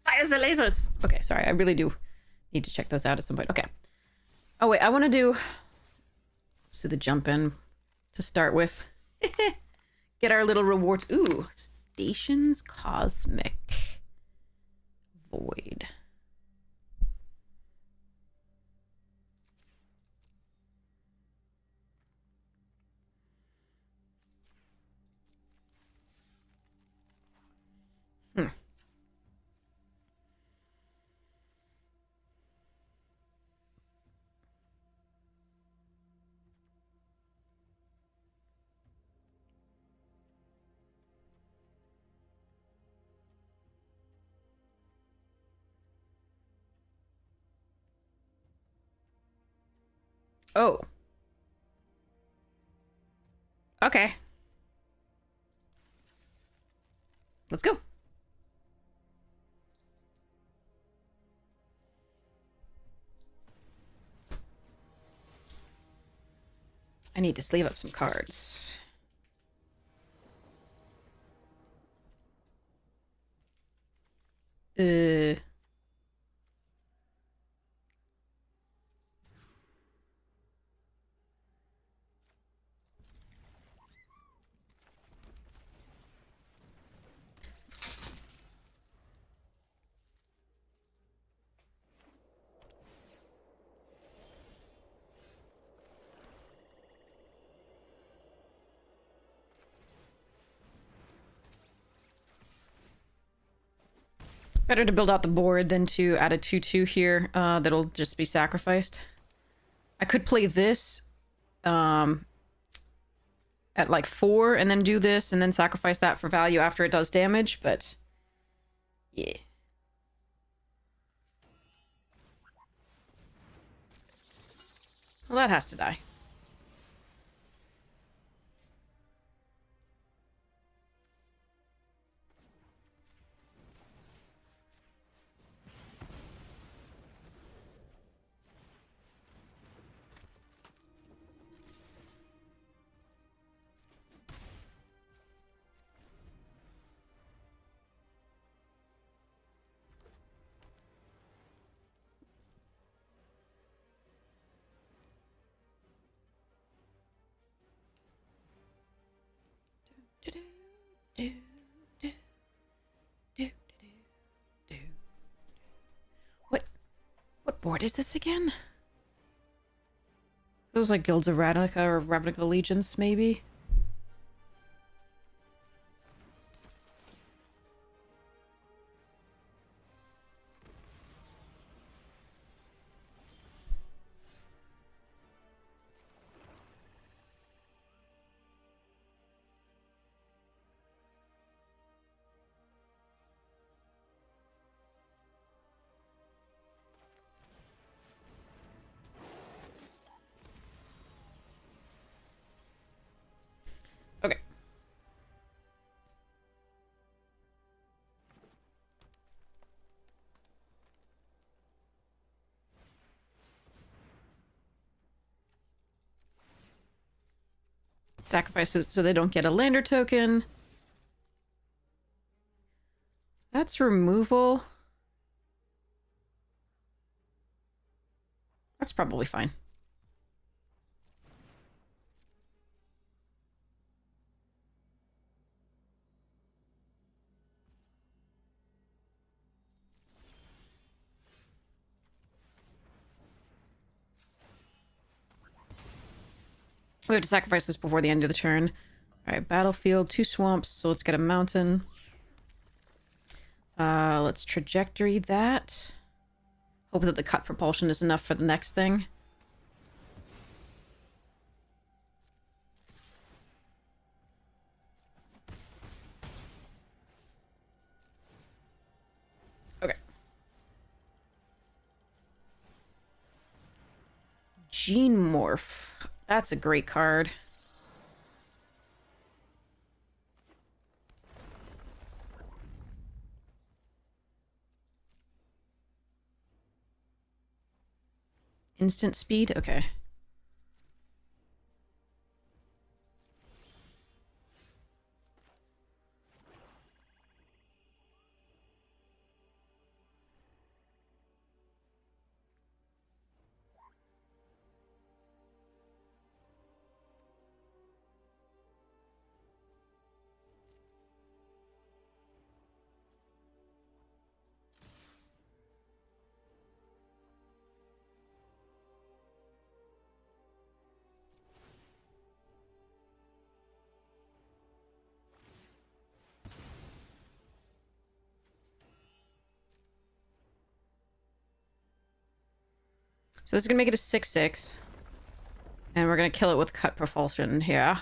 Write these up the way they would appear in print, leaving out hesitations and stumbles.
Fire the lasers! Okay, sorry, I really do need to check those out at some point. Okay. Oh, wait, I want to do... Let's do the jump in to start with. Get our little rewards. Ooh, Stations Cosmic Void. Oh. Okay. Let's go. I need to sleeve up some cards. Better to build out the board than to add a 2/2 here. That'll just be sacrificed. I could play this at like 4 and then do this and then sacrifice that for value after it does damage, but yeah. Well, that has to die. What board is this again? It was like Guilds of Ravnica or Ravnica Allegiance, maybe? Okay. Sacrifices so they don't get a lander token. That's removal. That's probably fine. We have to sacrifice this before the end of the turn. Alright, battlefield, 2 swamps, so let's get a mountain. Let's trajectory that. Hope that the cut propulsion is enough for the next thing. Okay. Gene Morph. That's a great card. Instant speed? Okay. So this is going to make it a 6/6. And we're going to kill it with cut propulsion here.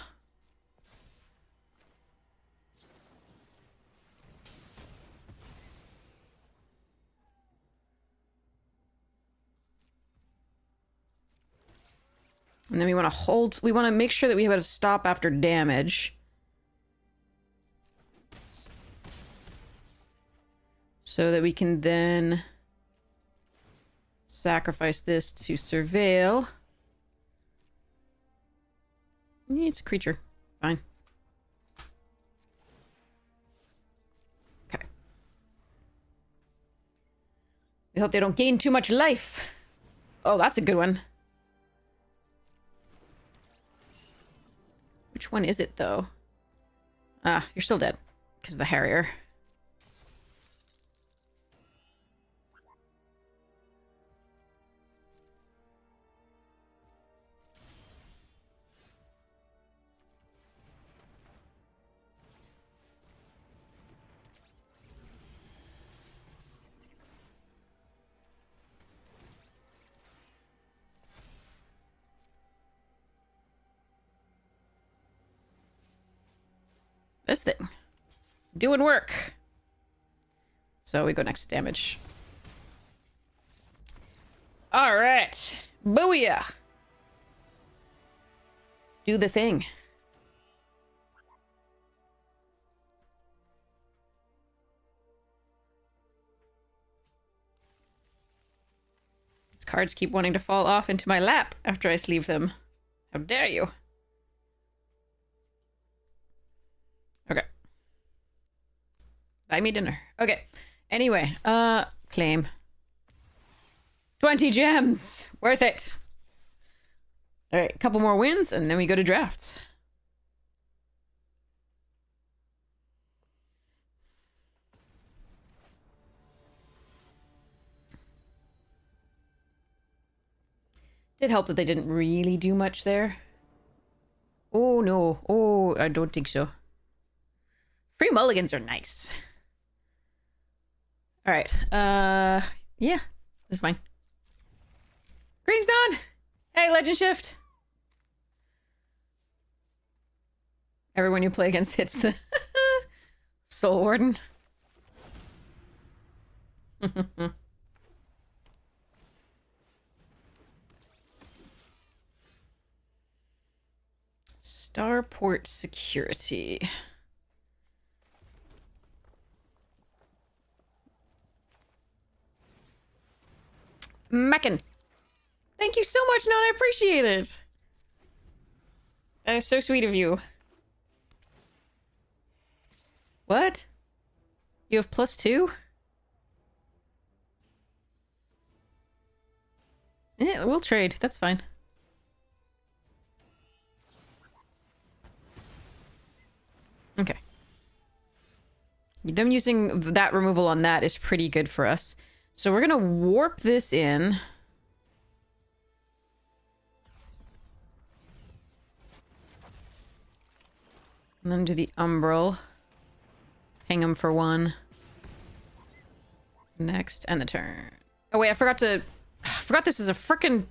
And then we want to hold... We want to make sure that we have a stop after damage. So that we can then sacrifice this to surveil. It's a creature. Fine. Okay. We hope they don't gain too much life. Oh, that's a good one. Which one is it, though? Ah, you're still dead. Because of the Harrier. This thing. Doing work. So we go next to damage. Alright. Booyah! Do the thing. These cards keep wanting to fall off into my lap after I sleeve them. How dare you? Okay. Buy me dinner. Okay. Anyway, claim. 20 gems! Worth it! Alright, a couple more wins, and then we go to drafts. Did help that they didn't really do much there. Oh, no. Oh, I don't think so. Free mulligans are nice. Alright, yeah. This is fine. Greetings, Dawn! Hey, Legend Shift! Everyone you play against hits the Soul Warden. Starport Security. Meccan. Thank you so much, Non. I appreciate it. That is so sweet of you. What? You have +2? Yeah, we'll trade. That's fine. Okay. Them using that removal on that is pretty good for us. So we're gonna warp this in. And then do the Umbral. Hang him for 1. Next, and the turn. Oh wait, I forgot this is a frickin'...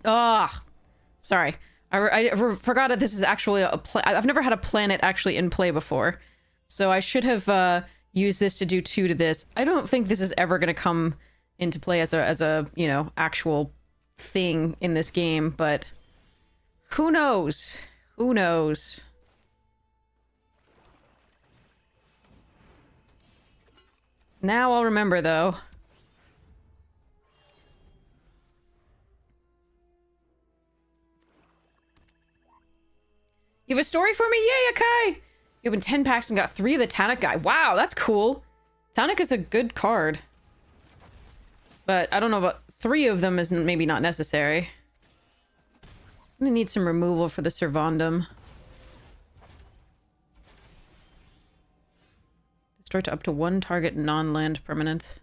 Sorry. I forgot that this is actually a I've never had a planet actually in play before. So I should have used this to do 2 to this. I don't think this is ever going to come into play as a, you know, actual thing in this game, but who knows? Who knows? Now I'll remember, though. You have a story for me? Yay, Akai! You opened 10 packs and got 3 of the Tannic guy. Wow, that's cool. Tannic is a good card. But I don't know about 3 of them is maybe not necessary. I'm gonna need some removal for the Servandum. Destroy to up to 1 target non-land permanent.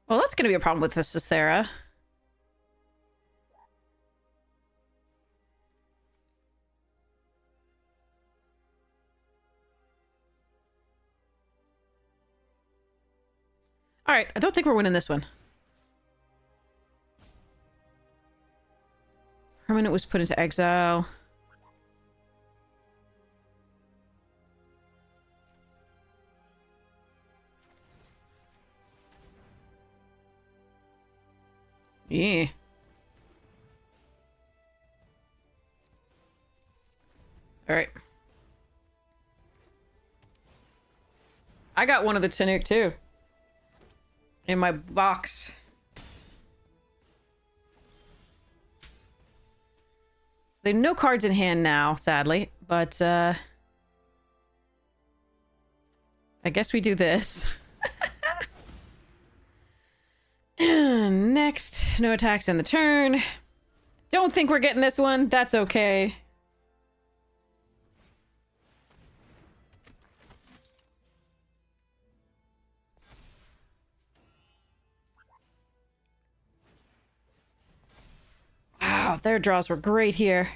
Well, that's gonna be a problem with the Cicera. All right, I don't think we're winning this one. Permanent was put into exile. Yeah. All right. I got one of the Tanook too. In my box. They have no cards in hand now, sadly. But, I guess we do this. Next, no attacks in the turn. Don't think we're getting this one. That's okay. Wow, their draws were great here.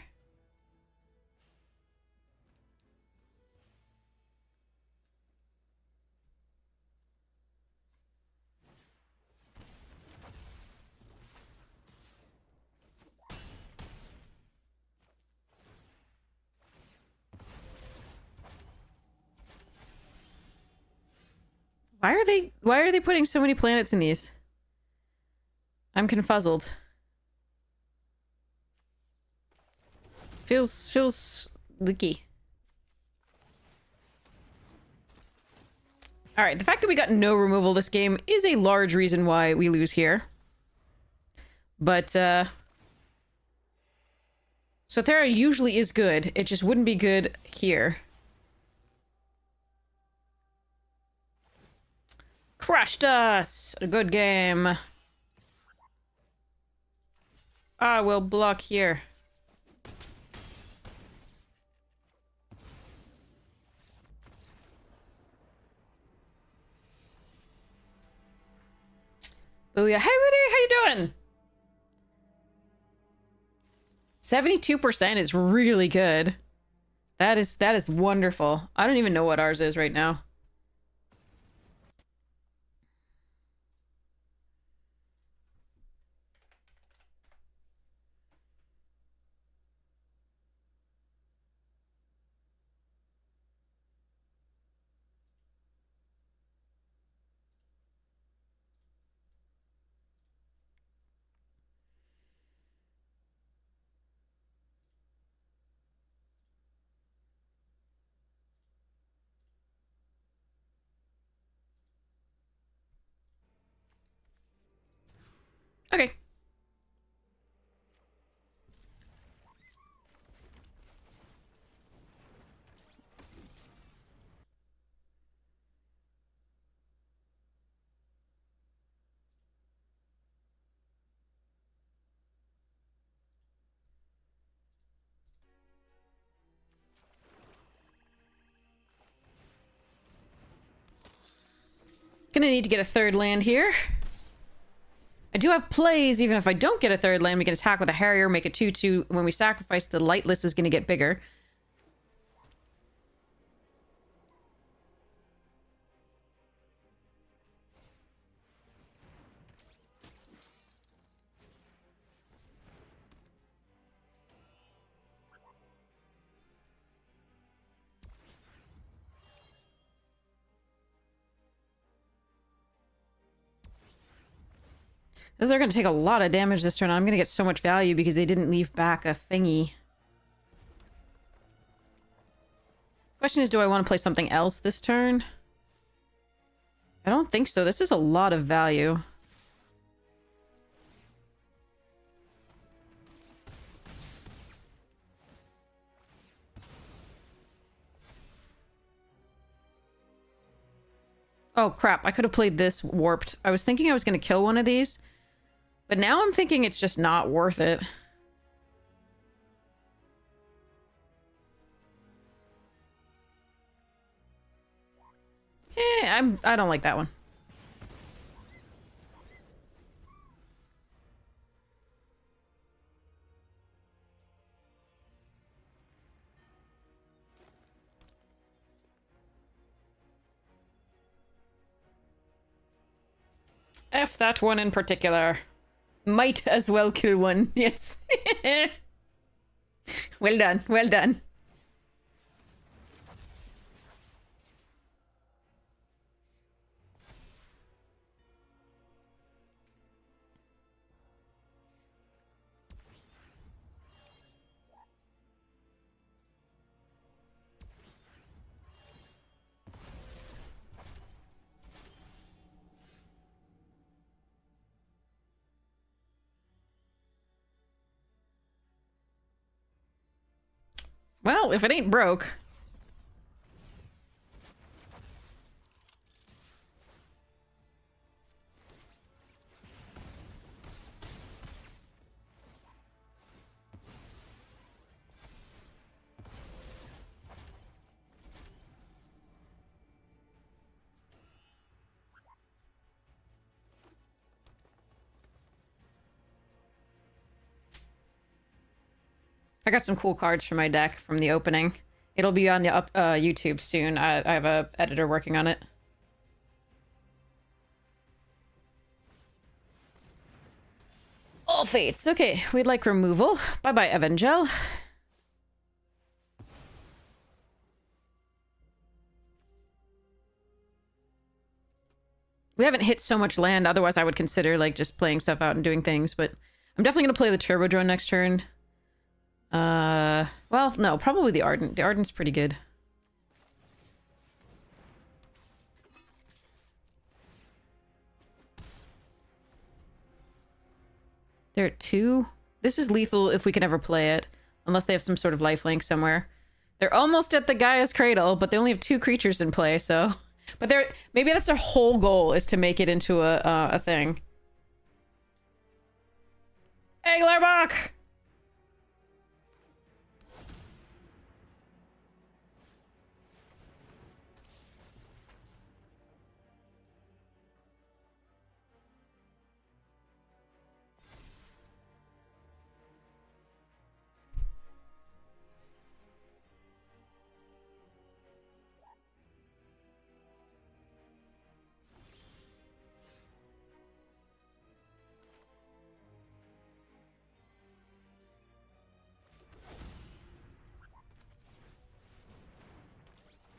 Why are they putting so many planets in these? I'm confuzzled. Feels leaky. All right, the fact that we got no removal this game is a large reason why we lose here. But Sothera usually is good. It just wouldn't be good here. Crushed us! A good game. I will block here. Booyah. Hey, Woody, how you doing? 72% is really good. That is wonderful. I don't even know what ours is right now. Okay. Gonna need to get a third land here. I do have plays, even if I don't get a third land, we can attack with a Harrier, make it 2/2. When we sacrifice, the lightless is gonna get bigger. They're going to take a lot of damage this turn. I'm going to get so much value because they didn't leave back a thingy. Question is, do I want to play something else this turn? I don't think so. This is a lot of value. Oh, crap. I could have played this warped. I was thinking I was going to kill one of these. But now I'm thinking it's just not worth it. I don't like that one. F that one in particular. Might as well kill one. Yes. Well done. Well done. Well, if it ain't broke. I got some cool cards for my deck from the opening. It'll be on YouTube soon. I have a editor working on it. All fates. Okay, we'd like removal. Bye-bye, Evangel. We haven't hit so much land, otherwise I would consider like just playing stuff out and doing things, but I'm definitely gonna play the Turbo Drone next turn. Well, no, probably the Ardent. The Ardent's pretty good. They're at 2. This is lethal if we can ever play it, unless they have some sort of lifelink somewhere. They're almost at the Gaia's Cradle, but they only have 2 creatures in play, so... But they're... Maybe that's their whole goal, is to make it into a thing. Hey, Glarbach!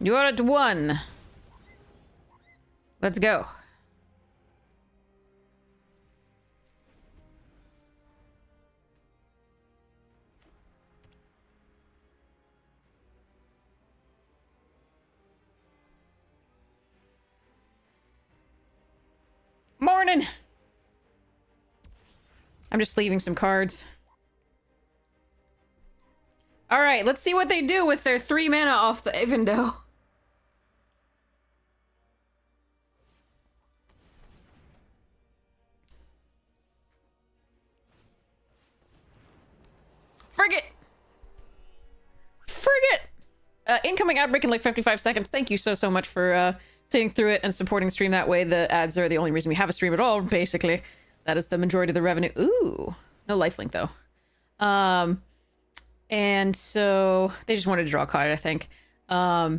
You're at 1. Let's go. Morning! I'm just leaving some cards. Alright, let's see what they do with their 3 mana off the Avondale. Frigate! Frigate! Incoming ad break in like 55 seconds. Thank you so much for sitting through it and supporting the stream that way. The ads are the only reason we have a stream at all, basically. That is the majority of the revenue. Ooh! No lifelink, though. And so they just wanted to draw a card, I think. Yeah,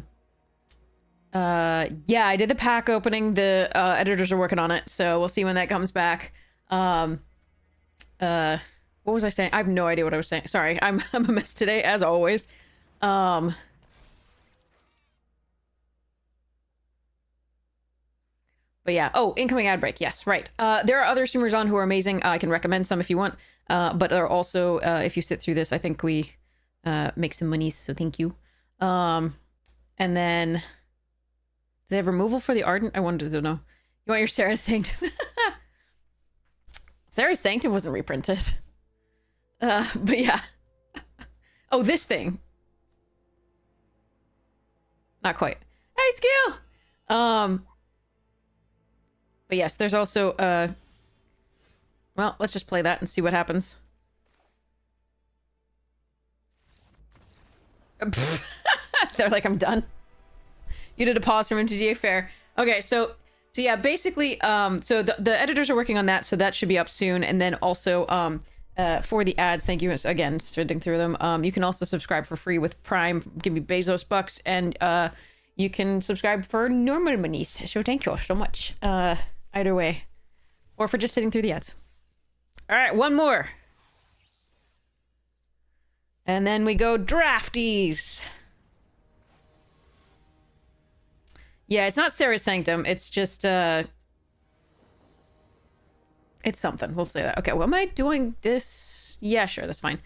I did the pack opening. The editors are working on it, so we'll see when that comes back. What was I saying? I have no idea what I was saying. Sorry, I'm a mess today, as always. But yeah, oh, incoming ad break. Yes, right. There are other streamers on who are amazing. I can recommend some if you want. But there are also, if you sit through this, I think we make some monies, so thank you. And then, do they have removal for the Ardent? I wanted to know. You want your Sarah Sanctum? Sarah Sanctum wasn't reprinted. But yeah. Oh, this thing. Not quite. Hey, Skill! But yes, there's also, well, let's just play that and see what happens. They're like, I'm done. You did a pause from MTGA Fair. Okay, so yeah, basically, so the editors are working on that, so that should be up soon. And then also, for the ads, thank you again, sitting through them. You can also subscribe for free with Prime, give me Bezos bucks, and you can subscribe for normal monies. So thank you so much. Either way. Or for just sitting through the ads. All right, one more. And then we go drafties. Yeah, it's not Sarah's Sanctum. It's just, it's something. We'll say that. Okay, well, am I doing this? Yeah, sure, that's fine.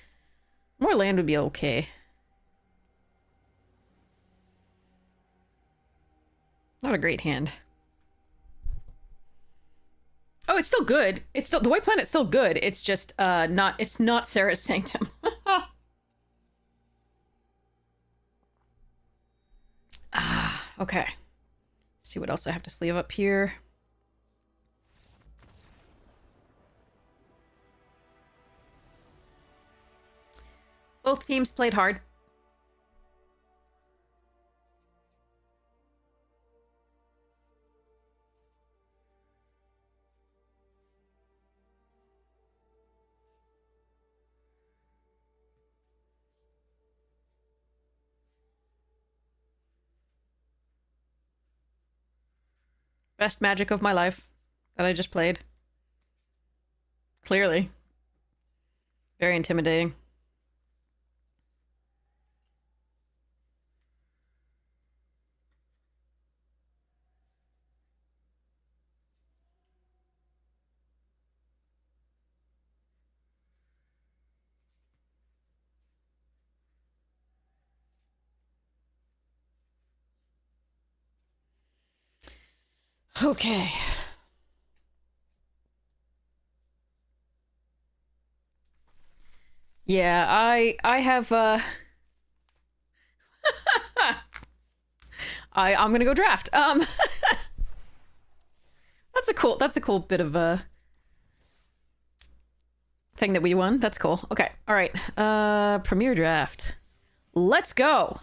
More land would be okay. Not a great hand. Oh, it's still good. It's still, the White Planet's still good. It's just, it's not Sarah's Sanctum. Okay. Let's see what else I have to sleeve up here. Both teams played hard. Best Magic of my life that I just played. Clearly. Very intimidating. Okay. Yeah, I have I'm gonna go draft. That's a cool bit of a thing that we won. That's cool. Okay. All right. Premier draft. Let's go.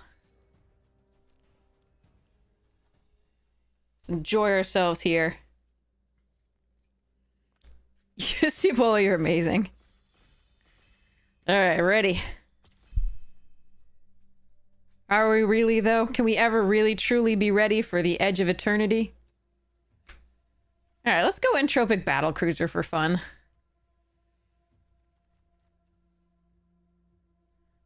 Let's enjoy ourselves here. You see, Bola, you're amazing. All right, ready. Are we really, though? Can we ever really, truly be ready for the edge of eternity? All right, let's go Entropic Battlecruiser for fun.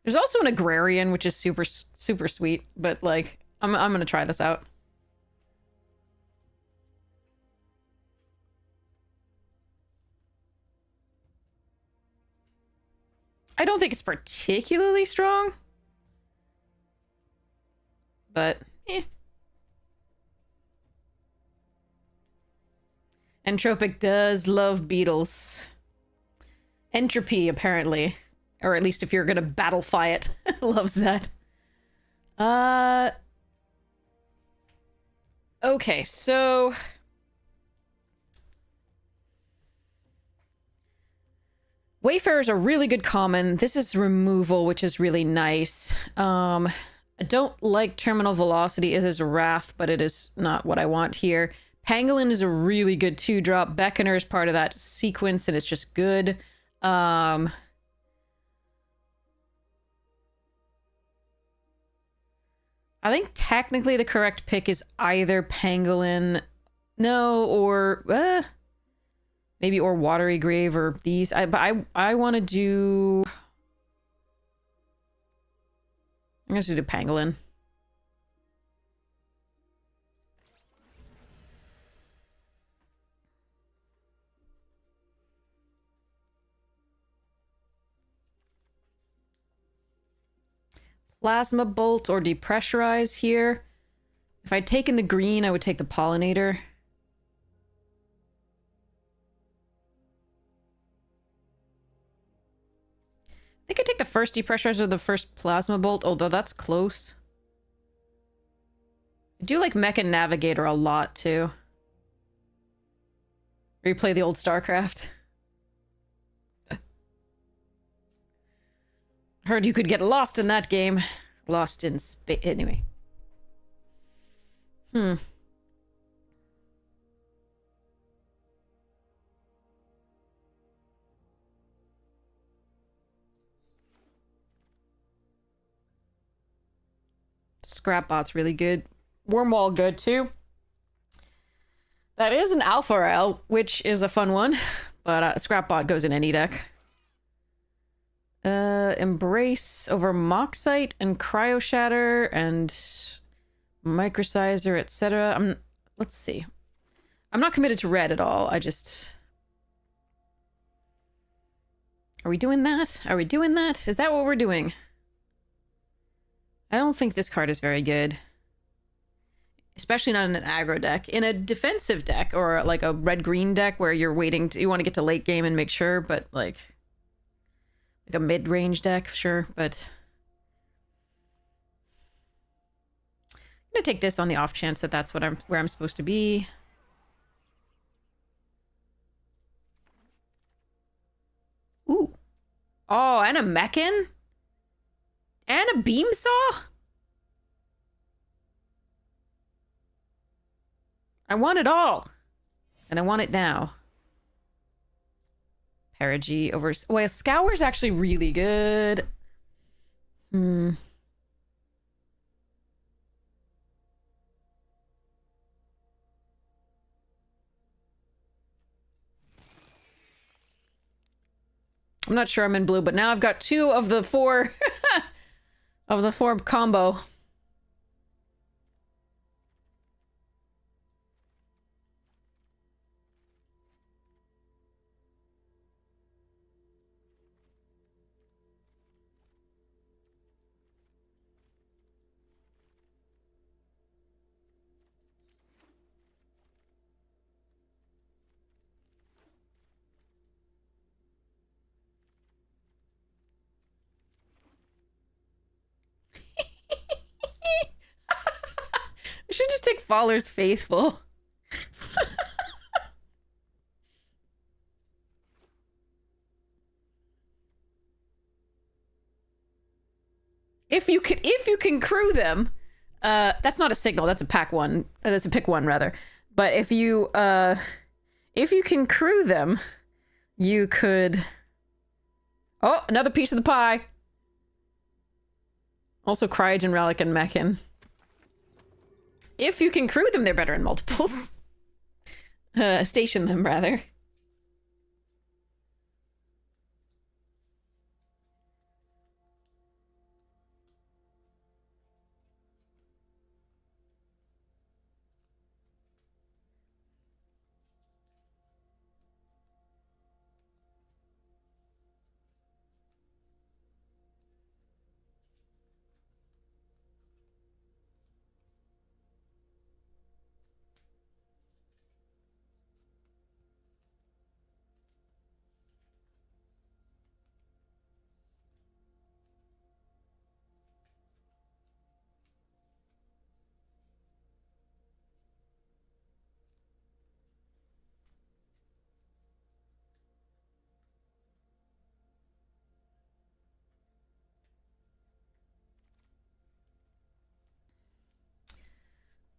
There's also an Agrarian, which is super, super sweet, but, like, I'm gonna try this out. I don't think it's particularly strong. But, eh. Entropic does love beetles. Entropy, apparently. Or at least if you're gonna battlefy it. Loves that. Okay, so... Wayfarer is a really good common. This is removal, which is really nice. I don't like Terminal Velocity as his Wrath, but it is not what I want here. Pangolin is a really good 2-drop. Beckoner is part of that sequence, and it's just good. I think technically the correct pick is either Pangolin, no, or maybe or Watery Grave or these. But I want to do. I'm gonna do Pangolin. Plasma Bolt or Depressurize here. If I'd taken the green, I would take the Pollinator. I think I'd take the first Depressurize or the first Plasma Bolt, although that's close. I do like Mech and Navigator a lot, too. Replay the old StarCraft. Heard you could get lost in that game. Lost in space. Anyway. Scrapbot's really good. Wormwall good, too. That is an Alpha Rail, which is a fun one, but Scrapbot goes in any deck. Embrace over Moxite and Cryo Shatter and Microsizer, etc. Let's see. I'm not committed to red at all. I just... Are we doing that? Are we doing that? Is that what we're doing? I don't think this card is very good. Especially not in an aggro deck. In a defensive deck, or like a red-green deck where you're waiting to... You want to get to late game and make sure, but like a mid-range deck, sure, but... I'm gonna take this on the off chance that that's what where I'm supposed to be. Ooh. Oh, and a Mechan? And a Beam Saw? I want it all. And I want it now. Perigee over... Well, Scour's actually really good. I'm not sure I'm in blue, but now I've got 2 of the 4 of the 4 combo. I should just take Faller's Faithful. If you can crew them, that's not a signal, that's a pack one. That's a pick one rather. But if you can crew them, you could... Oh, another piece of the pie. Also Cryogen Relic and Mechan. If you can crew them, they're better in multiples. Station them, rather.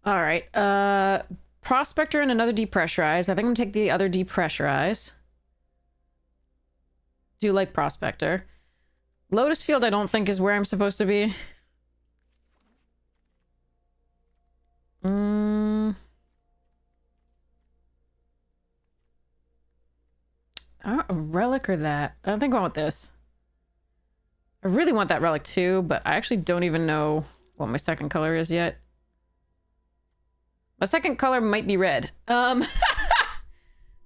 All right. Prospector and another Depressurize. I think I'm gonna take the other Depressurize. Do like Prospector. Lotus Field I don't think is where I'm supposed to be. A relic or that? I think I want this. I really want that relic too, but I actually don't even know what my second color is yet. My second color might be red. I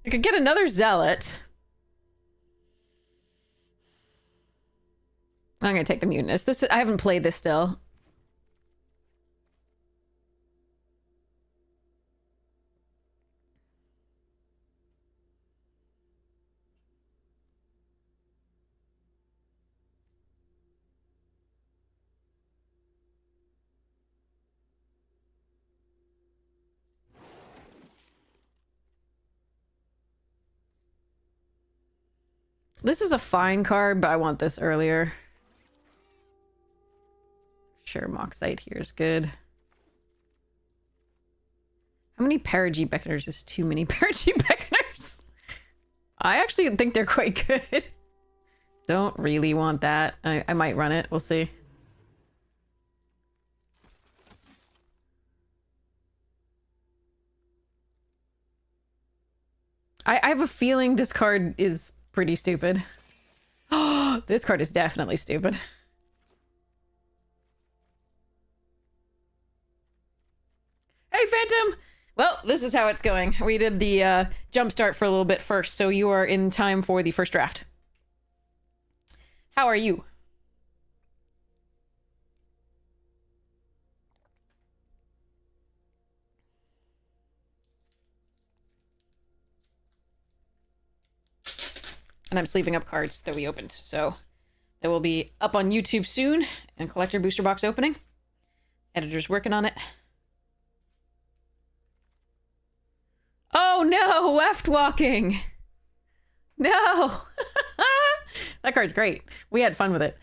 could get another Zealot. I'm gonna take the Mutinous. I haven't played this still. This is a fine card, but I want this earlier. Sure, Moxite here is good. How many Perigee Beckoners is too many Perigee Beckoners? I actually think they're quite good. Don't really want that. I might run it. We'll see. I have a feeling this card is pretty stupid. This card is definitely stupid. Hey, Phantom! Well, this is how it's going. We did the jump start for a little bit first, so you are in time for the first draft. How are you? And I'm sleeving up cards that we opened, so they will be up on YouTube soon. And collector booster box opening. Editor's working on it. Oh no, left walking. No. That card's great. We had fun with it.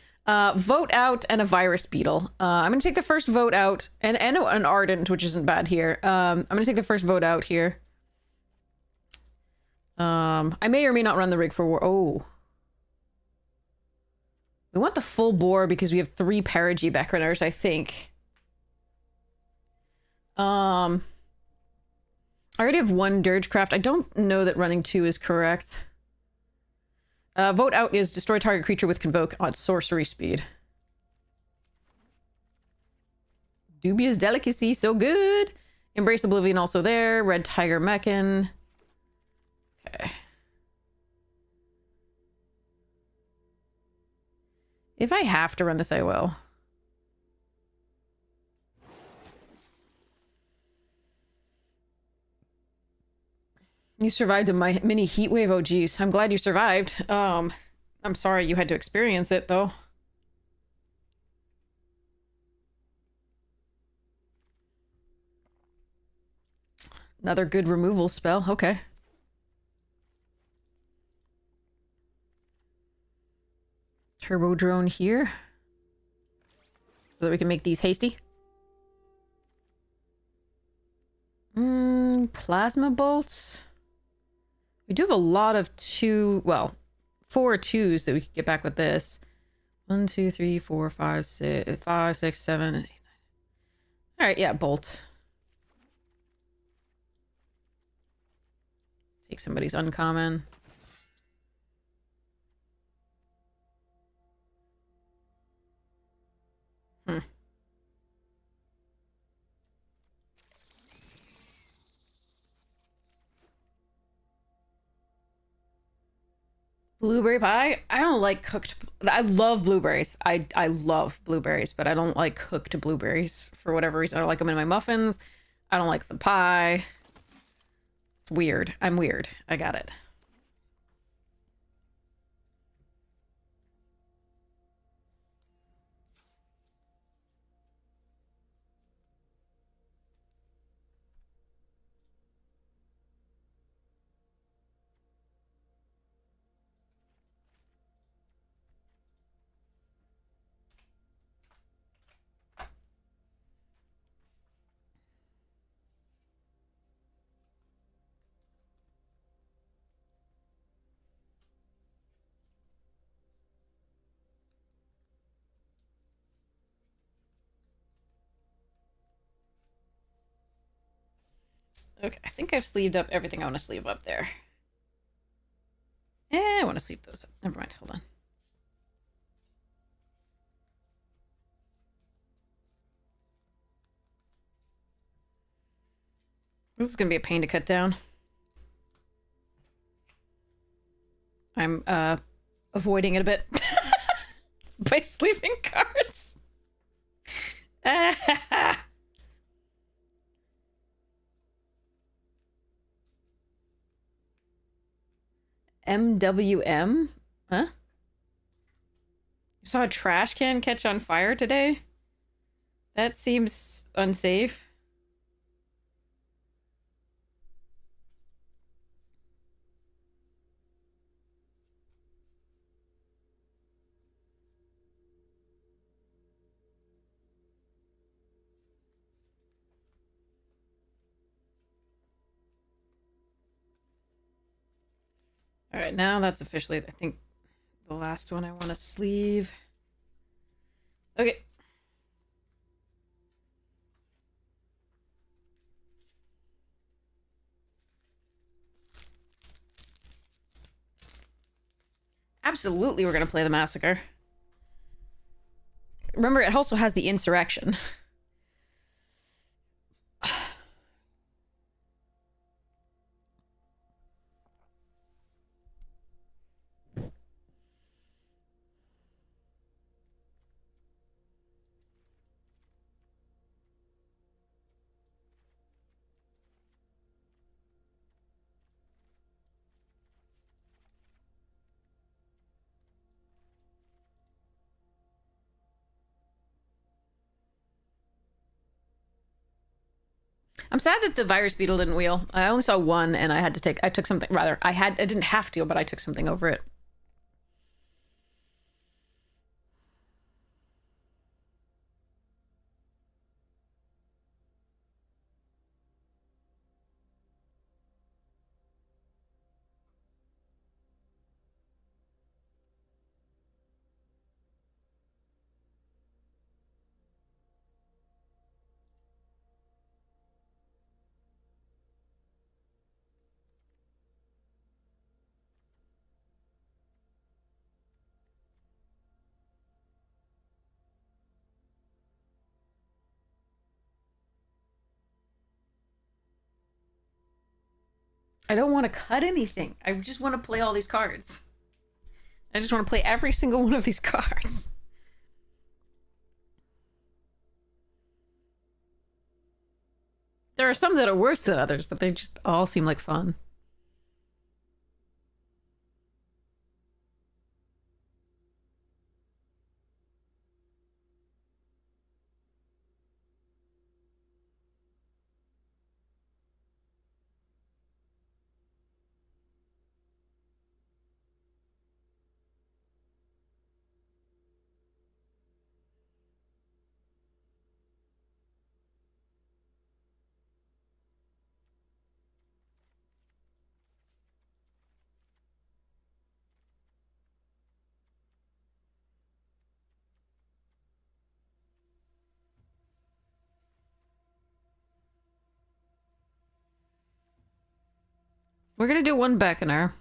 Vote out and a virus beetle. I'm gonna take the first vote out and an ardent, which isn't bad here. I'm gonna take the first vote out here. I may or may not run the rig for war. Oh. We want the full bore because we have 3 Perigee Beckoners, I think. I already have 1 Dirgecraft. I don't know that running 2 is correct. Vote out is destroy target creature with Convoke on sorcery speed. Dubious Delicacy, so good. Embrace Oblivion also there. Red Tiger Mechan. Okay. If I have to run this, I will. You survived a mini heat wave. Oh, geez. I'm glad you survived. I'm sorry you had to experience it, though. Another good removal spell. Okay. Turbo drone here. So that we can make these hasty. Plasma bolts. We do have a lot of 4 2s that we could get back with this. 1, 2, 3, 4, 5, 6, 7, 8, 9. All right, yeah, bolt. Take somebody's uncommon. Blueberry pie? I don't like cooked. I love blueberries. I love blueberries, but I don't like cooked blueberries for whatever reason. I don't like them in my muffins. I don't like the pie. It's weird. I'm weird. I got it. Okay, I think I've sleeved up everything I want to sleeve up there. I want to sleeve those up. Never mind, hold on. This is going to be a pain to cut down. I'm avoiding it a bit by sleeving cards. MWM? Huh? You saw a trash can catch on fire today? That seems unsafe. All right, now that's officially, I think, the last one I want to sleeve. Okay. Absolutely, we're gonna play the Massacre. Remember, it also has the Insurrection. I'm sad that the virus beetle didn't wheel. I only saw one, and I took something. Rather, I didn't have to, but I took something over it. I don't want to cut anything. I just want to play all these cards. I just want to play every single one of these cards. There are some that are worse than others, but they just all seem like fun. We're gonna do one Beckoner.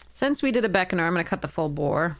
Since we did a Beckoner, I'm gonna cut the full bore.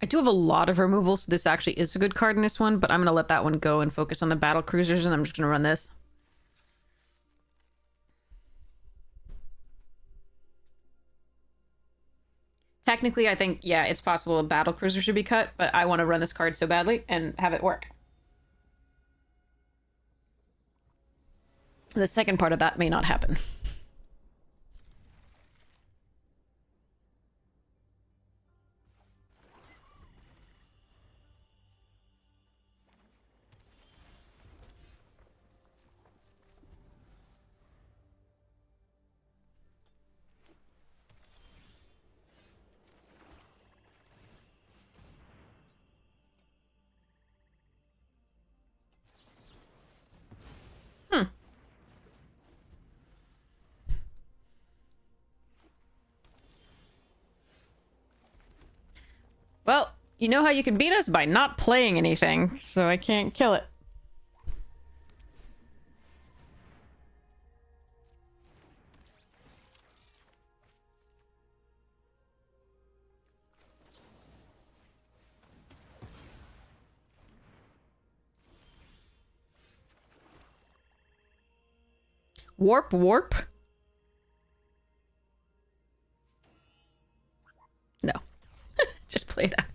I do have a lot of removals, so this actually is a good card in this one, but I'm going to let that one go and focus on the battle cruisers, and I'm just going to run this. Technically, I think, yeah, it's possible a battle cruiser should be cut, but I want to run this card so badly and have it work. The second part of that may not happen. Well, you know how you can beat us? By not playing anything, so I can't kill it. Warp, warp. No. Just play it out.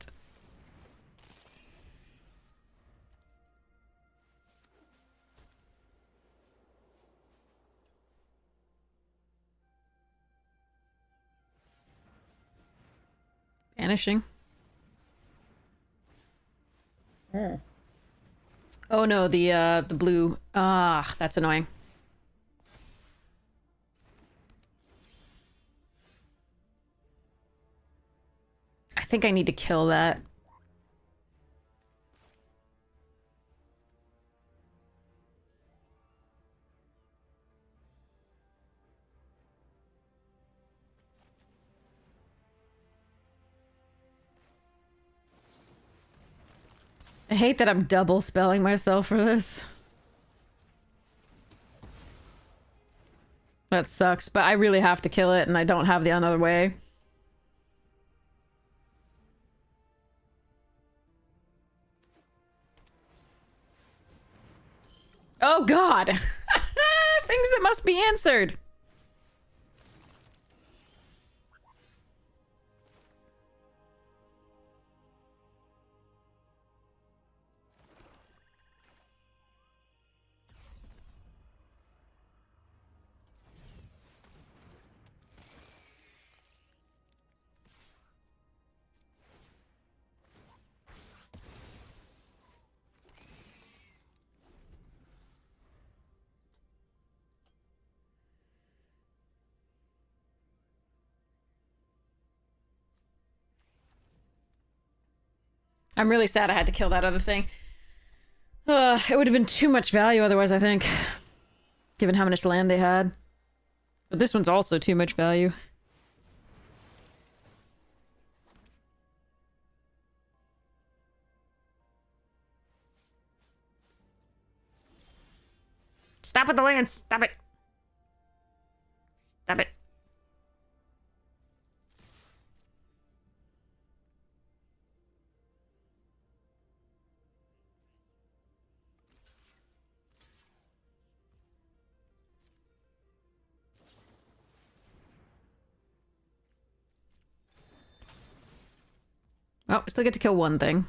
Vanishing. Oh no, the blue. Ah, that's annoying. I think I need to kill that. I hate that I'm double spelling myself for this. That sucks, but I really have to kill it and I don't have the other way. Oh god! Things that must be answered! I'm really sad I had to kill that other thing. It would have been too much value otherwise, I think. Given how much land they had. But this one's also too much value. Stop with the land! Stop it! Stop it. Oh, we still get to kill one thing.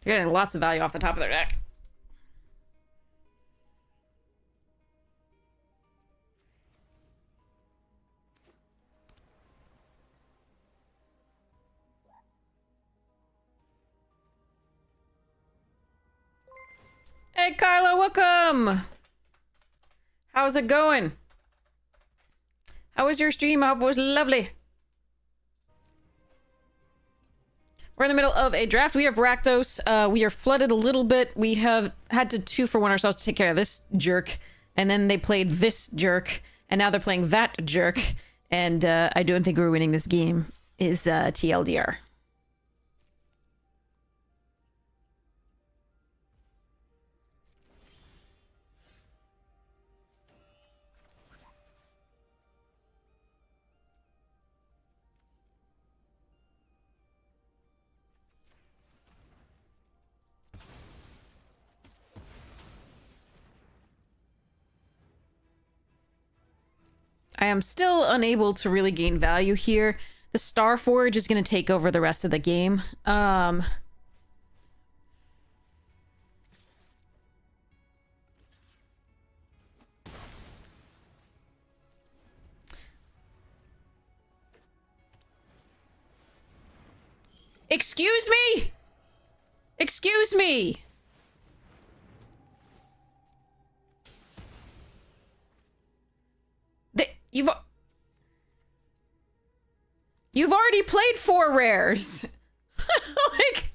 You're getting lots of value off the top of their deck. Hey, Carla, welcome! How's it going? How was your stream? I hope it was lovely. We're in the middle of a draft. We have Rakdos. We are flooded a little bit. We have had to 2-for-1 ourselves to take care of this jerk. And then they played this jerk. And now they're playing that jerk. And I don't think we're winning this game. Is TLDR. I am still unable to really gain value here. The Star Forge is going to take over the rest of the game. Excuse me! Excuse me! You've already played 4 rares. Like,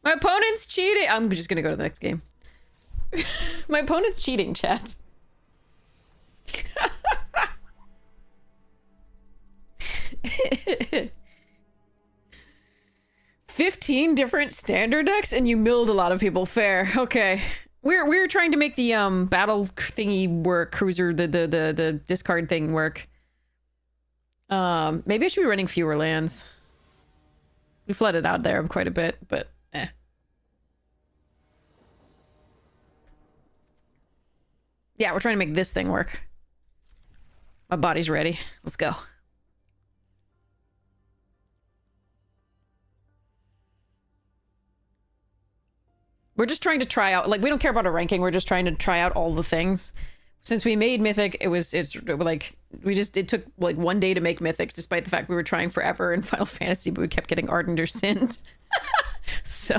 my opponent's cheating. I'm just gonna go to the next game. My opponent's cheating, chat. 15 different standard decks, and you milled a lot of people. Fair. Okay. We're trying to make the battle thingy work, cruiser, the discard thing work. Maybe I should be running fewer lands. We flooded out there quite a bit, but eh. Yeah, we're trying to make this thing work. My body's ready. Let's go. We're just trying to try out, like, we don't care about a ranking. We're just trying to try out all the things. Since we made Mythic, it took like 1 day to make Mythic, despite the fact we were trying forever in Final Fantasy, but we kept getting Ardent or Sinned. So,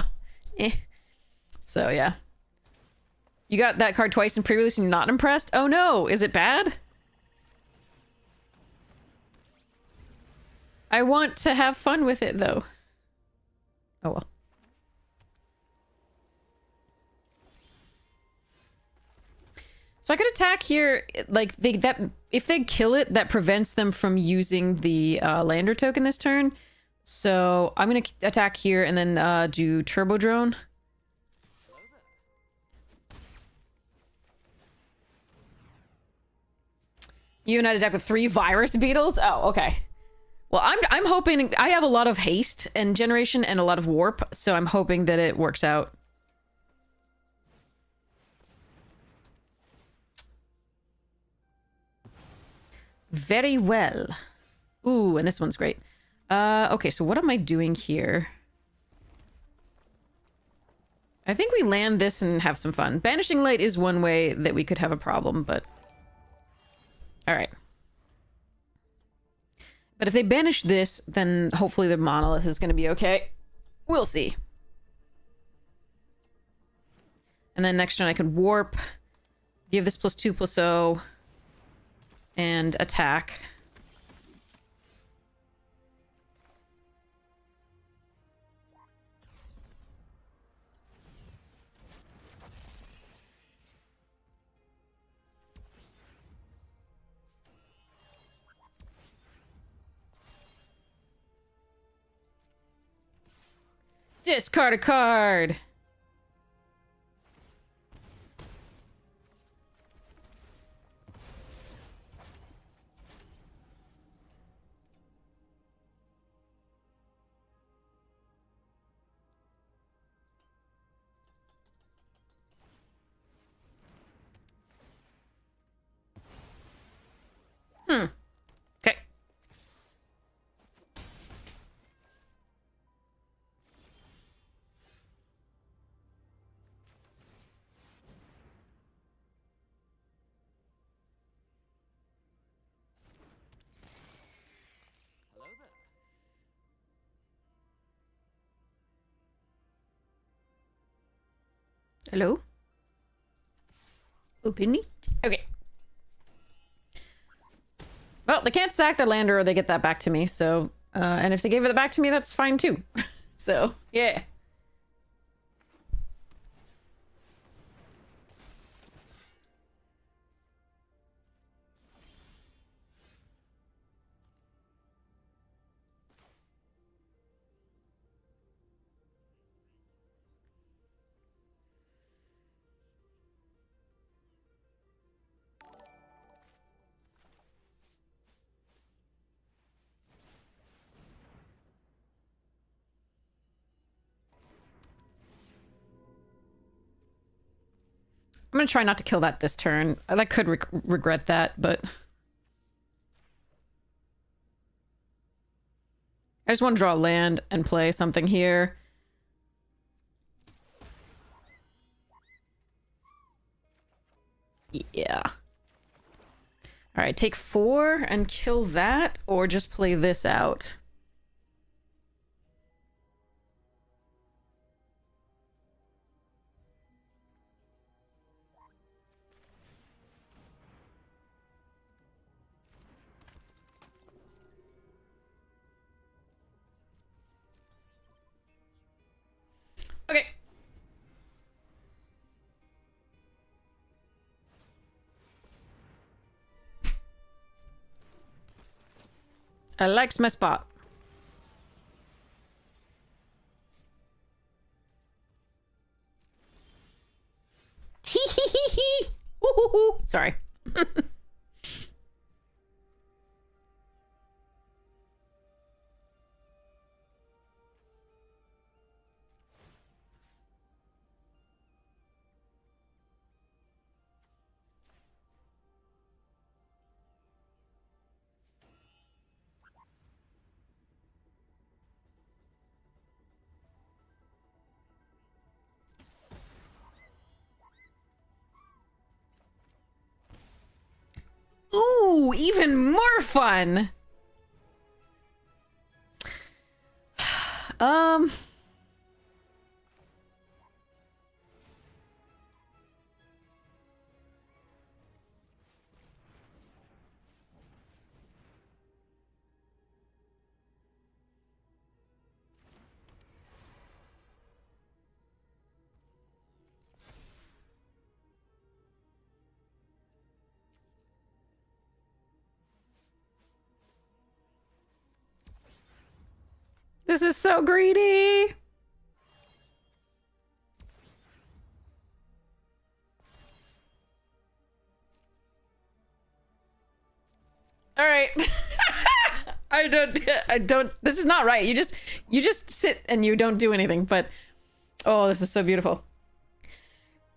So, yeah. You got that card twice in pre-release and you're not impressed? Oh no, is it bad? I want to have fun with it, though. Oh well. So I could attack here, like, if they kill it, that prevents them from using the lander token this turn. So I'm gonna attack here and then do Turbo Drone. You and I attack with 3 virus beetles? Oh, okay. Well, I'm hoping, I have a lot of haste and generation and a lot of warp, so I'm hoping that it works out. Very well. Ooh, and this one's great. Okay, so what am I doing here? I think we land this and have some fun. Banishing Light is one way that we could have a problem, but... Alright. But if they banish this, then hopefully the Monolith is going to be okay. We'll see. And then next turn I can warp, give this +2/+0, and attack. Discard a card! Okay. Hello? Open it. Okay. Well, they can't sack their lander or they get that back to me, so... and if they gave it back to me, that's fine too. So, yeah. I'm gonna try not to kill that this turn. I could regret that, but... I just want to draw land and play something here. Yeah. Alright, take 4 and kill that, or just play this out. Okay. I likes my spot. Ooh, even more fun. This is so greedy. All right. I don't, this is not right. You just sit and you don't do anything, but oh, this is so beautiful.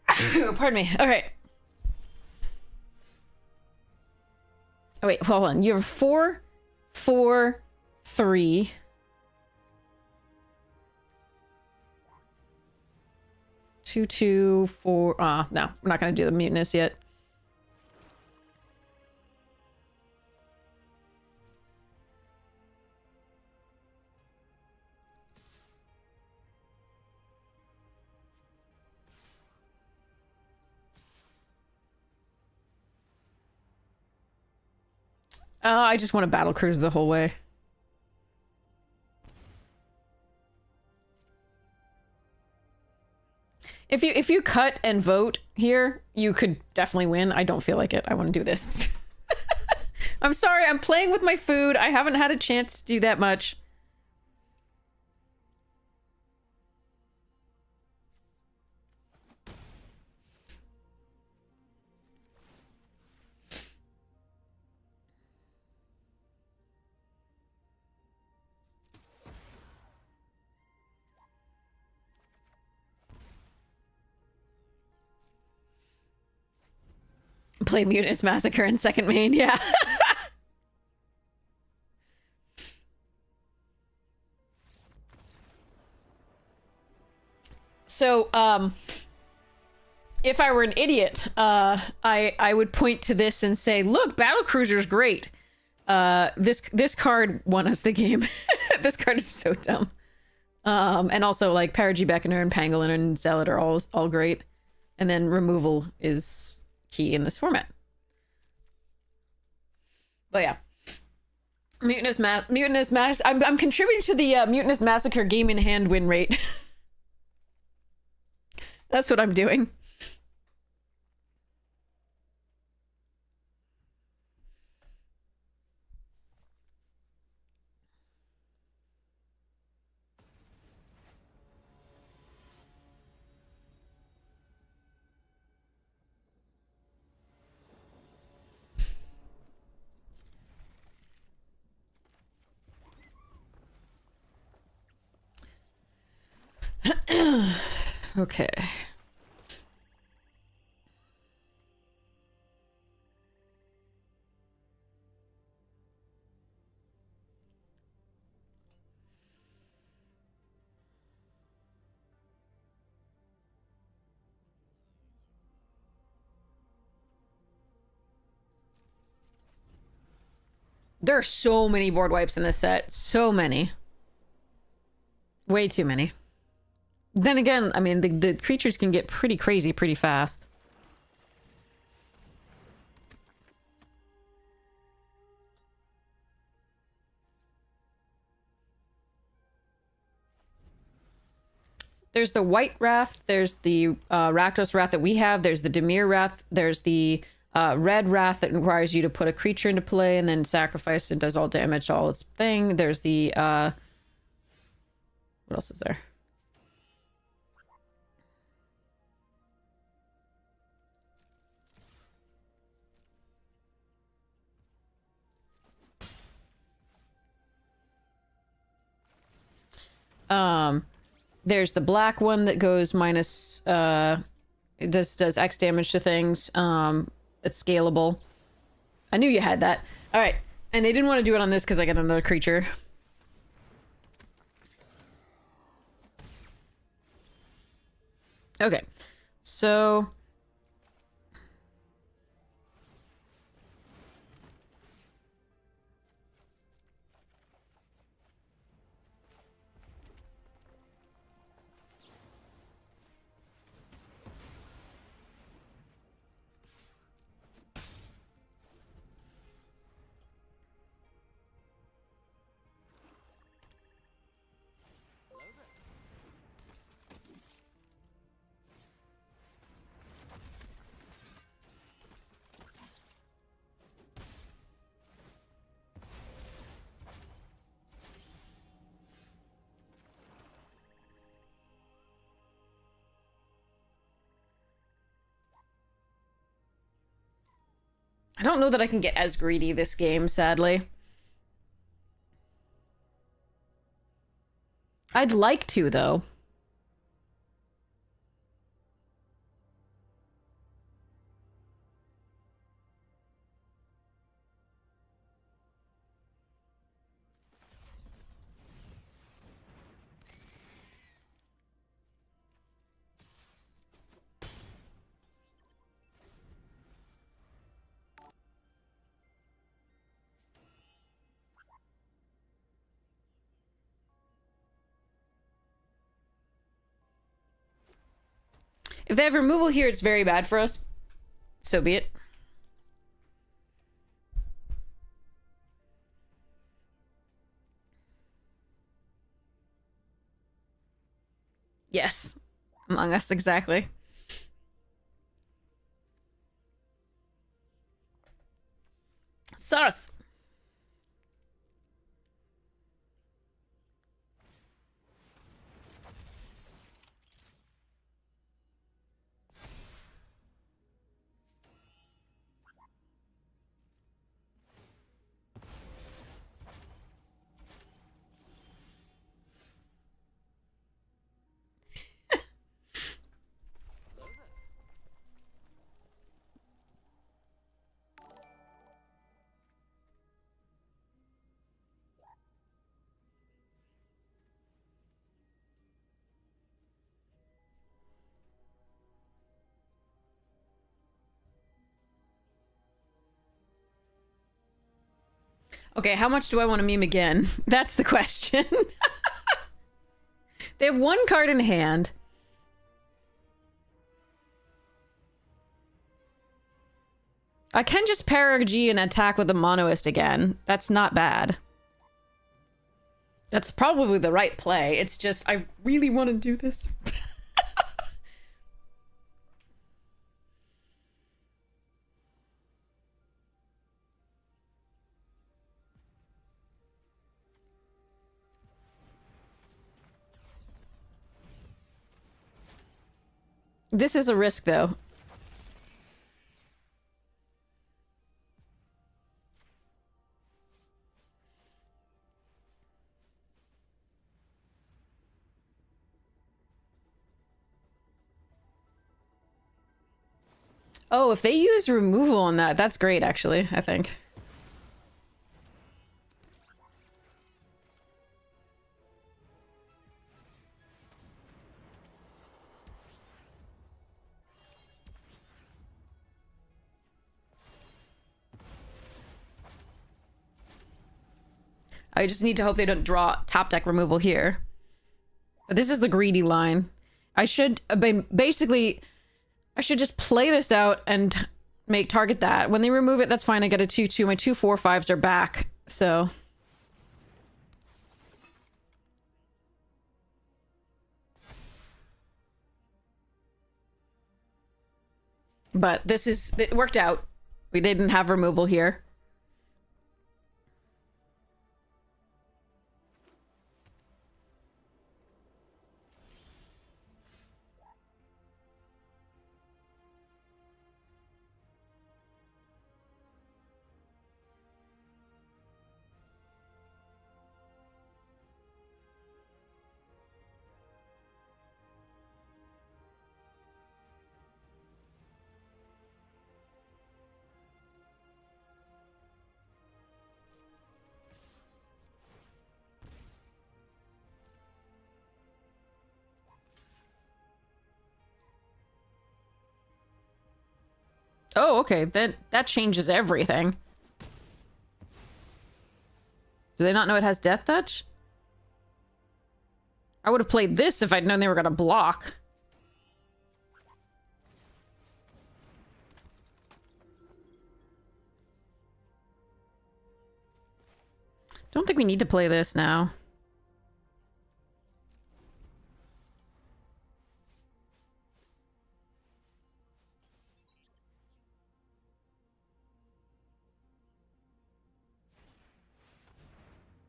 Pardon me. All right. Oh, wait, hold on. You have 4, 4, 3. 2, 2, 4. No, we're not gonna do the mutinous yet. I just want to battle cruise the whole way. If you cut and vote here, you could definitely win. I don't feel like it. I want to do this. I'm sorry, I'm playing with my food. I haven't had a chance to do that much. Play Mutinous Massacre in second main, yeah. So, if I were an idiot, I would point to this and say, look, Battlecruiser's great. This card won us the game. This card is so dumb. And also, like, Paragy Beckoner and Pangolin and Zealot are all great. And then removal is key in this format. But yeah. Mutinous I'm contributing to the Mutinous Massacre game in hand win rate. That's what I'm doing. Okay. There are so many board wipes in this set. So many. Way too many. Then again, I mean, the creatures can get pretty crazy pretty fast. There's the White Wrath, there's the Rakdos Wrath that we have, there's the Dimir Wrath, there's the Red Wrath that requires you to put a creature into play and then sacrifice and does all damage to all its thing. There's the... what else is there? There's the black one that goes minus, it does X damage to things. It's scalable. I knew you had that. All right. And they didn't want to do it on this because I got another creature. Okay. So... I don't know that I can get as greedy this game, sadly. I'd like to, though. If they have removal here, it's very bad for us. So be it. Yes. Among Us, exactly. Sus. Okay, how much do I want to meme again? That's the question. They have one card in hand. I can just Para G and attack with the Monoist again. That's not bad. That's probably the right play. It's just, I really want to do this. This is a risk, though. Oh, if they use removal on that, that's great, actually, I think. I just need to hope they don't draw top deck removal here. But this is the greedy line. I should, basically, I should just play this out and make target that. When they remove it, that's fine. I get a 2-2. My 2-4-5s are back, so... But this is... It worked out. We didn't have removal here. Oh, okay. Then that changes everything. Do they not know it has Death Touch? I would have played this if I'd known they were going to block. Don't think we need to play this now.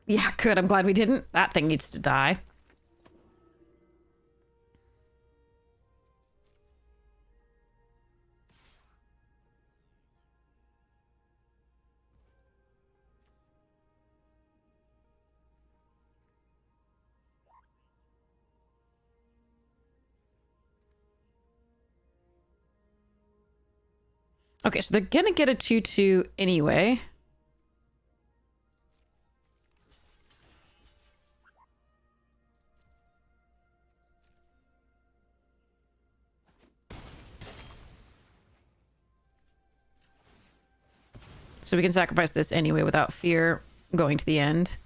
Yeah, good. I'm glad we didn't. That thing needs to die. Okay, so they're gonna get a 2/2 anyway. So we can sacrifice this anyway without fear going to the end.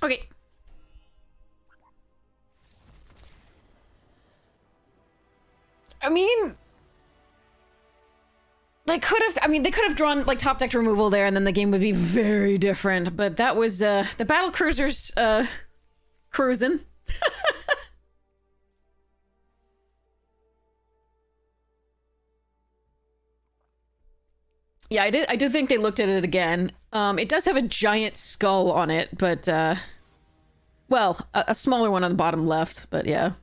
Okay. I mean, they could have drawn like top deck removal there and then the game would be very different, but that was the battle cruisers cruising. Yeah, I do think they looked at it again. It does have a giant skull on it, but well, a smaller one on the bottom left, but yeah.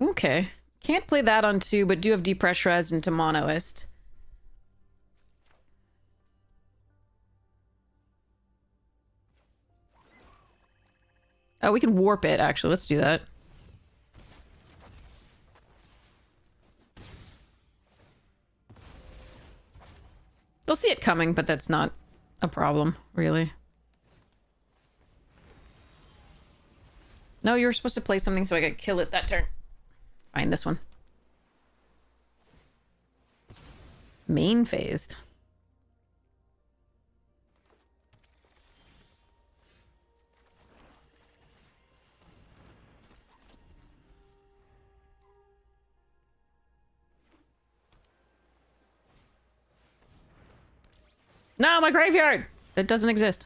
Okay. Can't play that on 2, but do have depressurized into monoist. Oh, we can warp it, actually. Let's do that. They'll see it coming, but that's not a problem, really. No, you were supposed to play something so I could kill it that turn. Fine, this one. Main phased. No, my graveyard! That doesn't exist.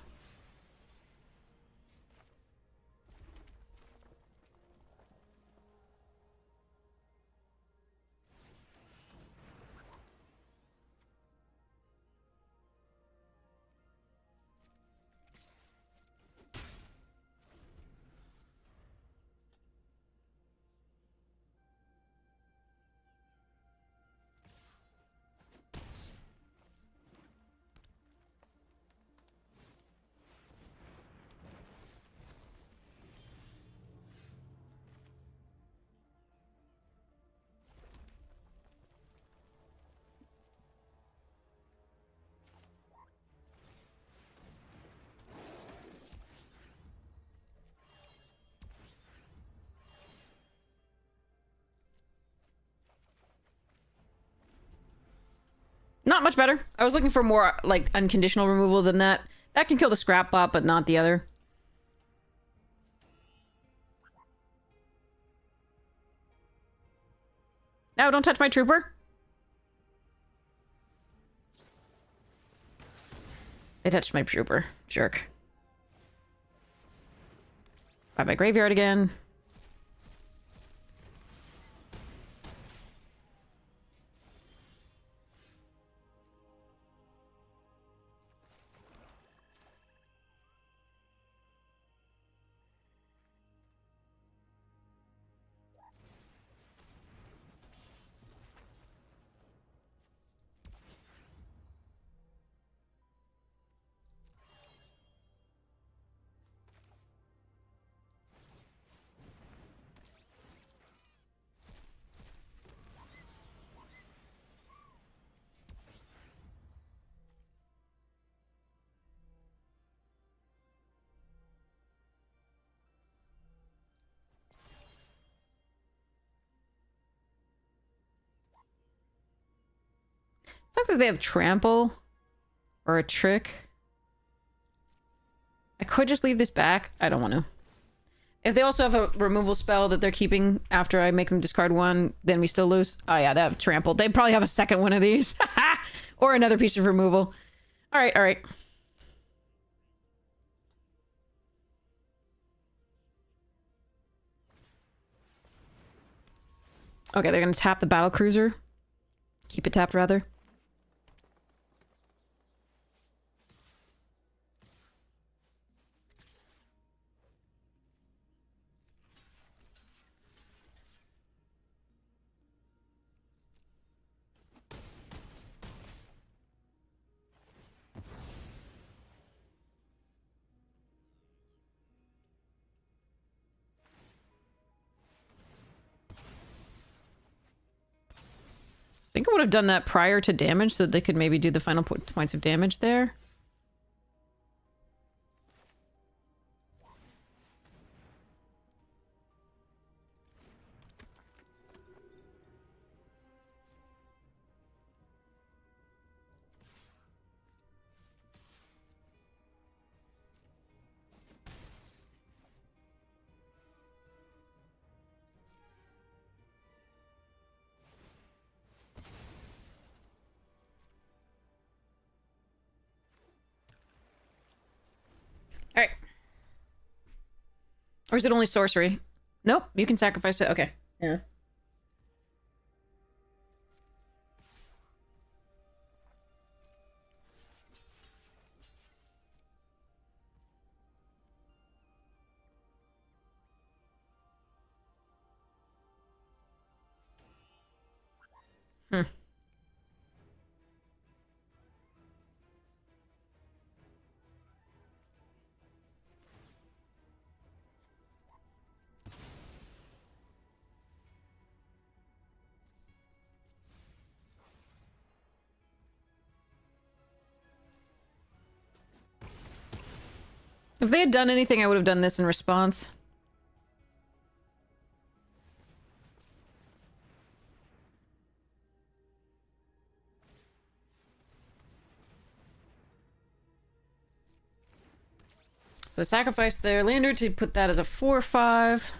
Not much better. I was looking for more, like, unconditional removal than that. That can kill the scrap bot, but not the other. No, don't touch my trooper. They touched my trooper. Jerk. Buy my graveyard again. Sounds like they have trample or a trick. I could just leave this back. I don't want to. If they also have a removal spell that they're keeping after I make them discard one, then we still lose. Oh yeah, they have trample. They probably have a second one of these. Or another piece of removal. All right, all right. Okay, they're going to tap the battle cruiser. Keep it tapped, rather. I think I would have done that prior to damage so that they could maybe do the final points of damage there. All right. Or is it only sorcery? Nope, you can sacrifice it. Okay. Yeah. Hmm. If they had done anything, I would have done this in response. So they sacrificed their lander to put that as a 4/5.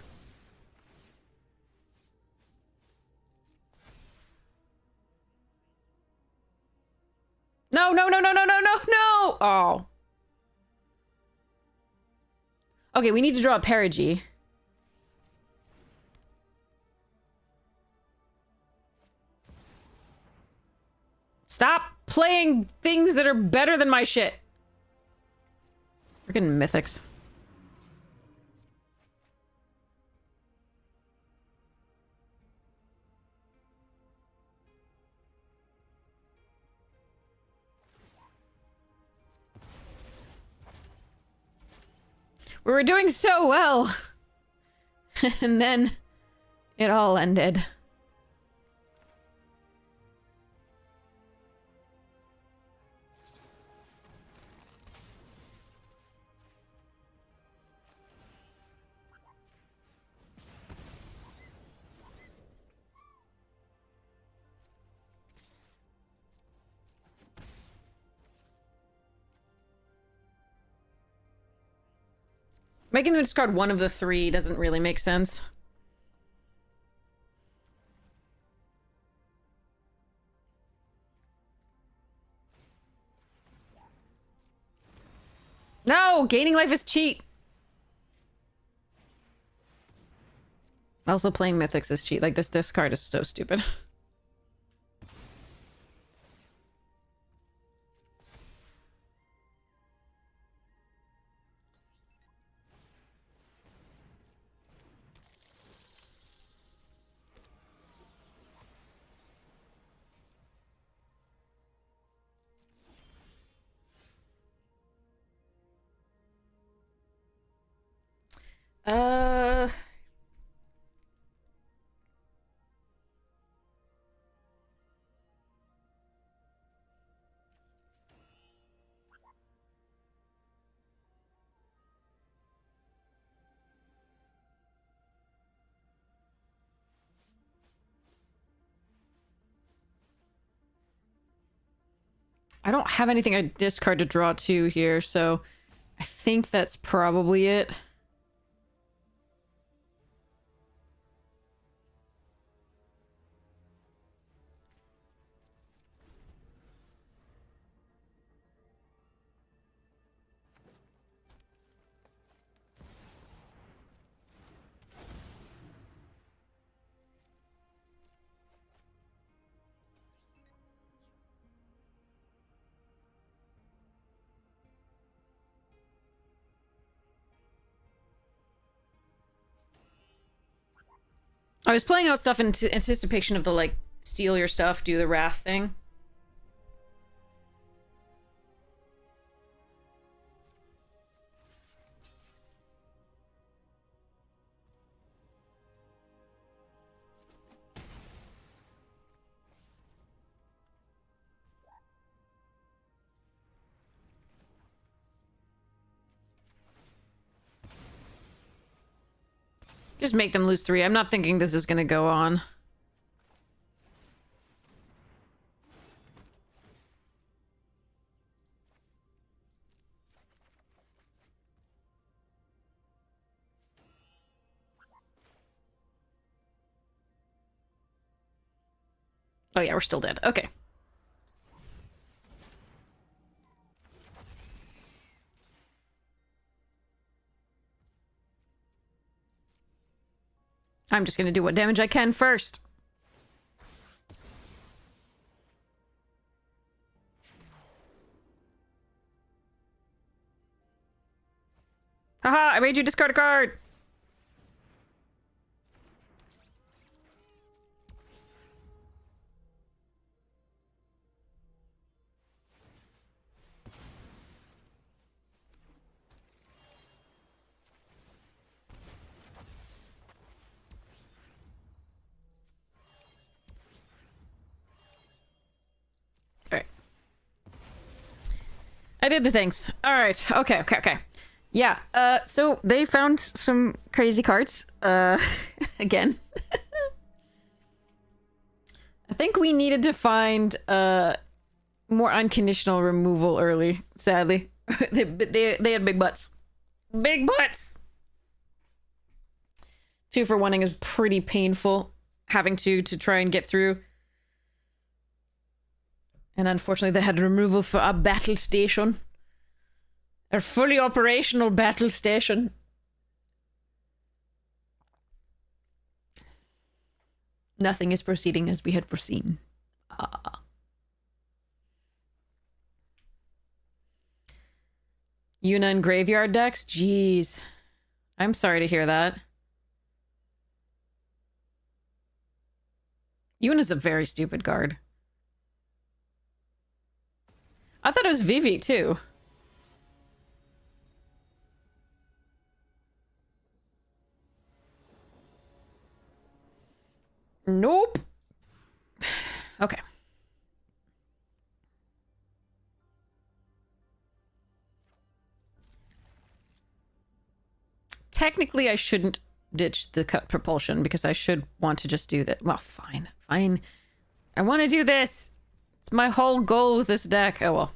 No, no, no, no, no, no, no, no! Oh. Okay, we need to draw a perigee. Stop playing things that are better than my shit. Freaking mythics. We were doing so well. And then it all ended. Making them discard one of the three doesn't really make sense. No! Gaining life is cheat! Also, playing mythics is cheat. Like, this card is so stupid. Uh... I don't have anything I discard to draw two here, so I think that's probably it. I was playing out stuff in anticipation of the, like, steal your stuff, do the wrath thing. Just make them lose 3. I'm not thinking this is gonna go on. Oh yeah, we're still dead. Okay. I'm just gonna do what damage I can first. Haha, I made you discard a card! Alright. I did the things. Alright, okay. Yeah, so they found some crazy cards, again. I think we needed to find, more unconditional removal early, sadly. they had big butts. Big butts! 2 for 1-ing is pretty painful, having to try and get through. And unfortunately they had removal for a battle station. A fully operational battle station. Nothing is proceeding as we had foreseen. Ah. Yuna and graveyard decks? Jeez. I'm sorry to hear that. Yuna's a very stupid card. I thought it was Vivi, too. Nope. Okay. Technically, I shouldn't ditch the cut propulsion because I should want to just do that. Well, fine. I want to do this. It's my whole goal with this deck. Oh, well.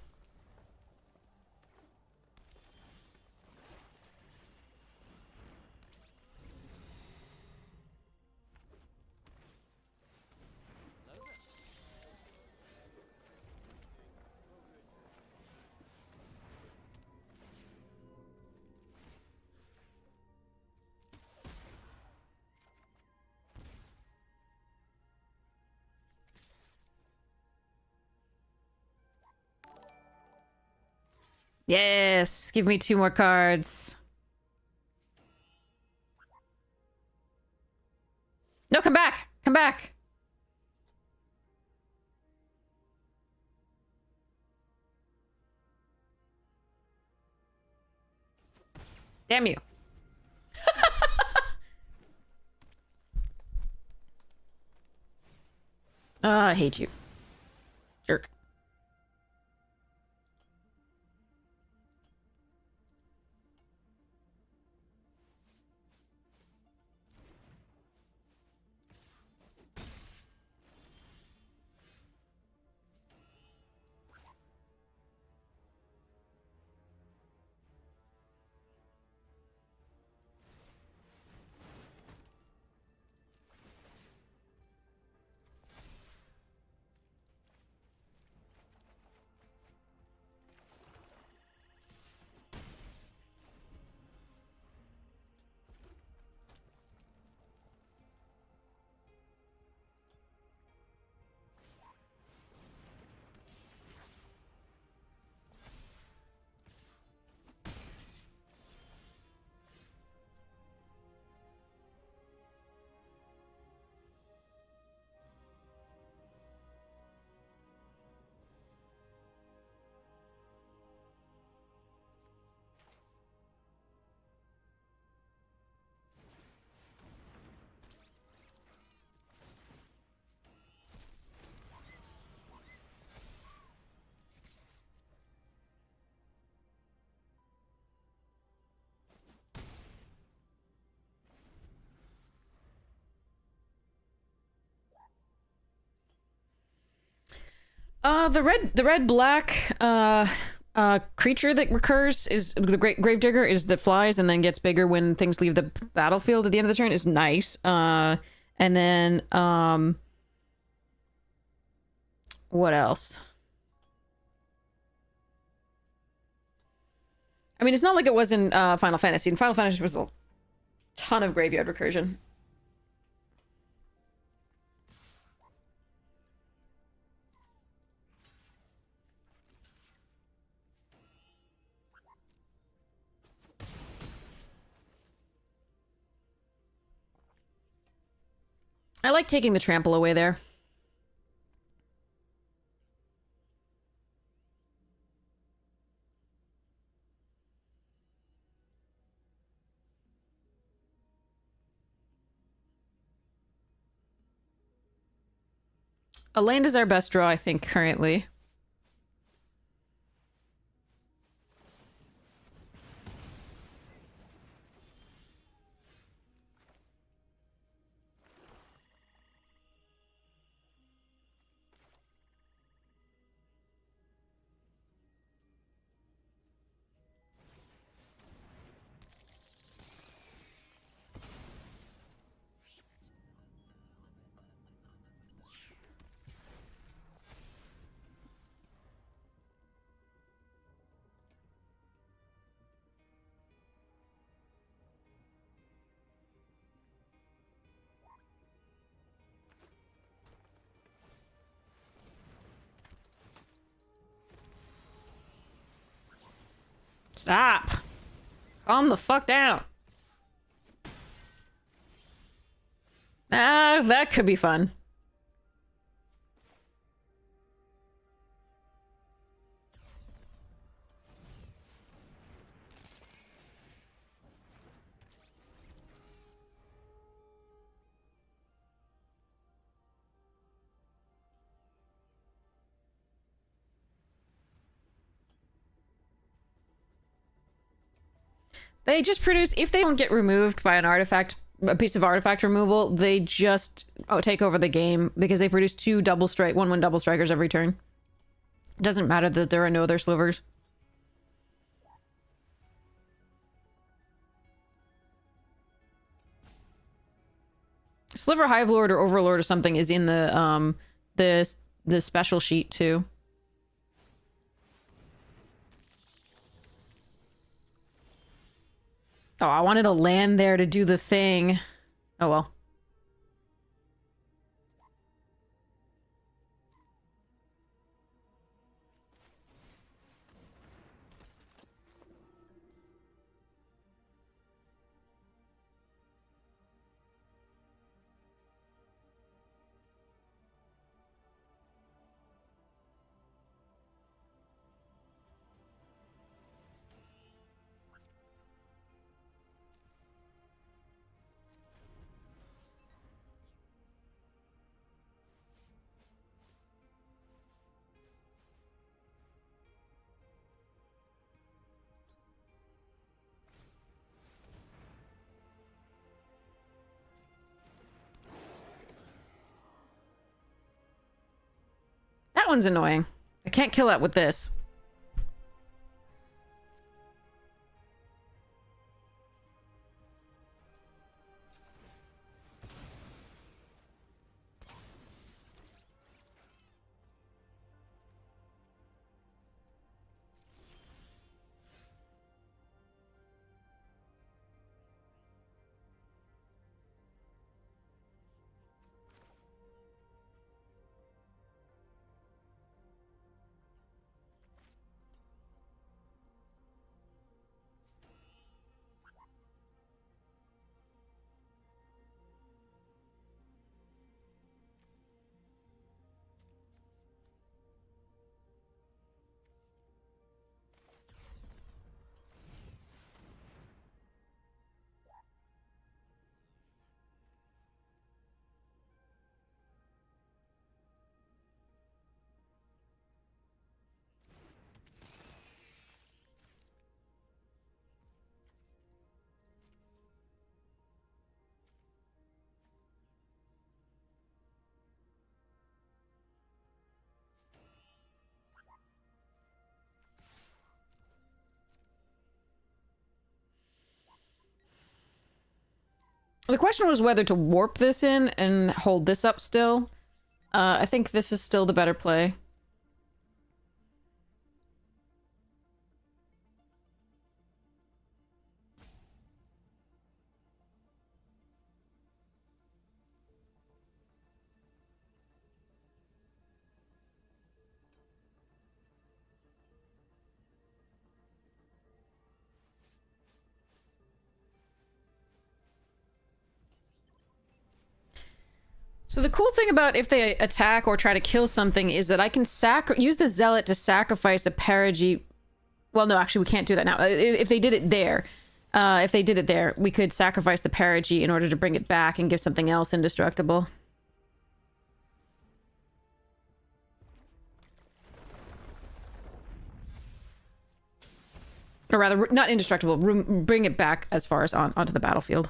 Yes, give me 2 more cards. No, come back! Come back! Damn you. Ah, I hate you. Jerk. The red black creature that recurs is the great gravedigger is that flies and then gets bigger when things leave the battlefield at the end of the turn is nice. And then what else? I mean, it's not like it was in Final Fantasy. In Final Fantasy, was a ton of graveyard recursion. I like taking the trample away there. A land is our best draw, I think, currently. Stop! Calm the fuck down. Ah, that could be fun. They just produce, if they don't get removed by an artifact, a piece of artifact removal, they just take over the game because they produce 2 double strike, 1/1 double strikers every turn. It doesn't matter that there are no other slivers. Sliver Hive Lord or Overlord or something is in the special sheet too. Oh, I wanted to land there to do the thing. Oh well. That one's annoying. I can't kill that with this. The question was whether to warp this in and hold this up still. I think this is still the better play. So the cool thing about if they attack or try to kill something is that I can use the zealot to sacrifice a perigee. Well, no, actually, we can't do that now. If they did it there, we could sacrifice the perigee in order to bring it back and give something else indestructible. Or rather, not indestructible, bring it back as far as onto the battlefield.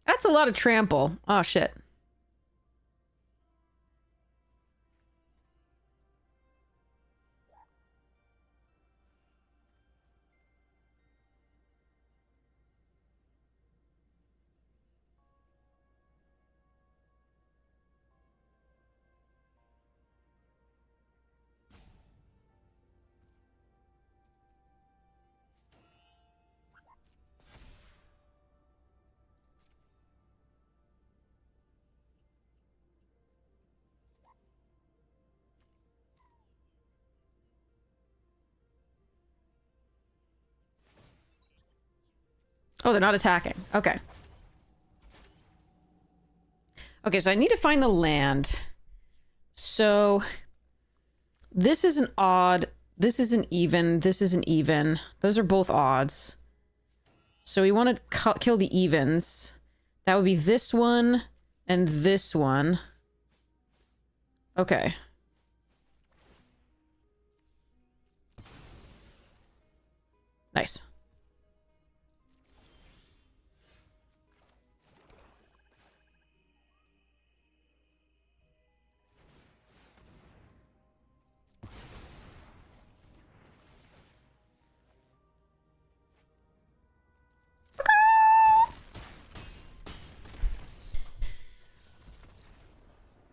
That's a lot of trample. Oh, shit. Oh, they're not attacking. Okay. Okay, so I need to find the land. So this is an odd. This is an even. This is an even. Those are both odds. So we want to kill the evens. That would be this one and this one. Okay. Nice.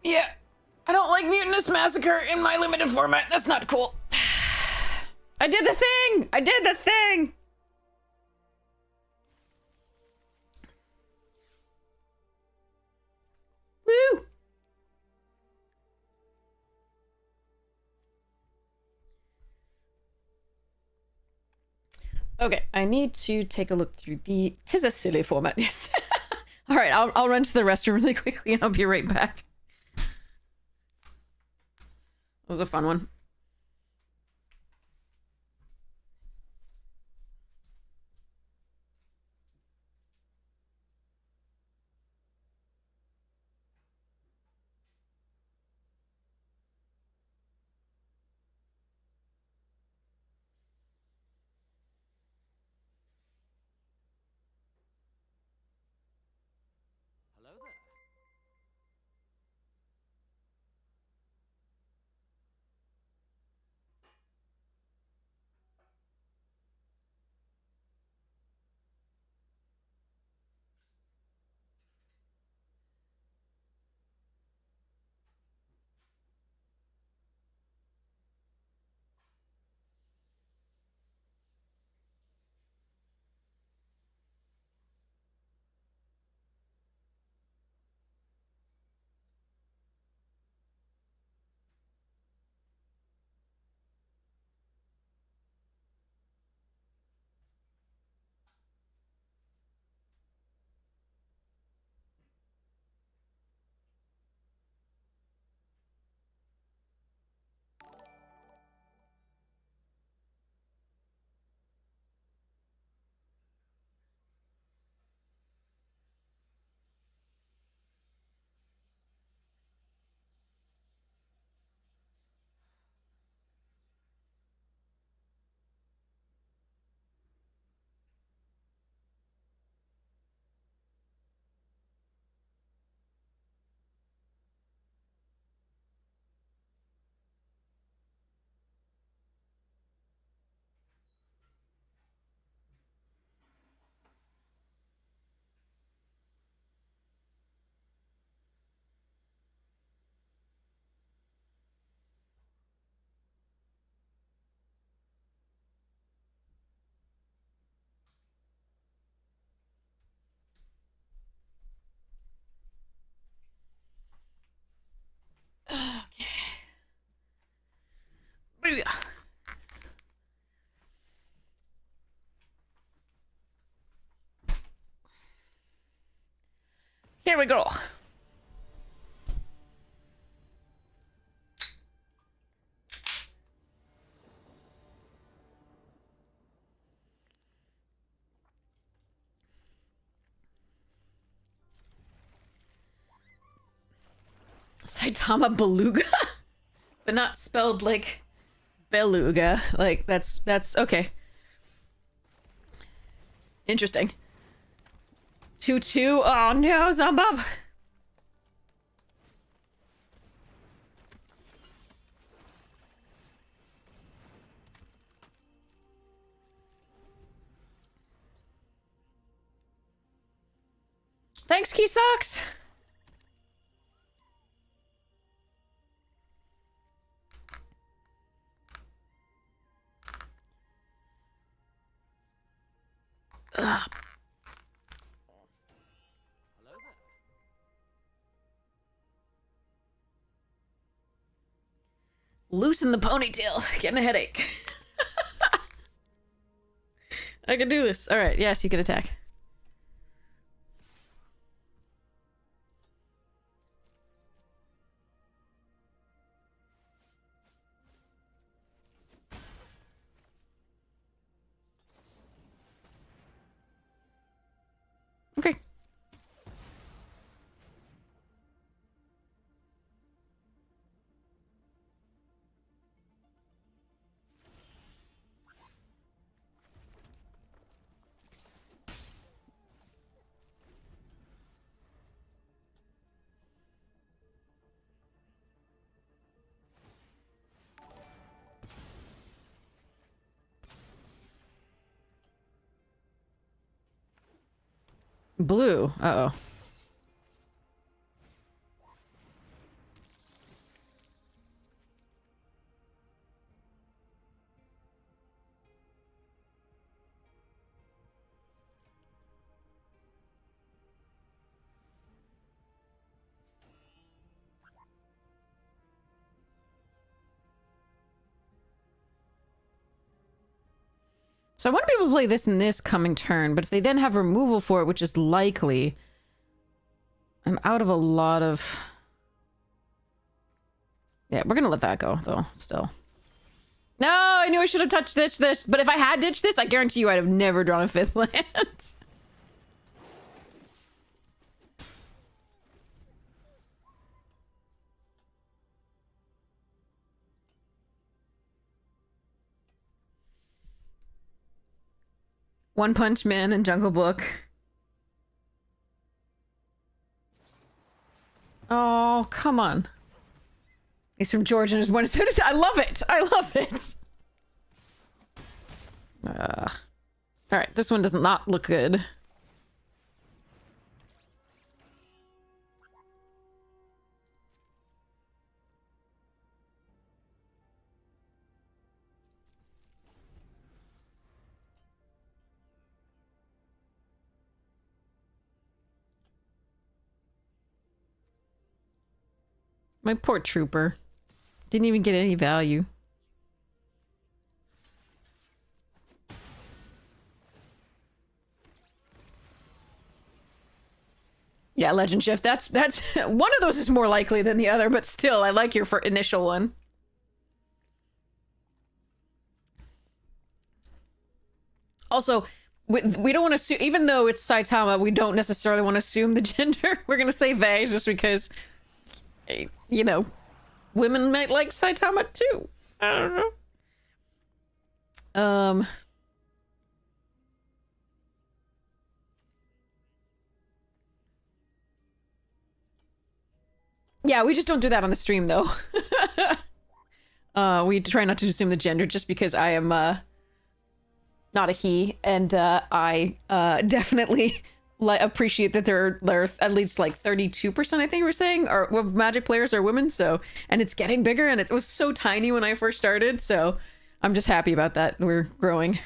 Yeah. I don't like Mutinous Massacre in my limited format. That's not cool. I did the thing! I did the thing! Woo! Okay, I need to take a look through the... Tis a silly format, yes. Alright, I'll run to the restroom really quickly and I'll be right back. That was a fun one. Hello there. body. Here we go. Saitama Beluga? But not spelled like beluga. Like, that's okay. Interesting. 2-2. Oh no, Zombub! Thanks, Key Socks! Ugh. Loosen the ponytail. Getting a headache. I can do this. Alright, yes, you can attack. Okay. Blue. Uh-oh. So I want to be able to play this in this coming turn, but if they then have removal for it, which is likely, I'm out of a lot of... Yeah, we're gonna let that go, though, still. No, I knew I should have touched this, but if I had ditched this, I guarantee you I'd have never drawn a 5th land. One Punch Man and Jungle Book. Oh, come on. He's from Georgia and is one. I love it. I love it. All right, this one does not look good. My poor trooper. Didn't even get any value. Yeah, Legend Shift. That's one of those is more likely than the other, but still, I like your initial one. Also, we don't want to assume, even though it's Saitama, we don't necessarily want to assume the gender. We're gonna say they just because, you know, women might like Saitama too. I don't know. Yeah, we just don't do that on the stream though. We try not to assume the gender just because I am not a he, and I definitely appreciate that there are at least like 32%, I think we're saying, of Magic players are women. So, and it's getting bigger, and it was so tiny when I first started. So, I'm just happy about that. We're growing.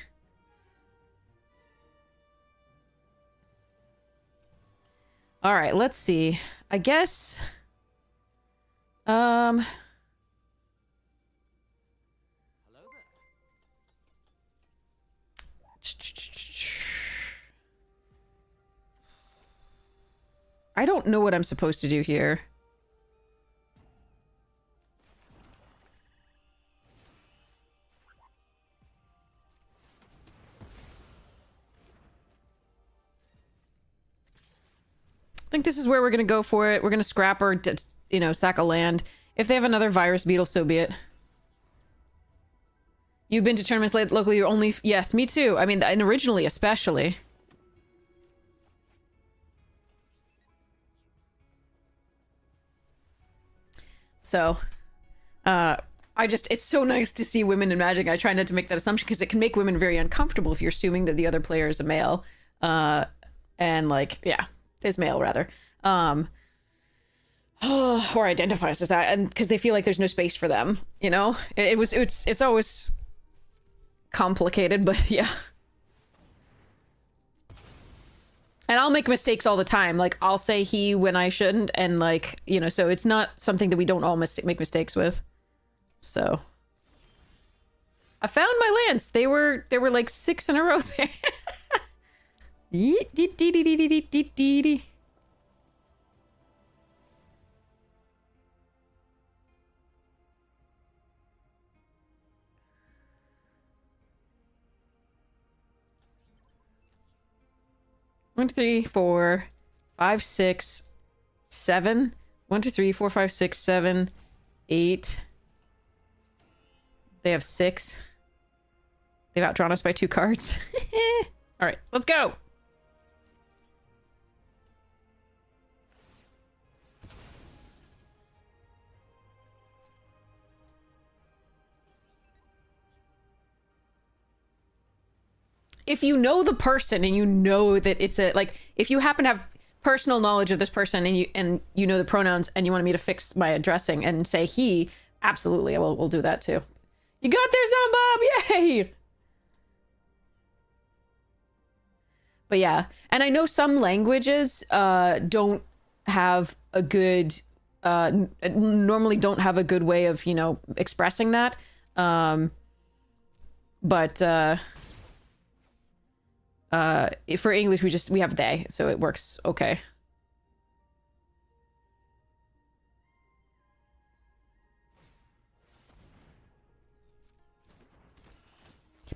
All right, let's see. I guess. I don't know what I'm supposed to do here. I think this is where we're going to go for it. We're going to scrap our, you know, sack of land. If they have another virus beetle, so be it. You've been to tournaments locally, you're only... Yes, me too. I mean, and originally especially. So, it's so nice to see women in Magic. I try not to make that assumption because it can make women very uncomfortable if you're assuming that the other player is a male. And like, yeah, is male rather. Or identifies as that, and because they feel like there's no space for them, you know? It's always complicated, but yeah. And I'll make mistakes all the time. Like, I'll say he when I shouldn't, and like, you know, so it's not something that we don't all make mistakes with. So. I found my lance. There were like 6 in a row there. 1, 2, 3, 4, 5, 6, 7. 1, 2, 3, 4, 5, 6, 7, 8. They have 6. They've outdrawn us by 2 cards. All right, let's go. If you know the person and you know that it's a, like, if you happen to have personal knowledge of this person and you know the pronouns and you want me to fix my addressing and say he, absolutely, we'll do that too. You got there, Zombob! Yay! But yeah, and I know some languages don't have a good, normally don't have a good way of, you know, expressing that. For English, we have they, so it works okay.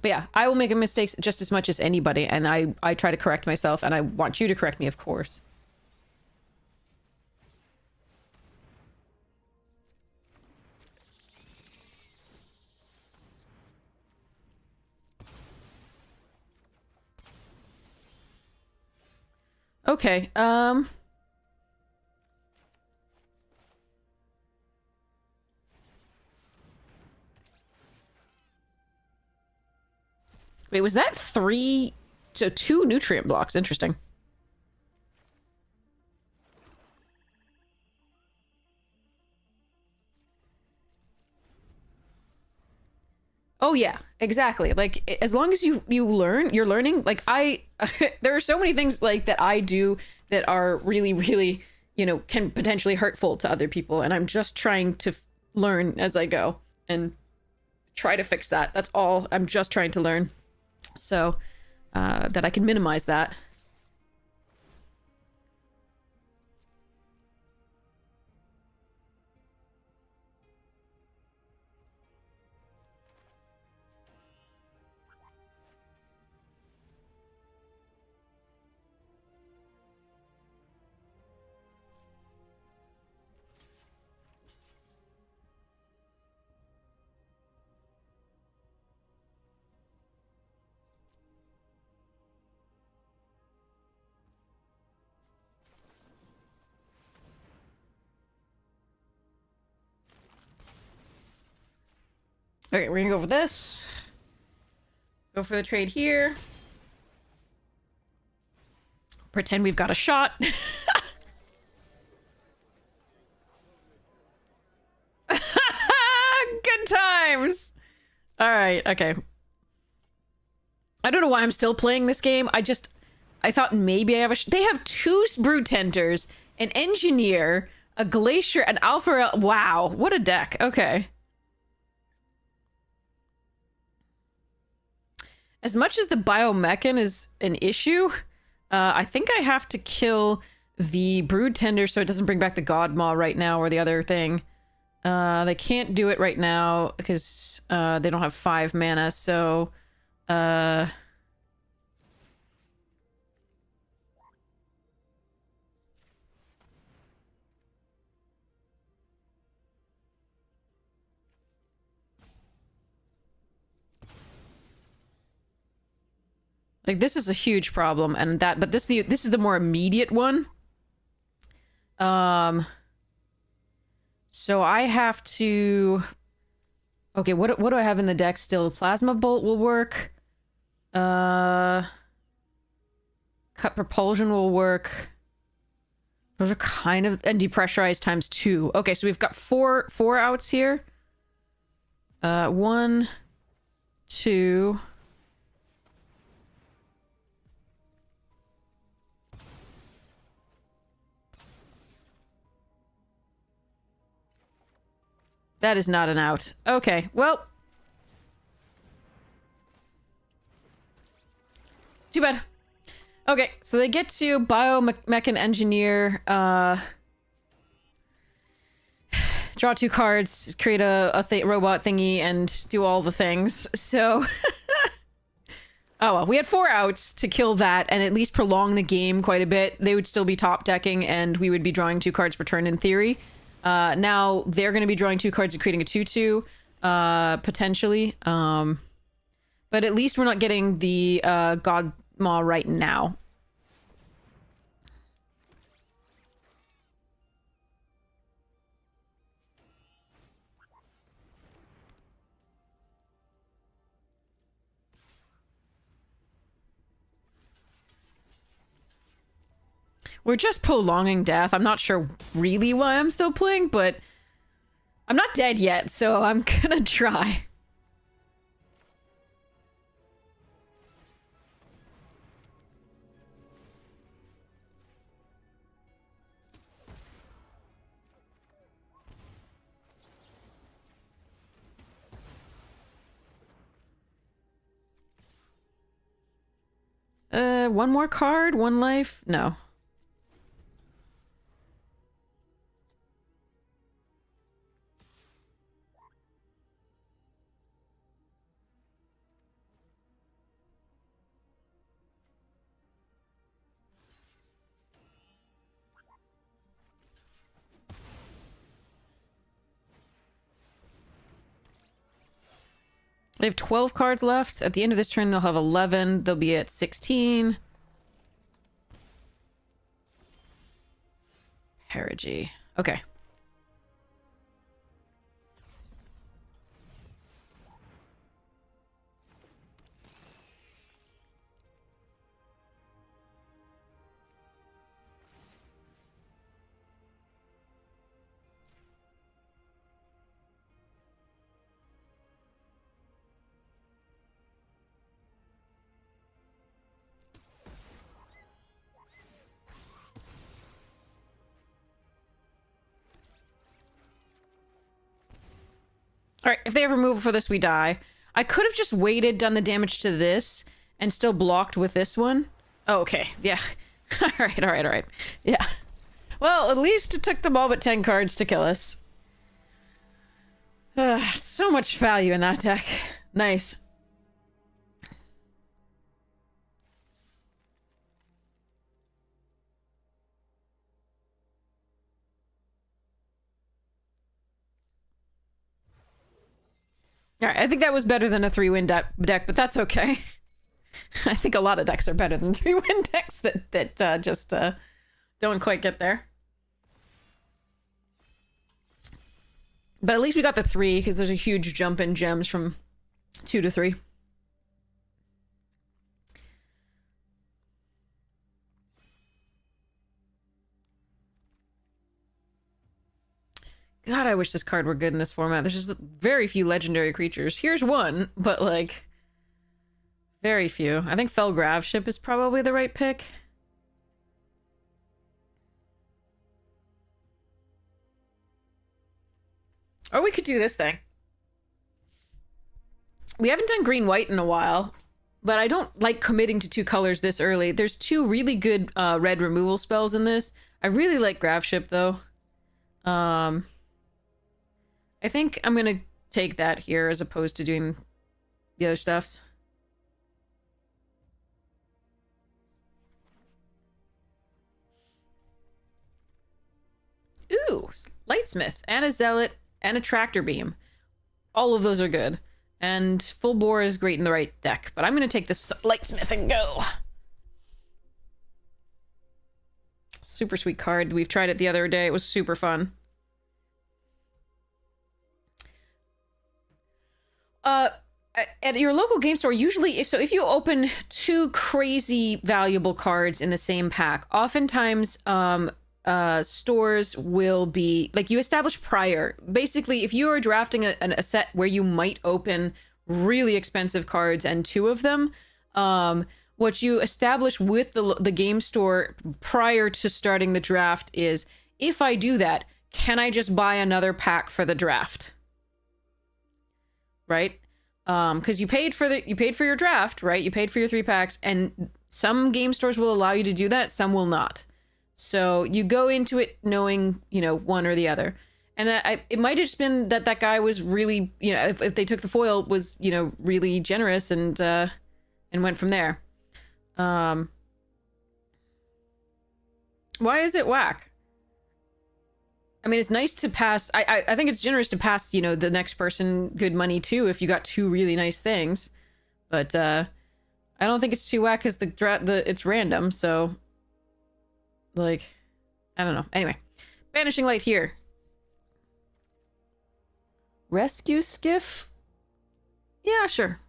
But yeah, I will make mistakes just as much as anybody, and I try to correct myself, and I want you to correct me, of course. Okay, wait, was that 3 to 2 nutrient blocks? Interesting. Oh yeah, exactly. Like, as long as you're learning. Like, there are so many things like that I do that are really, really, you know, can potentially hurtful to other people, and I'm just trying to learn as I go and try to fix that. That's all. I'm just trying to learn, so that I can minimize that. Okay, we're gonna go for this. Go for the trade here. Pretend we've got a shot. Good times. All right, okay. I don't know why I'm still playing this game. I thought maybe I have they have 2 brood tenders, an engineer, a glacier, an alpha. Wow, what a deck. Okay. As much as the biomechan is an issue, I think I have to kill the Brood Tender so it doesn't bring back the God Maw right now or the other thing. They can't do it right now because they don't have 5 mana, so like this is a huge problem, and but this is the more immediate one. So I have to. Okay, what do I have in the deck still? Plasma Bolt will work. Cut Propulsion will work. Those are kind of... And Depressurize ×2. Okay, so we've got four outs here. 1, 2... That is not an out. Okay, well. Too bad. Okay, so they get to Biomech Engineer, draw 2 cards, create a robot thingy, and do all the things. So... Oh well, we had 4 outs to kill that and at least prolong the game quite a bit. They would still be top decking and we would be drawing 2 cards per turn in theory. Now they're going to be drawing 2 cards and creating a 2/2, potentially. But at least we're not getting the God Maw right now. We're just prolonging death. I'm not sure really why I'm still playing, but I'm not dead yet, so I'm gonna try. One more card? 1 life? No. They have 12 cards left. At the end of this turn, they'll have 11. They'll be at 16. Perigee. Okay. Alright, if they have removal for this, we die. I could have just waited, done the damage to this, and still blocked with this one. Oh, okay. Yeah. Alright. Yeah. Well, at least it took them all but 10 cards to kill us. So much value in that deck. Nice. Alright, I think that was better than a 3-win deck, but that's okay. I think a lot of decks are better than 3-win decks that just don't quite get there. But at least we got the 3, because there's a huge jump in gems from 2 to 3. God, I wish this card were good in this format. There's just very few legendary creatures. Here's one, but like... very few. I think Fell Graveship is probably the right pick. Or we could do this thing. We haven't done green-white in a while. but I don't like committing to 2 colors this early. There's 2 really good red removal spells in this. I really like Graveship, though. I think I'm gonna take that here as opposed to doing the other stuffs. Ooh, Lightsmith, and a Zealot, and a Tractor Beam. All of those are good. And Full Bore is great in the right deck, but I'm gonna take this Lightsmith and go. Super sweet card. We've tried it the other day. It was super fun. At your local game store, usually, if you open 2 crazy valuable cards in the same pack, oftentimes stores will be like, you establish prior. Basically, if you are drafting a set where you might open really expensive cards and 2 of them, what you establish with the game store prior to starting the draft is, if I do that, can I just buy another pack for the draft? Right? Because you paid for your draft, right? You paid for your 3 packs, and some game stores will allow you to do that, some will not. So you go into it knowing, you know, one or the other. And it might have just been that guy was really, you know, if they took the foil, was, you know, really generous and went from there. Why is it whack? I mean, it's nice to pass. I think it's generous to pass, you know, the next person good money too if you got 2 really nice things. But I don't think it's too whack because it's random. So, like, I don't know. Anyway, Banishing Light here. Rescue Skiff? Yeah, sure.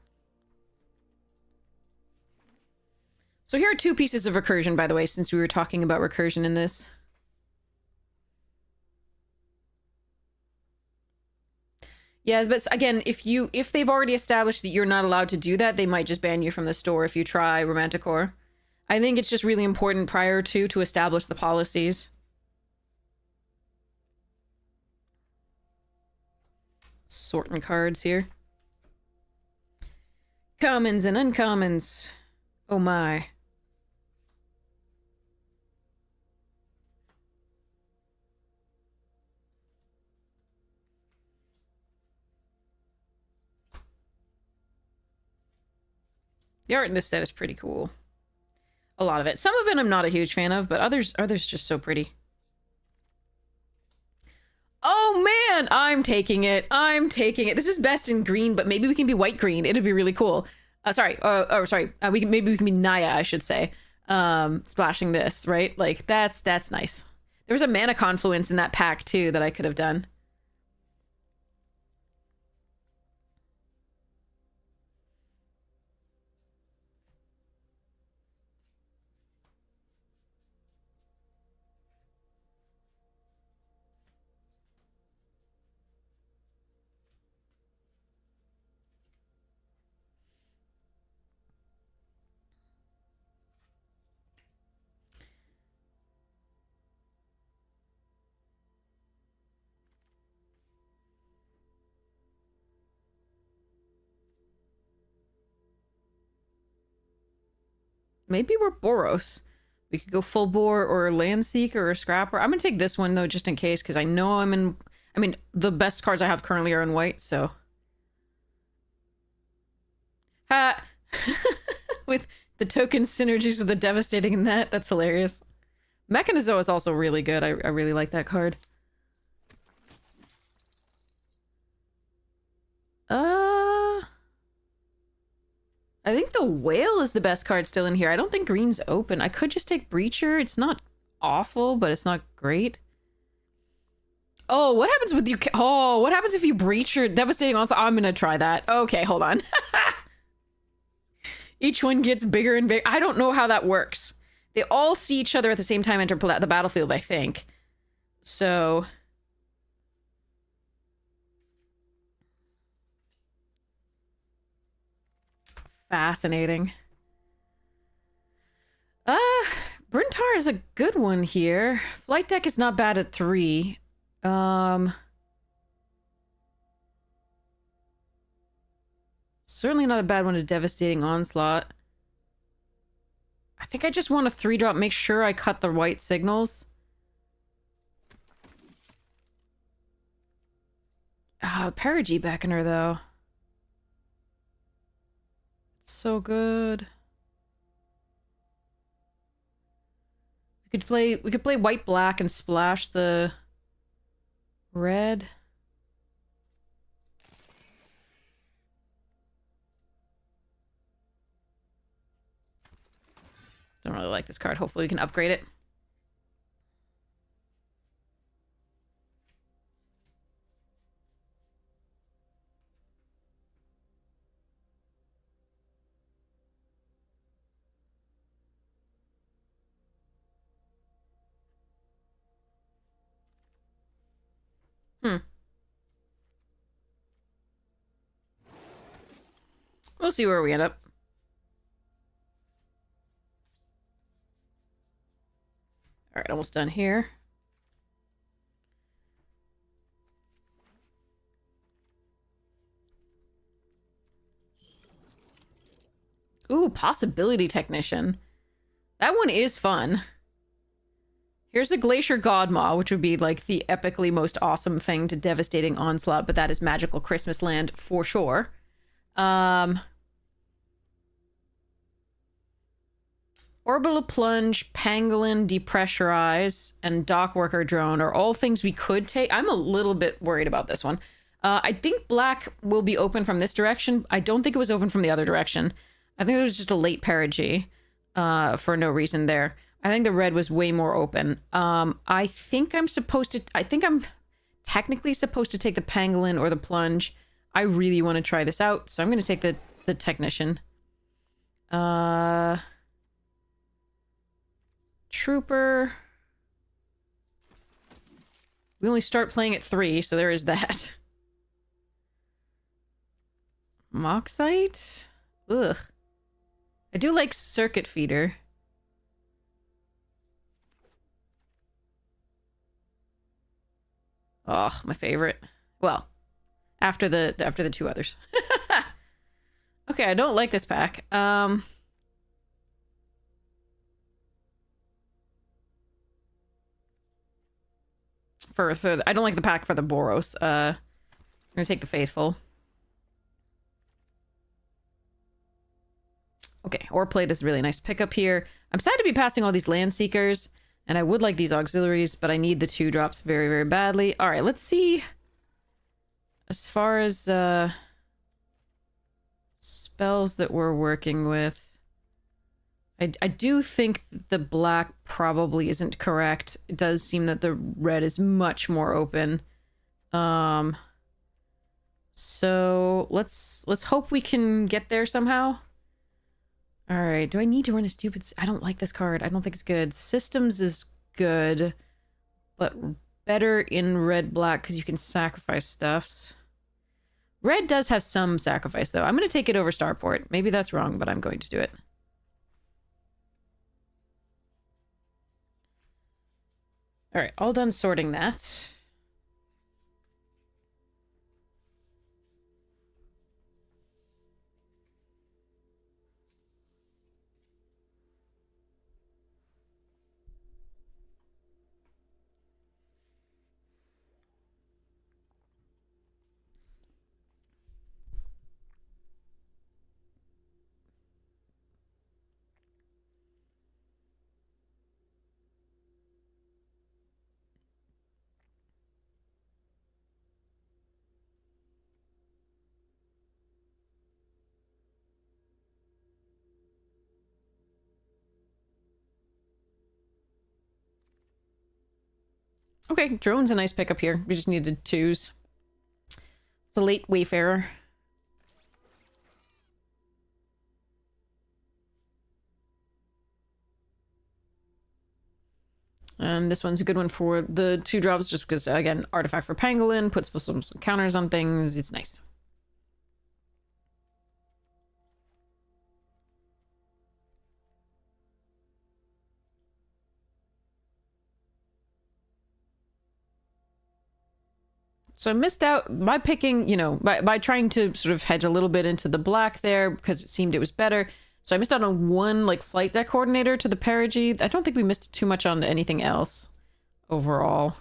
So here are 2 pieces of recursion, by the way, since we were talking about recursion in this. Yeah, but again, if they've already established that you're not allowed to do that, they might just ban you from the store if you try Romanticore. I think it's just really important prior to establish the policies. Sorting cards here. Commons and uncommons. Oh my. The art in this set is pretty cool. A lot of it. Some of it I'm not a huge fan of, but others just so pretty. Oh man, I'm taking it. I'm taking it. This is best in green, but maybe we can be white green. It'd be really cool. Sorry. Maybe we can be Naya, I should say. Splashing this, right? Like that's nice. There was a mana confluence in that pack too that I could have done. Maybe we're Boros. We could go full bore or land seeker or scrapper. I'm gonna take this one though, just in case, because I know I'm in. I mean, the best cards I have currently are in white, so. Ha! With the token synergies of the devastating in that. That's hilarious. Mechanizo is also really good. I really like that card. I think the whale is the best card still in here. I don't think green's open. I could just take Breacher. It's not awful, but it's not great. Oh, what happens with you? Oh, what happens if you Breacher? Devastating also. I'm gonna try that. Okay, hold on. Each one gets bigger and bigger. I don't know how that works. They all see each other at the same time enter the battlefield, I think. So... fascinating. Brintar is a good one here. Flight deck is not bad at 3. Certainly not a bad one to Devastating Onslaught. I think I just want a 3-drop. Make sure I cut the white signals. Perigee Beckoner, though. So good. We could play white black and splash the red. Don't really like this card. Hopefully we can upgrade it. We'll see where we end up. All right, almost done here. Ooh, Possibility Technician. That one is fun. Here's a Glacier Godmaw, which would be like the epically most awesome thing to Devastating Onslaught, but that is Magical Christmas Land for sure. Orbital Plunge, Pangolin, Depressurize, and Dockworker Drone are all things we could take. I'm a little bit worried about this one. I think black will be open from this direction. I don't think it was open from the other direction. I think there was just a late Perigee for no reason there. I think the red was way more open. I think I'm technically supposed to take the Pangolin or the Plunge. I really want to try this out, so I'm going to take the Technician. Trooper. We only start playing at 3, so there is that. Moxite? Ugh. I do like Circuit Feeder. Oh, my favorite. Well, after the 2 others. Okay, I don't like this pack. I don't like the pack for the Boros. I'm gonna take the Faithful. Okay, Ore Plate is a really nice pickup here. I'm sad to be passing all these Land Seekers, and I would like these auxiliaries, but I need the 2 drops very, very badly. All right, let's see. As far as spells that we're working with, I do think the black probably isn't correct. It does seem that the red is much more open. So let's hope we can get there somehow. All right, do I need to run a stupid... I don't like this card. I don't think it's good. Systems is good, but better in red-black because you can sacrifice stuffs. Red does have some sacrifice, though. I'm going to take it over Starport. Maybe that's wrong, but I'm going to do it. All right, all done sorting that. Okay, drone's a nice pickup here. We just needed 2s. It's a late Wayfarer. And this one's a good one for the 2 drops just because, again, artifact for Pangolin, puts some counters on things. It's nice. So I missed out by picking, you know, by trying to sort of hedge a little bit into the black there because it seemed it was better. So I missed out on one like flight deck coordinator to the perigee. I don't think we missed too much on anything else overall.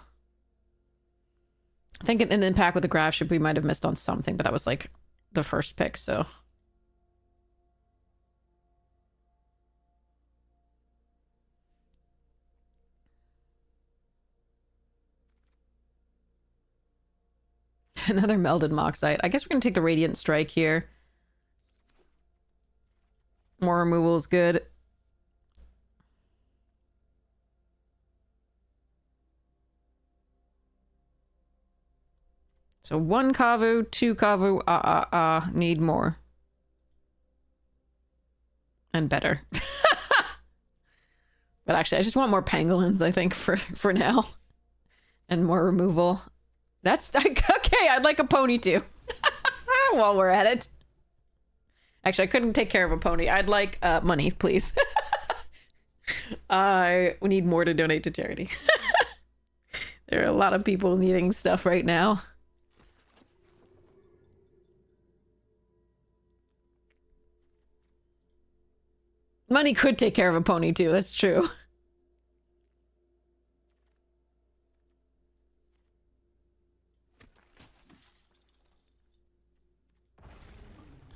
I think in the pack with the graph ship we might have missed on something, but that was like the first pick, so. Another melded moxite. I guess we're gonna take the Radiant Strike here. More removal is good. So 1 Kavu, 2 Kavu, need more. And better. But actually, I just want more pangolins, I think, for now. And more removal. That's okay, I'd like a pony too. While we're at it. Actually, I couldn't take care of a pony. I'd like money, please. I need more to donate to charity. There are a lot of people needing stuff right now. Money could take care of a pony too, that's true.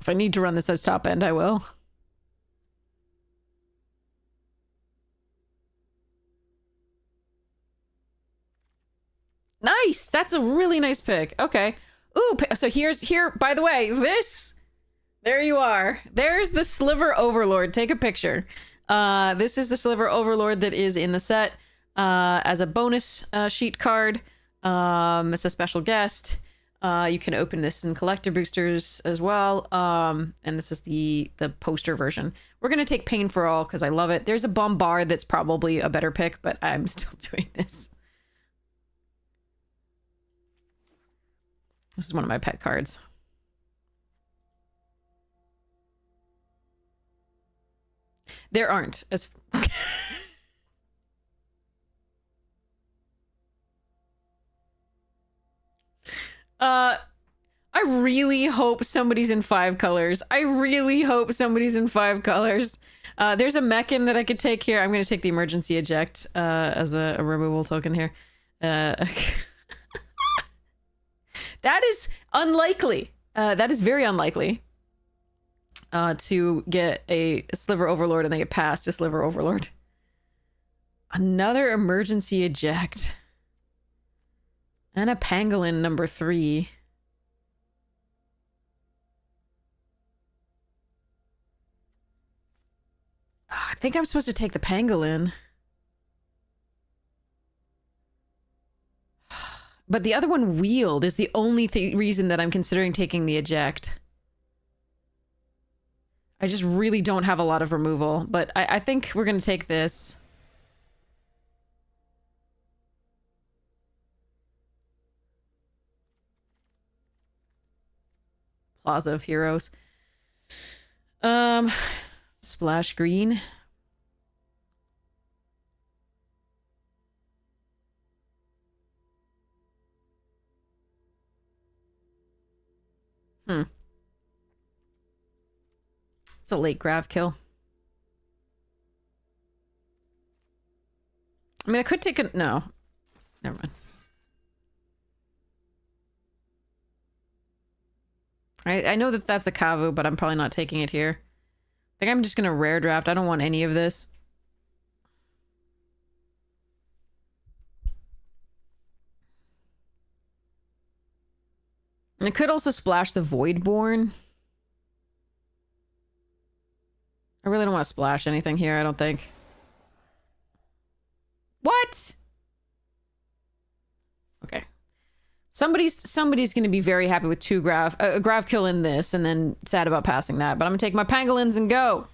If I need to run this as top end, I will. Nice! That's a really nice pick. Okay. Ooh, so here, by the way, this... There you are. There's the Sliver Overlord. Take a picture. This is the Sliver Overlord that is in the set as a bonus sheet card. It's a special guest. You can open this in collector boosters as well. And this is the poster version. We're going to take Pain for All because I love it. There's a Bombard that's probably a better pick, but I'm still doing this. This is one of my pet cards. There aren't as... I really hope somebody's in 5 colors. I really hope somebody's in 5 colors. There's a Mechan that I could take here. I'm going to take the Emergency Eject as a removal token here. That is unlikely. That is very unlikely. To get a Sliver Overlord and then get past a Sliver Overlord. Another Emergency Eject. And a Pangolin number 3. I think I'm supposed to take the Pangolin. But the other one wheeled is the only reason that I'm considering taking the Eject. I just really don't have a lot of removal, but I think we're going to take this. Plaza of Heroes. Splash green. It's a late grav kill. I mean, I could take a... No. Never mind. I know that that's a Kavu, but I'm probably not taking it here. I think I'm just going to rare draft. I don't want any of this. And I could also splash the Voidborn. I really don't want to splash anything here, I don't think. What? Okay. Somebody's going to be very happy with 2 grav, a grav kill in this, and then sad about passing that. But I'm going to take my Pangolins and go.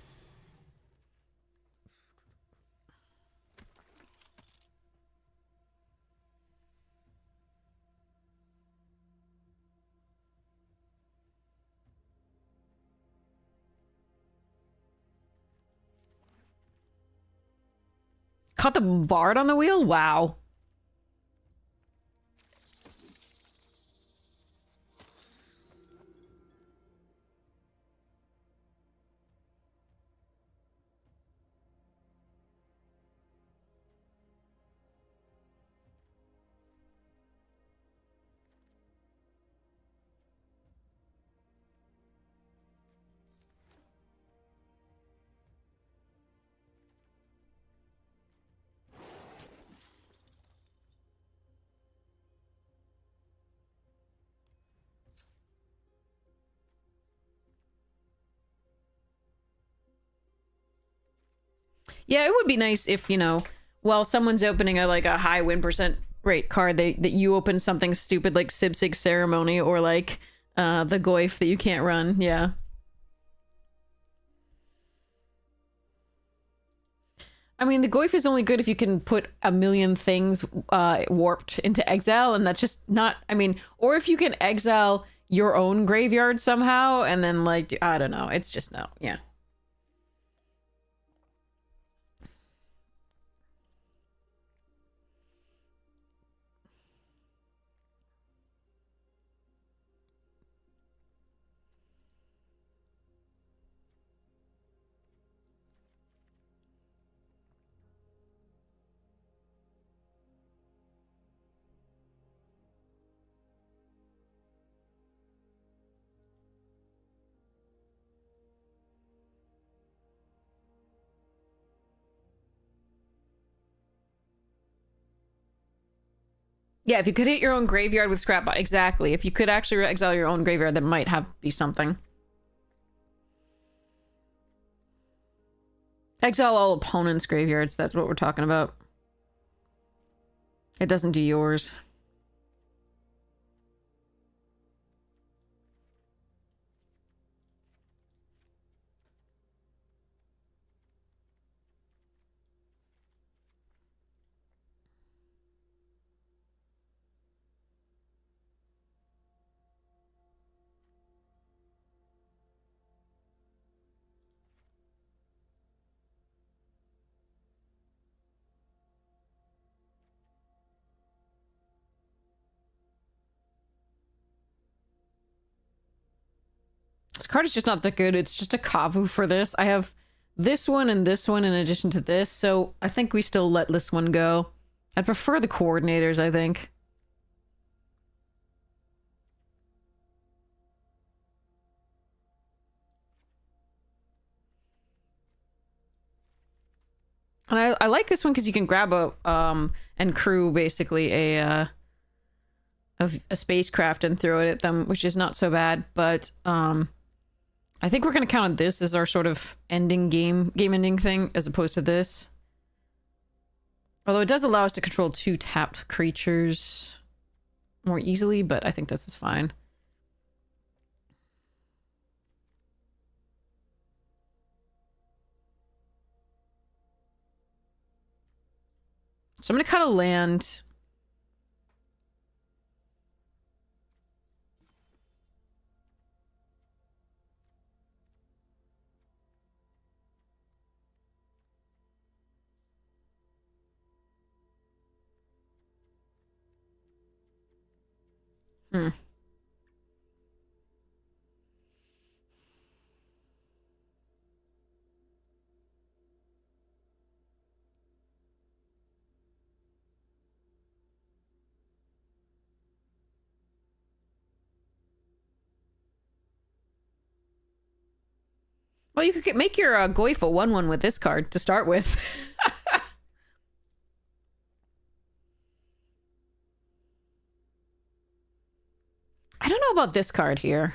Caught the Bombard on the wheel? Wow. Yeah, it would be nice if, you know, while someone's opening a like a high win percent rate card, that you open something stupid like Sibsig Ceremony or like the Goif that you can't run. Yeah. I mean, the Goif is only good if you can put a million things warped into exile, and that's just not, I mean, or if you can exile your own graveyard somehow, and then, like, I don't know, it's just no, yeah. Yeah, if you could hit your own graveyard with Scrapbot, exactly. If you could actually exile your own graveyard, that might be something. Exile all opponents' graveyards, that's what we're talking about. It doesn't do yours. This card is just not that good. It's just a Kavu for this. I have this one and this one in addition to this, so I think we still let this one go. I'd prefer the coordinators, I think. And I like this one because you can grab a and crew basically a spacecraft and throw it at them, which is not so bad. But I think we're gonna count on this as our sort of ending game ending thing as opposed to this. Although it does allow us to control 2 tapped creatures more easily, but I think this is fine. So I'm gonna cut a land. Hmm. Well, you could make your Goif a 1/1 with this card to start with. I don't know about this card here.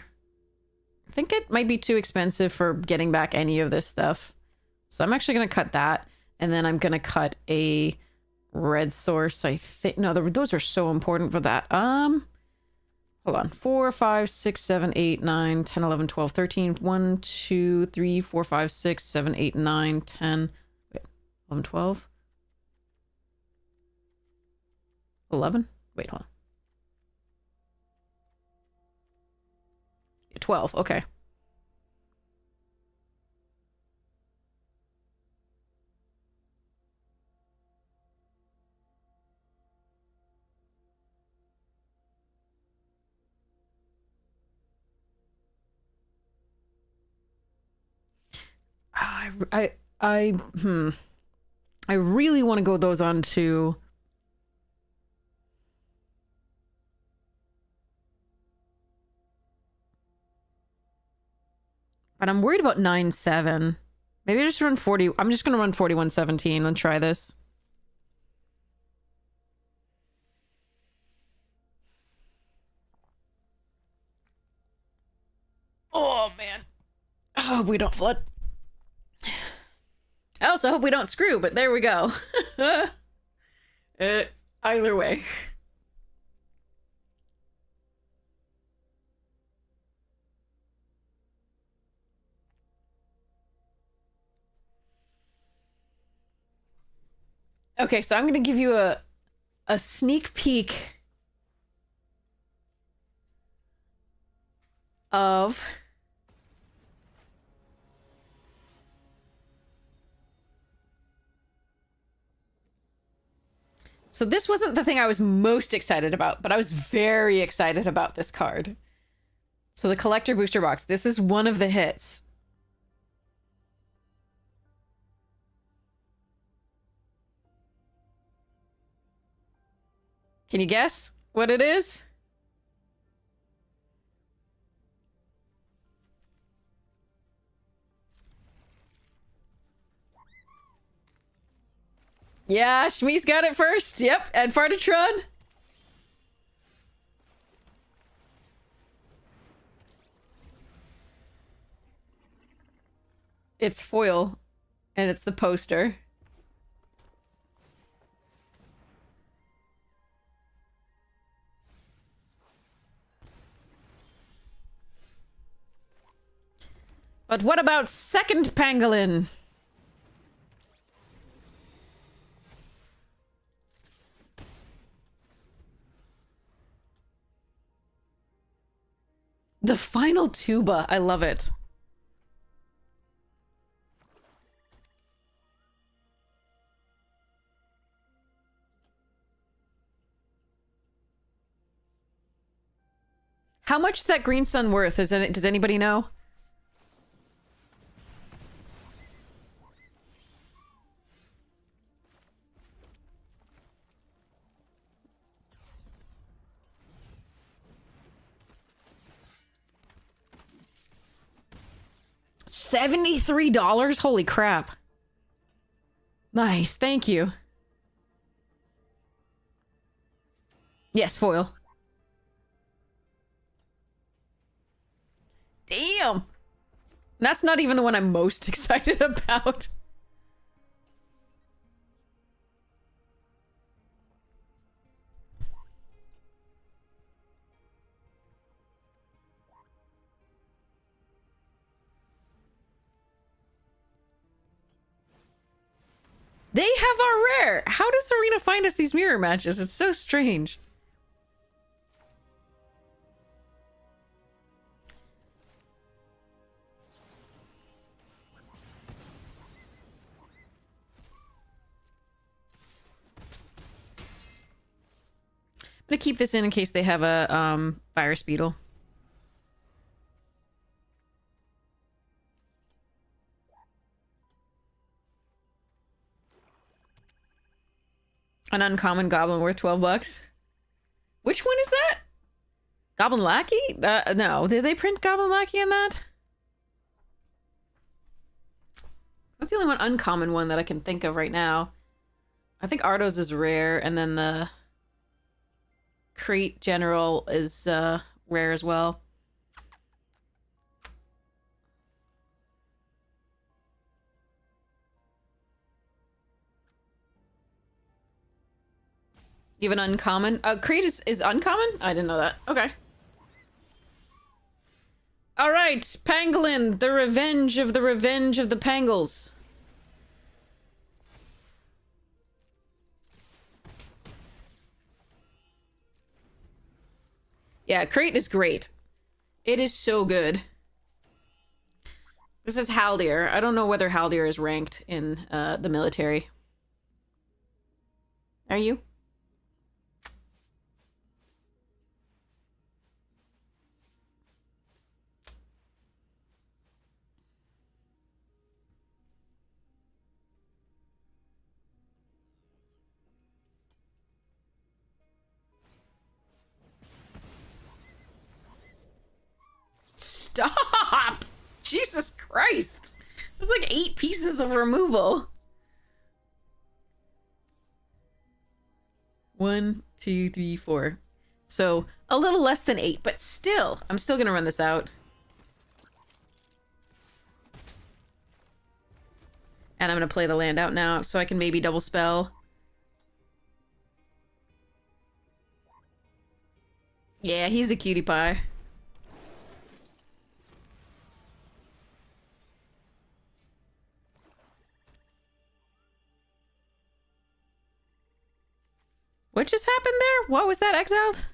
I think it might be too expensive for getting back any of this stuff. So I'm actually going to cut that. And then I'm going to cut a red source. I think, no, those are so important for that. Hold on. 4, 5, 6, 7, 8, 9, 10, 11, 12, 13. 1, 2, 3, 4, 5, 6, 7, 8, 9, 10. Wait, 11, 12. 11? Wait, hold on. 12, okay. I really want to go those on to. But I'm worried about 9/7. Maybe I just run 40. I'm just gonna run 41/17 and try this. Oh man. Oh, we don't flood. I also hope we don't screw, but there we go. Either way. Okay, so I'm going to give you a sneak peek of so this wasn't the thing I was most excited about, but I was very excited about this card. So the collector booster box, this is one of the hits. Can you guess what it is? Yeah, Shmi's got it first. Yep, and Fartatron. It's foil, and it's the poster. But what about second pangolin? The final tuba. I love it. How much is that green sun worth? Does anybody know? $73? Holy crap. Nice, thank you. Yes, foil. Damn. That's not even the one I'm most excited about. They have our rare. How does Arena find us these mirror matches? It's so strange. I'm gonna keep this in case they have a virus beetle. An uncommon goblin worth 12 bucks. Which one is that? Goblin Lackey? No. Did they print Goblin Lackey in that? That's the only one uncommon one that I can think of right now. I think Ardos is rare, and then the Crate General is rare as well. You have an uncommon? Crate is uncommon? I didn't know that. Okay. Alright, Pangolin, the revenge of the Pangles. Yeah, Crate is great. It is so good. This is Haldir. I don't know whether Haldir is ranked in the military. Are you? Stop! Jesus Christ! That's like 8 pieces of removal. 1, 2, 3, 4. So a little less than 8, but still, I'm still gonna run this out. And I'm going to play the land out now so I can maybe double spell. Yeah, he's a cutie pie. What just happened there? What was that, exiled?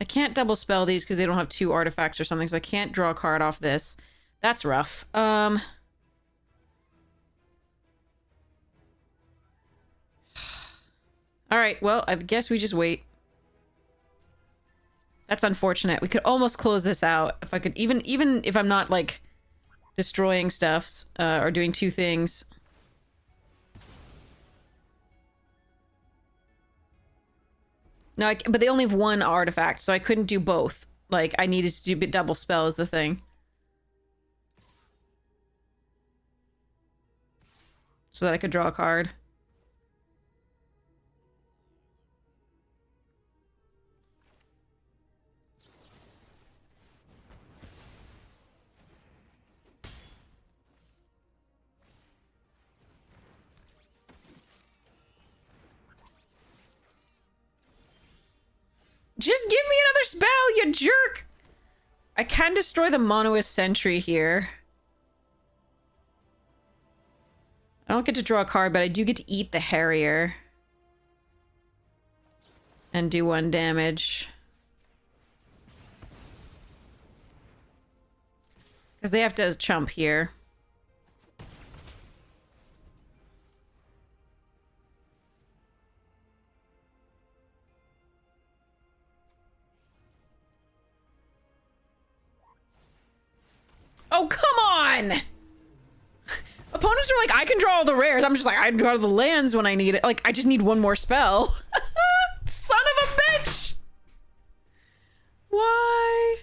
I can't double spell these because they don't have 2 artifacts or something, so I can't draw a card off this. That's rough. Alright, well, I guess we just wait. That's unfortunate. We could almost close this out. If I could, even if I'm not, like, destroying stuffs, or doing 2 things. No, but they only have 1 artifact, so I couldn't do both. Like, I needed to do double spell is the thing. So that I could draw a card. Just give me another spell, you jerk! I can destroy the Monolith Sentry here. I don't get to draw a card, but I do get to eat the Harrier. And do 1 damage. Because they have to chump here. Oh, come on! Opponents are like, I can draw all the rares. I'm just like, I draw the lands when I need it. Like, I just need 1 more spell. Son of a bitch! Why?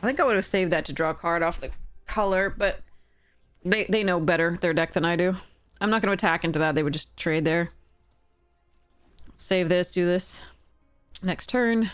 I think I would have saved that to draw a card off the color, but they know better their deck than I do. I'm not going to attack into that. They would just trade there. Save this, do this. Next turn.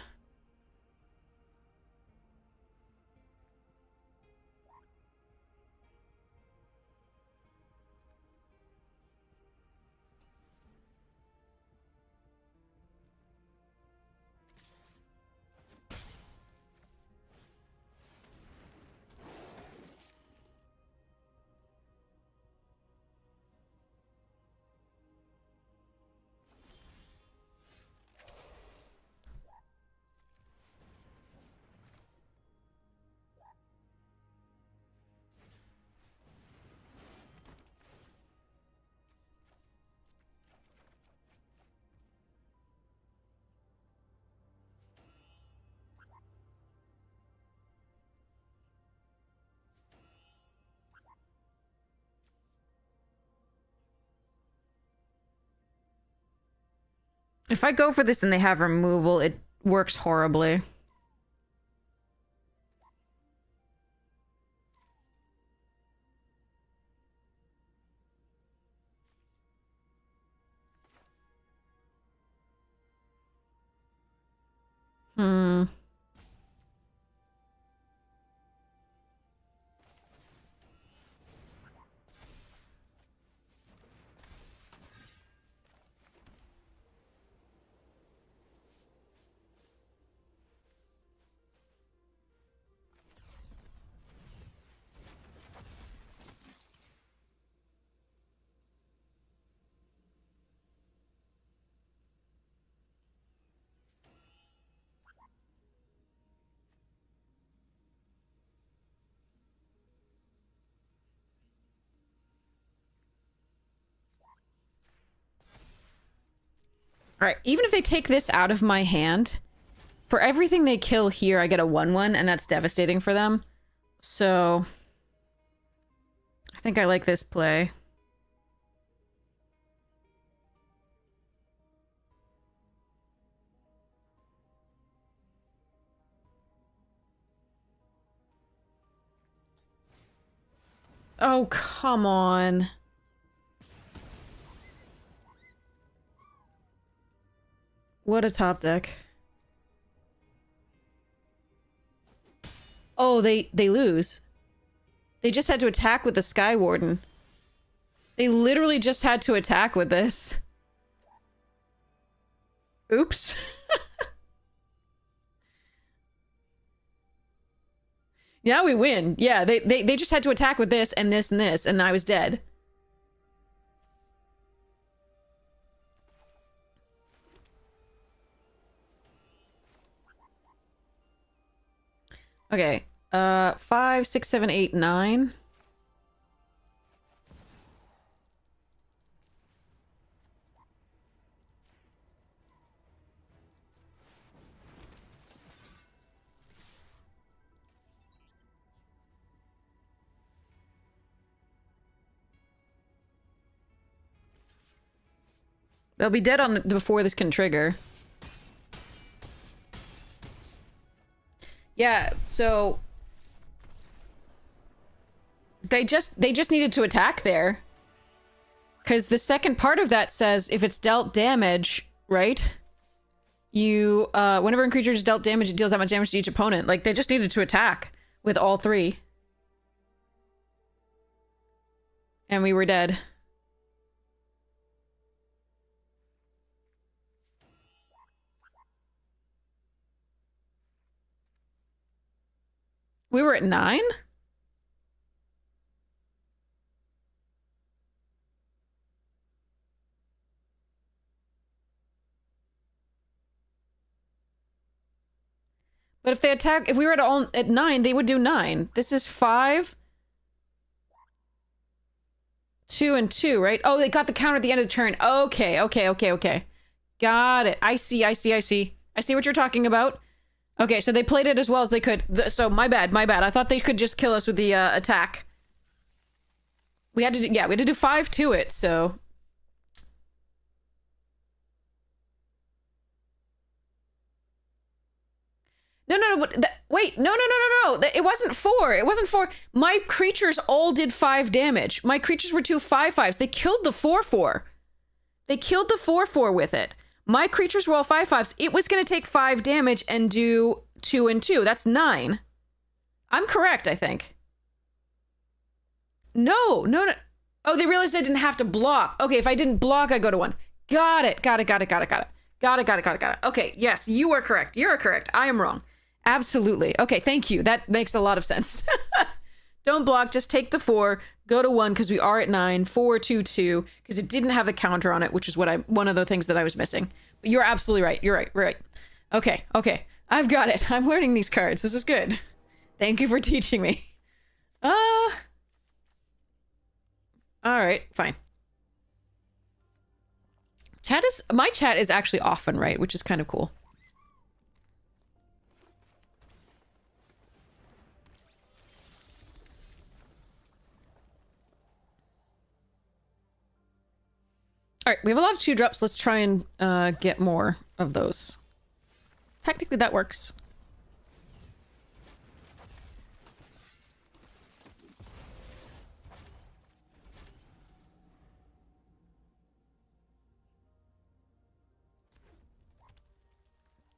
If I go for this and they have removal, it works horribly. Hmm. Alright, even if they take this out of my hand, for everything they kill here, I get a 1/1, and that's devastating for them. So, I think I like this play. Oh, come on. What a top deck. Oh, they lose. They just had to attack with the Sky Warden. They literally just had to attack with this. Oops. Yeah, we win. Yeah, they just had to attack with this and this and this, and I was dead. Okay. 5, 6, 7, 8, 9. They'll be dead on before this can trigger. Yeah, so they just needed to attack there. Cuz the second part of that says if it's dealt damage, right? You whenever a creature is dealt damage, it deals that much damage to each opponent. Like they just needed to attack with all three. And we were dead. We were at 9? But if they attack, if we were at 9, they would do 9. This is 5, 2, and 2, right? Oh, they got the counter at the end of the turn. Okay. Got it. I see. I see what you're talking about. Okay, so they played it as well as they could. So my bad. I thought they could just kill us with the attack. We had to do, yeah, we had to do 5 to it, so. No, wait, no. It wasn't 4. It wasn't 4. My creatures all did 5 damage. My creatures were 2 5/5s. They killed the 4/4. They killed the 4/4 with it. My creatures were all 5/5s. It was going to take 5 damage and do 2 and 2. That's 9. I'm correct, I think. No. Oh, they realized I didn't have to block. Okay, if I didn't block, I go to 1. Got it. Okay, yes, you are correct. You're correct. I am wrong. Absolutely. Okay, thank you. That makes a lot of sense. Don't block, just take the 4, go to 1 because we are at 9, 4, 2, 2, because it didn't have the counter on it, which is one of the things that I was missing. But you're absolutely right. You're right. Okay. I've got it. I'm learning these cards. This is good. Thank you for teaching me. All right, fine. My chat is actually often right, which is kind of cool. Alright, we have a lot of 2-drops. Let's try and get more of those. Technically, that works.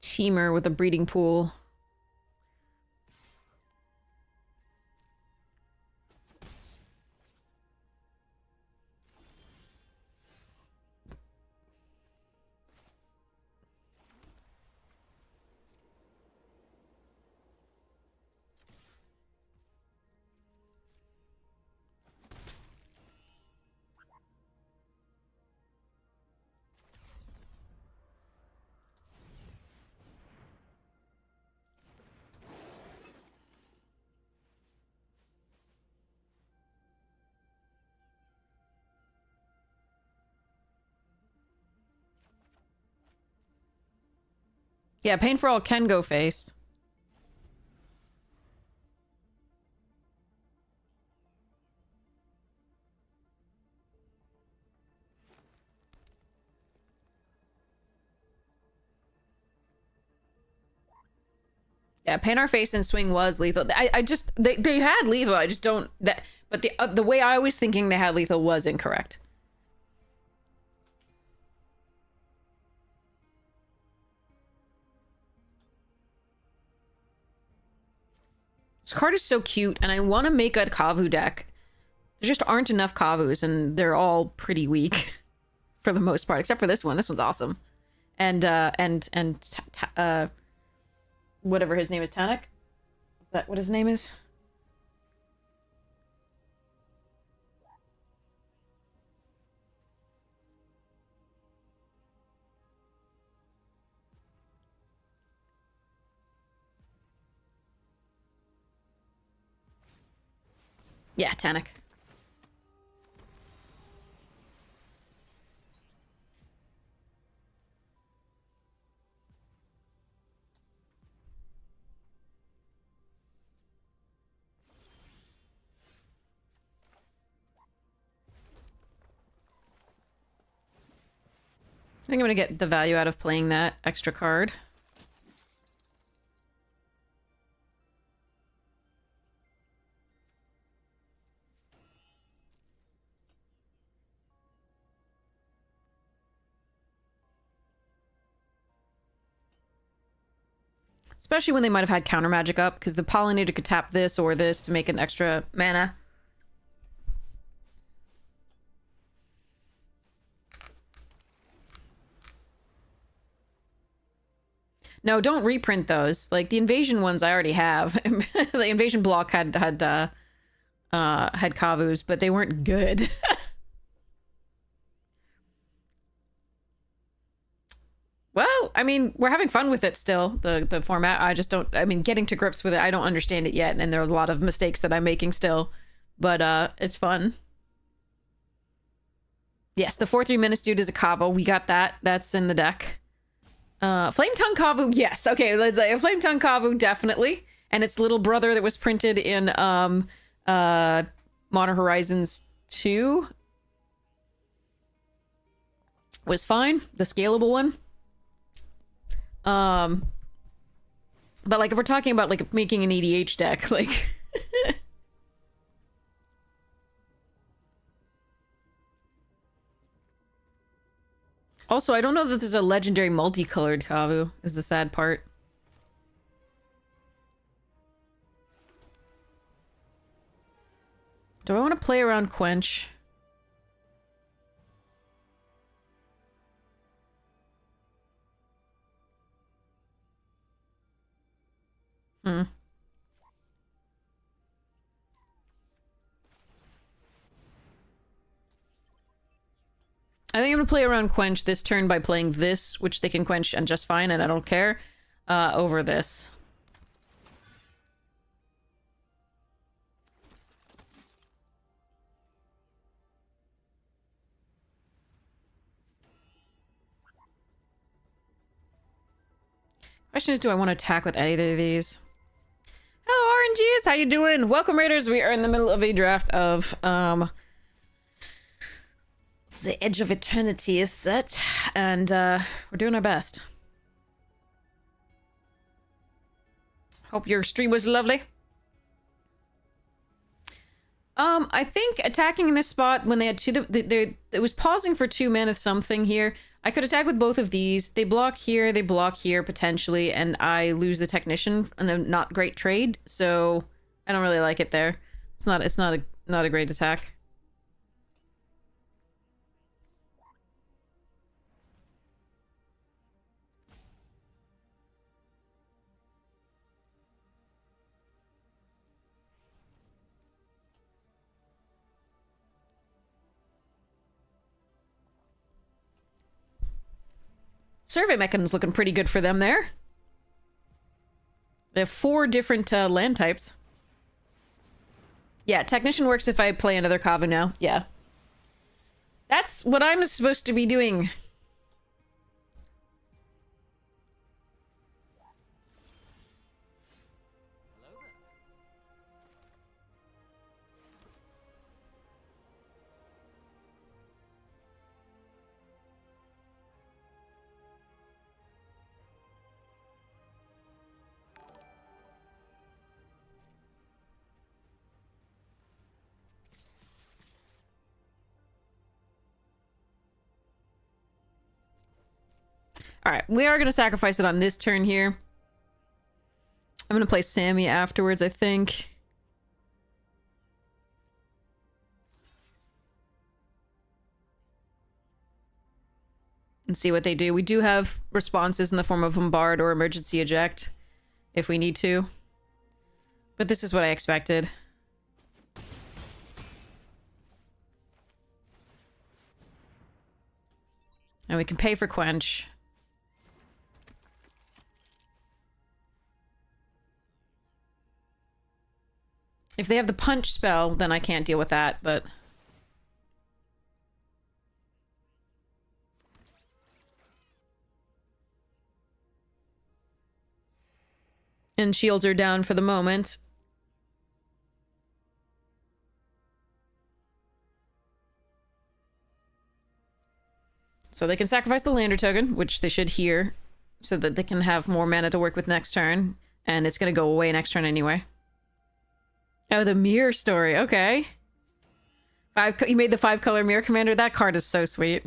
Teamer with a breeding pool. Yeah, Pain for All can go face. Yeah, Pain Our Face and Swing was lethal. I just they had lethal. I just don't that. But the way I was thinking they had lethal was incorrect. This card is so cute, and I want to make a Kavu deck. There just aren't enough Kavus, and they're all pretty weak for the most part, except for this one. This one's awesome, and whatever his name is, Tanak. Is that what his name is? Yeah, Tanak. I think I'm gonna get the value out of playing that extra card. Especially when they might have had counter magic up, because the Pollinator could tap this or this to make an extra mana. No, don't reprint those. Like, the Invasion ones I already have. The Invasion block had Kavus, but they weren't good. Well, I mean, we're having fun with it still, the format. I just don't, I mean, getting to grips with it, I don't understand it yet, and there are a lot of mistakes that I'm making still. But, it's fun. Yes, the 4/3 Menace dude is a Kavu. We got that. That's in the deck. Flame Tongue Kavu, yes. Okay, Flame Tongue Kavu, definitely. And its little brother that was printed in, Modern Horizons 2 was fine. The scalable one. But like if we're talking about like making an EDH deck, like also, I don't know that there's a legendary multicolored Kavu, is the sad part. Do I want to play around Quench? I think I'm gonna play around Quench this turn by playing this, which they can quench and just fine, and I don't care, over this. Question is, do I want to attack with either of these? Hello, RNGs! How you doing? Welcome, Raiders! We are in the middle of a draft of, The edge of eternity is set, and we're doing our best. Hope your stream was lovely. I think attacking in this spot when they had two, it was pausing for 2 mana something here. I could attack with both of these. They block here, potentially, and I lose the technician in a not great trade. So I don't really like it there. It's not a great attack. Survey Mechan's looking pretty good for them there. They have 4 different land types. Yeah, Technician works if I play another Kavu now. Yeah. That's what I'm supposed to be doing. All right, we are going to sacrifice it on this turn here. I'm going to play Sammy afterwards, I think. And see what they do. We do have responses in the form of Bombard or Emergency Eject if we need to. But this is what I expected. And we can pay for Quench. If they have the punch spell, then I can't deal with that, but... And shields are down for the moment. So they can sacrifice the Lander token, which they should here, so that they can have more mana to work with next turn. And it's going to go away next turn anyway. Oh, the mirror story. Okay. You made the 5-color mirror commander. That card is so sweet.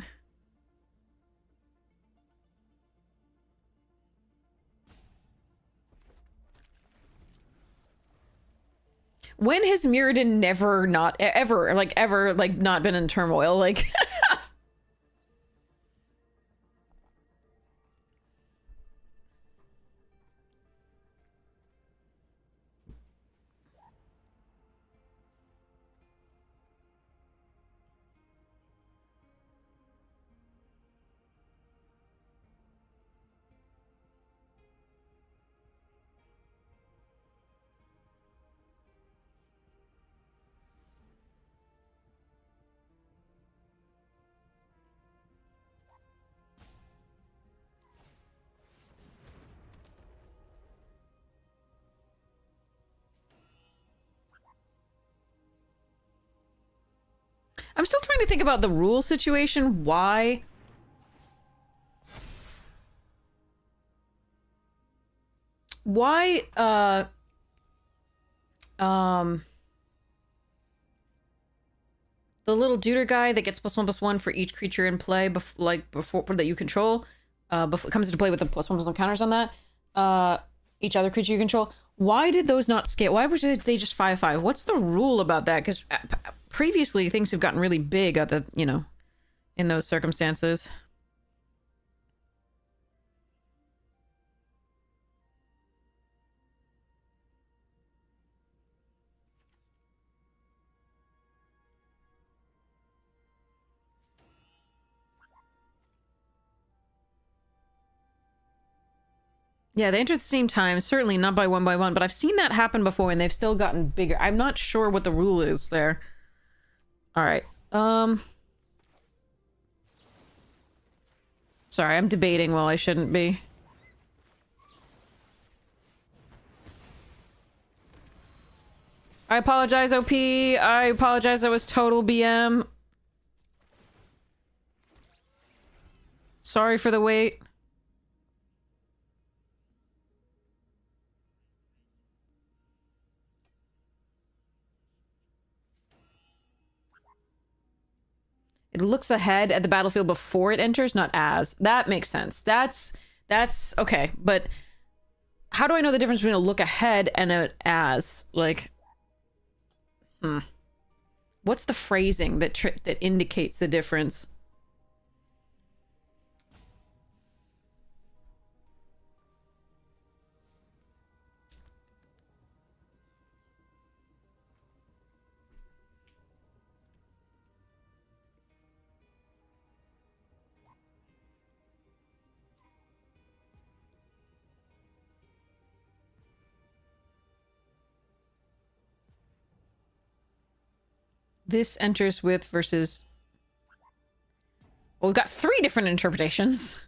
When has Mirrodin never not ever not been in turmoil? Like I'm still trying to think about the rule situation. Why? Why, the little Deuter guy that gets +1/+1 for each creature in play, before that you control, before comes into play with the +1/+1 counters on that, each other creature you control. Why did those not scale? Why was they just 5/5? What's the rule about that? Because previously things have gotten really big at the, you know, in those circumstances. Yeah, they enter at the same time, certainly not by 1 by 1, but I've seen that happen before and they've still gotten bigger. I'm not sure what the rule is there. All right. Sorry, I'm debating while I shouldn't be. I apologize, OP. I apologize, I was total BM. Sorry for the wait. It looks ahead at the battlefield before it enters, not as. That makes sense. That's okay. But how do I know the difference between a look ahead and a as? Like, what's the phrasing that indicates the difference? This enters with versus... Well, we've got 3 different interpretations.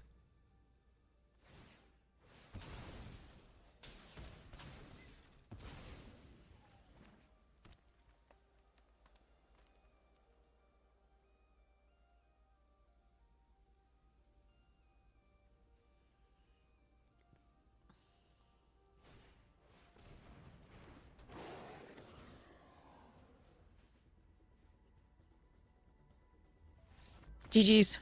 GG's.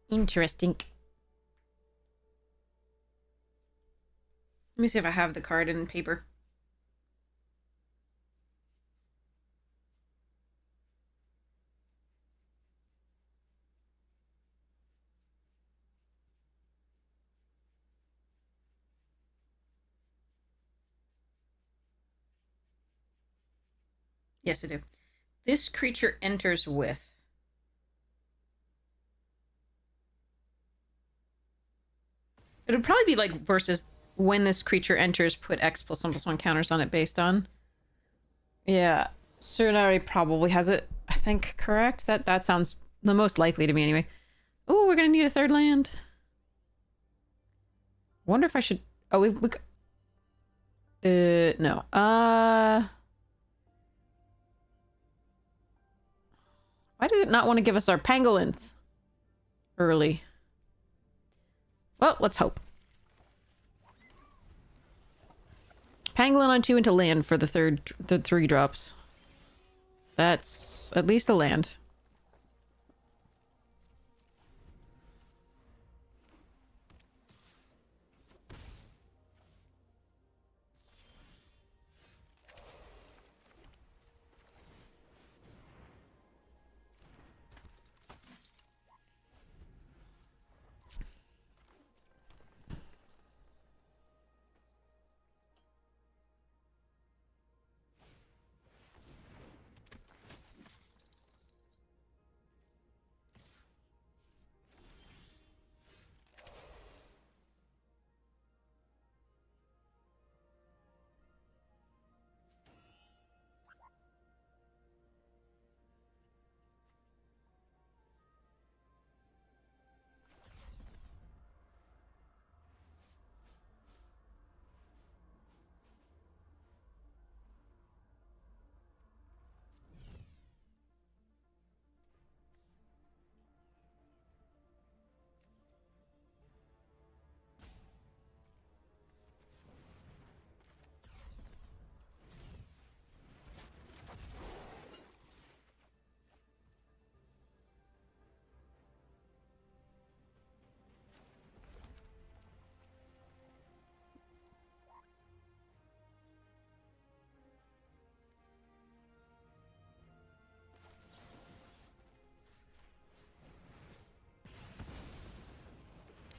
Interesting. Let me see if I have the card in paper. Yes, I do. This creature enters with... It would probably be like versus when this creature enters, put X+1/+1 counters on it based on. Yeah, Surinari probably has it, I think, correct? That sounds the most likely to me anyway. Oh, we're gonna need a 3rd land. Wonder if I should... Oh, we no. Why did it not want to give us our pangolins early? Well, let's hope. Pangolin on 2 into land for the 3 drops. That's at least a land.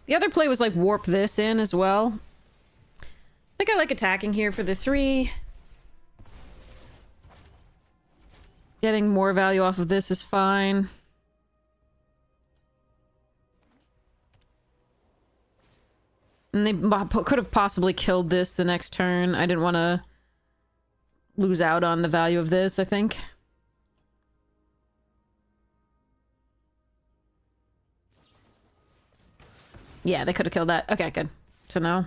The other play was like warp this in as well. I think I like attacking here for the 3. Getting more value off of this is fine. And they could have possibly killed this the next turn. I didn't want to lose out on the value of this, I think. Yeah, they could have killed that. Okay, good. So no.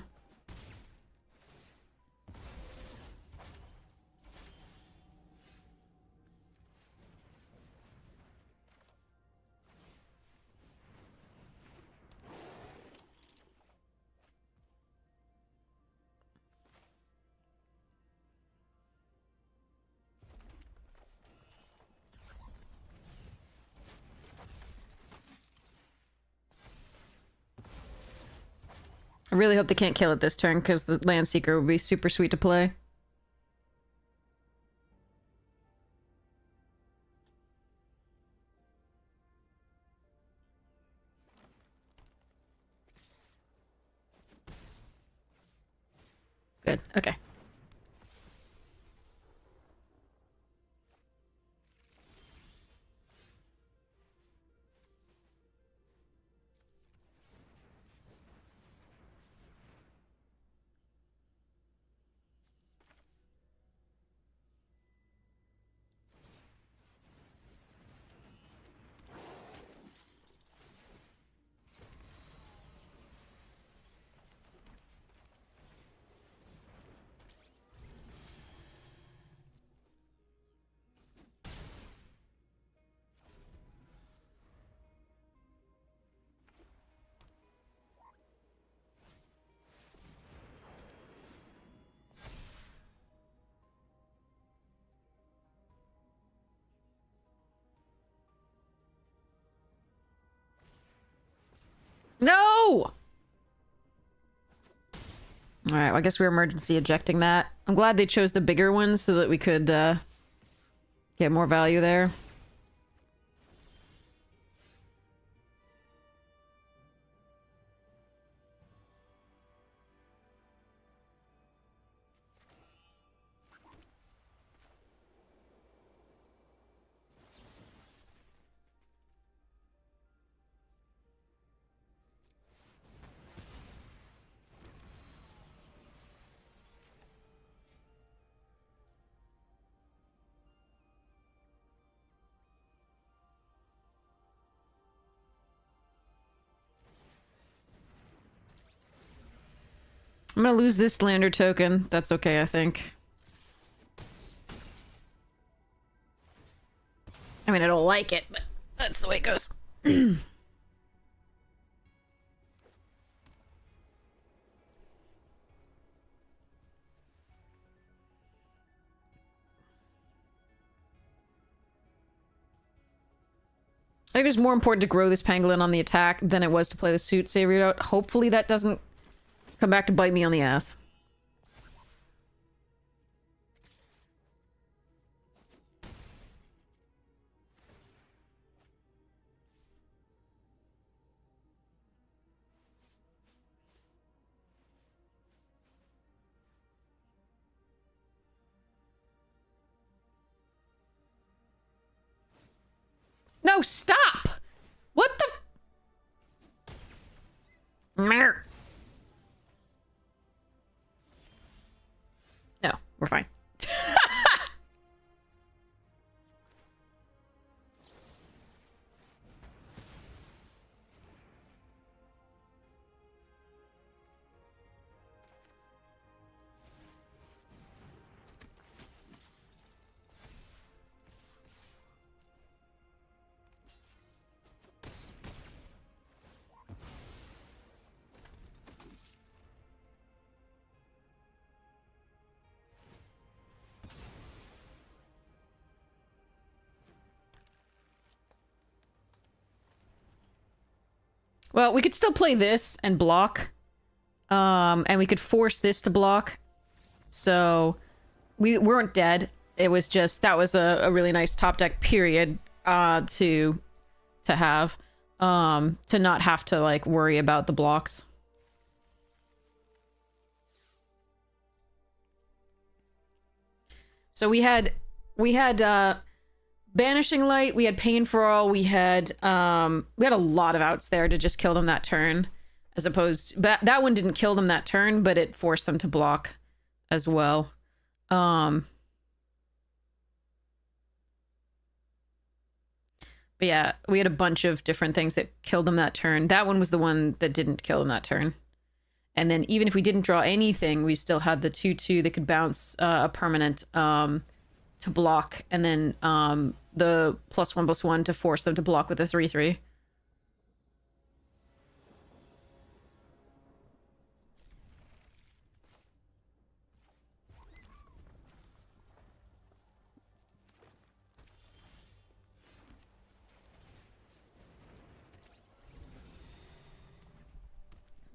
I really hope they can't kill it this turn, because the Landseeker would be super sweet to play. Good, okay. No! Alright, well, I guess we're emergency ejecting that. I'm glad they chose the bigger ones so that we could, get more value there. I'm gonna lose this lander token. That's okay, I think. I mean, I don't like it, but that's the way it goes. I think it was more important to grow this pangolin on the attack than it was to play the suit savior out. Hopefully that doesn't come back to bite me on the ass. No, stop! What the Mer. No, we're fine. Well, we could still play this and block. And we could force this to block. So we weren't dead. It was just, that was a really nice top deck period to have. To not have to like worry about the blocks. So we had Banishing Light, we had Pain for All, we had a lot of outs there to just kill them that turn, as opposed that one didn't kill them that turn, but it forced them to block as well. But yeah, we had a bunch of different things that killed them that turn. That one was the one that didn't kill them that turn. And then even if we didn't draw anything, we still had the 2/2 that could bounce a permanent to block, and then the +1/+1 to force them to block with a 3/3.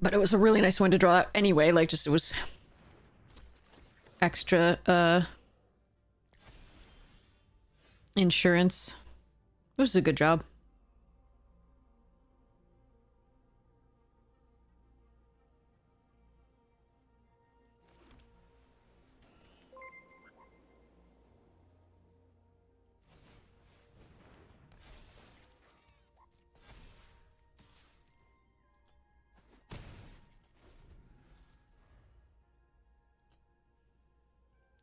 But it was a really nice one to draw out anyway, like just it was extra insurance. It was a good job.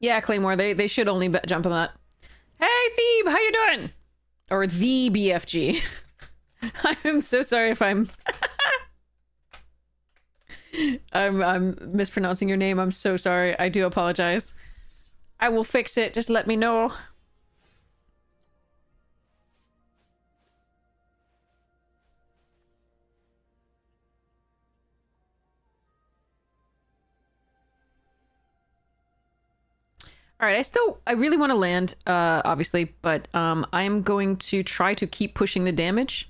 Yeah, Claymore, they should only jump on that. Hey, Thebe, how you doing? Or the BFG. I'm so sorry if I'm I'm mispronouncing your name. I'm so sorry. I do apologize. I will fix it. Just let me know. All right, I really want to land, obviously, but I'm going to try to keep pushing the damage,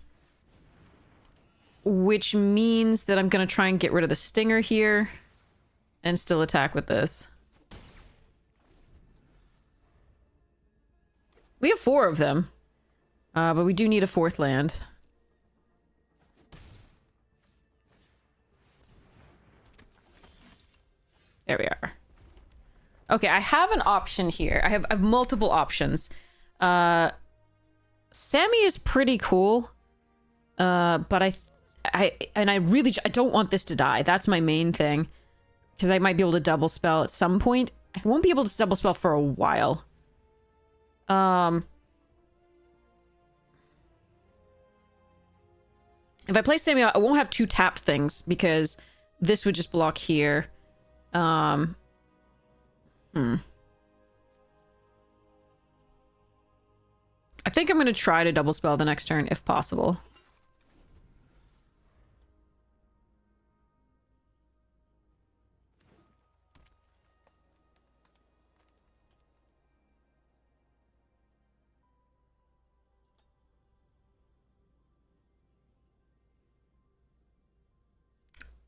which means that I'm going to try and get rid of the stinger here and still attack with this. We have 4 of them, but we do need a 4th land. There we are. Okay, I have an option here. I have multiple options. Sammy is pretty cool. But I really don't want this to die. That's my main thing. Because I might be able to double spell at some point. I won't be able to double spell for a while. If I play Sammy, I won't have 2 tapped things because this would just block here. I think I'm going to try to double spell the next turn if possible.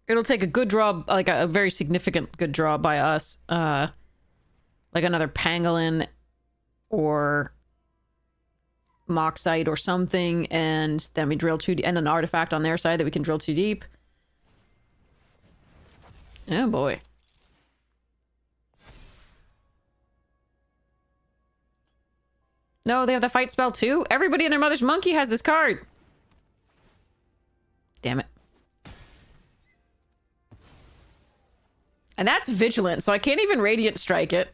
It'll take a good draw, like a very significant good draw by us. Like another Pangolin or Moxite or something, and then we drill 2 deep, and an artifact on their side that we can drill 2 deep. Oh boy. No, they have the fight spell too? Everybody and their mother's monkey has this card! Damn it. And that's Vigilant, so I can't even Radiant Strike it.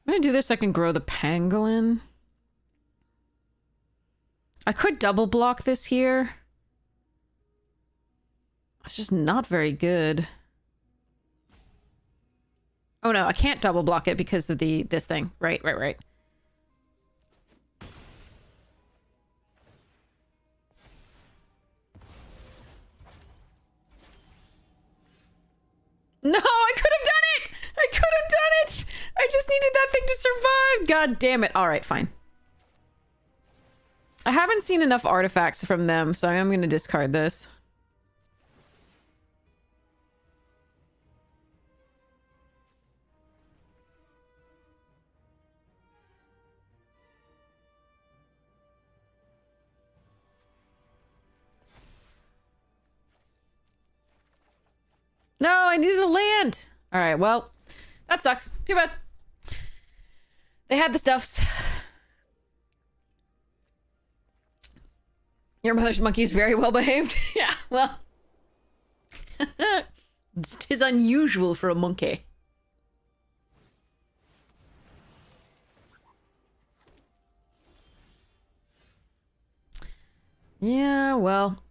I'm gonna do this so I can grow the Pangolin. I could double block this here. It's just not very good. Oh no, I can't double block it because of this thing. Right. No, I could have done it! I could have done it! I just needed that thing to survive! God damn it. Alright, fine. I haven't seen enough artifacts from them, so I'm gonna discard this. No, I needed a land. All right, well, that sucks. Too bad. They had the stuffs. Your mother's monkey is very well behaved. Yeah, well. Tis unusual for a monkey. Yeah, well.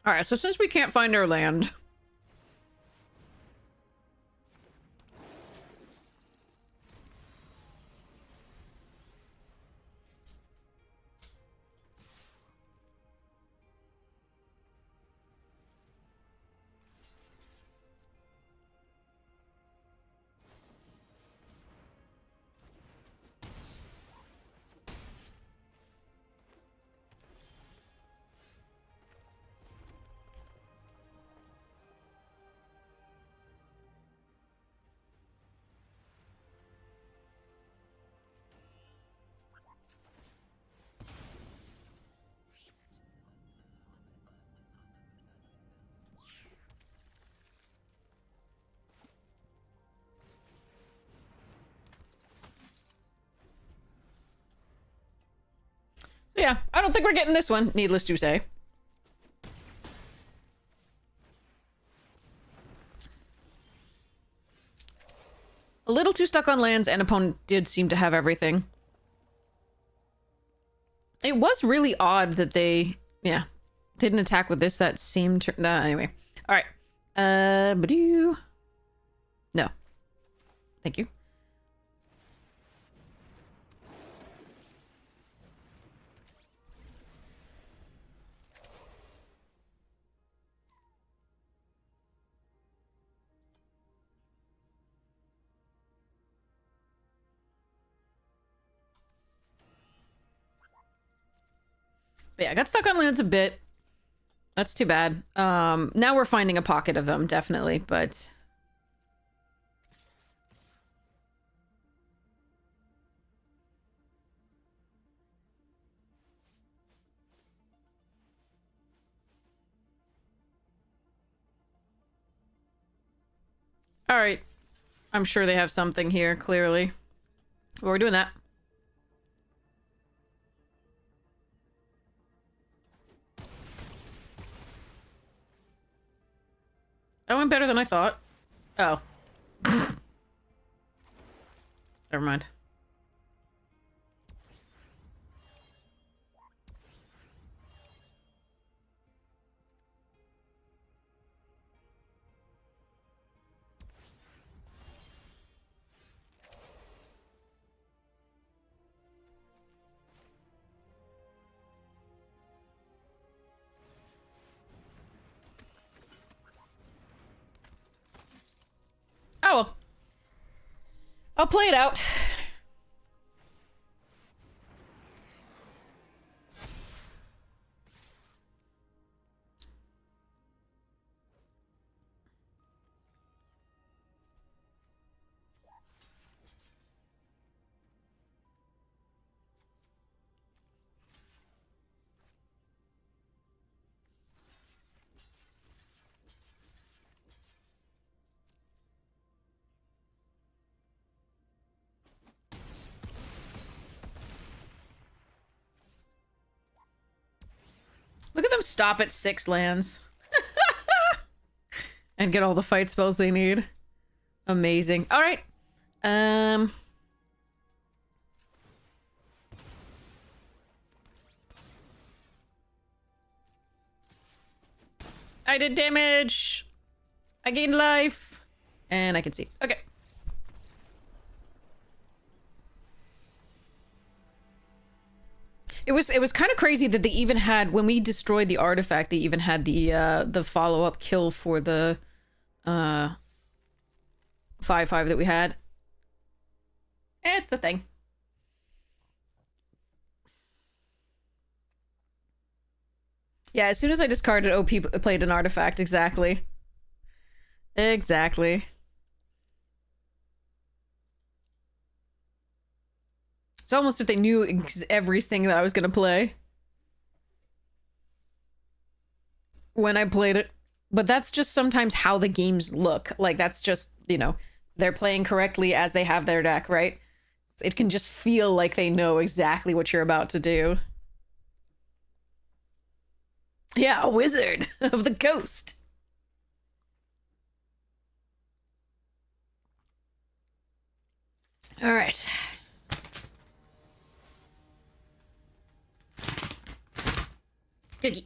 All right, so since we can't find our land, so yeah, I don't think we're getting this one, needless to say. A little too stuck on lands, and opponent did seem to have everything. It was really odd that they, yeah, didn't attack with this that same turn. Anyway. All right. Badoo. No. Thank you. But yeah, I got stuck on lands a bit. That's too bad. Now we're finding a pocket of them, definitely, but... All right. I'm sure they have something here, clearly. Well, we're doing that. That went better than I thought. Oh. Never mind. Oh, well. I'll play it out. Look at them stop at 6 lands. And get all the fight spells they need. Amazing. All right. I did damage. I gained life. And I can see. Okay. It was kind of crazy that they even had, when we destroyed the artifact, they even had the follow-up kill for the 5/5 that we had. It's the thing. Yeah, as soon as I discarded, OP played an artifact. Exactly. Exactly. It's almost if they knew everything that I was gonna play when I played it. But that's just sometimes how the games look. Like, that's just, you know, they're playing correctly as they have their deck, right? It can just feel like they know exactly what you're about to do. Yeah, a wizard of the coast. All right. Cookie.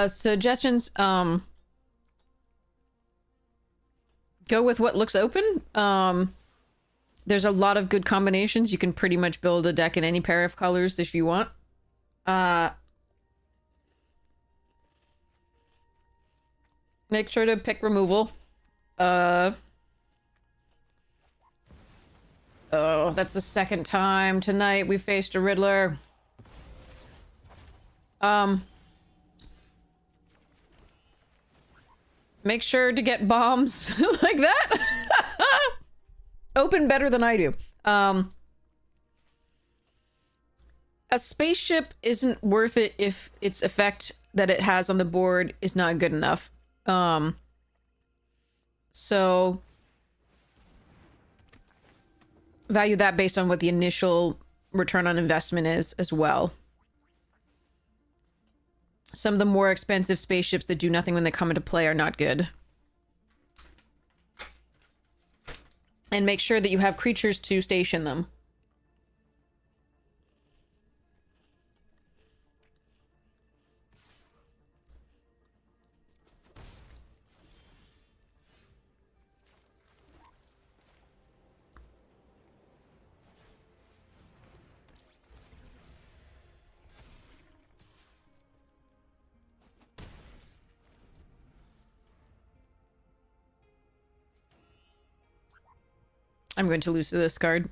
Suggestions, go with what looks open. There's a lot of good combinations. You can pretty much build a deck in any pair of colors if you want. Make sure to pick removal. Oh, that's the second time tonight we faced a Riddler. Make sure to get bombs like that. Open better than I do. A spaceship isn't worth it if its effect that it has on the board is not good enough. So value that based on what the initial return on investment is as well. Some of the more expensive spaceships that do nothing when they come into play are not good. And make sure that you have creatures to station them. I'm going to lose to this card.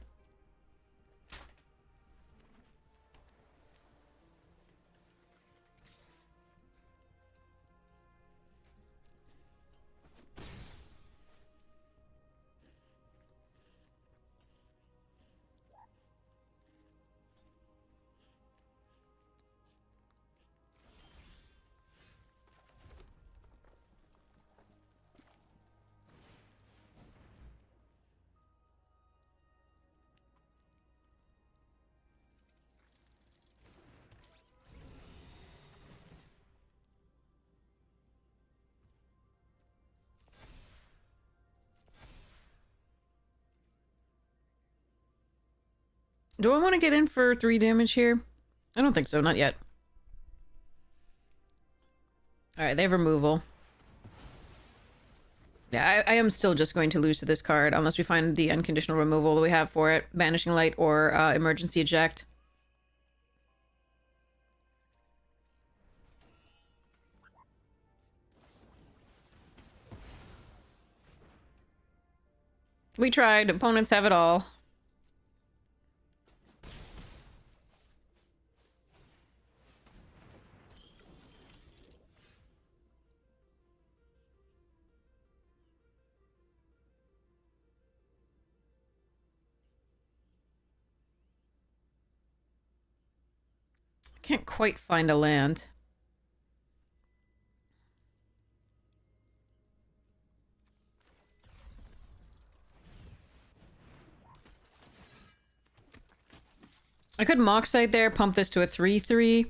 Do I want to get in for 3 damage here? I don't think so, not yet. Alright, they have removal. Yeah, I am still just going to lose to this card unless we find the unconditional removal that we have for it. Banishing Light or Emergency Eject. We tried. Opponents have it all. Can't quite find a land. I could Moxite there, pump this to a 3/3.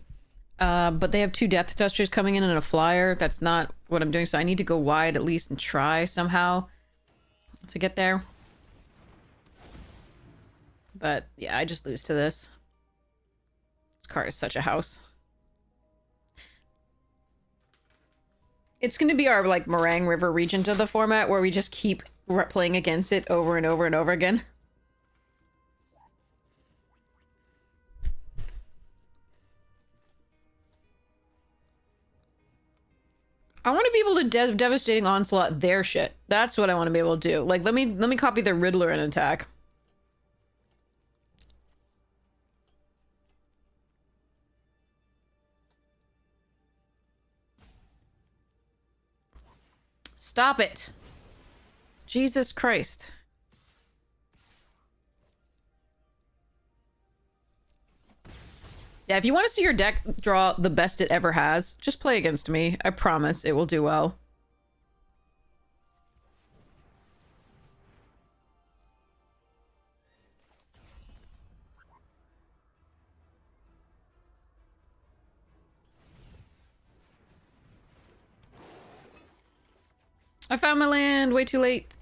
But they have 2 Death Dusters coming in and a Flyer. That's not what I'm doing, so I need to go wide at least and try somehow to get there. But, yeah, I just lose to this. This card is such a house. It's going to be our, like, Meringue River Regent of the format, where we just keep playing against it over and over and over again. I want to be able to Devastating Onslaught their shit. That's what I want to be able to do. Like, let me copy the Riddler and attack. Stop it. Jesus Christ. Yeah, if you want to see your deck draw the best it ever has, just play against me. I promise it will do well. I found my land way too late.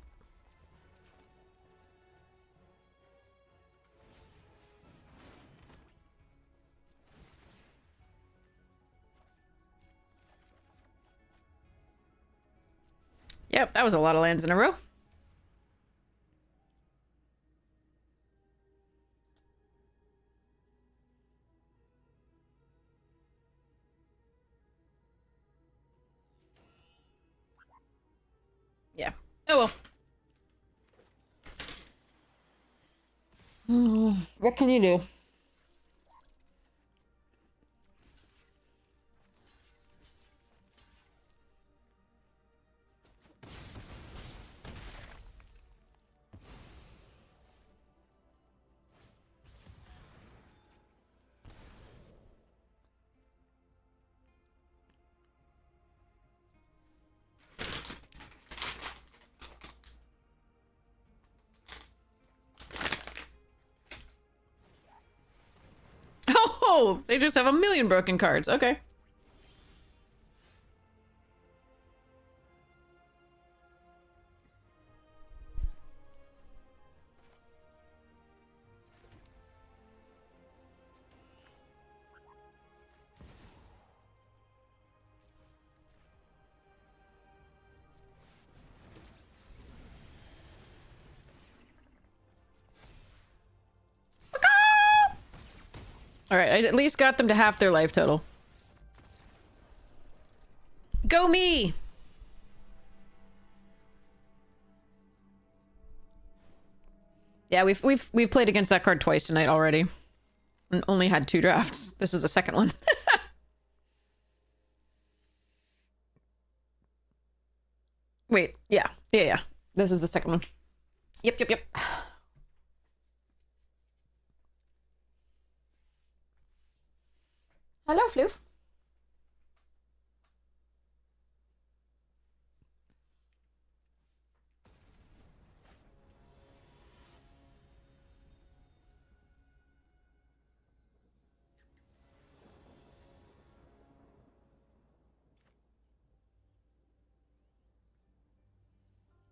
Yep, that was a lot of lands in a row. Yeah. Oh well. What can you do? Oh, they just have a million broken cards. Okay. All right, I at least got them to half their life total. Go me! Yeah, we've played against that card twice tonight already, and only had 2 drafts. This is the second one. Wait, yeah. This is the second one. Yep. Hello, Floof.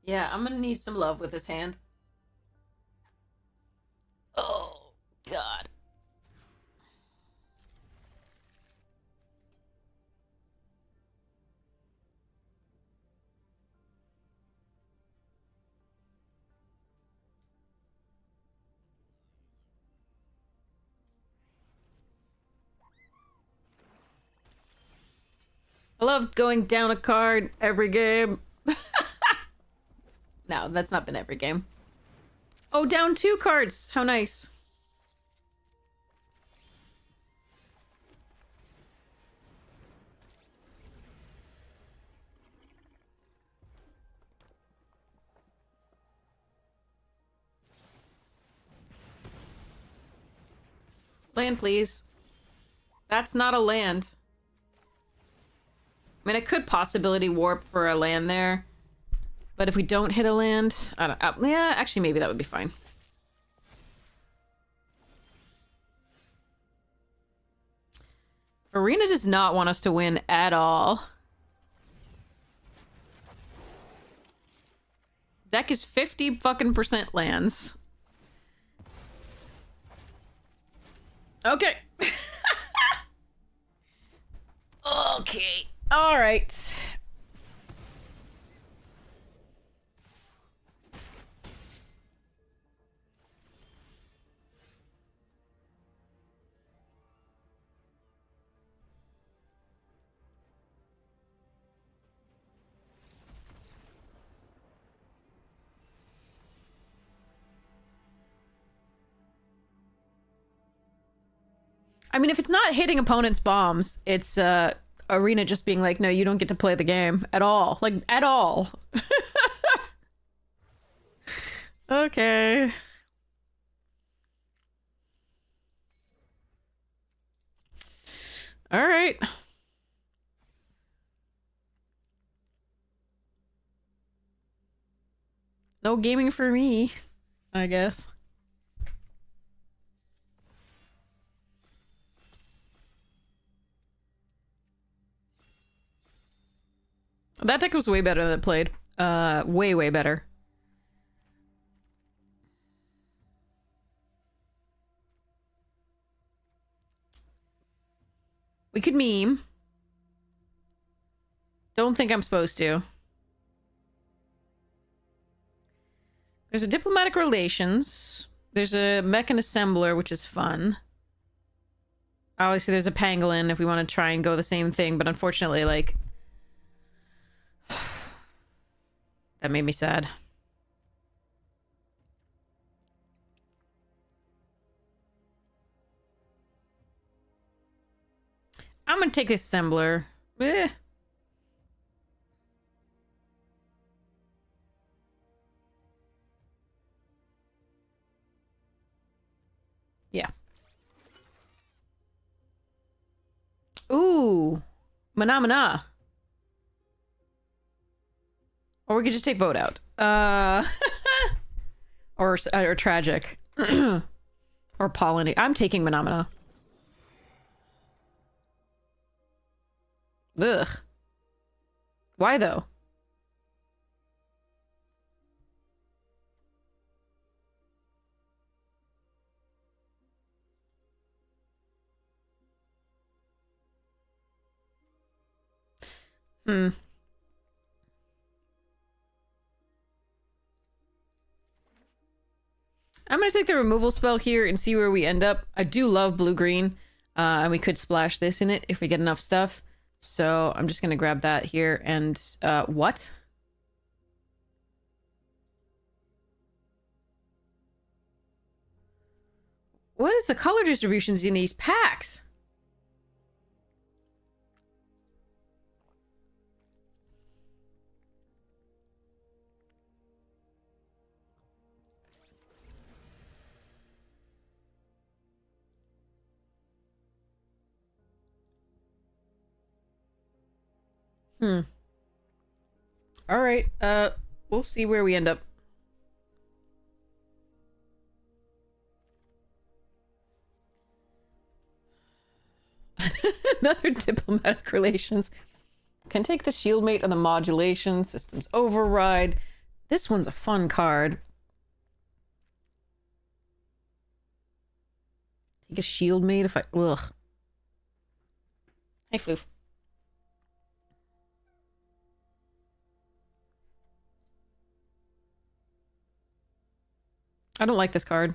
Yeah, I'm gonna need some love with this hand. Oh, God. I love going down a card every game. No, that's not been every game. Oh, down 2 cards. How nice. Land, please. That's not a land. I mean, I could possibility warp for a land there. But if we don't hit a land... I don't... yeah, actually, maybe that would be fine. Arena does not want us to win at all. Deck is 50 fucking % lands. Okay. Okay. All right. I mean, if it's not hitting opponents' bombs, it's Arena just being like, no, you don't get to play the game at all. Like, at all. Okay. All right. No gaming for me, I guess. That deck was way better than it played. Way, way better. We could meme. Don't think I'm supposed to. There's a diplomatic relations. There's a mech and assembler, which is fun. Obviously, there's a pangolin if we want to try and go the same thing, but unfortunately, like... that made me sad. I'm gonna take the assembler. Eh. Yeah. Ooh. Mana mana. Or we could just take vote out. Or tragic. Or pollinate. I'm taking Manamana. Ugh. Why though? Hmm. I'm gonna take the removal spell here and see where we end up. I do love blue-green, and we could splash this in it if we get enough stuff. So I'm just gonna grab that here and, what? What is the color distributions in these packs? Hmm. All right. We'll see where we end up. Another diplomatic relations. Can take the shield mate on the modulation. Systems override. This one's a fun card. Take a shield mate if I... Ugh. Hey, Floof. I don't like this card.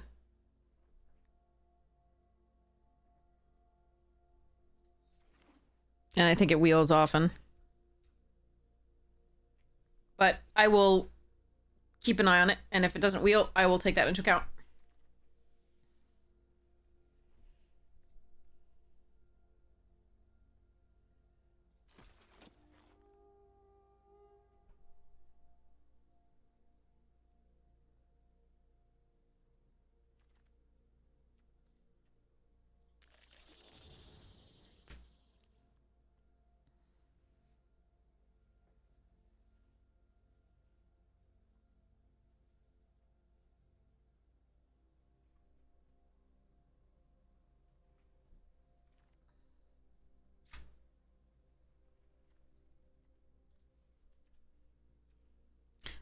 And I think it wheels often. But I will keep an eye on it, and if it doesn't wheel, I will take that into account.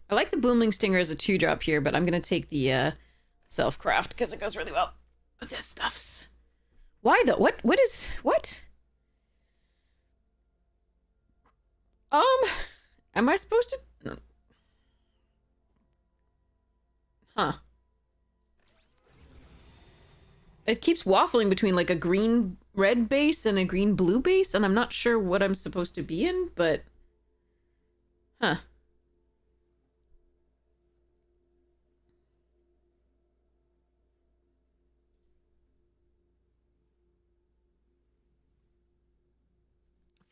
I like the Boomling Stinger as a 2-drop here, but I'm going to take the self-craft because it goes really well with this stuffs. Why though? What is... What? Am I supposed to... No. Huh. It keeps waffling between like a green-red base and a green-blue base, and I'm not sure what I'm supposed to be in, but... Huh.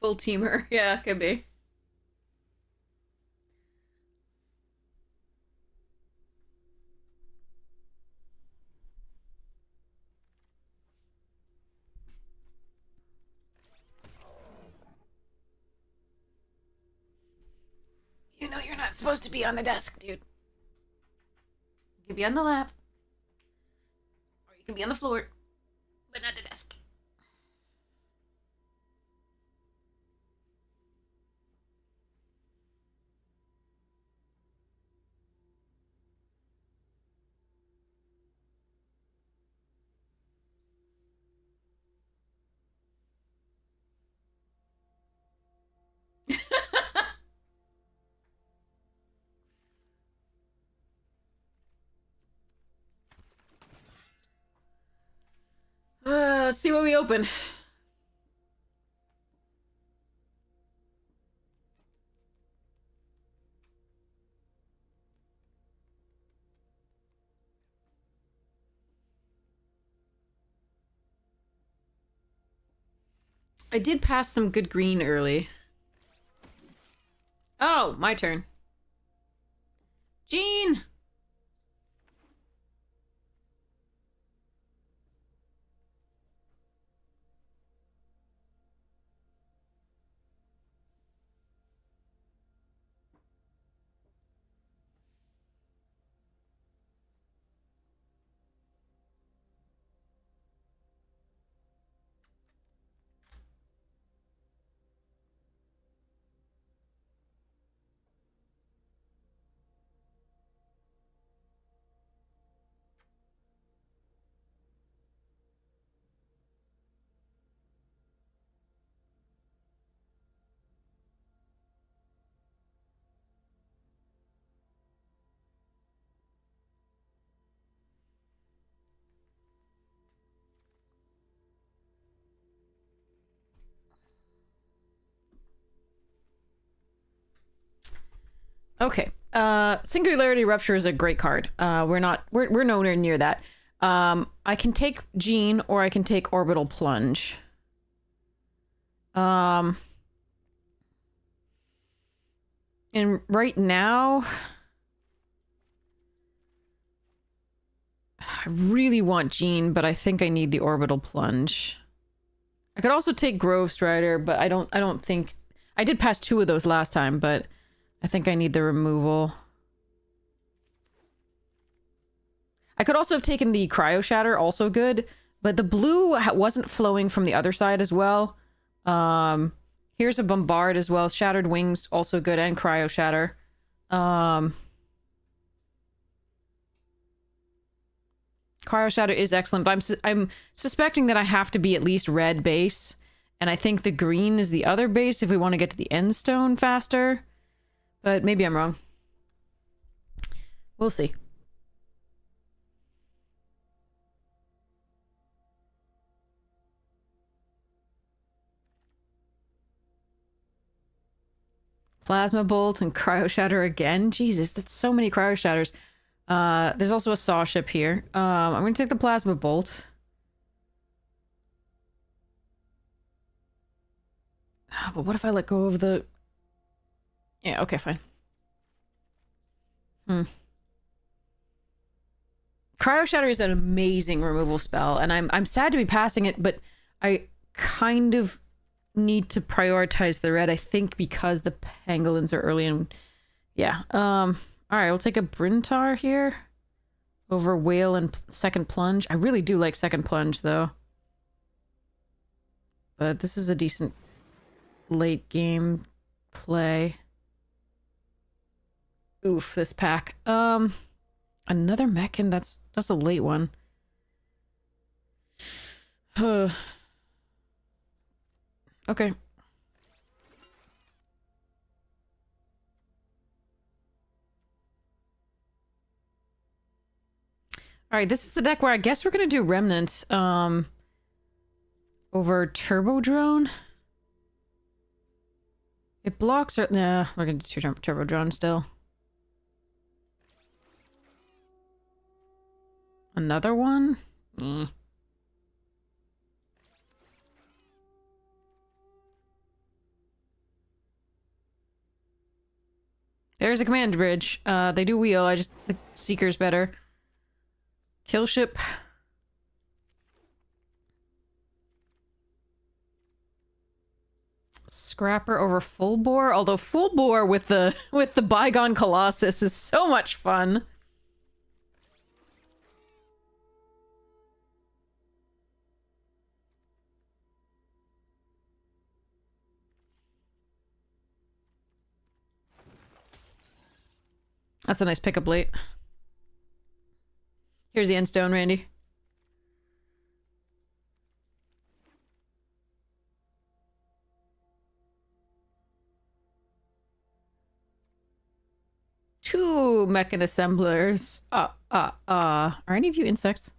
Full teamer. Yeah, could be. You know you're not supposed to be on the desk, dude. You can be on the lap. Or you can be on the floor. But not the desk. Let's see what we open. I did pass some good green early. Oh, my turn. Jean! Okay. Singularity Rupture is a great card. We're nowhere near that. I can take Jean or I can take Orbital Plunge. And right now, I really want Jean, but I think I need the Orbital Plunge. I could also take Grove Strider, but I don't think... I did pass 2 of those last time, but I think I need the removal. I could also have taken the Cryo Shatter, also good, but the blue wasn't flowing from the other side as well. Here's a Bombard as well. Shattered Wings, also good, and Cryo Shatter. Cryo Shatter is excellent, but I'm suspecting that I have to be at least red base, and I think the green is the other base if we want to get to the end stone faster. But maybe I'm wrong. We'll see. Plasma Bolt and Cryo Shatter again. Jesus, that's so many Cryo Shatters. There's also a Saw Ship here. I'm going to take the Plasma Bolt. But what if I let go of the... Yeah, okay, fine. Cryo Shatter is an amazing removal spell, and I'm sad to be passing it, but I kind of need to prioritize the red, I think, because the pangolins are early and... Yeah, alright, we'll take a Brintar here over Whale and Second Plunge. I really do like Second Plunge, though. But this is a decent late game play. Oof, this pack. Another Mechan, that's a late one. Okay. Alright, this is the deck where I guess we're gonna do Remnant, over Turbo Drone. It blocks or nah, we're gonna do Turbo Drone still. Another one? There's a command bridge. They do wheel, I just the Seeker's better. Kill ship. Scrapper over full bore, although full bore with the bygone Colossus is so much fun. That's a nice pickup late. Here's the end stone, Randy. Two mechan assemblers. Are any of you insects?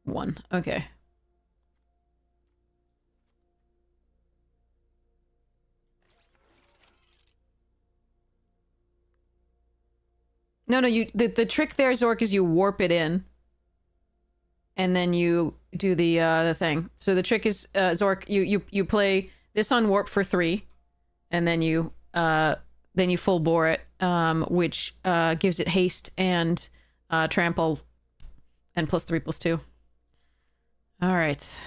One. Okay. No, the trick there, Zork, is you warp it in. And then you do the thing. So the trick is, Zork, you play this on warp for 3, and then you full bore it, which gives it haste and trample, and +3/+2. All right.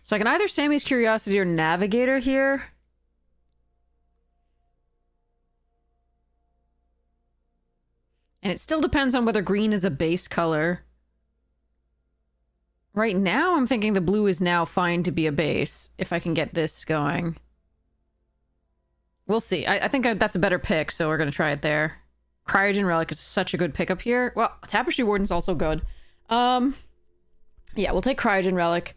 So I can either Sammy's Curiosity or Navigator here. And it still depends on whether green is a base color. Right now, I'm thinking the blue is now fine to be a base, if I can get this going. We'll see. I think that's a better pick, so we're going to try it there. Cryogen Relic is such a good pickup here. Well, Tapestry Warden's also good. Yeah, we'll take Cryogen Relic.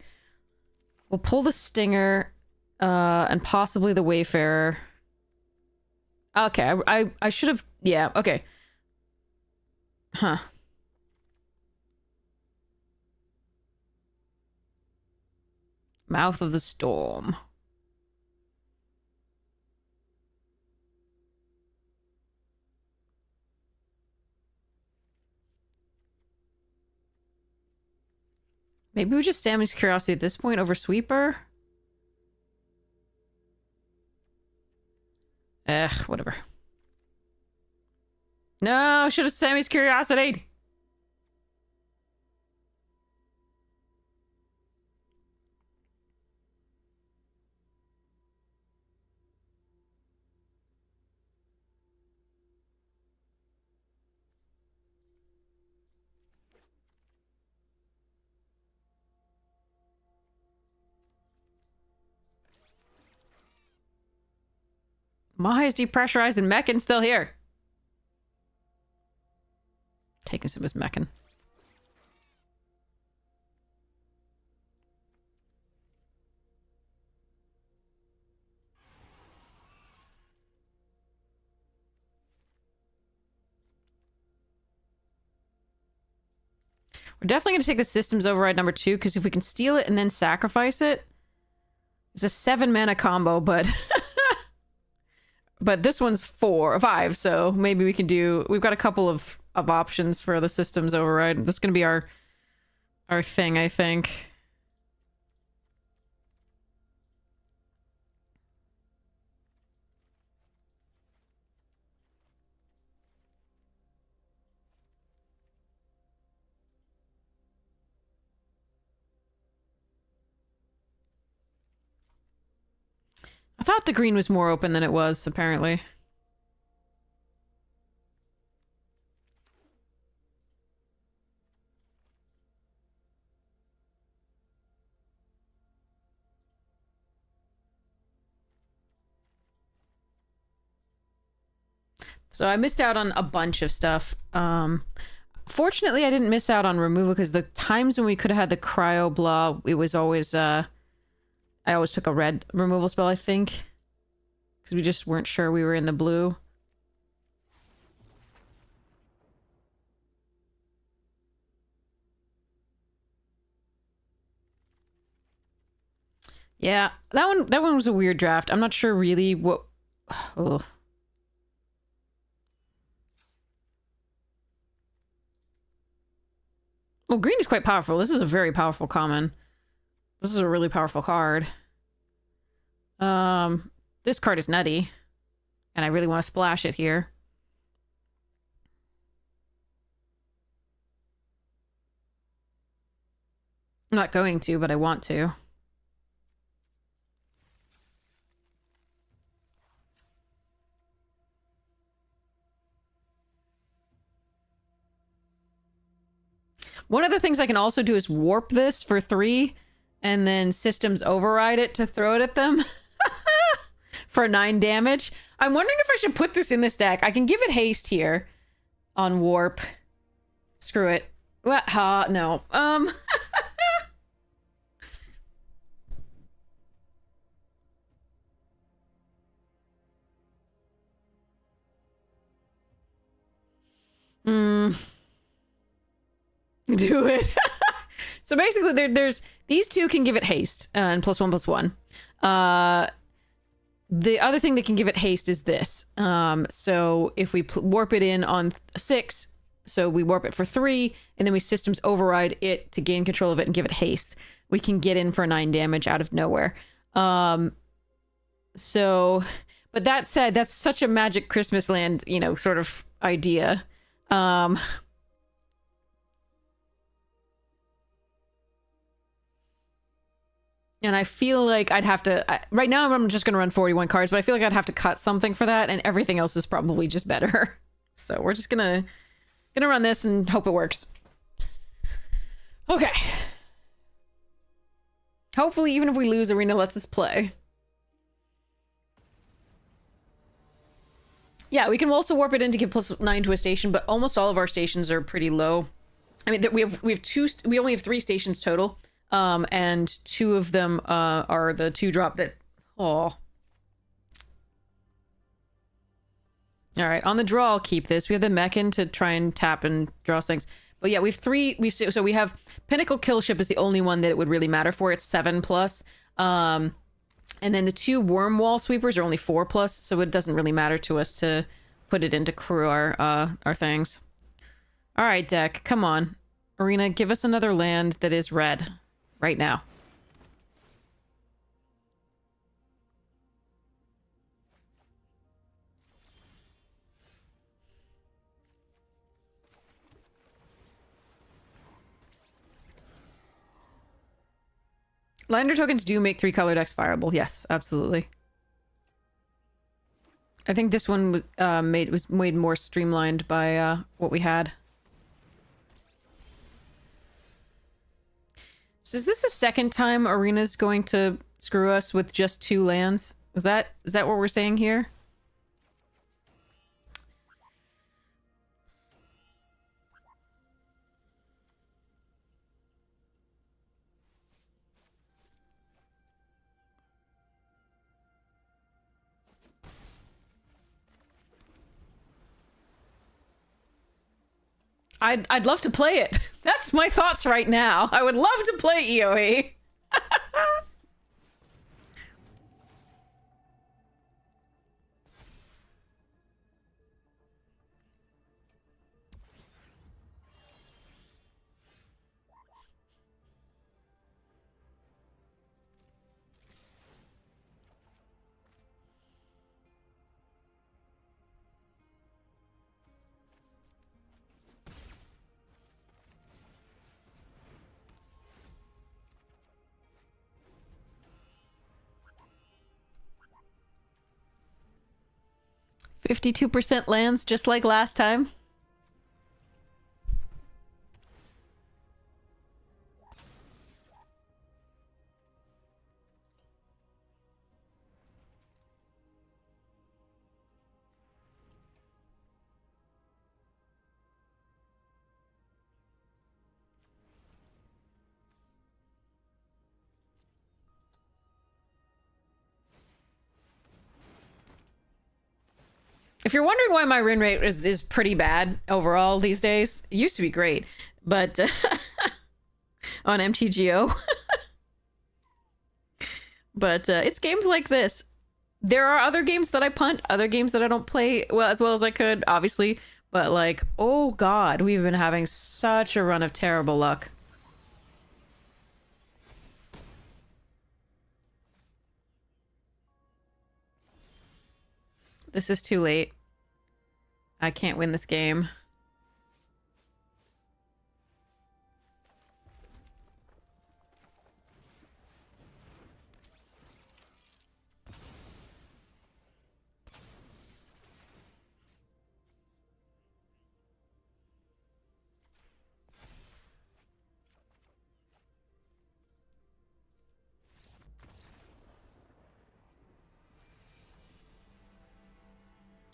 We'll pull the Stinger, and possibly the Wayfarer. Okay, I should have... Yeah, okay. Huh. Mouth of the Storm. Maybe we just Sammy's Curiosity at this point over Sweeper? Whatever. No, should have Sammy's Curiosity! Mahi's depressurized and Mechan's still here. Taking some of his Mechan. We're definitely going to take the Systems Override number 2, because if we can steal it and then sacrifice it, it's a 7 mana combo, but... but this one's 5, so maybe we can do... We've got a couple of options for the Systems Override. This is going to be our thing, I think. I thought the green was more open than it was, apparently. So I missed out on a bunch of stuff. Fortunately, I didn't miss out on removal because the times when we could have had the cryo blah, it was always, I always took a red removal spell, I think. Because we just weren't sure we were in the blue. Yeah, that one was a weird draft. I'm not sure really what... Ugh. Well, green is quite powerful. This is a very powerful common. This is a really powerful card. This card is nutty. And I really want to splash it here. I'm not going to, but I want to. One of the things I can also do is warp this for 3 and then systems override it to throw it at them for 9 damage. I'm wondering if I should put this in this deck. I can give it haste here on warp. Screw it. What? No. Do it. So basically, there's these two can give it haste and +1/+1. The other thing that can give it haste is this. So if we warp it in on 6, so we warp it for 3, and then we systems override it to gain control of it and give it haste, we can get in for 9 damage out of nowhere. So, but that said, that's such a Magic Christmas Land, you know, sort of idea. And I feel like I'd have to... right now, I'm just going to run 41 cards, but I feel like I'd have to cut something for that, and everything else is probably just better. So we're just gonna run this and hope it works. Okay. Hopefully, even if we lose, Arena lets us play. Yeah, we can also warp it in to give +9 to a station, but almost all of our stations are pretty low. I mean, we only have 3 stations total. And 2 of them are the 2-drop that... Oh. Alright, on the draw, I'll keep this. We have the Mechan to try and tap and draw things. But yeah, we have 3... So we have... Pinnacle Killship is the only one that it would really matter for. It's 7+. And then the 2 Worm Wall Sweepers are only 4+, so it doesn't really matter to us to put it into crew our things. Alright, deck. Come on. Arena, give us another land that is red. Right now. Lander tokens do make 3-color decks fireable. Yes, absolutely. I think this one was made more streamlined by what we had. So is this the second time Arena's going to screw us with just 2 lands? Is that what we're saying here? I'd love to play it. That's my thoughts right now. I would love to play EOE. 52% lands, just like last time. If you're wondering why my win rate is pretty bad overall these days, it used to be great, but on MTGO. But it's games like this. There are other games that I punt, other games that I don't play well as I could, obviously. But like, oh god, we've been having such a run of terrible luck. This is too late. I can't win this game.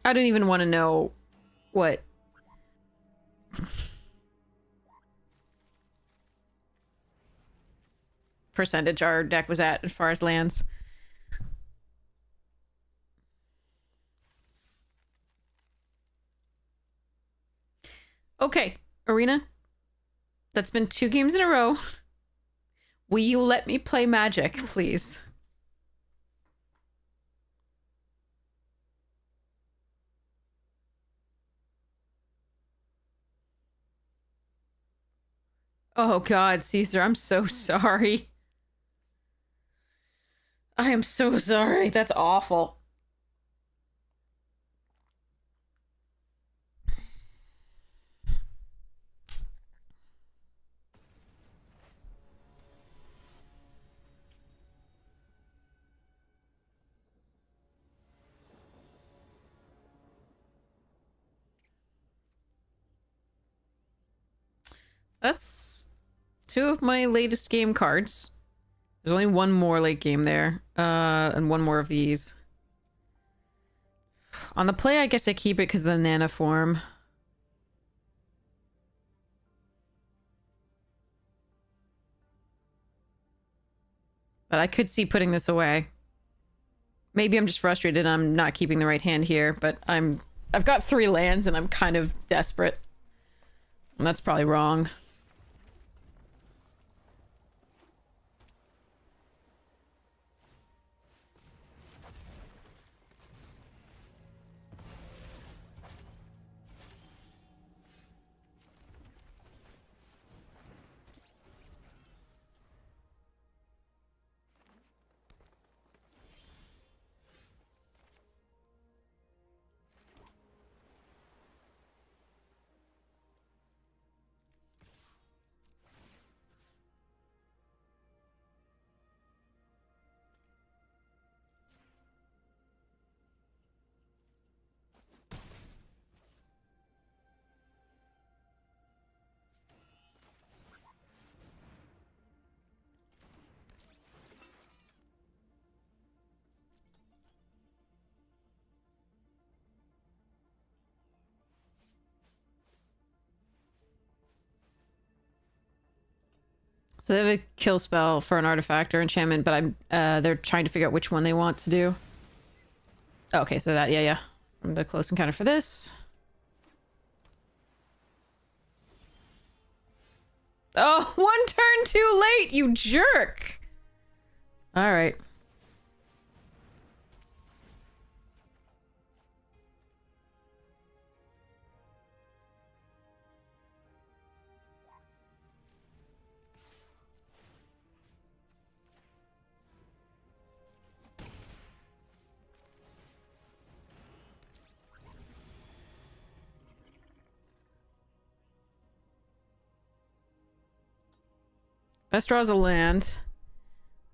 I don't even want to know what percentage our deck was at as far as lands. Okay, Arena. That's been 2 games in a row. Will you let me play Magic, please? Oh god, Caesar, I'm so sorry. I am so sorry. That's awful. That's 2 of my latest game cards. There's only 1 more late game there. And 1 more of these. On the play, I guess I keep it because of the Nana form. But I could see putting this away. Maybe I'm just frustrated and I'm not keeping the right hand here, but I've got 3 lands and I'm kind of desperate. And that's probably wrong. So they have a kill spell for an artifact or enchantment, but they're trying to figure out which one they want to do. Okay, so that, yeah. From the close encounter for this. Oh, 1 turn too late, you jerk! Alright. Best draw is a land.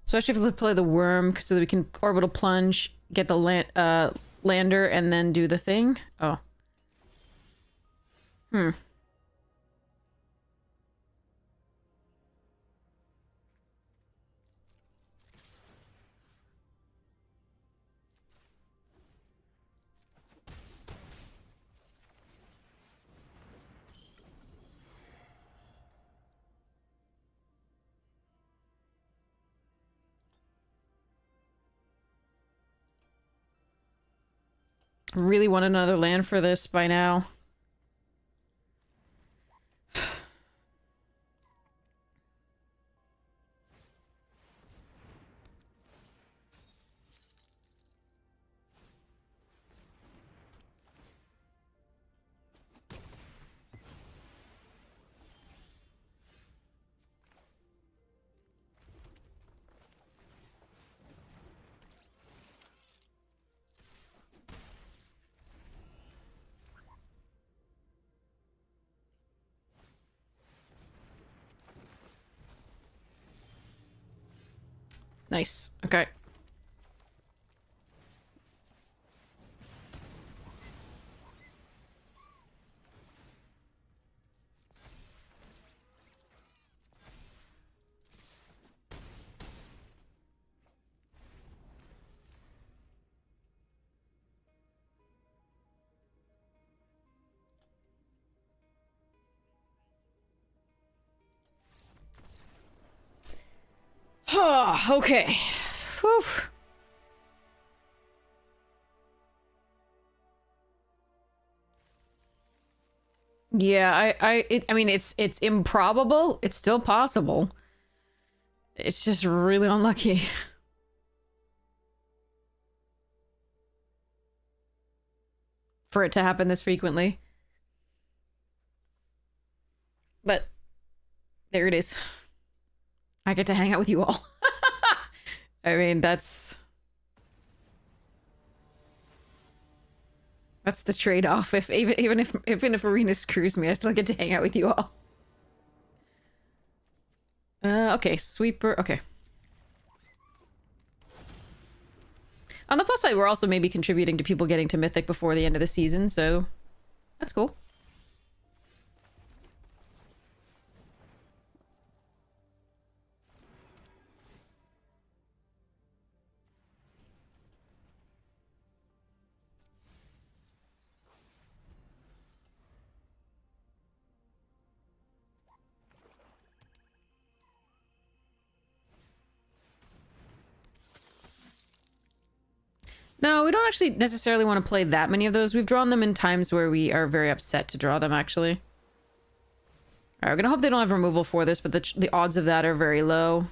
Especially if we play the worm, so that we can orbital plunge, get the land, lander and then do the thing? Oh. Hmm. Really want another land for this by now. Nice. Okay. Okay. Whew. Yeah, I mean, it's improbable. It's still possible. It's just really unlucky. For it to happen this frequently. But there it is. I get to hang out with you all. I mean, that's the trade-off. If even if Arena screws me, I still get to hang out with you all. Okay, sweeper. Okay. On the plus side, we're also maybe contributing to people getting to Mythic before the end of the season, so that's cool. No, we don't actually necessarily want to play that many of those. We've drawn them in times where we are very upset to draw them, actually. Alright, we're gonna hope they don't have removal for this, but the odds of that are very low.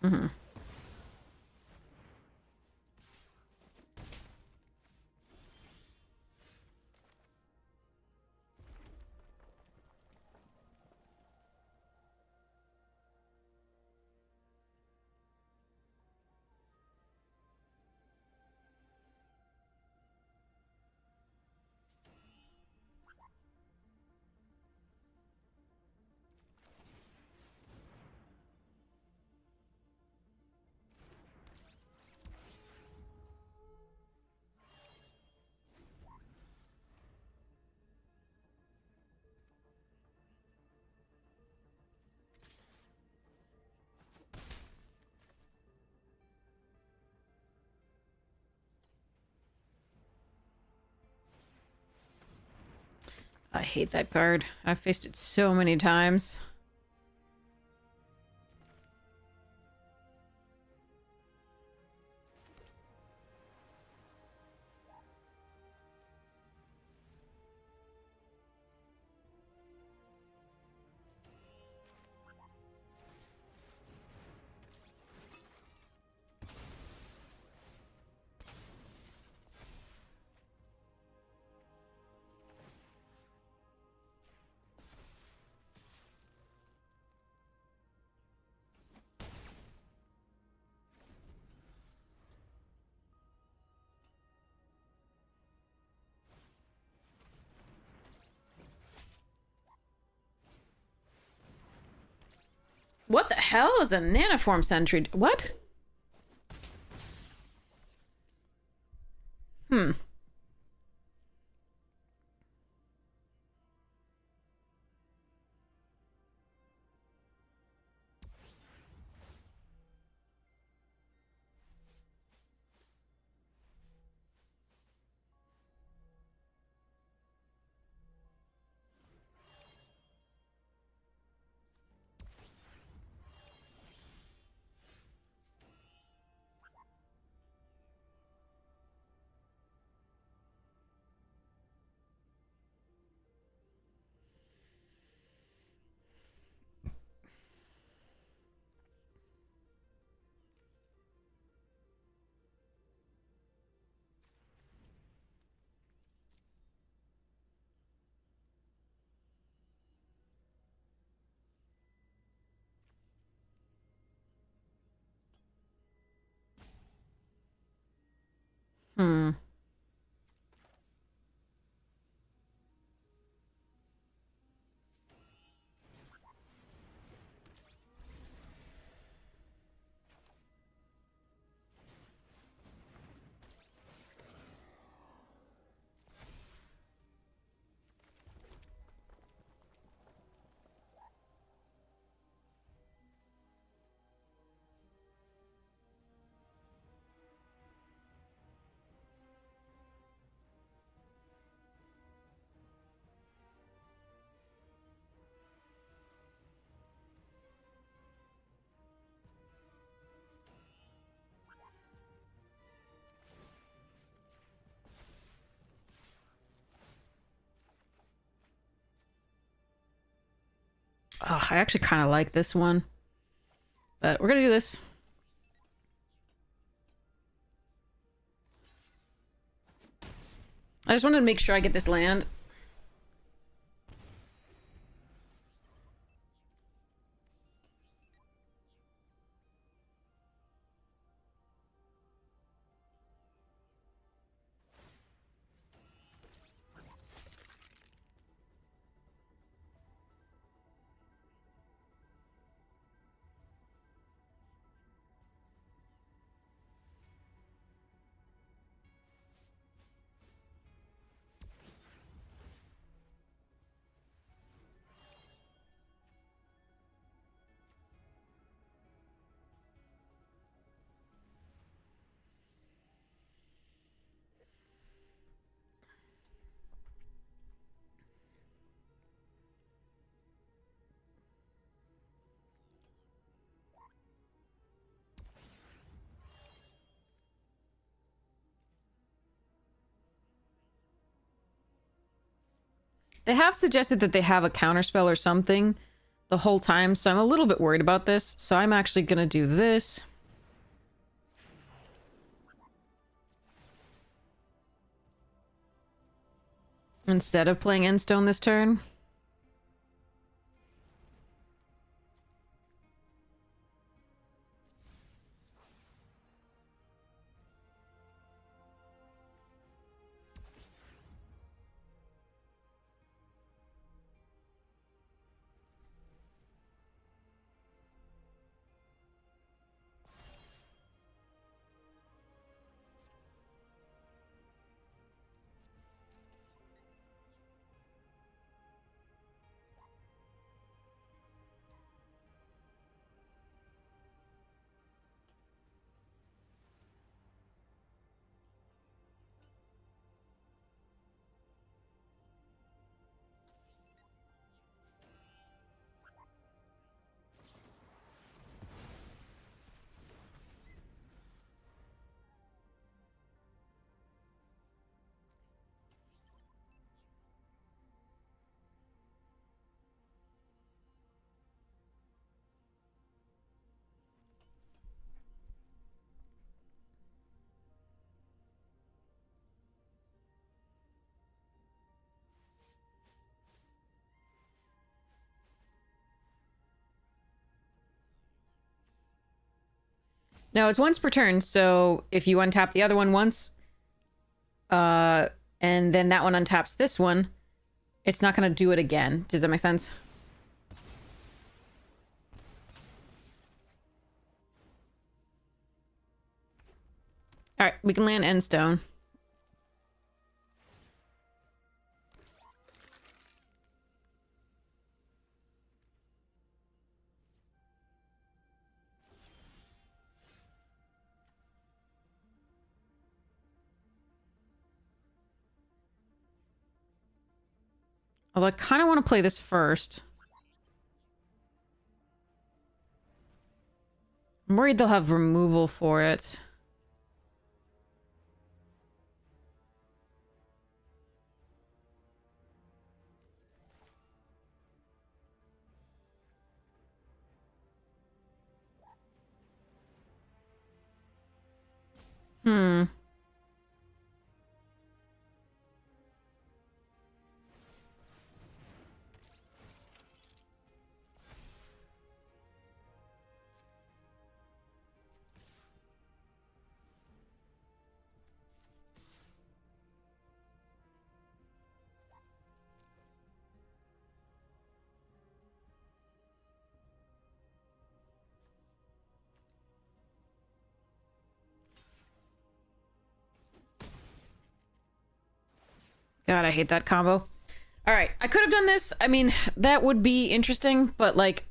Mm-hmm. I hate that card. I've faced it so many times. hell is a nanoform sentry? What? Hmm. Hmm. Oh, I actually kind of like this one. But we're gonna do this. I just wanted to make sure I get this land. They have suggested that they have a counterspell or something the whole time, so I'm a little bit worried about this. So I'm actually gonna do this. Instead of playing Endstone this turn. No, it's once per turn, so if you untap the other one once, and then that one untaps this one, it's not gonna do it again. Does that make sense? Alright, we can land end stone. Although I kind of want to play this first. I'm worried they'll have removal for it. Hmm. God, I hate that combo. All right, I could have done this. I mean, that would be interesting, but like,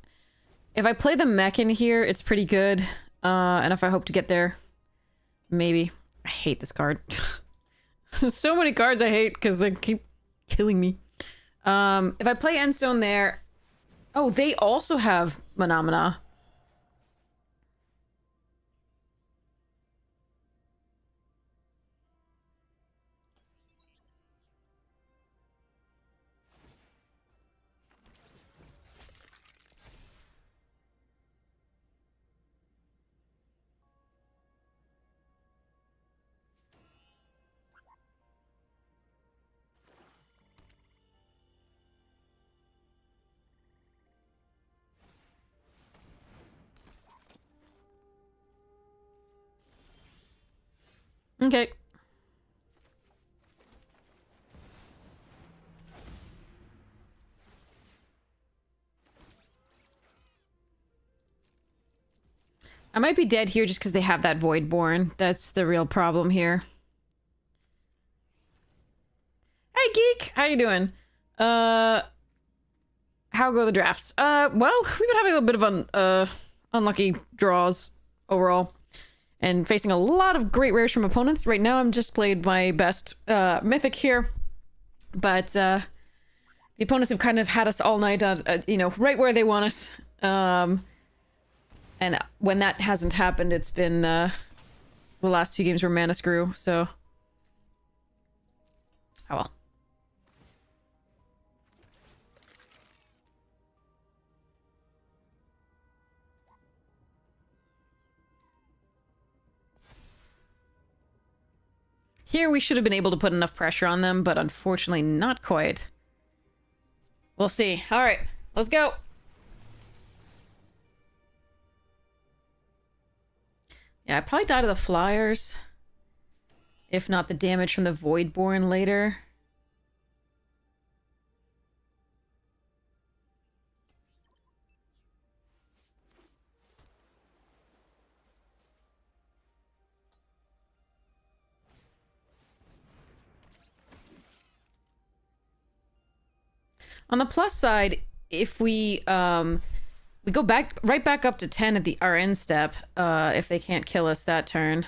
if I play the mech in here, it's pretty good. And if I hope to get there, maybe. I hate this card. There's so many cards I hate because they keep killing me. If I play Endstone there... Oh, they also have Phenomena. Okay. I might be dead here just because they have that Voidborn. That's the real problem here. Hey, Geek! How you doing? How go the drafts? Well, we've been having a bit of unlucky draws overall. And facing a lot of great rares from opponents. Right now, I'm just played my best Mythic here. But the opponents have kind of had us all night, you know, right where they want us. And when that hasn't happened, it's been the last two games were mana screw, so... Oh well. Here we should have been able to put enough pressure on them, but unfortunately not quite. We'll see. Alright, let's go! Yeah, I probably died of the flyers. If not the damage from the Voidborn later. On the plus side, if we go right back up to 10 at the RN step, if they can't kill us that turn.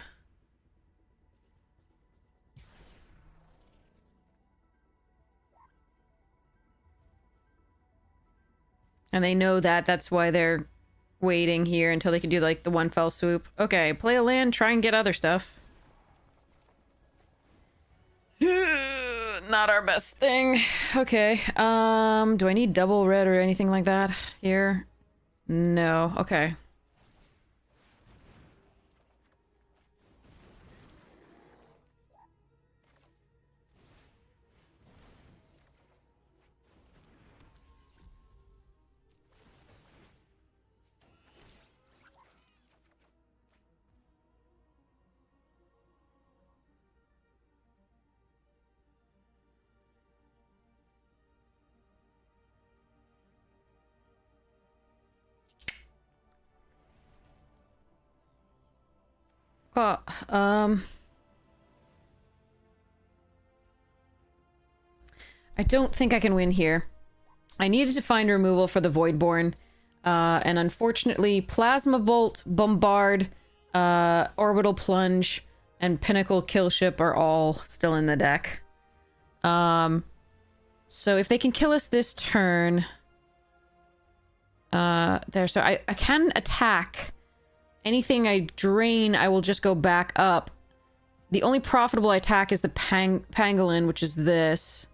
And they know that, that's why they're waiting here until they can do like the one fell swoop. Okay, play a land, try and get other stuff. Not our best thing. Okay, do I need double red or anything like that here? No, okay. Oh, I don't think I can win here. I needed to find removal for the Voidborn. And unfortunately, Plasma Bolt, Bombard, Orbital Plunge, and Pinnacle Killship are all still in the deck. So if they can kill us this turn... there, so I can attack. Anything I drain, I will just go back up. The only profitable attack is the Pangolin, which is this.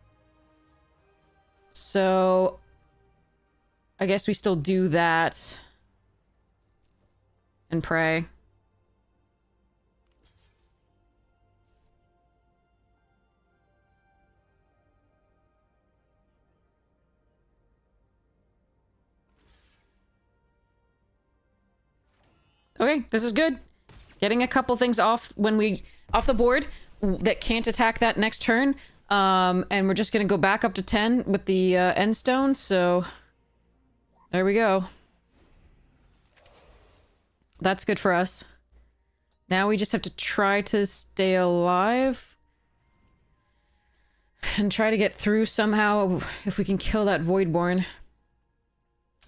So... I guess we still do that. And pray. Okay, this is good. Getting a couple things off off the board that can't attack that next turn. And we're just gonna go back up to 10 with the end stone, so there we go. That's good for us. Now we just have to try to stay alive. And try to get through somehow if we can kill that Voidborn.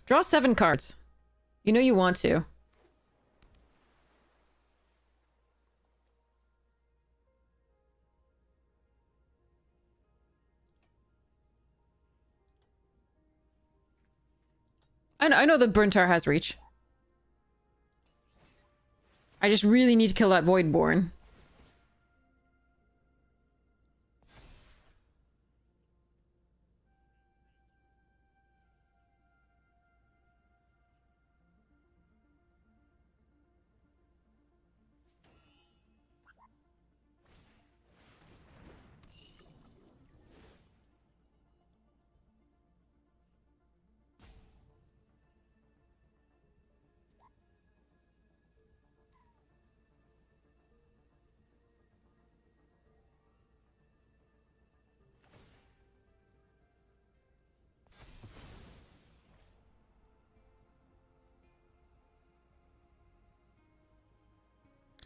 Draw 7 cards. You know you want to. I know the Bruntar has reach. I just really need to kill that Voidborn.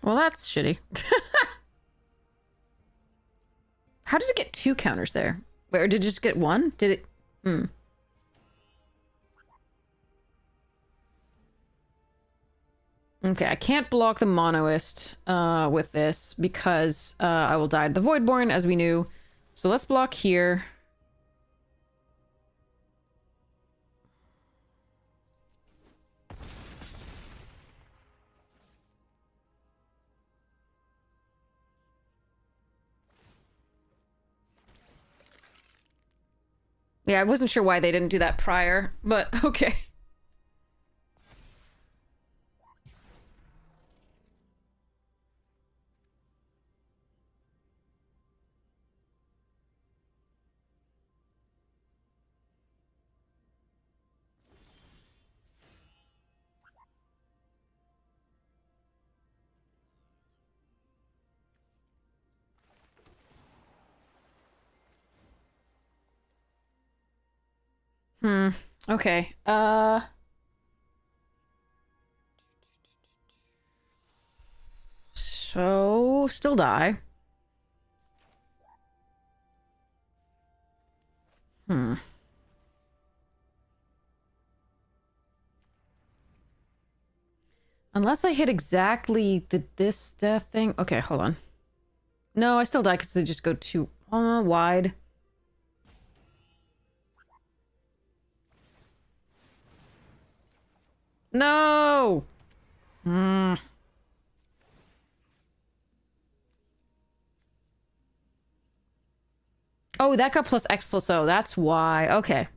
Well, that's shitty. How did it get 2 counters there? Wait, or did it just get 1? Did it... Okay, I can't block the Monoist with this because I will die to the Voidborn, as we knew. So let's block here. Yeah, I wasn't sure why they didn't do that prior, but okay. Okay. So, still die. Unless I hit exactly this death thing. Okay, hold on. No, I still die because they just go too wide. No! Oh, that got plus X plus O. That's why. Okay.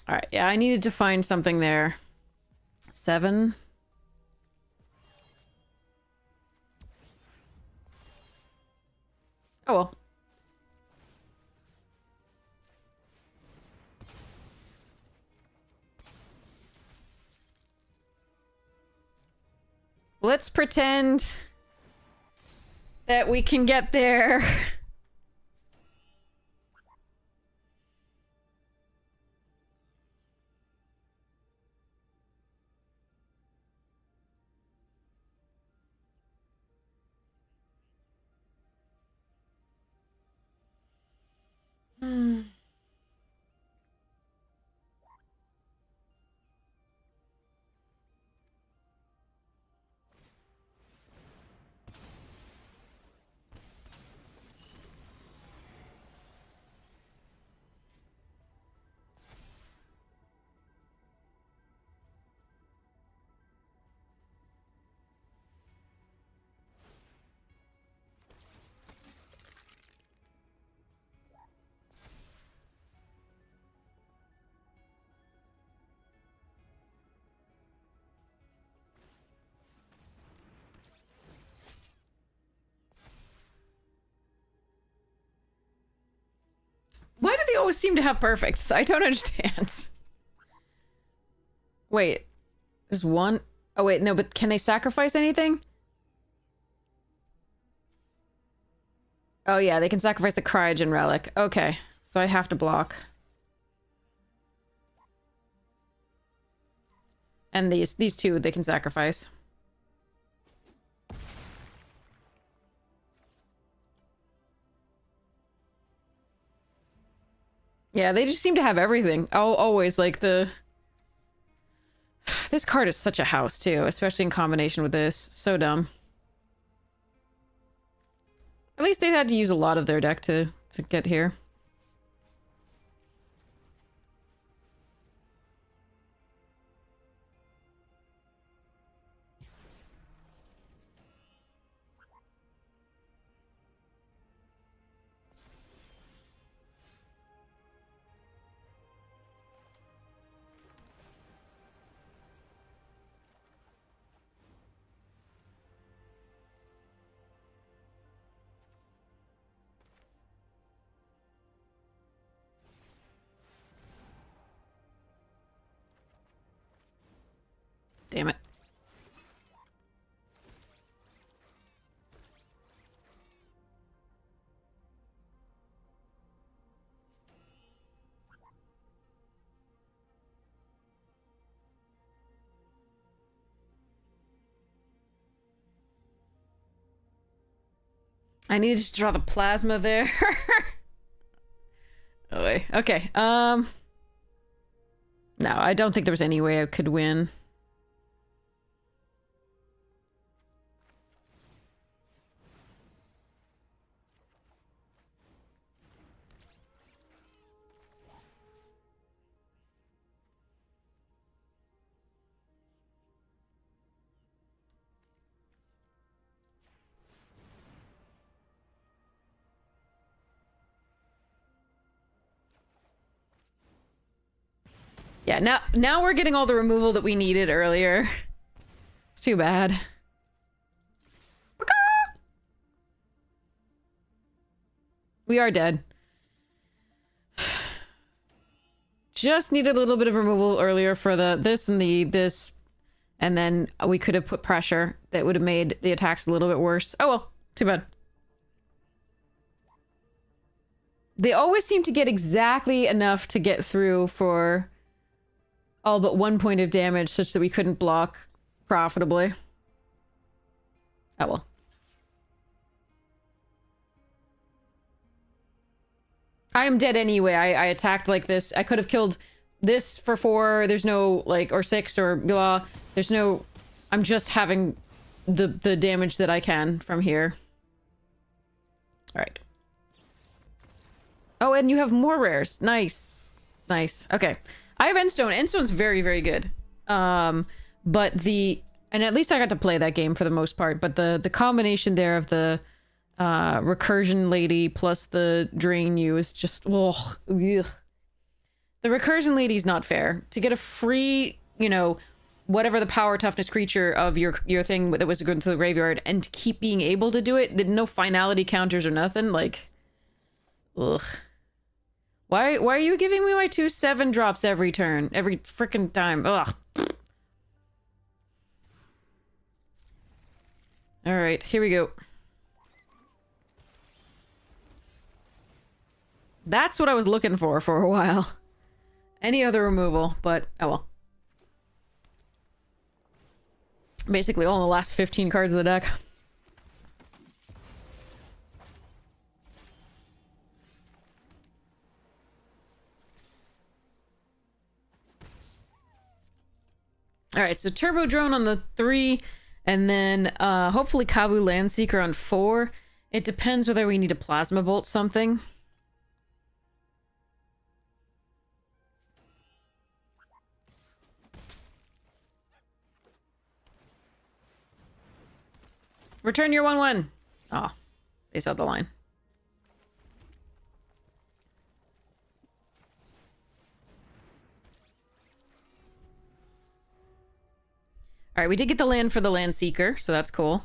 All right. Yeah, I needed to find something there. 7. Oh well. Let's pretend that we can get there. Why do they always seem to have perfects? I don't understand. Wait. There's one? Oh, wait, no, but can they sacrifice anything? Oh, yeah, they can sacrifice the cryogen relic. Okay, so I have to block. And these two, they can sacrifice. Yeah, they just seem to have everything. Always, like, the... This card is such a house, too, especially in combination with this. So dumb. At least they had to use a lot of their deck to get here. Damn it. I needed to draw the plasma there. Oh, wait. Okay, no, I don't think there was any way I could win. Yeah, now we're getting all the removal that we needed earlier. It's too bad. We are dead. Just needed a little bit of removal earlier for this, and then we could have put pressure that would have made the attacks a little bit worse. Oh well, too bad. They always seem to get exactly enough to get through for all but 1 point of damage, such that we couldn't block profitably. Oh well. I am dead anyway. I attacked like this. I could have killed this for 4. There's no, like, or 6 or blah. There's no... I'm just having the damage that I can from here. Alright. Oh, and you have more rares. Nice. Nice. Okay. I have Endstone. Endstone's very, very good. But the... And at least I got to play that game for the most part. But the combination there of the recursion lady plus the drain you is just... Ugh. The recursion lady's not fair. To get a free, you know, whatever the power toughness creature of your thing that was going to the graveyard, and to keep being able to do it, no finality counters or nothing, like... Ugh. Why are you giving me my 2 7-drops every turn? Every freaking time. Ugh. All right, here we go. That's what I was looking for a while. Any other removal, but oh well. Basically all in the last 15 cards of the deck. Alright, so Turbo Drone on the 3, and then hopefully Kavu Landseeker on 4. It depends whether we need to Plasma Bolt something. Return your 1/1. Oh, they saw the line. Alright, we did get the land for the Landseeker, so that's cool.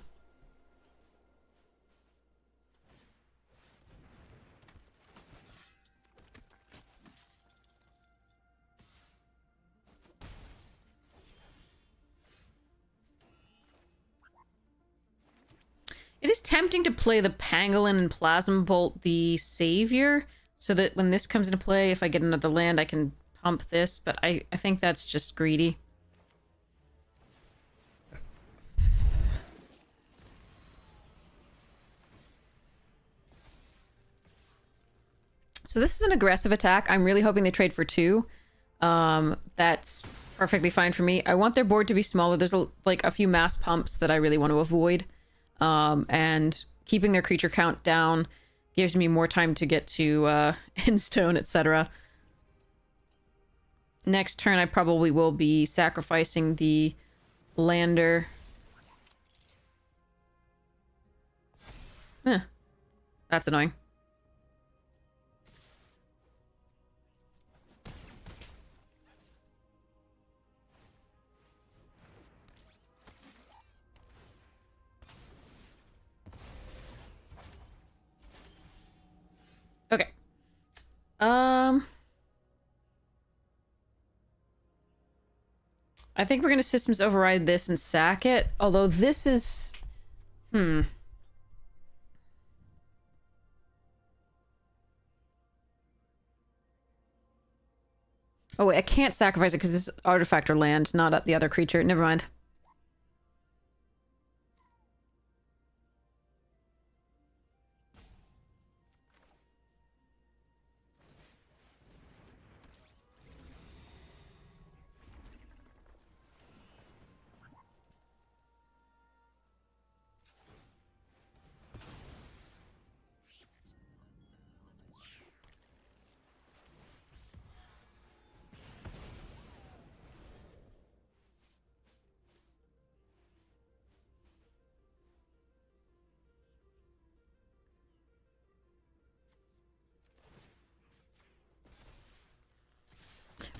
It is tempting to play the Pangolin and Plasma Bolt the Savior, so that when this comes into play, if I get another land, I can pump this, but I think that's just greedy. So this is an aggressive attack. I'm really hoping they trade for 2. That's perfectly fine for me. I want their board to be smaller. There's like a few mass pumps that I really want to avoid. And keeping their creature count down gives me more time to get to Instone, etc. Next turn, I probably will be sacrificing the lander. That's annoying. Okay. I think we're gonna systems override this and sack it. Although this is... Oh wait, I can't sacrifice it because this is artifact or land, not at the other creature. Never mind.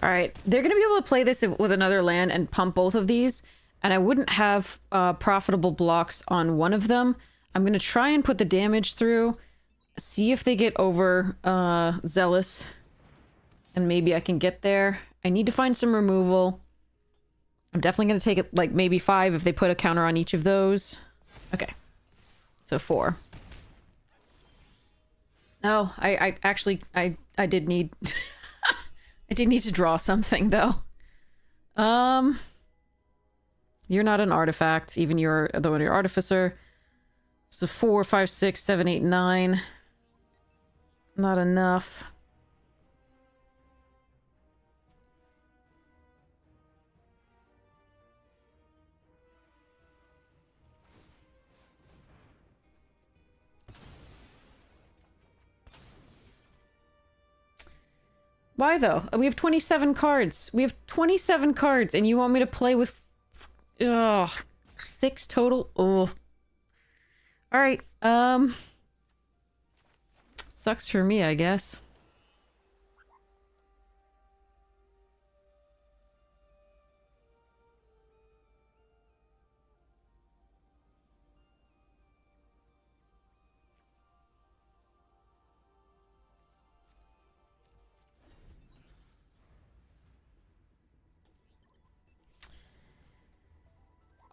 Alright, they're going to be able to play this with another land and pump both of these, and I wouldn't have profitable blocks on one of them. I'm going to try and put the damage through, see if they get over Zealous, and maybe I can get there. I need to find some removal. I'm definitely going to take it, like, maybe 5 if they put a counter on each of those. Okay. So 4. Oh, I actually did need... I did need to draw something, though. You're not an artifact, even you're the one, your artificer. So 4, 5, 6, 7, 8, 9. Not enough. Why, though? We have 27 cards. We have 27 cards, and you want me to play with... Ugh. 6 total? Ugh. Alright, sucks for me, I guess.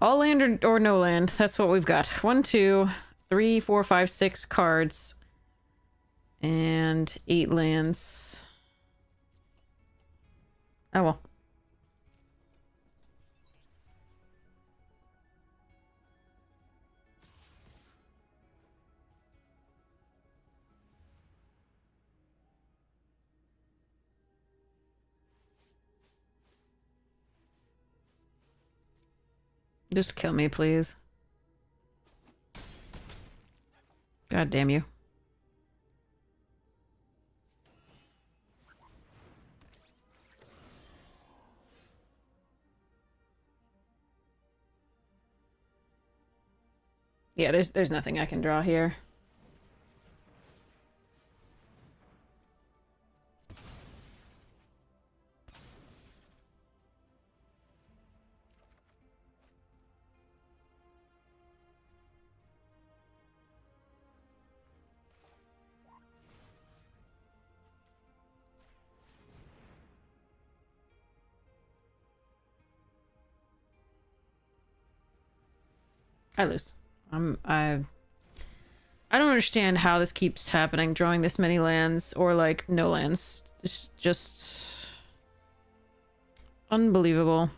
All land or no land. That's what we've got. 1, 2, 3, 4, 5, 6 cards. And 8 lands. Oh well. Just kill me, please. God damn you. Yeah, there's nothing I can draw here. I lose. I don't understand how this keeps happening, drawing this many lands, or like no lands. It's just unbelievable.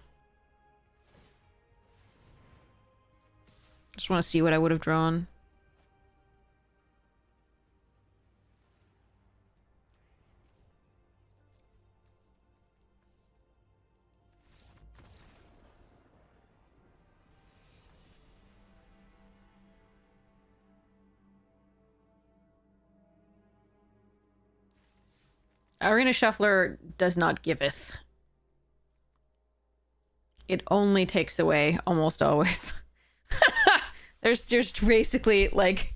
Just want to see what I would have drawn. Arena Shuffler does not giveth. It only takes away, almost always. There's just basically, like,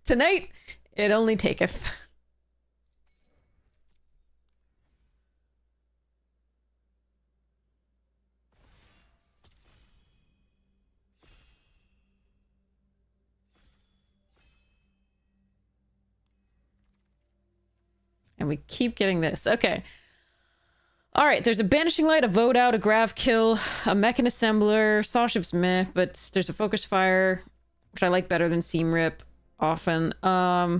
tonight, it only taketh. And we keep getting this. Okay. All right, there's a Banishing Light, a Vote Out, a Grav Kill, a Mechan Assembler, Sawship's meh, but there's a Focus Fire, which I like better than Seam Rip often. Hmm.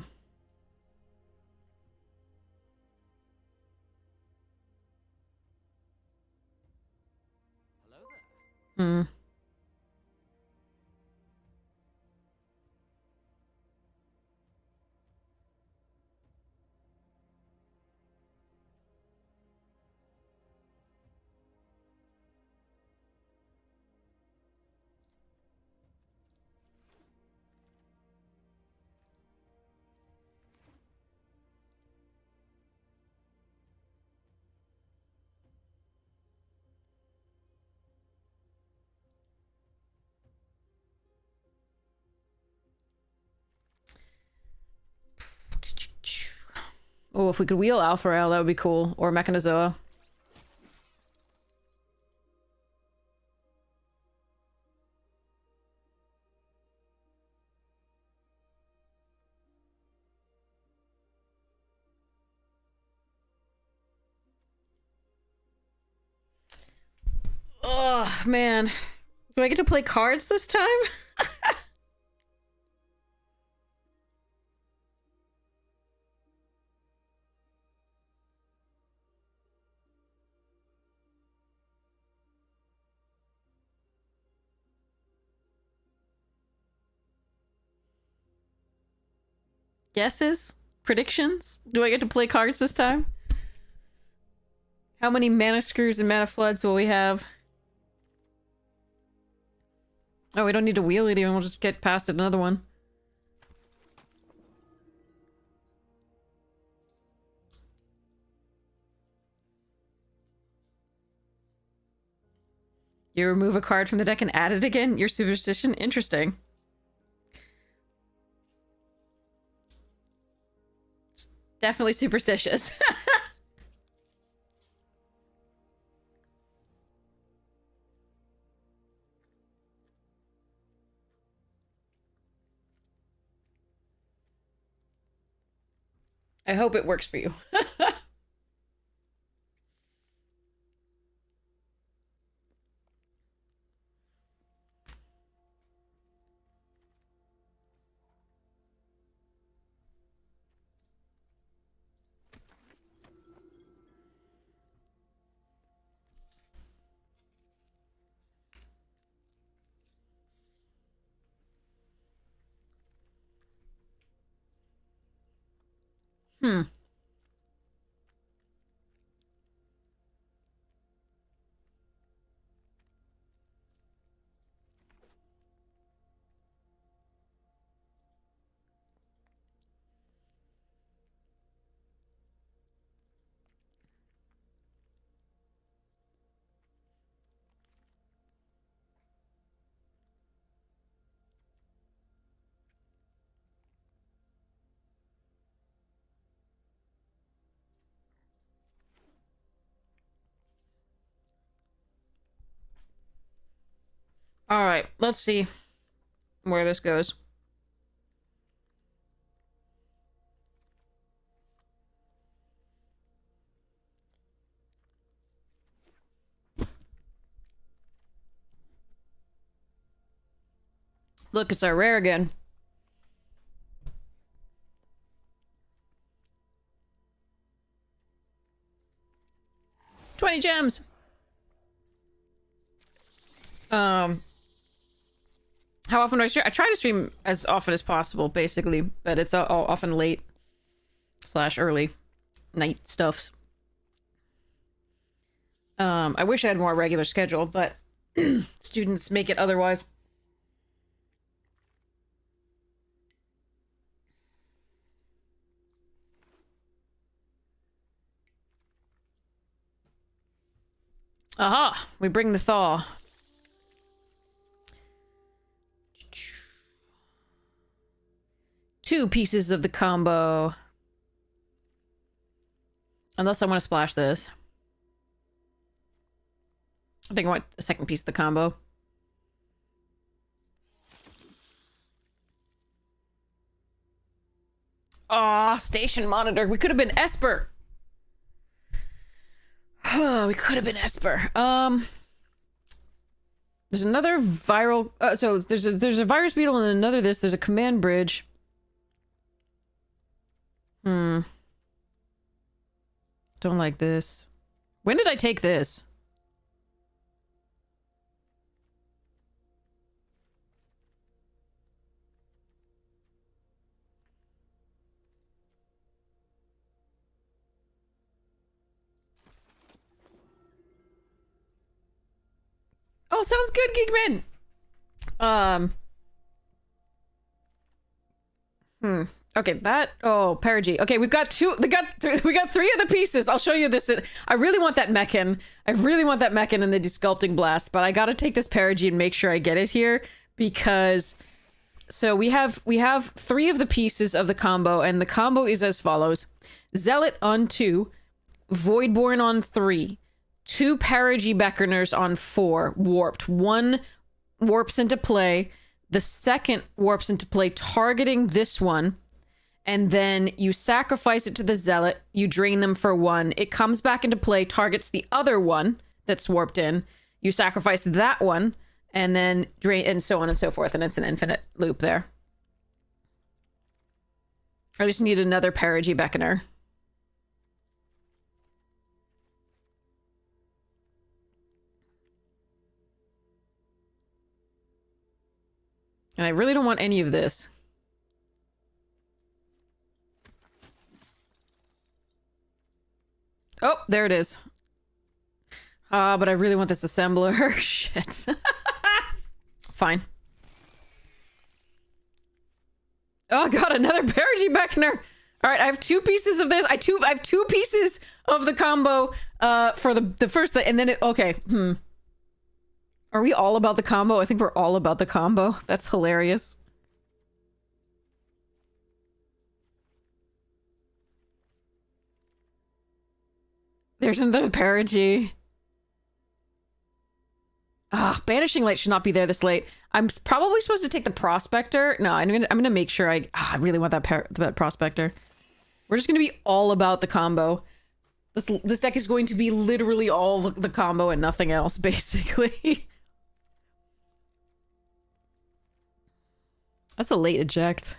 Oh, if we could wheel Alpharel, that would be cool. Or Mechanizoa. Oh, man. Do I get to play cards this time? Guesses? Predictions? Do I get to play cards this time? How many mana screws and mana floods will we have? Oh, we don't need to wheel it even. We'll just get past it another one. You remove a card from the deck and add it again? Your superstition? Interesting. It's definitely superstitious. I hope it works for you. Hmm. All right, let's see where this goes. Look, it's our rare again. $20 gems. How often do I stream? I try to stream as often as possible, basically, but it's all often late / early night stuffs. I wish I had a more regular schedule, but students make it otherwise. Aha! We bring the thaw. Two pieces of the combo. Unless I want to splash this. I think I want a second piece of the combo. Aw, station monitor. We could have been Esper. Oh, we could have been Esper. There's another viral... so there's a virus beetle and another this. There's a command bridge. Don't like this. When did I take this? Oh, sounds good, Geekman. Okay, that. Oh, Perigi. Okay, we've got two. We got three of the pieces. I'll show you this. I really want that mechan. I really want that mechan in the desculpting blast, but I gotta take this Perigi and make sure I get it here because. So we have three of the pieces of the combo, and the combo is as follows: Zealot on 2, Voidborn on 3, 2 Perigi Beckoners on 4, warped. 1 warps into play. The second warps into play, targeting this one. And then you sacrifice it to the Zealot. You drain them for 1. It comes back into play, targets the other one that's warped in. You sacrifice that one, and then drain, and so on and so forth. And it's an infinite loop there. I just need another Perigi Beckoner. And I really don't want any of this. Oh, there it is. But I really want this assembler. Shit. Fine. Oh god, another Perigi Beckoner. All right, I have 2 pieces of this. I have 2 pieces of the combo for the first thing, and then it. Okay. Are we all about the combo? I think we're all about the combo. That's hilarious. There's another Perigi. Banishing Light should not be there this late. I'm probably supposed to take the Prospector. No, I'm gonna make sure I really want that Prospector. We're just gonna be all about the combo. This deck is going to be literally all the combo and nothing else, basically. That's a late eject.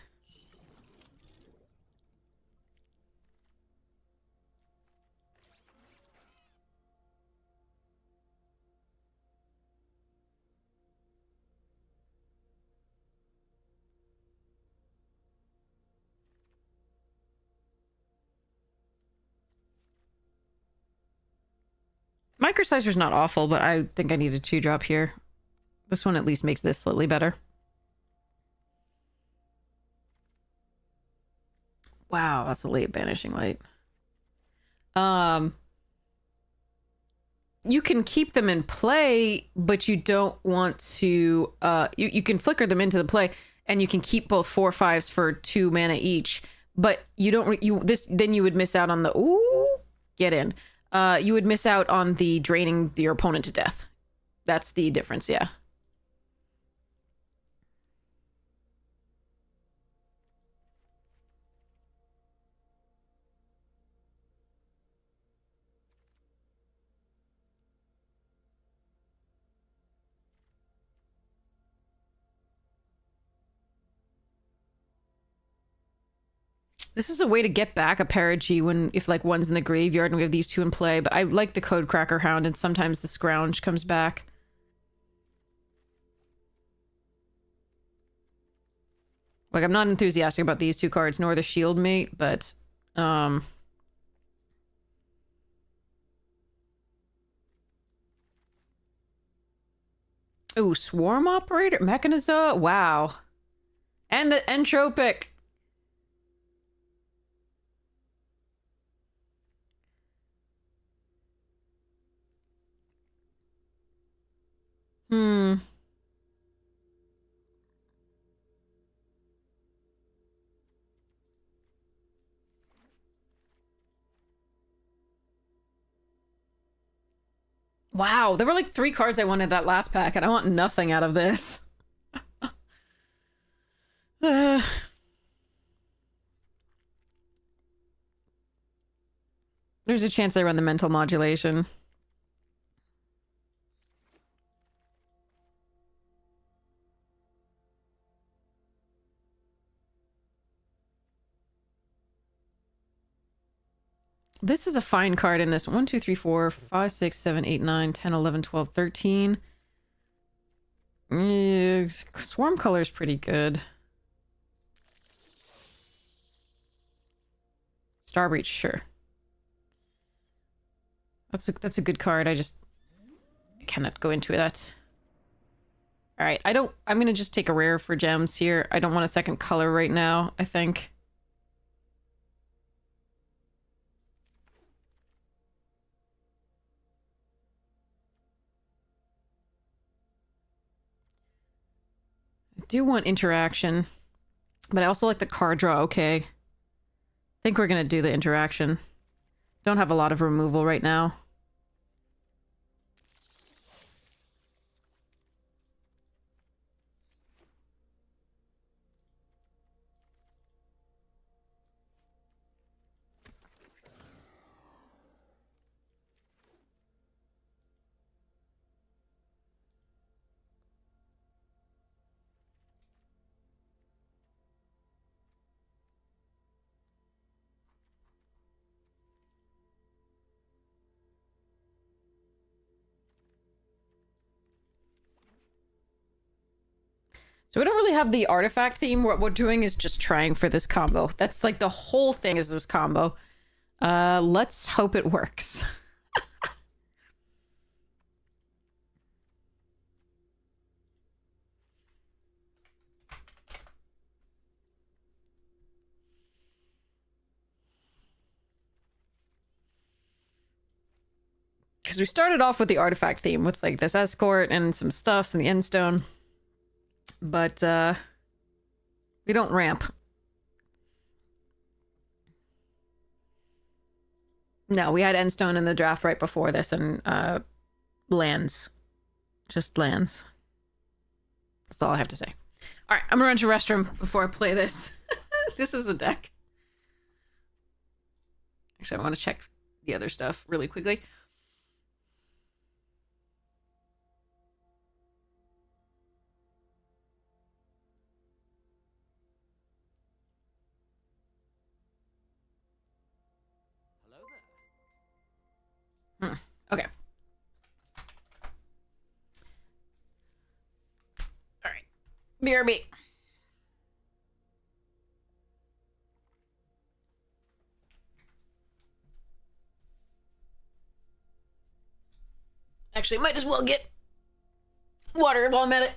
Microsizer's not awful, but I think I need a 2-drop here. This one at least makes this slightly better. Wow, that's a late banishing light. You can keep them in play, but you don't want to... You can flicker them into the play, and you can keep both 4/5s for 2 mana each. But you don't... Then you would miss out on the... Ooh! Get in. You would miss out on the draining your opponent to death. That's the difference, yeah. This is a way to get back a Perigee if like one's in the graveyard and we have these 2 in play, but I like the Codecracker Hound and sometimes the Scrounge comes back. Like, I'm not enthusiastic about these 2 cards, nor the Shield Mate, but, Ooh, Swarm Operator? Mechaniza? Wow. And the Entropic! Wow, there were like 3 cards I wanted that last pack, and I want nothing out of this. There's a chance I run the Mental Modulation. This is a fine card in this. 1, 2, 3, 4, 5, 6, 7, 8, 9, 10, 11, 12, 13. Swarm color is pretty good. Starbreach, sure. That's a good card. I cannot go into that. All right, I'm gonna just take a rare for gems here. I don't want a second color right now, I think. I do want interaction, but I also like the card draw. Okay. I think we're gonna do the interaction. Don't have a lot of removal right now. So we don't really have the artifact theme. What we're doing is just trying for this combo. That's like the whole thing is this combo. Let's hope it works. Because we started off with the artifact theme with like this escort and some stuffs and the endstone. But we don't ramp. No, we had endstone in the draft right before this and lands. Just lands. That's all I have to say. All right, I'm gonna run to the restroom before I play this. This is a deck. Actually, I want to check the other stuff really quickly. Okay. All right. BRB. Actually, might as well get water while I'm at it.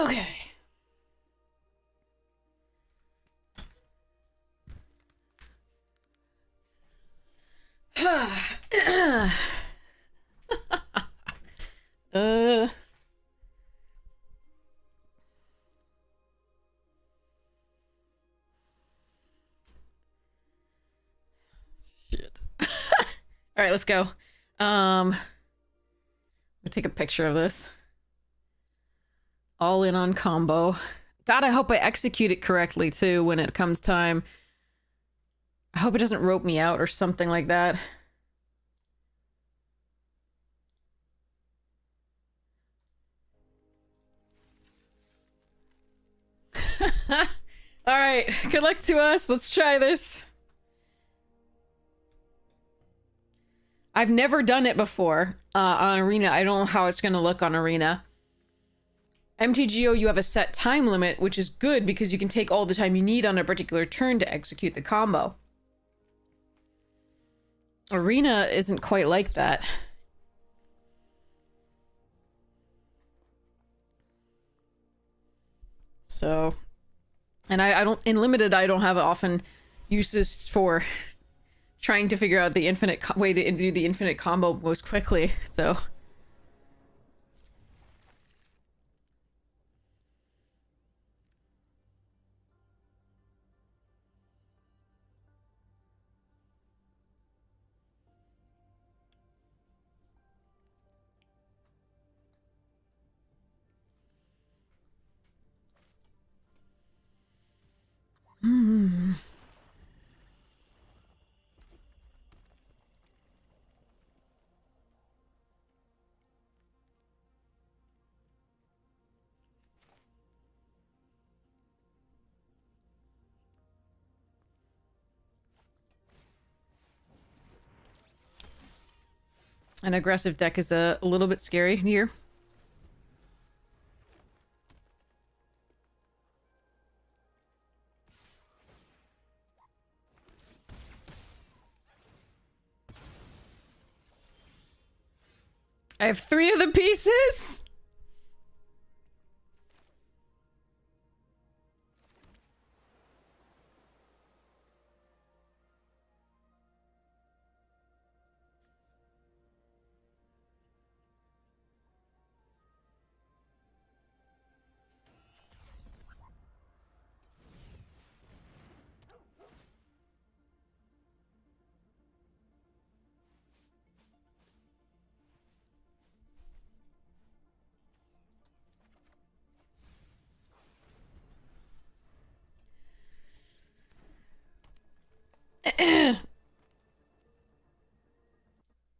Okay. uh. Shit. All right, let's go. I'm gonna take a picture of this. All in on combo. God, I hope I execute it correctly too when it comes time. I hope it doesn't rope me out or something like that. All right, good luck to us. Let's try this. I've never done it before on Arena. I don't know how it's going to look on Arena. MTGO, you have a set time limit, which is good because you can take all the time you need on a particular turn to execute the combo. Arena isn't quite like that. So, and I don't, in Limited, I don't have often uses for trying to figure out the infinite way to do the infinite combo most quickly, so. Hmm. An aggressive deck is a little bit scary here. I have 3 of the pieces!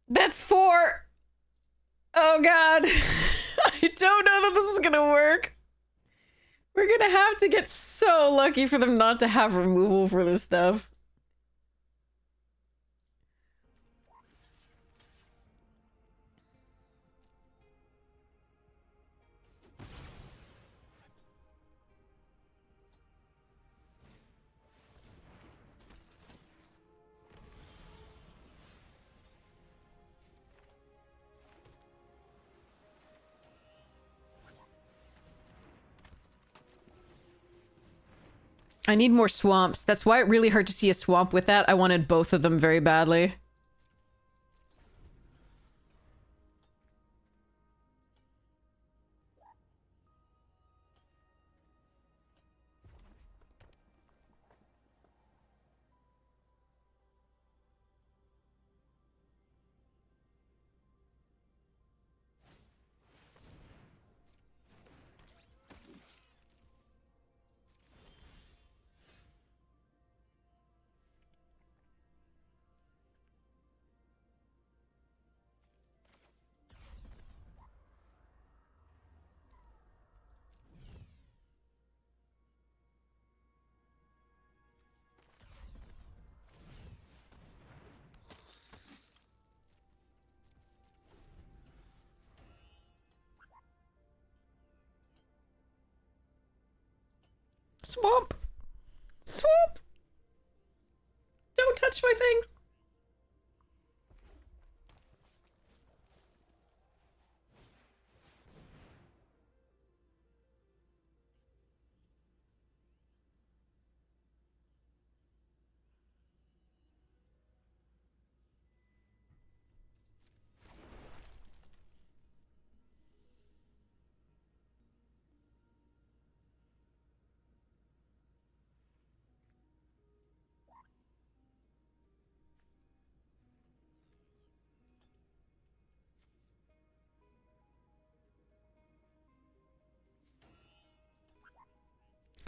That's 4! Oh god. I don't know that this is gonna work. We're gonna have to get so lucky for them not to have removal for this stuff. I need more swamps. That's why it really hurt to see a swamp with that. I wanted both of them very badly. Swamp! Swamp! Don't touch my things!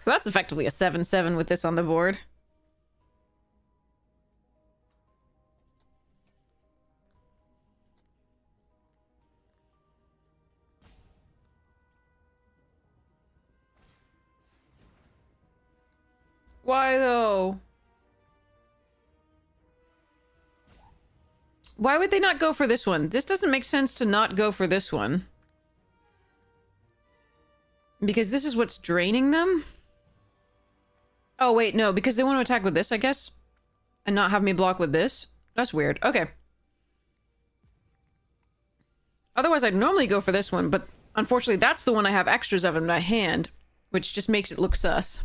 So that's effectively a 7/7 with this on the board. Why though? Why would they not go for this one? This doesn't make sense to not go for this one. Because this is what's draining them? Oh, wait, no, because they want to attack with this, I guess? And not have me block with this? That's weird. Okay. Otherwise, I'd normally go for this one, but unfortunately, that's the one I have extras of in my hand, which just makes it look sus.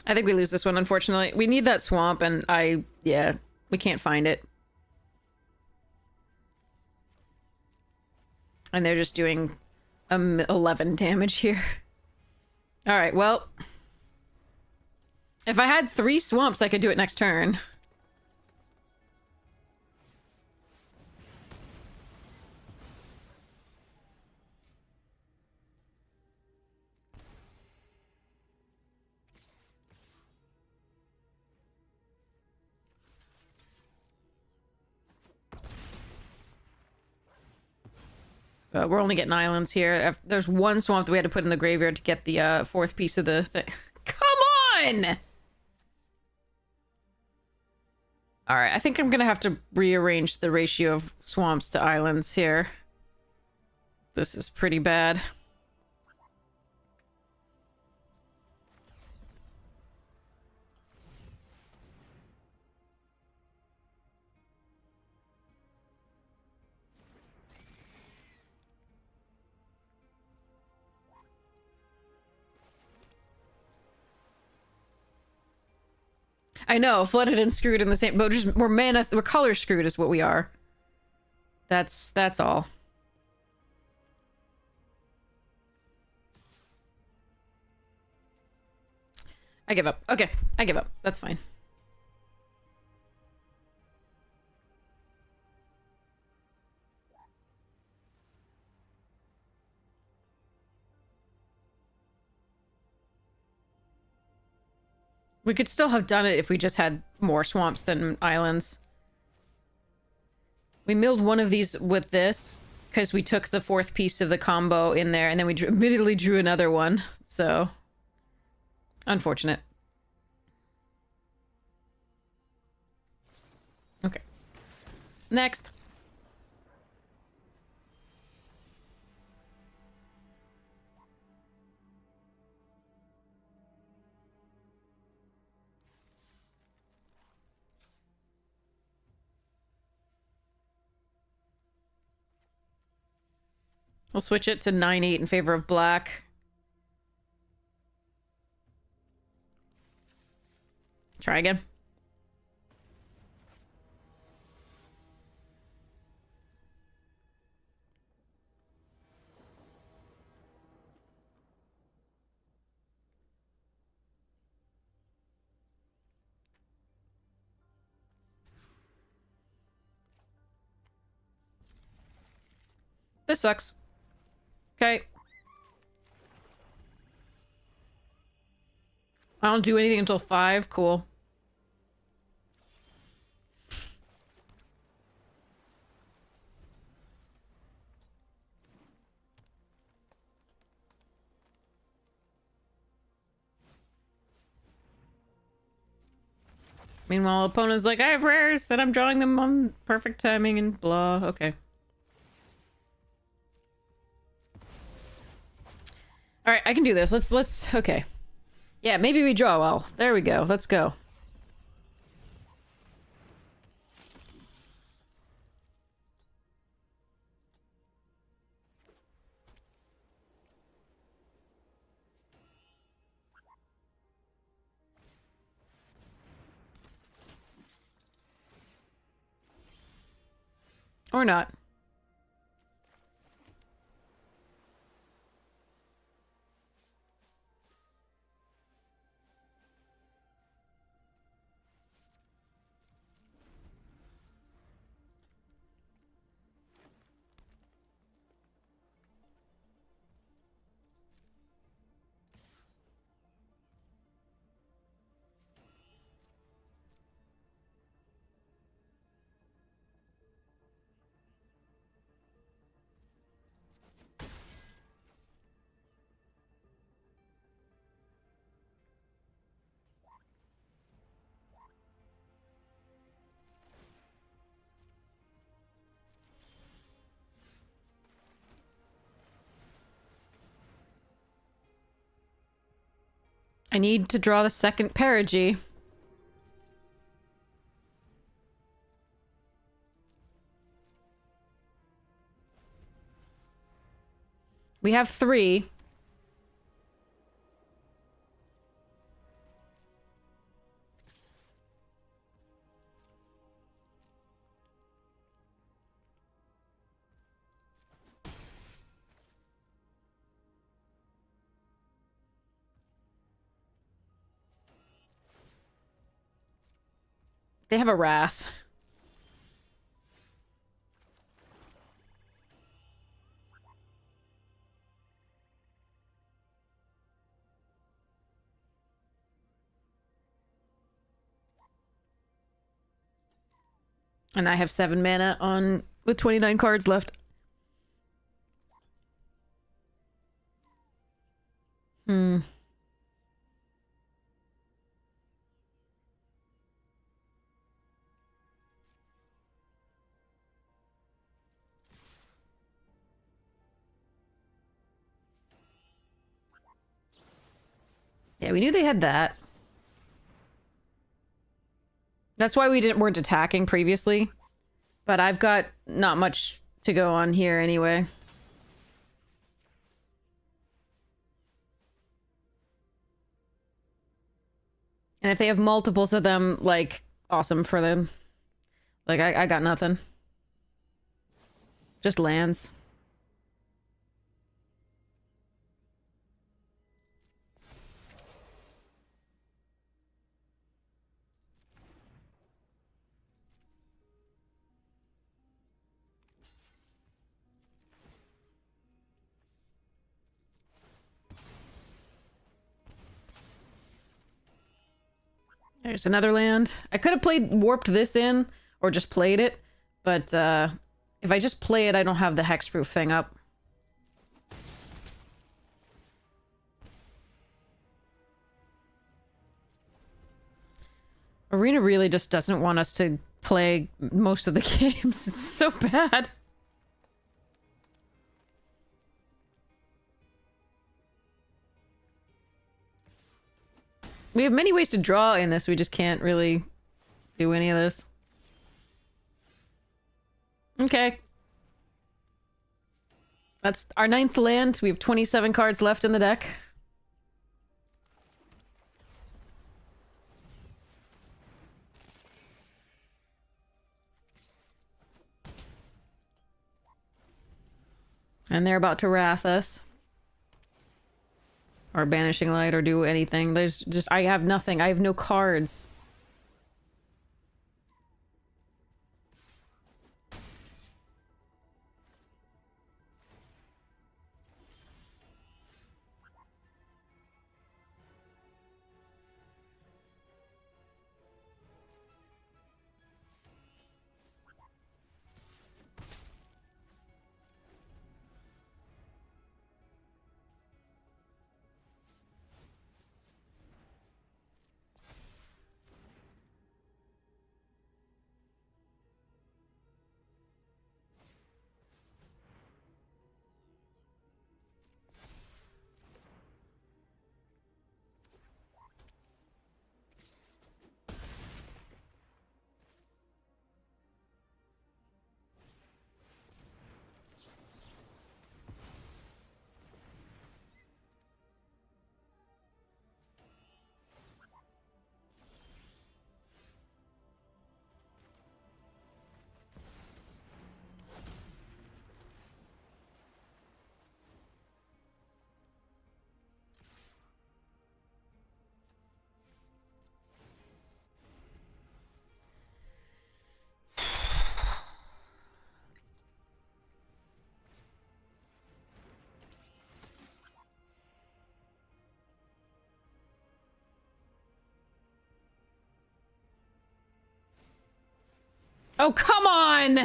I think we lose this one, unfortunately. We need that swamp, and yeah, we can't find it. And they're just doing 11 damage here. Alright, well. If I had 3 swamps, I could do it next turn. We're only getting islands here. There's one swamp that we had to put in the graveyard to get the fourth piece of the thing. Come on! Alright, I think I'm gonna have to rearrange the ratio of swamps to islands here. This is pretty bad. I know, flooded and screwed in the same, but just we're color screwed is what we are. That's all. I give up. Okay, I give up. That's fine. We could still have done it if we just had more swamps than islands. We milled one of these with this because we took the fourth piece of the combo in there and then we immediately drew another one. So, unfortunate. Okay. Next. We'll switch it to 9-8 in favor of black. Try again. This sucks. Okay. I don't do anything until 5. Cool. Meanwhile, opponent's like, I have rares, that I'm drawing them on perfect timing and blah. Okay. Alright, I can do this. Let's... Okay. Yeah, maybe we draw well. There we go. Let's go. Or not. I need to draw the second perigee. We have 3. They have a wrath. And I have 7 mana on with 29 cards left. Hmm. Yeah, we knew they had that. That's why weren't attacking previously. But I've got not much to go on here anyway. And if they have multiples of them, like, awesome for them. Like, I got nothing. Just lands. There's another land. I could have warped this in, or just played it, but if I just play it, I don't have the hexproof thing up. Arena really just doesn't want us to play most of the games. It's so bad. We have many ways to draw in this, we just can't really do any of this. Okay. That's our 9th land. We have 27 cards left in the deck. And they're about to wrath us. Or Banishing Light, or do anything. There's just... I have nothing. I have no cards. Oh, come on!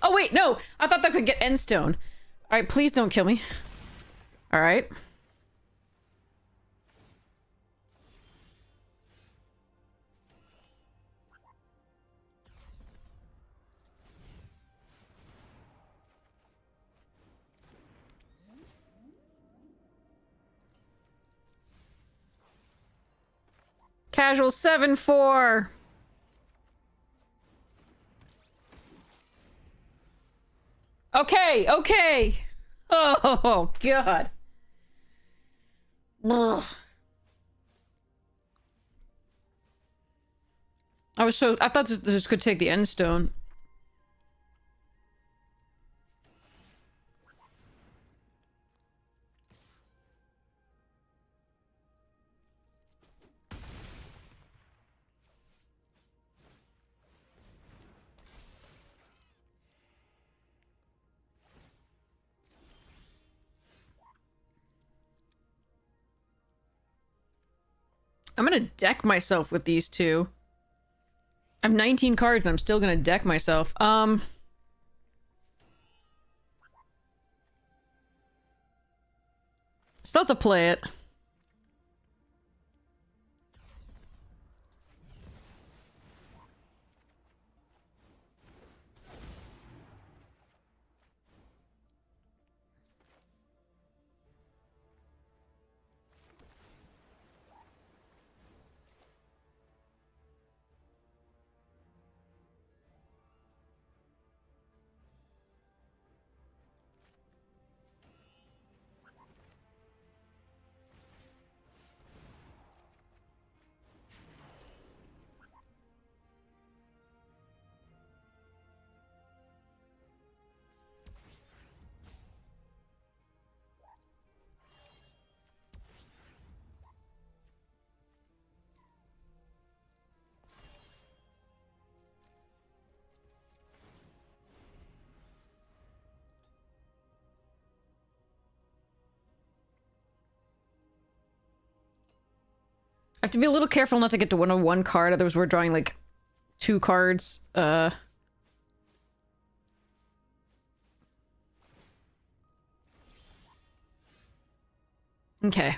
Oh, wait, no! I thought that could get Endstone. Alright, please don't kill me. Alright. Casual 7-4. Okay, okay. Oh, God. Ugh. I thought this could take the end stone. I'm gonna deck myself with these two. I have 19 cards and I'm still gonna deck myself. Still have to play it. I have to be a little careful not to get to one card, otherwise we're drawing like 2 cards. Okay.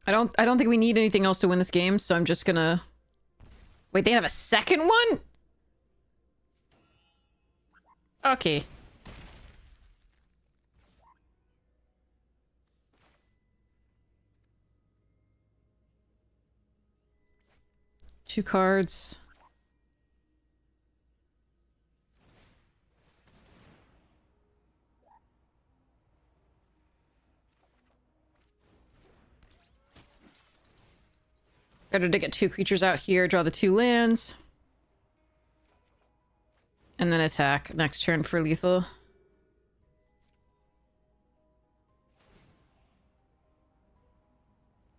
I don't think we need anything else to win this game, so I'm just gonna... Wait, they have a second one? Okay. Two cards. Better to get 2 creatures out here, draw the 2 lands. And then attack next turn for lethal.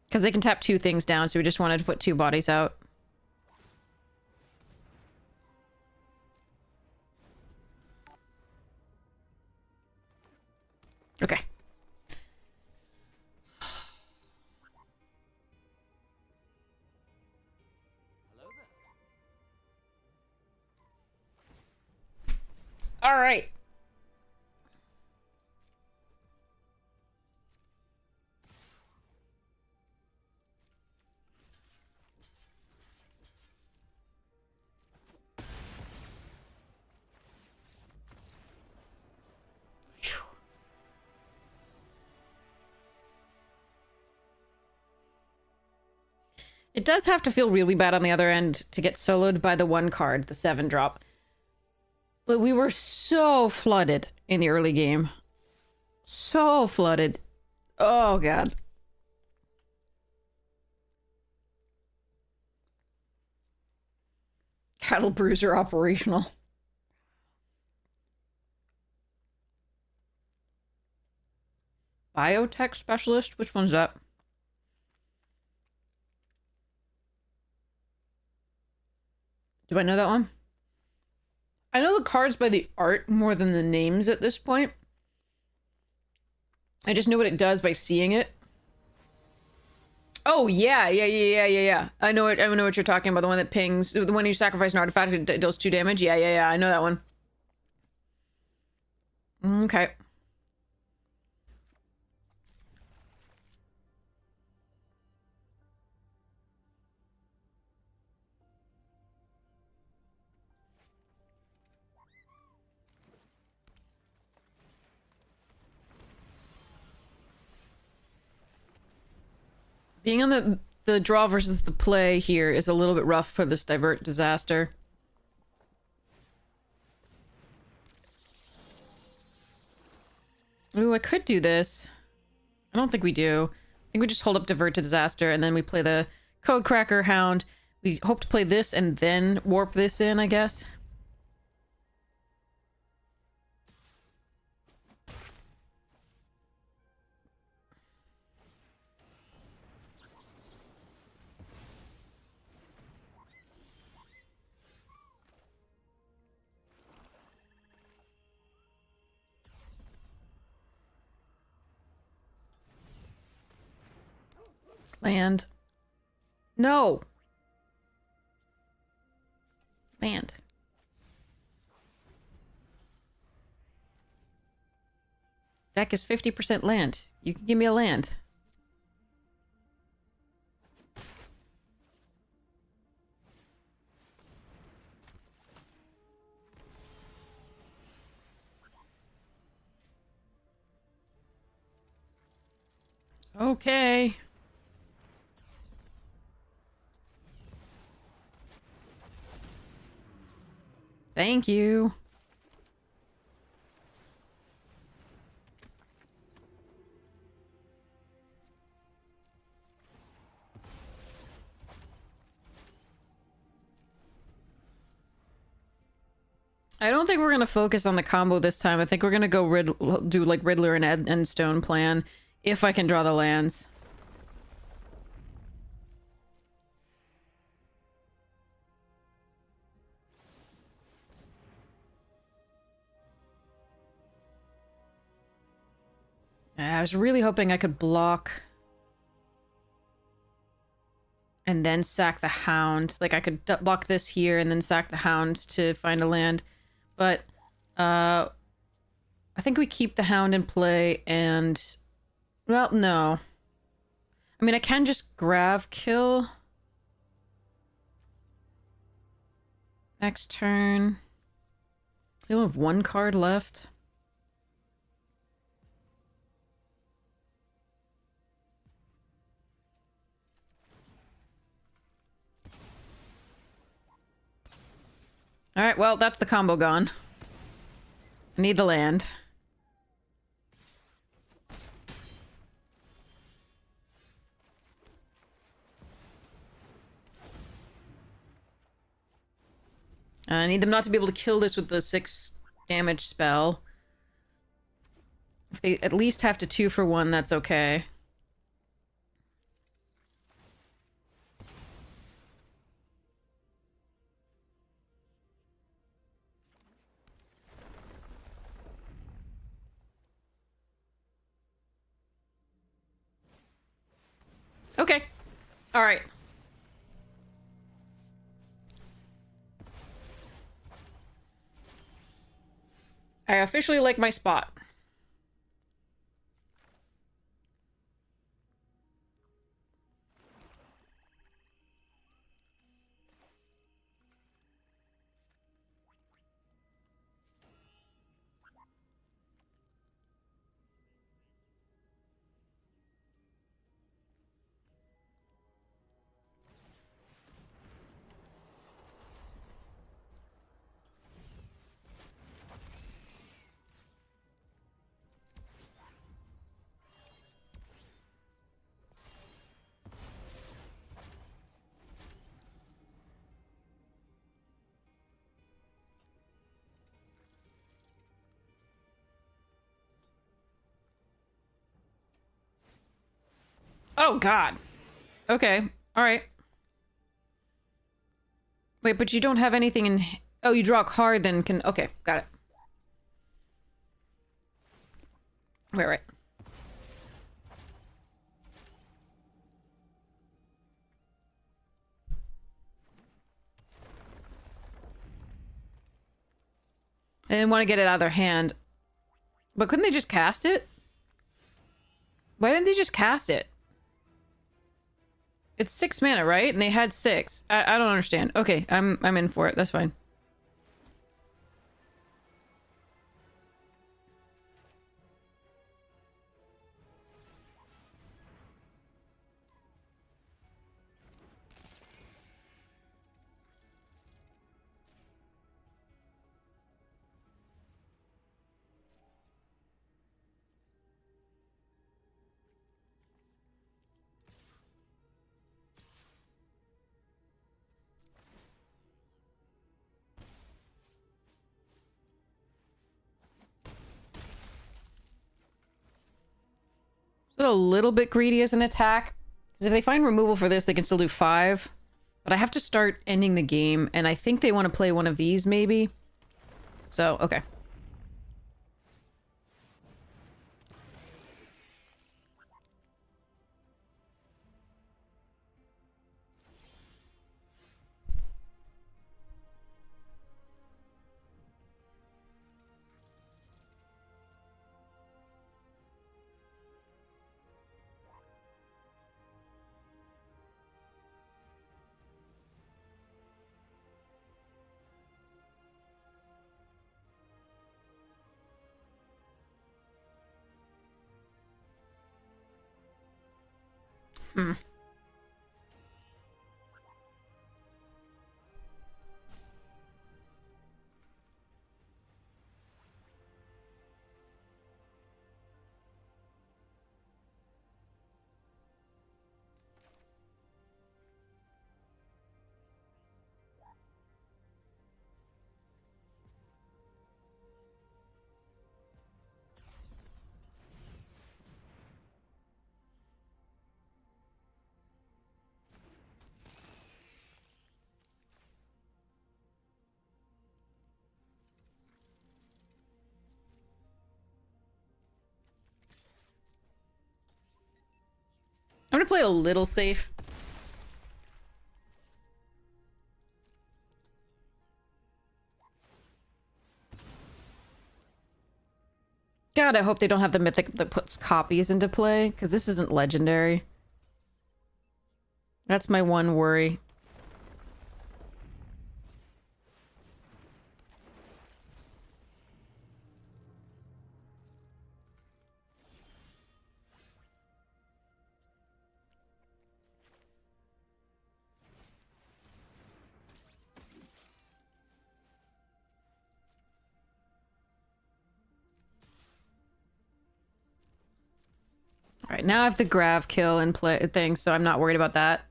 Because they can tap 2 things down, so we just wanted to put 2 bodies out. Okay. All right. It does have to feel really bad on the other end to get soloed by the 1 card, the 7 drop. But we were so flooded in the early game. So flooded. Oh, God. Cattle Bruiser operational. Biotech Specialist? Which one's that? Do I know that one? I know the cards by the art more than the names at this point. I just know what it does by seeing it. Oh, yeah. I know what you're talking about. The one that pings. The one you sacrifice an artifact, it deals 2 damage. Yeah. I know that one. Okay. Being on the draw versus the play here is a little bit rough for this Divert Disaster. Ooh, I could do this. I don't think we do. I think we just hold up Divert to Disaster, and then we play the Codecracker Hound. We hope to play this and then warp this in, I guess. Land. No! Land. Deck is 50% land. You can give me a land. Okay. Thank you. I don't think we're going to focus on the combo this time. I think we're going to go do like Riddler and Endstone plan if I can draw the lands. I was really hoping I could block and then sack the Hound. Like I could block this here and then sack the Hound to find a land. But I think we keep the Hound in play and... Well, no. I mean, I can just Grav kill. Next turn. We only have one card left. Alright, well, that's the combo gone. I need the land. I need them not to be able to kill this with the 6 damage spell. If they at least have to 2 for 1, that's okay. Okay. All right. I officially like my spot. Oh, God. Okay. All right. Wait, but you don't have anything in... Oh, you draw a card, then can... Okay, got it. Right. I didn't want to get it out of their hand. But couldn't they just cast it? Why didn't they just cast it? It's 6 mana, right? And they had 6. I don't understand. Okay, I'm in for it. That's fine. a little bit greedy as an attack. Because if they find removal for this, they can still do 5. But I have to start ending the game, and I think they want to play one of these, maybe. So, okay. Hmm. I'm gonna play it a little safe. God, I hope they don't have the mythic that puts copies into play, because this isn't legendary. That's my one worry. Alright, now I have the grav kill and play thing, so I'm not worried about that.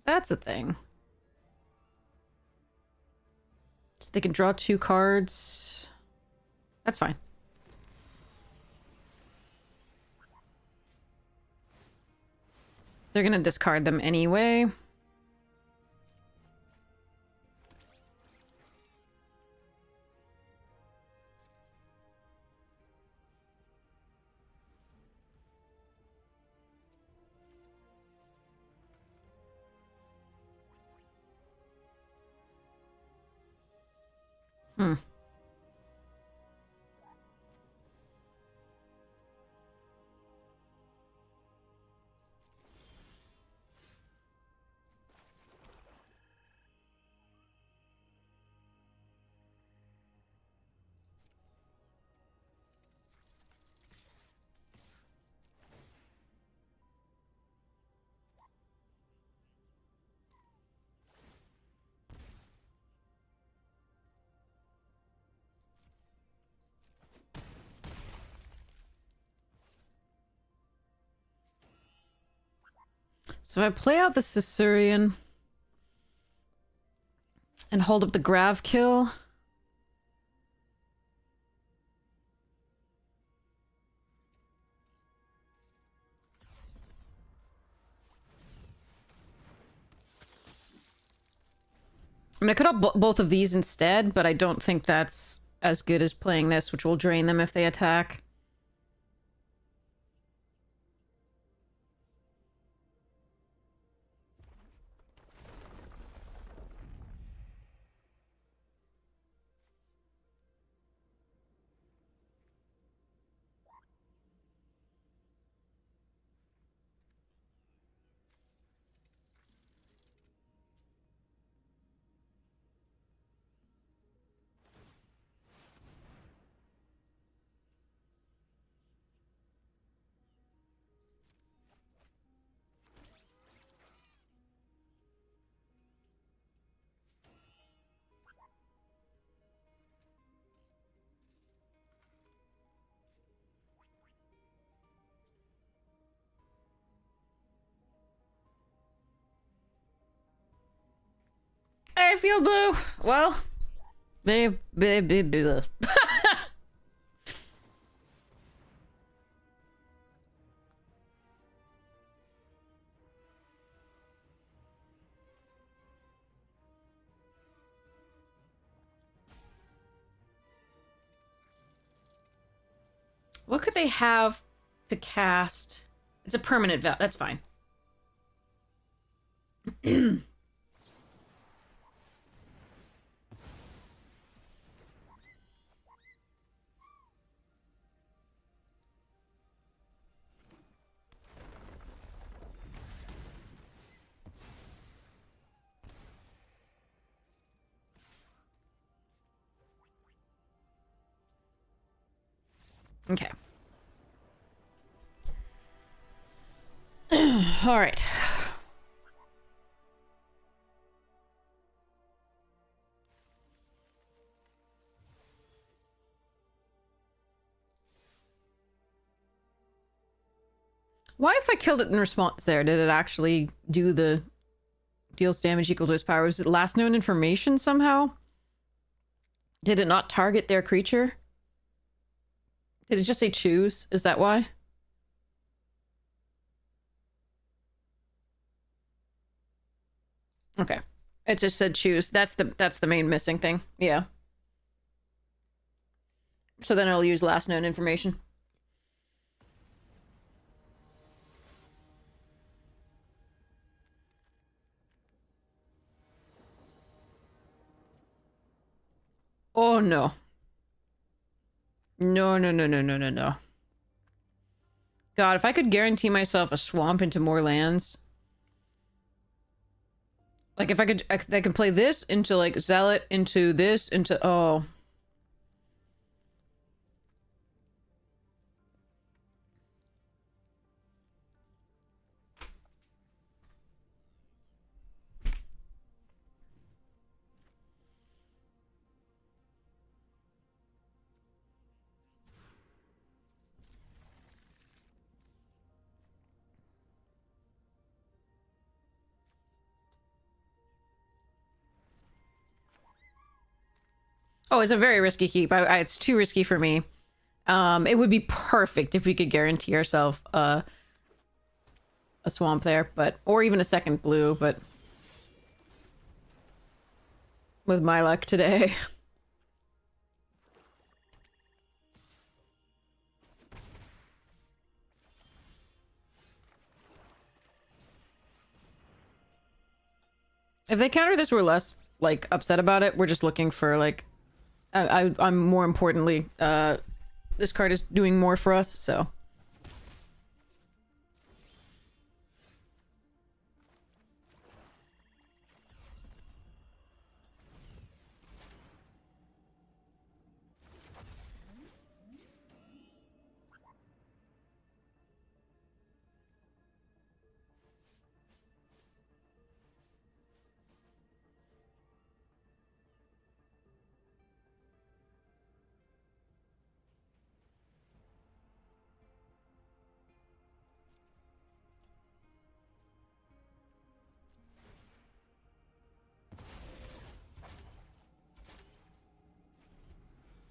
That's a thing. So they can draw 2 cards. That's fine. They're gonna discard them anyway. Hmm. So if I play out the Caesarean and hold up the grav kill. I mean, I could have both of these instead, but I don't think that's as good as playing this, which will drain them if they attack. field blue? Well, they. What could they have to cast? It's a permanent val. That's fine. Okay. All right. Why, if I killed it in response there, did it actually do the deals damage equal to its power? Was it last known information somehow? Did it not target their creature? Did it just say choose? Is that why? Okay. It just said choose. That's the main missing thing. Yeah. So then I'll use last known information. Oh no. No, no, no, no, no, no, no. God, if I could guarantee myself a swamp into more lands. Like if I could play this into like Zealot into this into oh. Oh, it's a very risky keep. It's too risky for me. It would be perfect if we could guarantee ourselves a swamp there, but or even a second blue, but with my luck today. If they counter this, we're less like upset about it. We're just looking for like I'm more importantly, this card is doing more for us, so.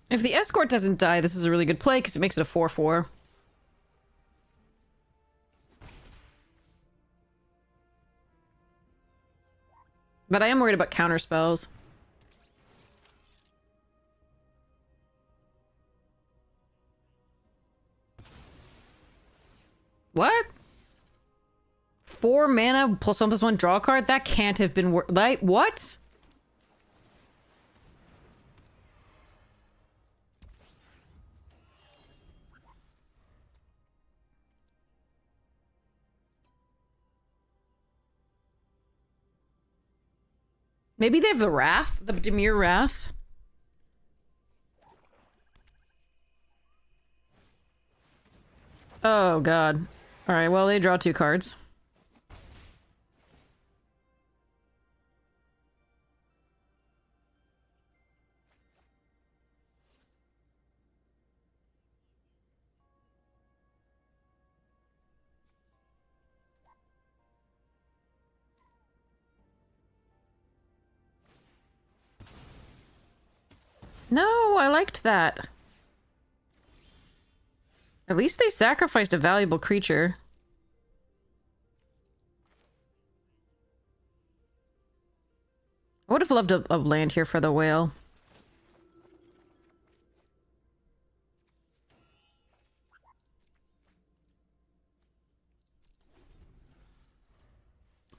If the escort doesn't die, this is a really good play because it makes it a 4/4. But I am worried about counter spells. What? 4 mana +1/+1 draw card? That can't have been like what? Maybe they have the Wrath? The Demir Wrath? Oh, God. Alright, well, they draw 2 cards. No, I liked that. At least they sacrificed a valuable creature. I would have loved a land here for the whale.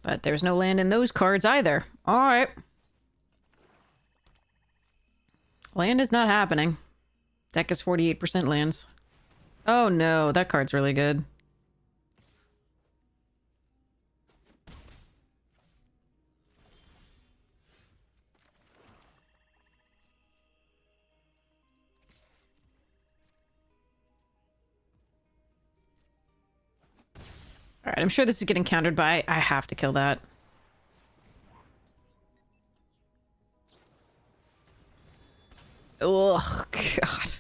But there's no land in those cards either. Alright. Land is not happening. Deck is 48% lands. Oh no, that card's really good. Alright, I'm sure this is getting countered by... I have to kill that. Ugh, God.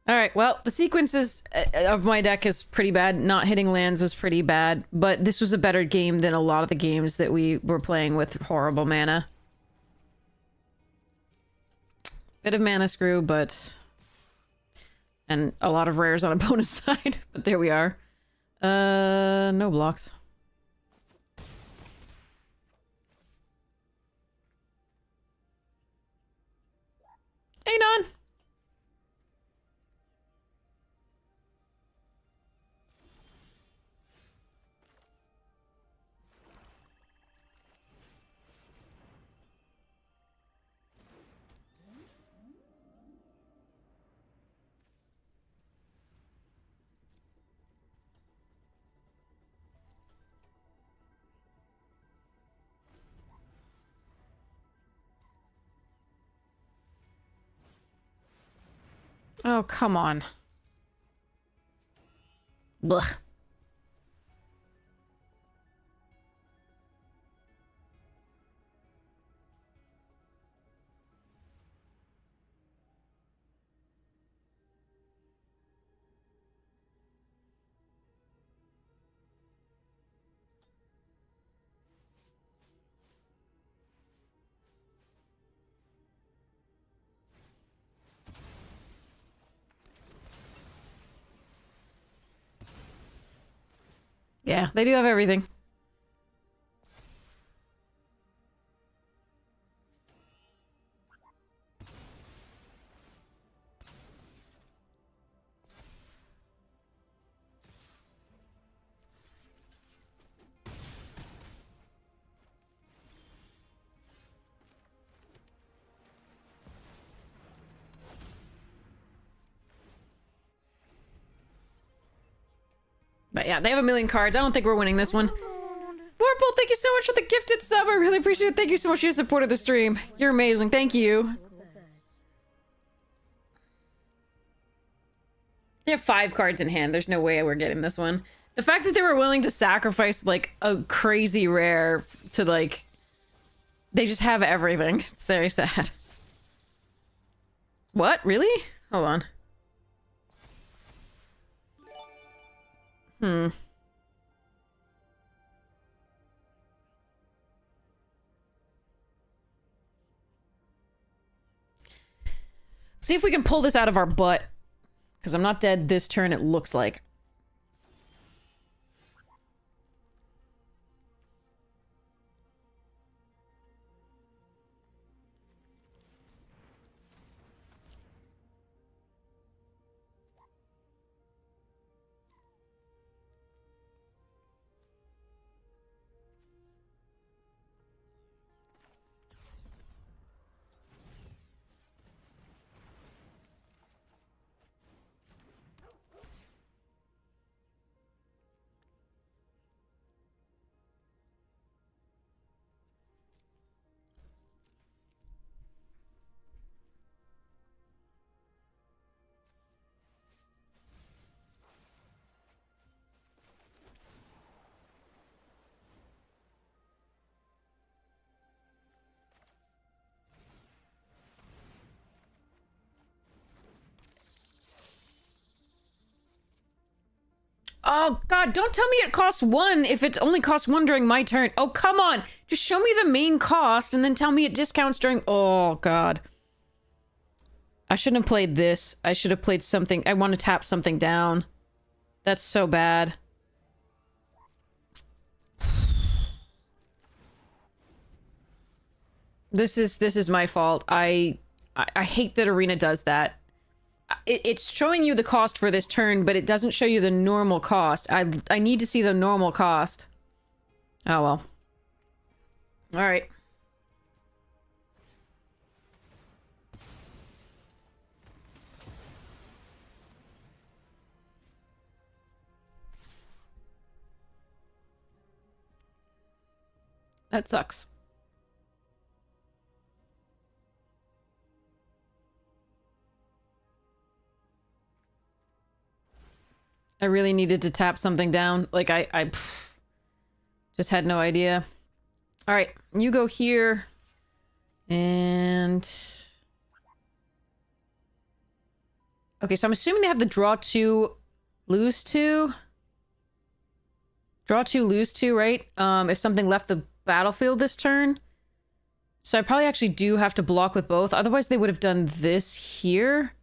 Alright, well, the sequences of my deck is pretty bad. Not hitting lands was pretty bad, but this was a better game than a lot of the games that we were playing with horrible mana. Bit of mana screw, but... And a lot of rares on opponent's side, but there we are. No blocks. Anon! Oh, come on. Blech. Yeah, they do have everything. But yeah, they have a million cards. I don't think we're winning this one. Vorpal, thank you so much for the gifted sub. I really appreciate it. Thank you so much for your support of the stream. You're amazing. Thank you. They have 5 cards in hand. There's no way we're getting this one. The fact that they were willing to sacrifice, like, a crazy rare to, like... They just have everything. It's very sad. What? Really? Hold on. See if we can pull this out of our butt. Because I'm not dead this turn, it looks like. Oh, God, don't tell me it costs 1 if it only costs 1 during my turn. Oh, come on. Just show me the main cost and then tell me it discounts during... Oh, God. I shouldn't have played this. I should have played something. I want to tap something down. That's so bad. This is my fault. I hate that Arena does that. It's showing you the cost for this turn, but it doesn't show you the normal cost. I need to see the normal cost. Oh well. All right. That sucks. I really needed to tap something down. Like, I just had no idea. All right, you go here. And... okay, so I'm assuming they have the draw 2, lose 2. Draw 2, lose 2, right? If something left the battlefield this turn. So I probably actually do have to block with both. Otherwise, they would have done this here.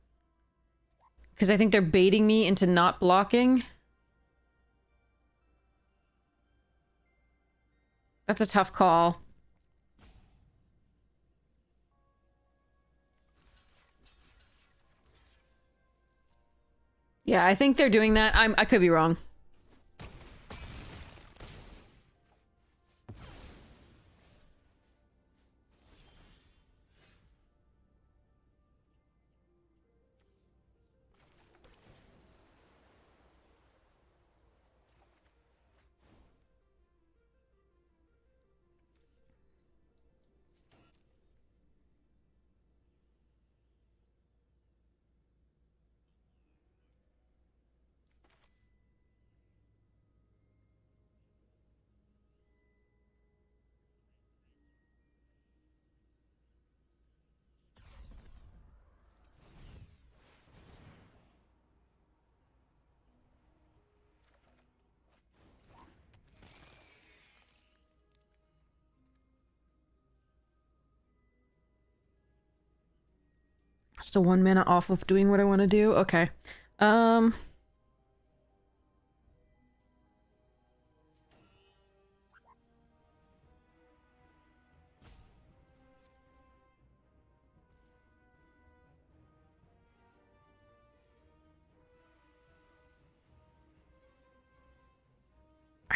Because I think they're baiting me into not blocking. That's a tough call. Yeah, I think they're doing that. I could be wrong. Still 1 minute off of doing what I want to do. Okay. I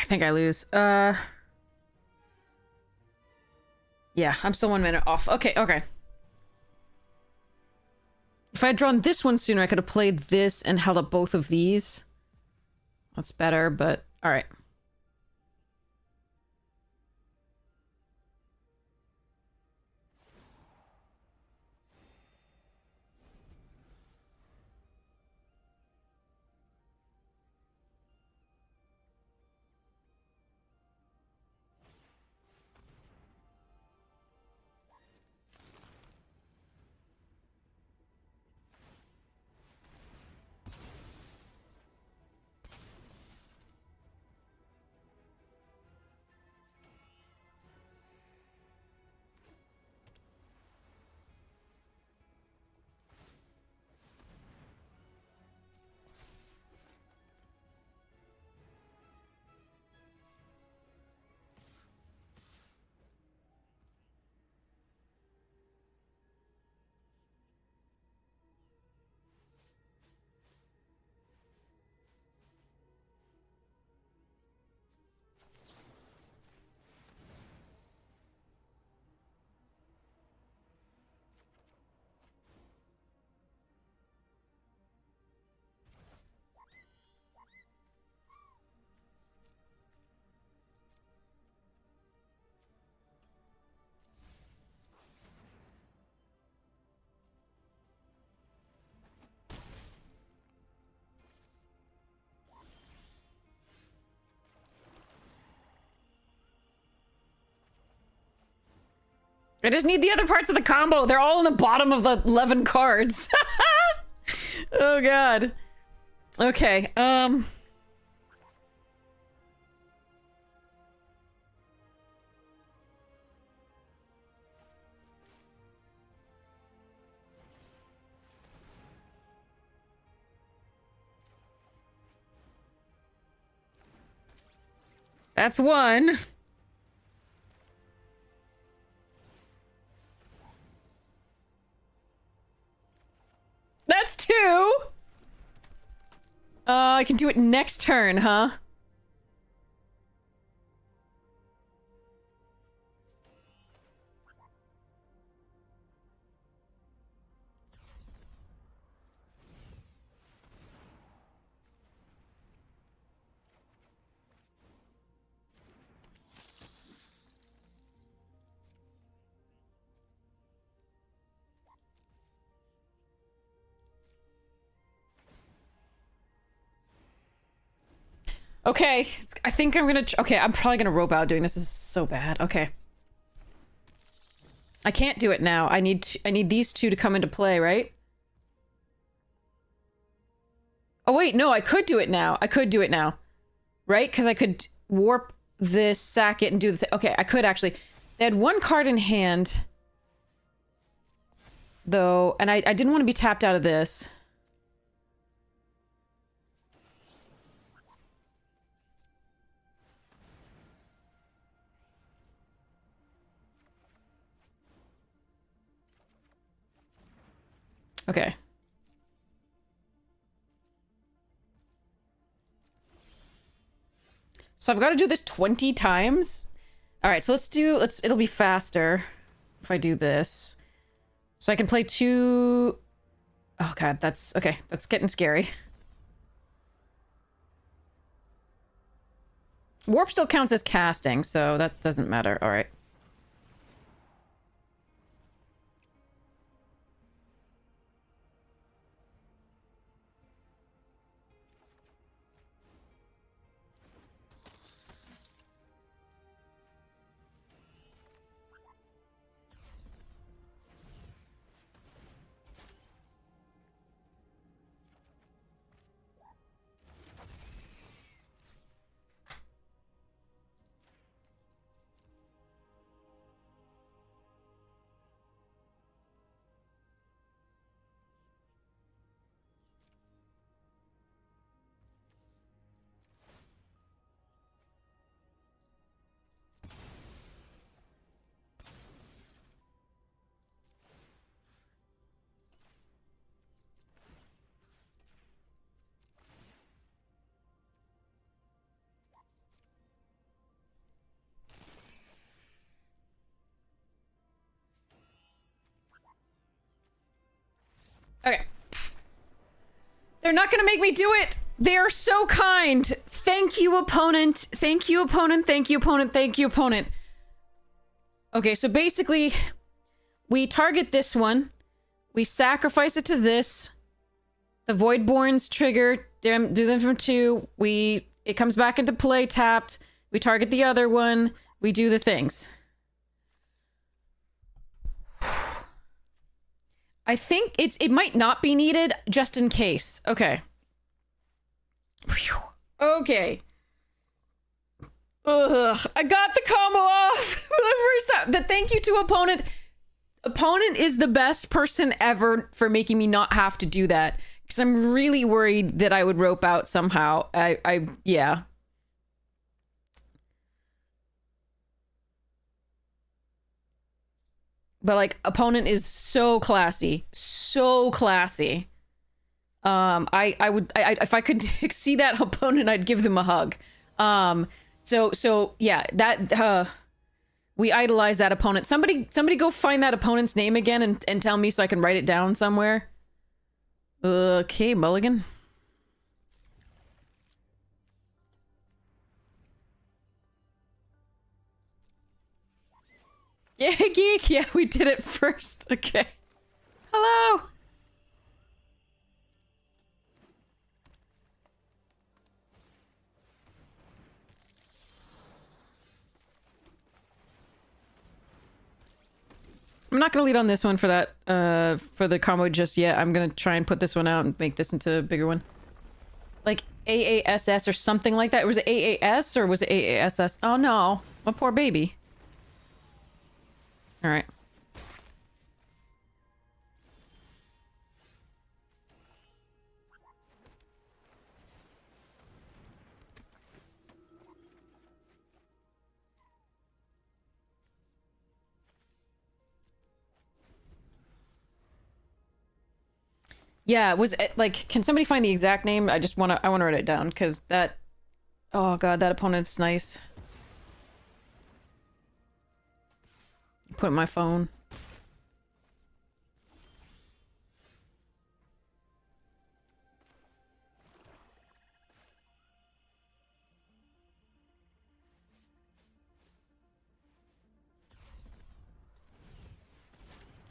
think I lose. Yeah, I'm still 1 minute off. Okay, okay. If I had drawn this one sooner, I could have played this and held up both of these. That's better, but all right. I just need the other parts of the combo. They're all in the bottom of the 11 cards. Oh god. Okay, That's one. That's two. I can do it next turn, huh? Okay, I think I'm gonna... Okay, I'm probably gonna rope out doing this. This is so bad. Okay. I can't do it now. I need these two to come into play, right? Oh, wait, no, I could do it now. I could do it now. Right? Because I could warp this, sack it, and do the thing. Okay, I could actually. They had one card in hand, though, and I didn't want to be tapped out of this. Okay. So I've got to do this 20 times? Alright, so it'll be faster if I do this. So I can play two... Oh god, that's... Okay, that's getting scary. Warp still counts as casting, so that doesn't matter. Alright. Okay. They're not gonna make me do it! They are so kind! Thank you, opponent! Thank you, opponent! Thank you, opponent! Thank you, opponent! Okay, so basically, we target this one. We sacrifice it to this. The Voidborns trigger, do them from 2. It comes back into play tapped. We target the other one. We do the things. I think it might not be needed, just in case. Okay. Whew. Okay. Ugh. I got the combo off for the first time. The thank you to opponent. Opponent is the best person ever for making me not have to do that. Because I'm really worried that I would rope out somehow. Yeah. But, like, opponent is so classy. So classy. If I could see that opponent, I'd give them a hug. So yeah, that, we idolize that opponent. Somebody go find that opponent's name again and tell me so I can write it down somewhere. Okay, Mulligan. Yeah, Geek. Yeah, we did it first. Okay. Hello. I'm not gonna lead on this one for that, for the combo just yet. I'm gonna try and put this one out and make this into a bigger one. Like AASS or something like that. Was it AAS or was it AASS? Oh no, my poor baby. All right. Yeah, was it, like, can somebody find the exact name? I wanna write it down, because that, oh god, that opponent's nice. Put in my phone.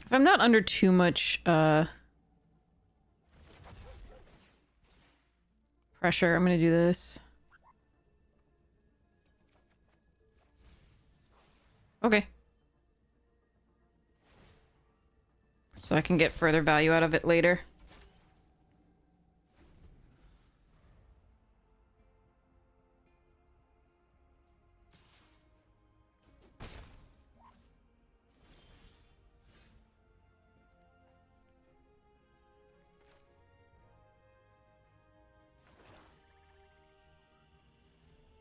If I'm not under too much, pressure, I'm gonna do this. Okay. So I can get further value out of it later.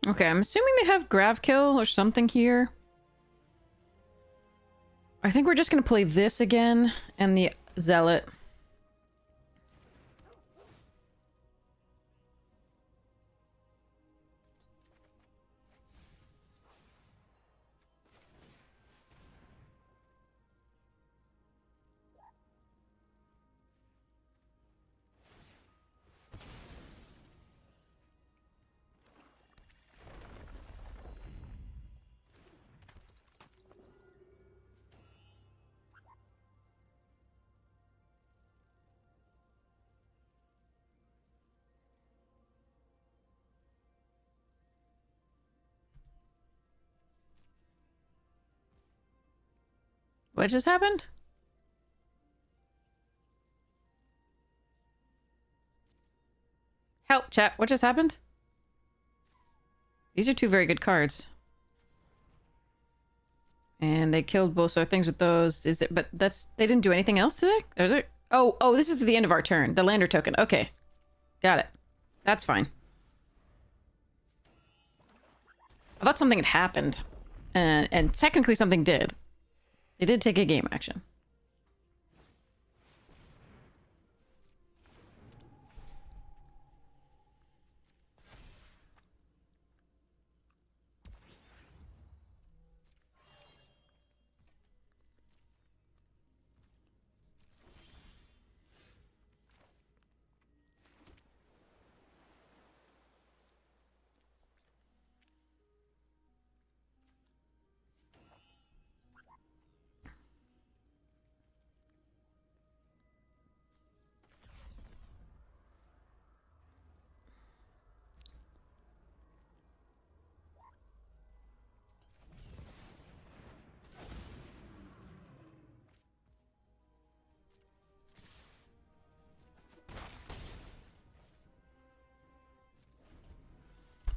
Okay, I'm assuming they have Grav Kill or something here. I think we're just gonna play this again and the Zealot. What just happened? Help, chat. What just happened? These are two very good cards. And they killed both our things with those. Is it? But that's... They didn't do anything else today? There's it. Oh, this is the end of our turn. The lander token. Okay. Got it. That's fine. I thought something had happened. And technically something did. They did take a game action.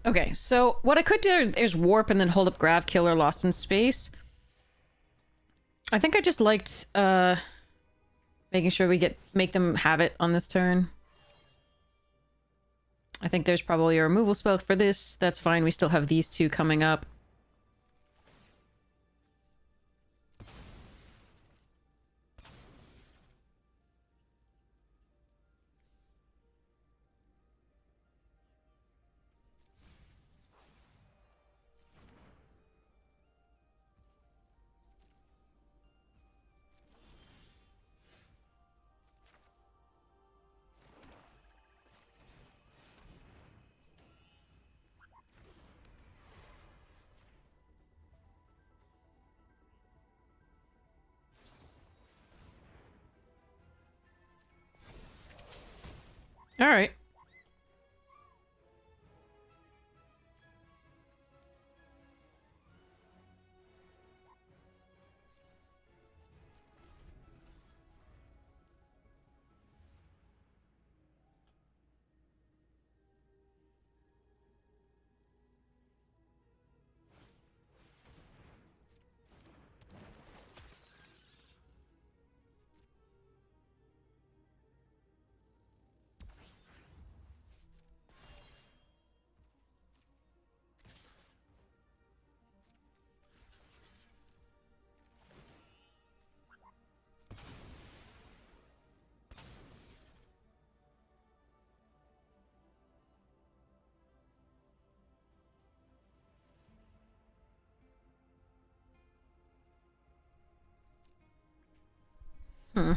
Okay, so what I could do is warp and then hold up Grav Killer Lost in Space. I think I just liked making sure we make them have it on this turn. I think there's probably a removal spell for this. That's fine. We still have these two coming up. All right. Hmm.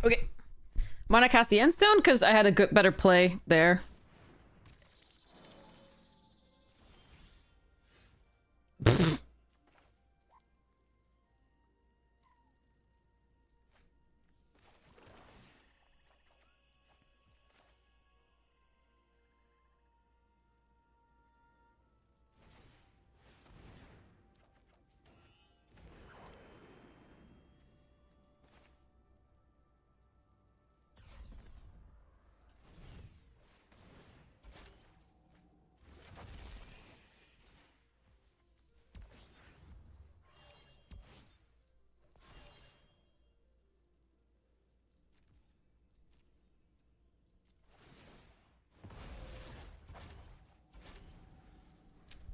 Okay. Want to cast the end stone? Because I had a good, better play there.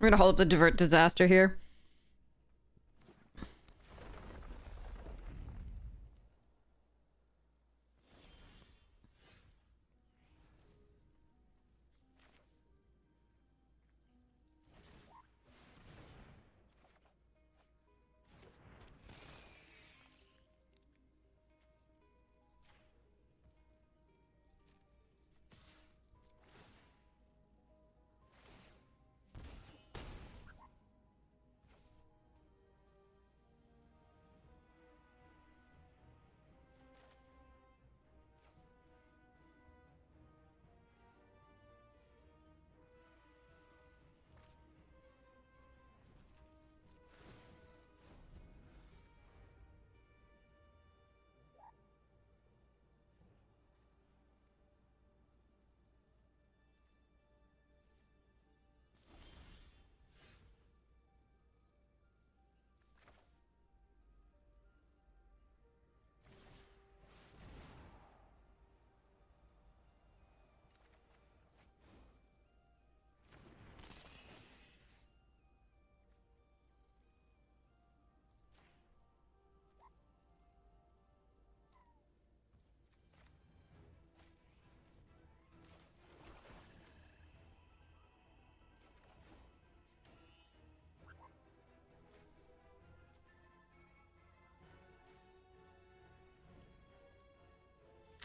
We're gonna hold up the divert disaster here.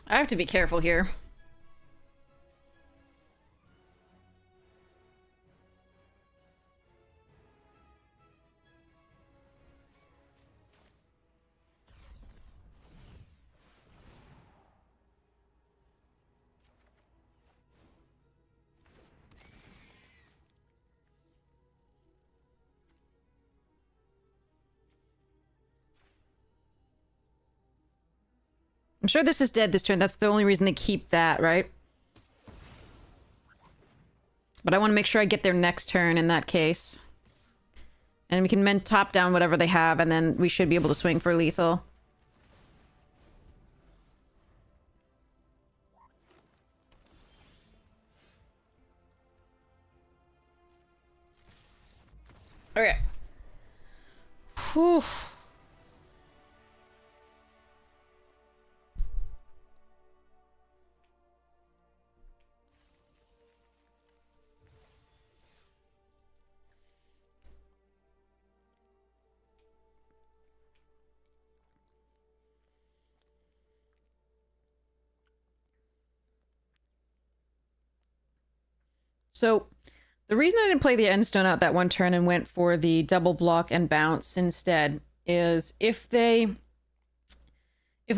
I have to be careful here. I'm sure this is dead this turn. That's the only reason they keep that, right? But I want to make sure I get their next turn in that case. And we can top down whatever they have, and then we should be able to swing for lethal. Okay. Whew. So, the reason I didn't play the Endstone out that one turn and went for the double block and bounce instead is if we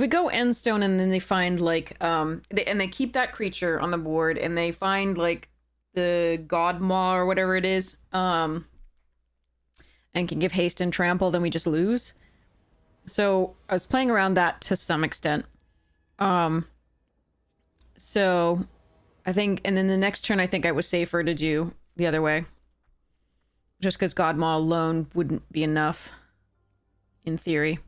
go Endstone and then they find like they keep that creature on the board and they find like the God Maw or whatever it is and can give haste and trample, then we just lose. So I was playing around that to some extent. So I think, and then the next turn I think I was safer to do the other way. Just because God Maw alone wouldn't be enough, in theory.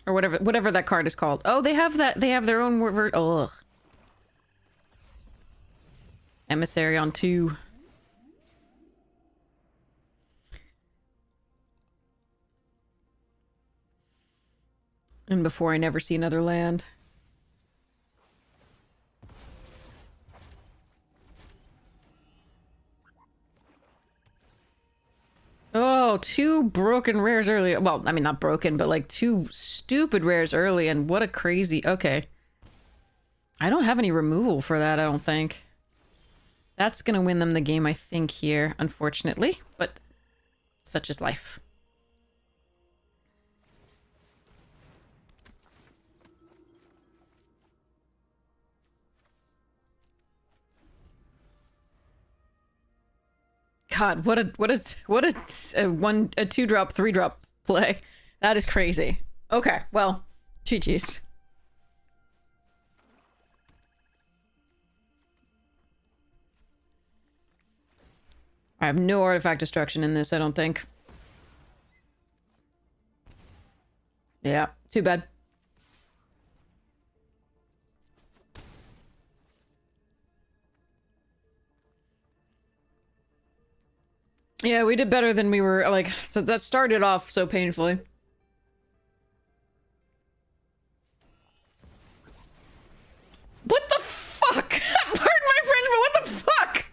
Or whatever that card is called. Oh, they have that. They have their own ugh. Emissary on 2. And before I never see another land. Oh, 2 broken rares early. Well, I mean, not broken, but like 2 stupid rares early, and what a crazy... Okay. I don't have any removal for that, I don't think. That's gonna win them the game, I think, here, unfortunately. But such is life. God, what a 2-drop, 3-drop play. That is crazy. Okay, well, GG's. I have no artifact destruction in this, I don't think. Yeah, too bad. Yeah, we did better than we were, like, so that started off so painfully. What the fuck? Pardon my French, but what the fuck?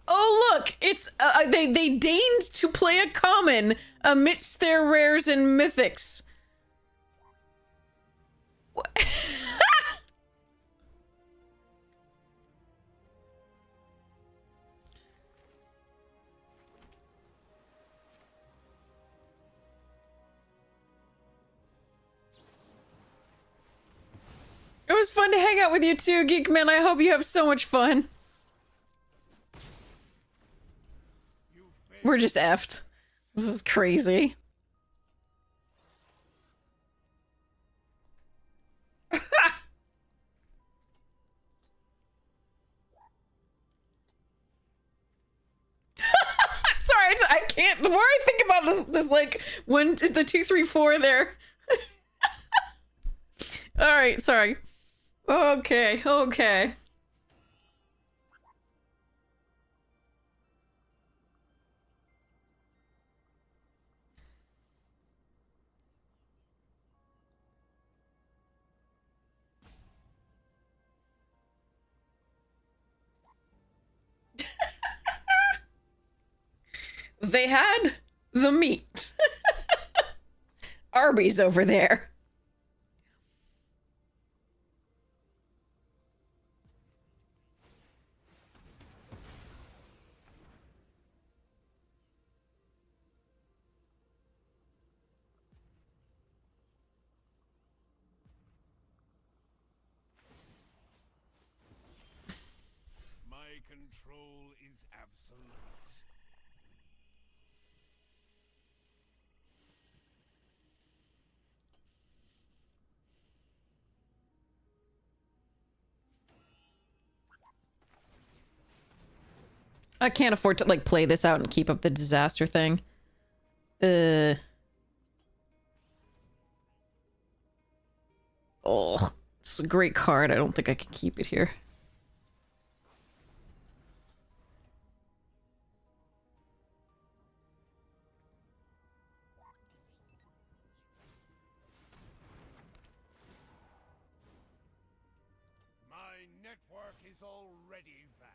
Oh look, it's, they deigned to play a common amidst their rares and mythics. What? It was fun to hang out with you too, Geekman. I hope you have so much fun. We're just effed. This is crazy. Sorry, I can't. The more I think about this like, the 2, 3, 4 there. Alright, sorry. Okay, okay. they had the meat. Arby's over there. My control is absolute. I can't afford to, like, play this out and keep up the disaster thing. Oh, it's a great card. I don't think I can keep it here. My network is already vast.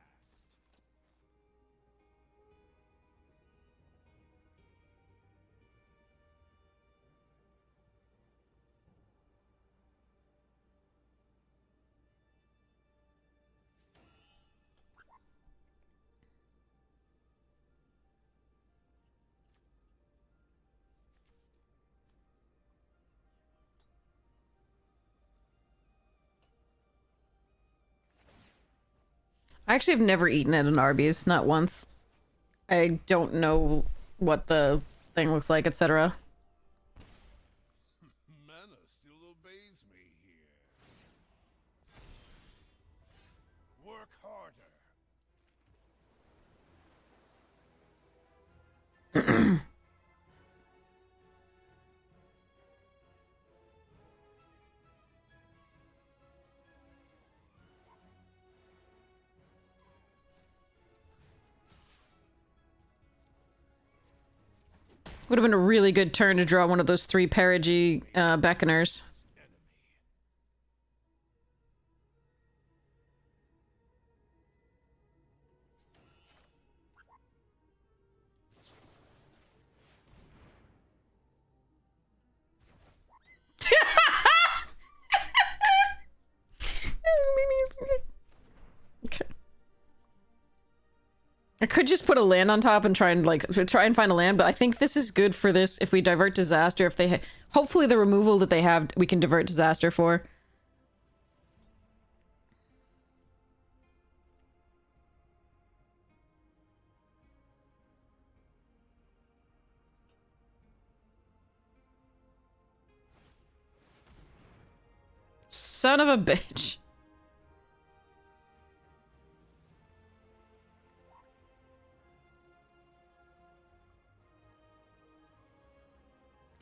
I actually have never eaten at an Arby's, not once. I don't know what the thing looks like, etc. Mana still obeys me here. Work harder. Would have been a really good turn to draw one of those 3 Perigi Beckoners. Okay. I could just put a land on top and try and find a land, but I think this is good for this. If we divert disaster, if they hopefully the removal that they have, we can divert disaster for. Son of a bitch.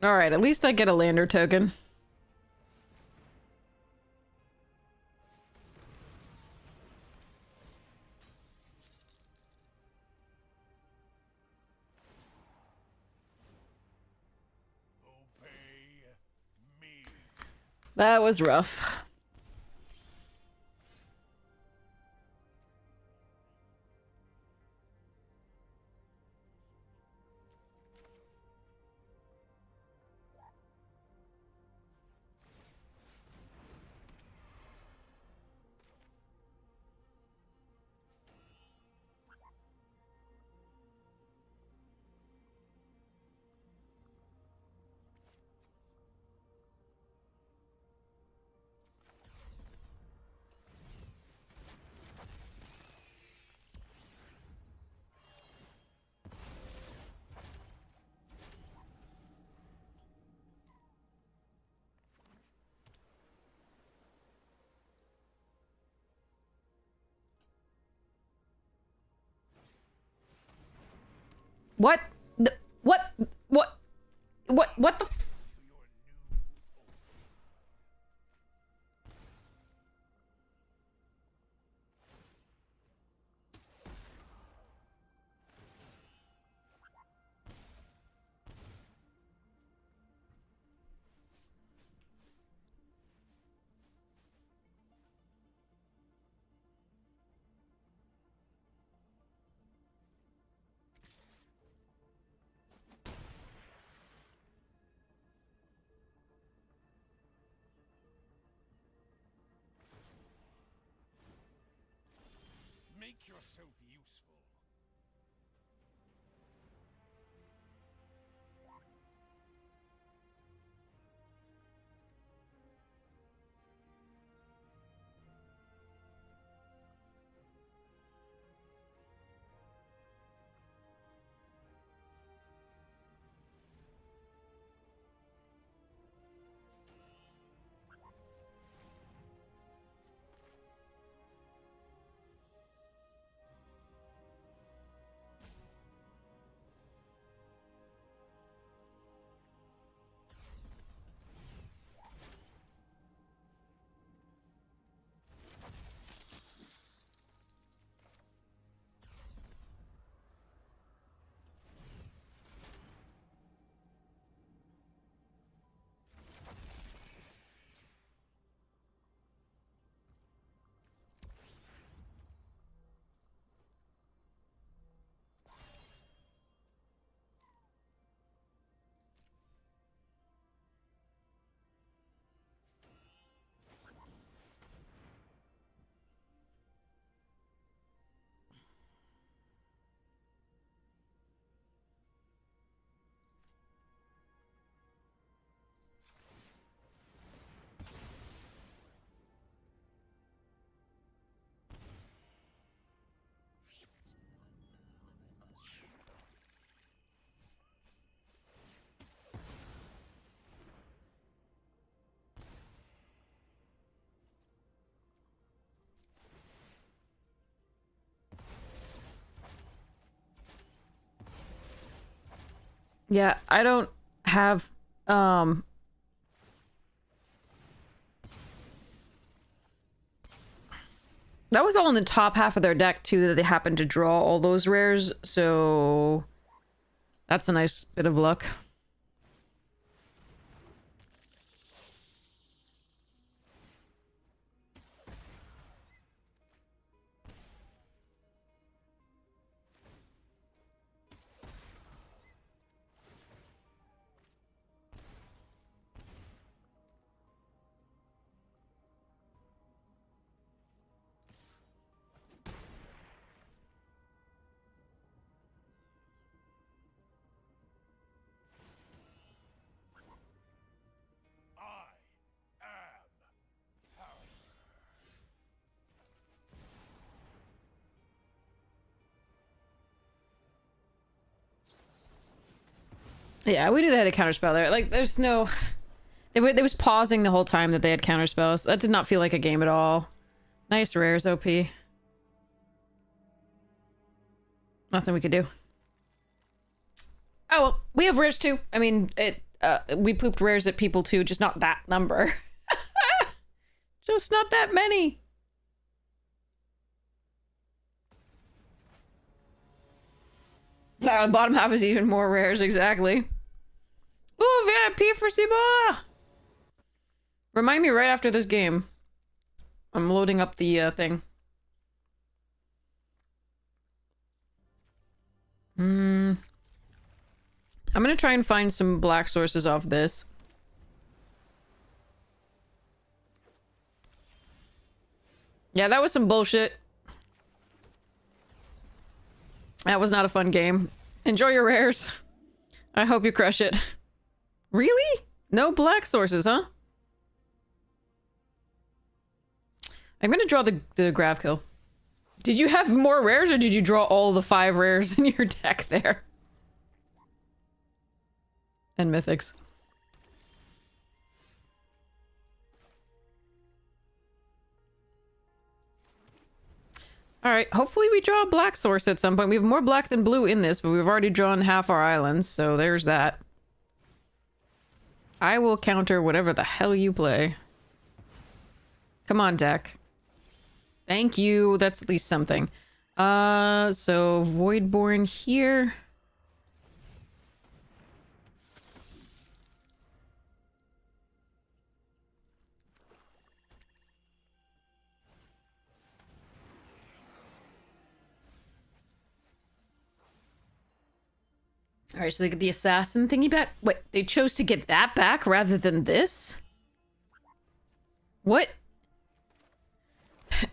Alright, at least I get a lander token. Obey me. That was rough. What? What? What the f- yourself useful. Yeah, I don't have that was all in the top half of their deck too, that they happened to draw all those rares, so that's a nice bit of luck. I am power. Yeah, we knew they had a counterspell there. Like, there's no... They was pausing the whole time that they had counterspells. That did not feel like a game at all. Nice rares, OP. Nothing we could do. Oh, well, we have rares too. I mean, we pooped rares at people too, just not that number. Just not that many. The bottom half is even more rares, exactly. Oh, VIP for Siba! Remind me right after this game. I'm loading up the thing. I'm gonna try and find some black sources off this. Yeah, that was some bullshit. That was not a fun game. Enjoy your rares. I hope you crush it. Really? No black sources, huh? I'm gonna draw the grav kill. Did you have more rares or did you draw all the 5 rares in your deck there? And mythics. Alright, hopefully we draw a black source at some point. We have more black than blue in this, but we've already drawn half our islands, so there's that. I will counter whatever the hell you play. Come on, deck. Thank you. That's at least something. So Voidborn here. Alright, so they get the assassin thingy back. Wait, they chose to get that back rather than this? What?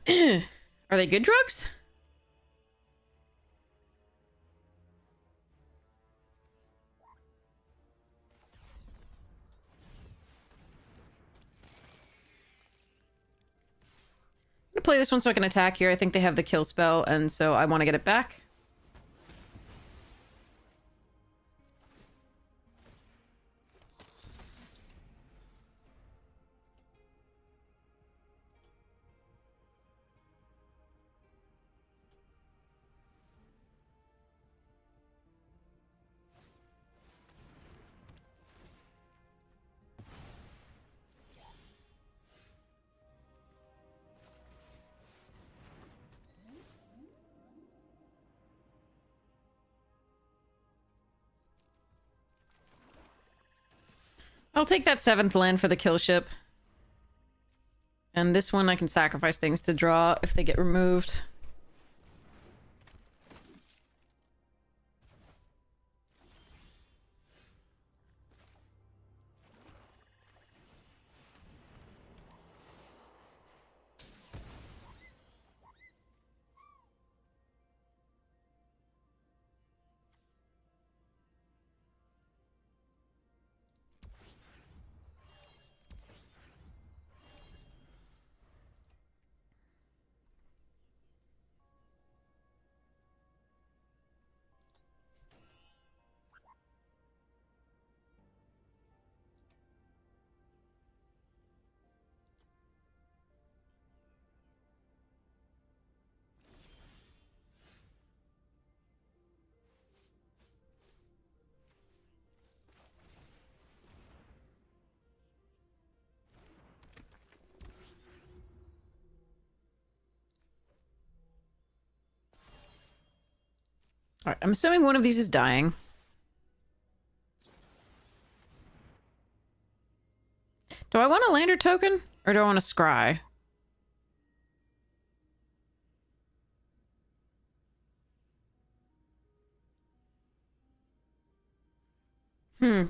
Are they good drugs? gonna play this one so I can attack here. I think they have the kill spell, and so I want to get it back. I'll take that 7th land for the kill ship. And this one I can sacrifice things to draw if they get removed. Alright, I'm assuming one of these is dying. Do I want a lander token? Or do I want a scry?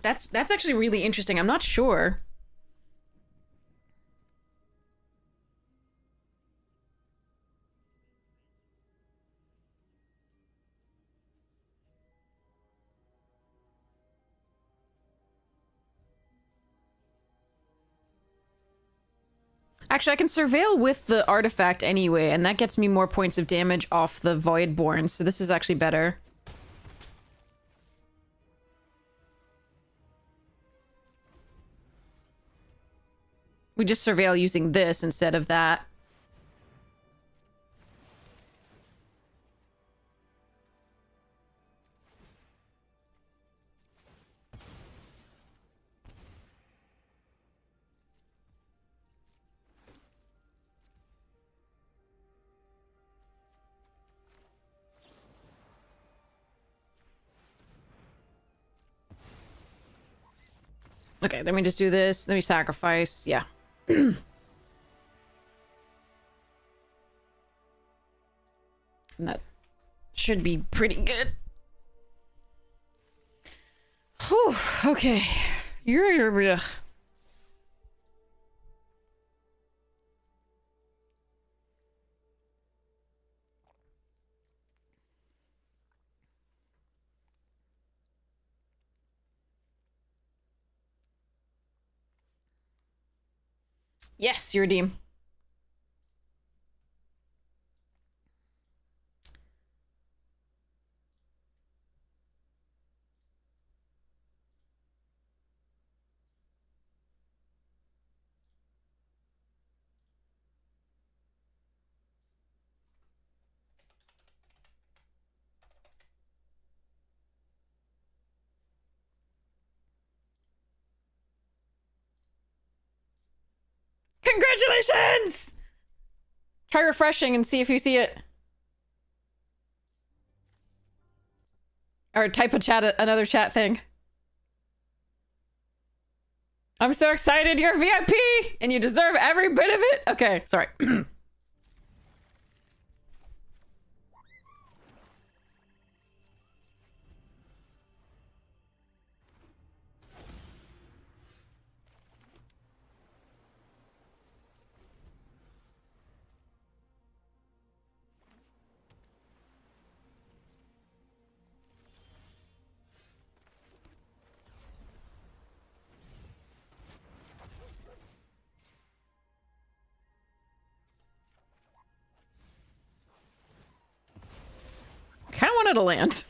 That's actually really interesting. I'm not sure. Actually, I can surveil with the artifact anyway, and that gets me more points of damage off the Voidborn, so this is actually better. We just surveil using this instead of that. Okay, then we just do this. Then we sacrifice. Yeah. And that should be pretty good. Whew, okay. You're... Yes, you redeem. Congratulations! Try refreshing and see if you see it. Or type a chat, another chat thing. I'm so excited, you're VIP! And you deserve every bit of it? Okay, sorry. wanted a land.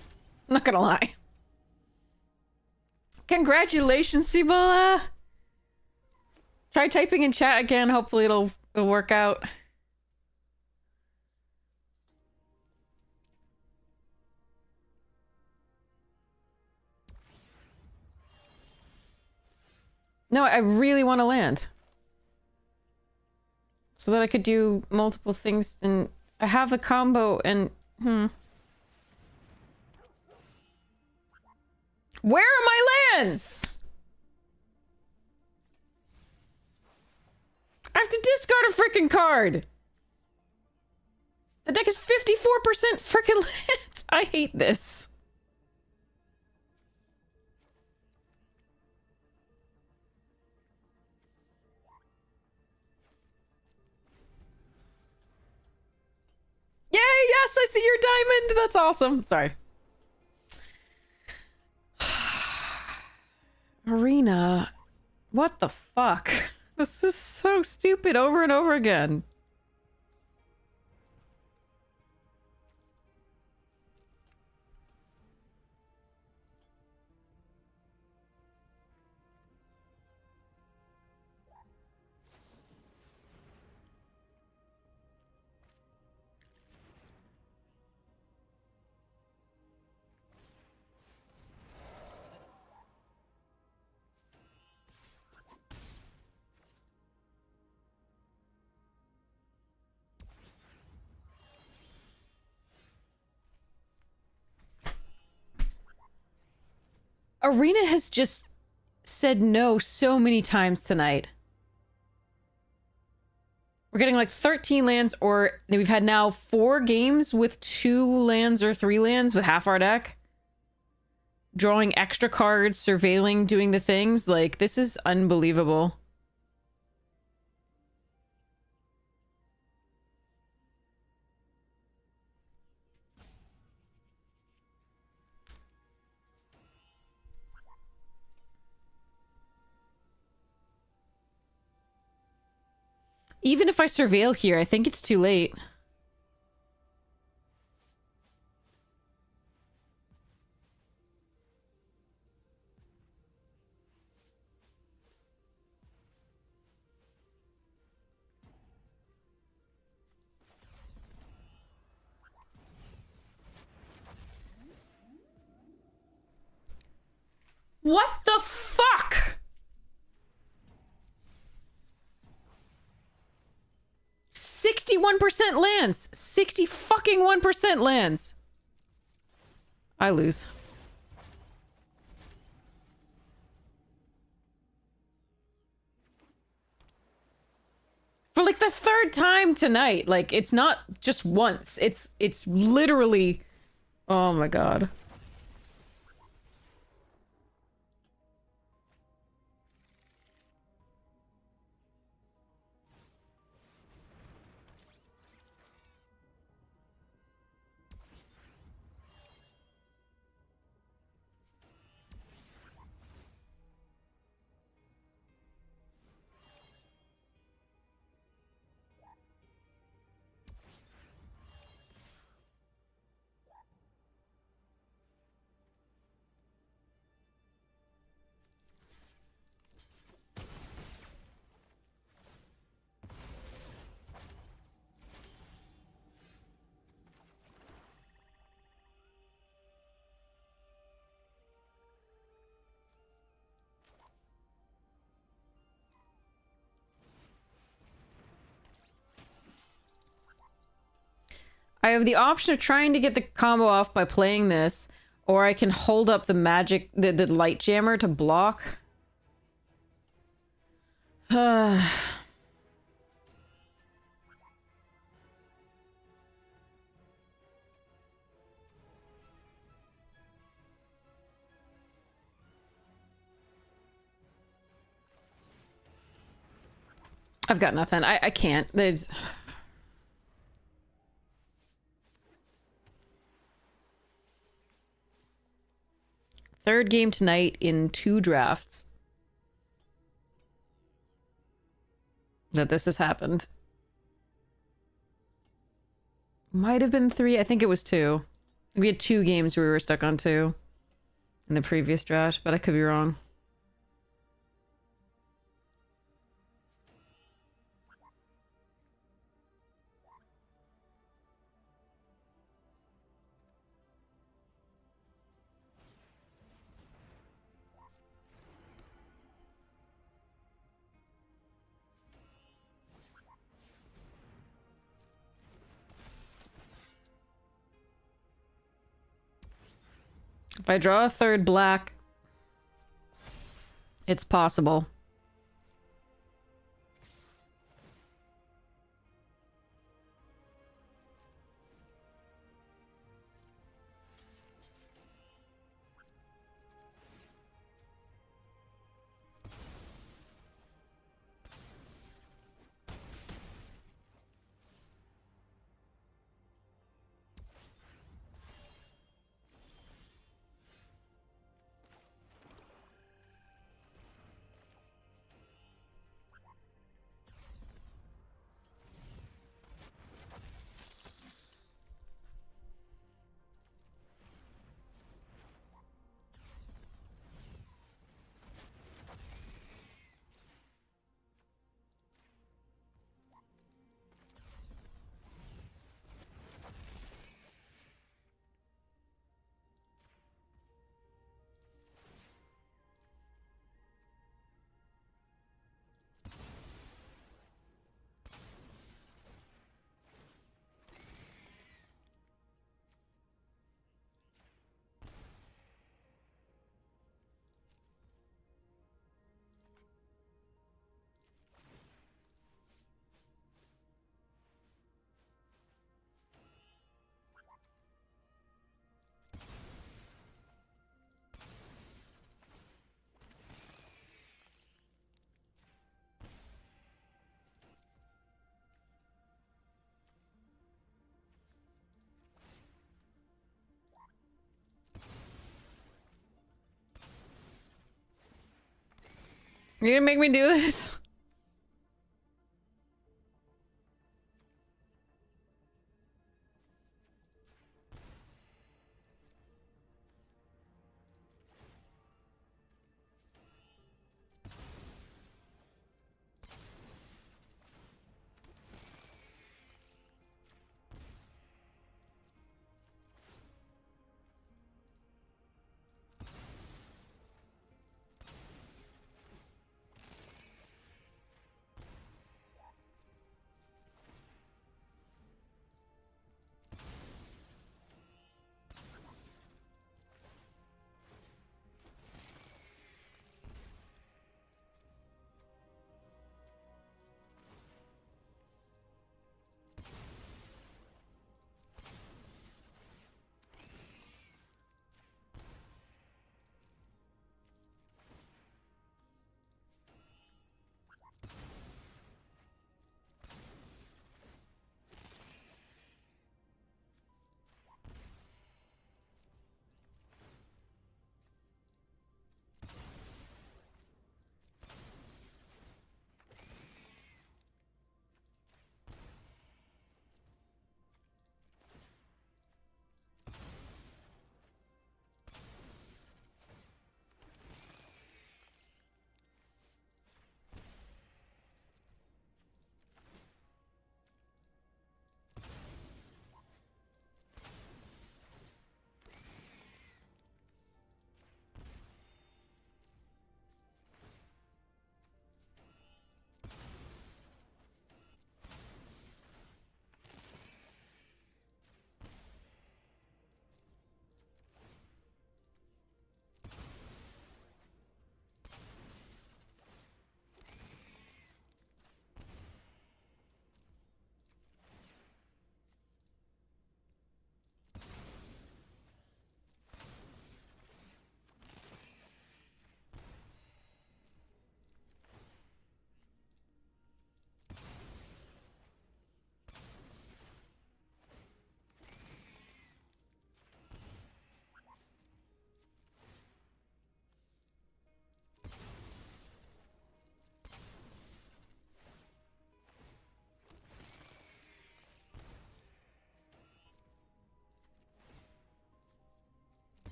I'm not gonna lie. Congratulations, Cibola! Try typing in chat again. Hopefully it'll work out. No, I really want to land. So that I could do multiple things, and I have a combo, and... Where are my lands? I have to discard a freaking card! The deck is 54% freaking lands! I hate this. Yay! Yes, I see your diamond! That's awesome. Sorry. Arena. What the fuck? This is so stupid over and over again. Arena has just said no so many times tonight. We're getting like 13 lands, or we've had now 4 games with 2 lands or 3 lands with half our deck. Drawing extra cards, surveilling, doing the things. Like, this is unbelievable. Even if I surveil here, I think it's too late. What the fuck? 61% lands. 60 fucking 1% lands. I lose. For like the 3rd time tonight. Like, it's not just once. It's literally... Oh my god. I have the option of trying to get the combo off by playing this, or I can hold up the magic, the light jammer to block. I've got nothing. I can't. There's... Third game tonight in 2 drafts that this has happened. Might have been 3. I think it was 2. We had 2 games where we were stuck on 2 in the previous draft, but I could be wrong. If I draw a 3rd black, it's possible. You're gonna make me do this?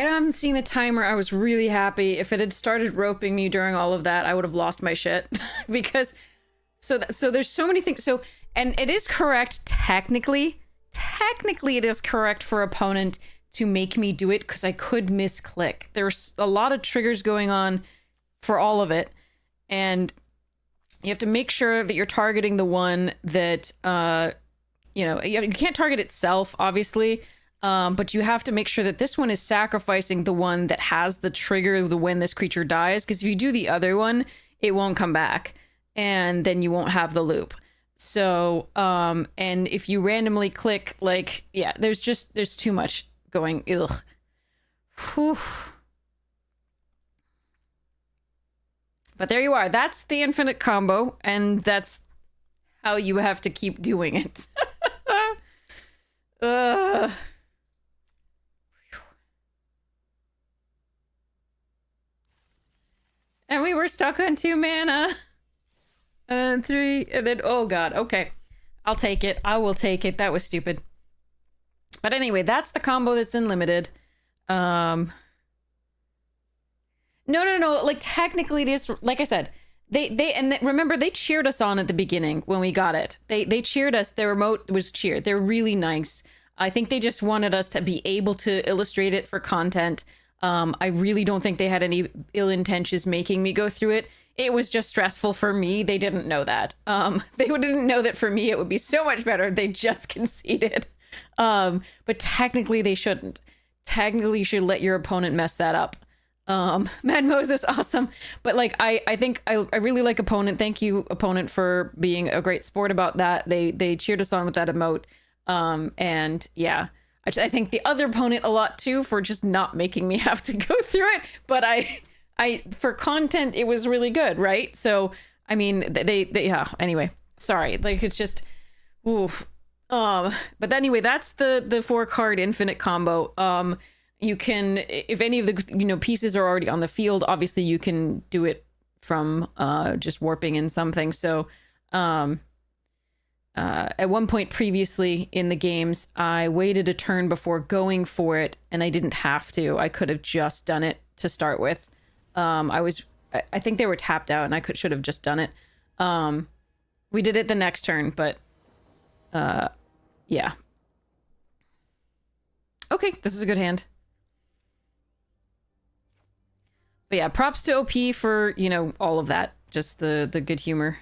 haven't seen the timer. I was really happy. If it had started roping me during all of that, I would have lost my shit. Because so there's so many things. So, and it is correct technically it is correct for opponent to make me do it because I could misclick. There's a lot of triggers going on for all of it, and you have to make sure that you're targeting the one that you can't target itself, obviously, but you have to make sure that this one is sacrificing the one that has the trigger of the when this creature dies, because if you do the other one, it won't come back, and then you won't have the loop. So, and if you randomly click, like, yeah, there's too much going. Ugh. Whew. But there you are. That's the infinite combo, and that's how you have to keep doing it. And we were stuck on 2 mana. And 3, and then, oh god, okay. I'll take it. I will take it. That was stupid. But anyway, that's the combo that's in limited. No. Like, technically, it is, like I said, remember, they cheered us on at the beginning when we got it. They cheered us. Their remote was cheered. They're really nice. I think they just wanted us to be able to illustrate it for content. I really don't think they had any ill intentions making me go through it. It was just stressful for me. They didn't know that. They didn't know that for me it would be so much better if they just conceded. But technically they shouldn't. Technically you should let your opponent mess that up. Mad Moses, awesome. But like, I think I really like opponent. Thank you, opponent, for being a great sport about that. They cheered us on with that emote. And yeah, I think the other opponent a lot too for just not making me have to go through it. But I for content, it was really good, right? So, I mean, they yeah, anyway, sorry. Like, it's just, oof. But anyway, that's the 4-card infinite combo. You can, if any of the, pieces are already on the field, obviously you can do it from, just warping in something. So, at one point previously in the games, I waited a turn before going for it, and I didn't have to. I could have just done it to start with. I think they were tapped out, and I should have just done it. We did it the next turn, but yeah. Okay, this is a good hand. But yeah, props to OP for, all of that. Just the good humor.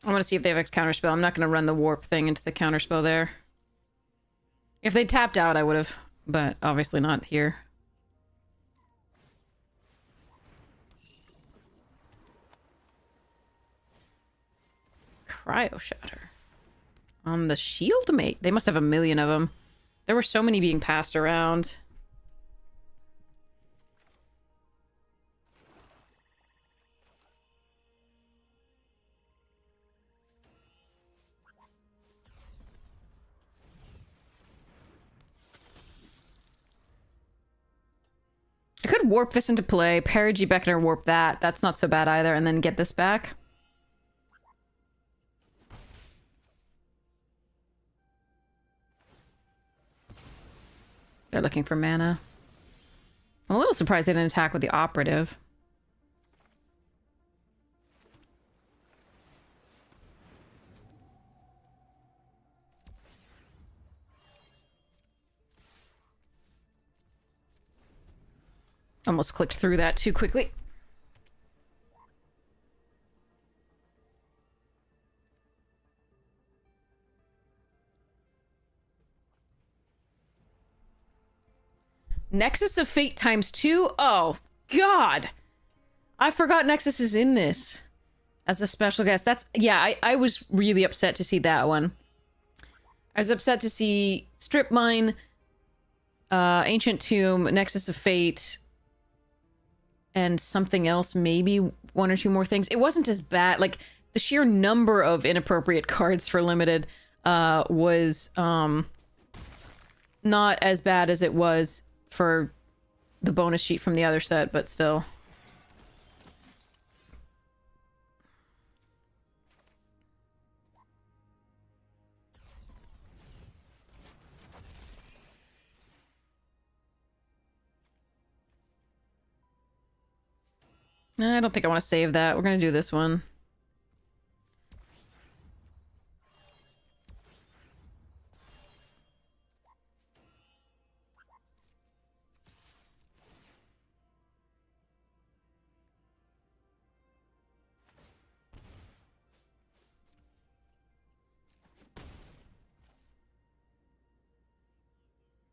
I want to see if they have X counterspell. I'm not going to run the warp thing into the counterspell there. If they tapped out, I would have, but obviously not here. Cryo Shatter. The Shield Mate. They must have a million of them. There were so many being passed around. I could warp this into play, Perigee Beckoner, warp that. That's not so bad either, and then get this back. They're looking for mana. I'm a little surprised they didn't attack with the operative. Almost clicked through that too quickly. Nexus of Fate ×2? Oh, God. I forgot Nexus is in this as a special guest. That's, yeah, I was really upset to see that one. I was upset to see Strip Mine, Ancient Tomb, Nexus of Fate, and something else, maybe 1 or 2 more things. It wasn't as bad. Like, the sheer number of inappropriate cards for limited was not as bad as it was for the bonus sheet from the other set, but still. I don't think I want to save that. We're going to do this one.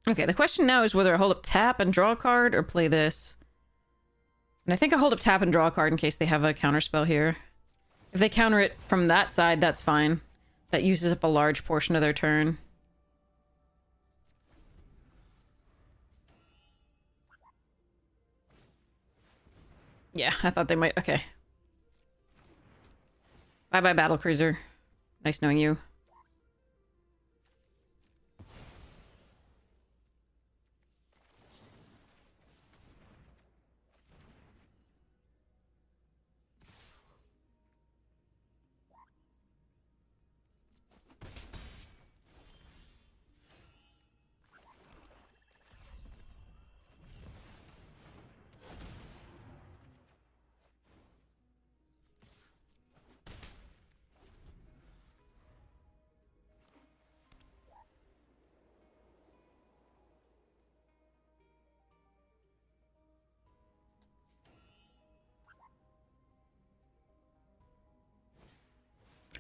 Okay, the question now is whether I hold up tap and draw a card or play this. And I think I hold up tap and draw a card in case they have a counterspell here. If they counter it from that side, that's fine. That uses up a large portion of their turn. Yeah, I thought they might. Okay. Bye-bye, battlecruiser. Nice knowing you.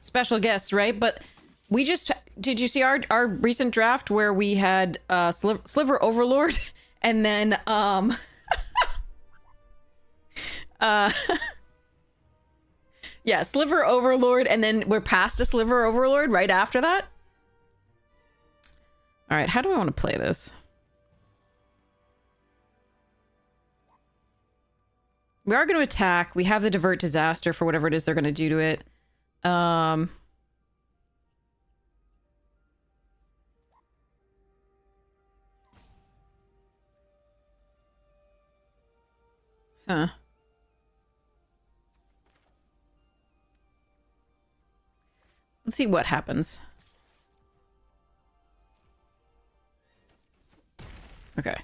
Special guests, right? But we just... Did you see our recent draft where we had Sliver Overlord and then... yeah, Sliver Overlord, and then we're past a Sliver Overlord right after that? Alright, how do I want to play this? We are going to attack. We have the Divert Disaster for whatever it is they're going to do to it. Huh. Let's see what happens. Okay.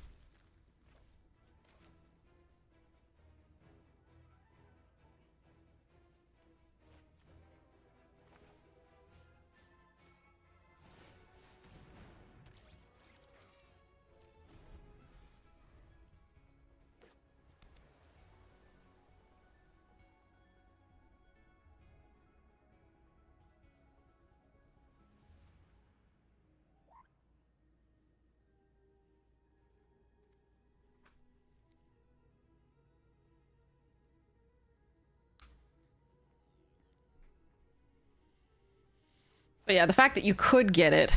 But yeah, the fact that you could get it.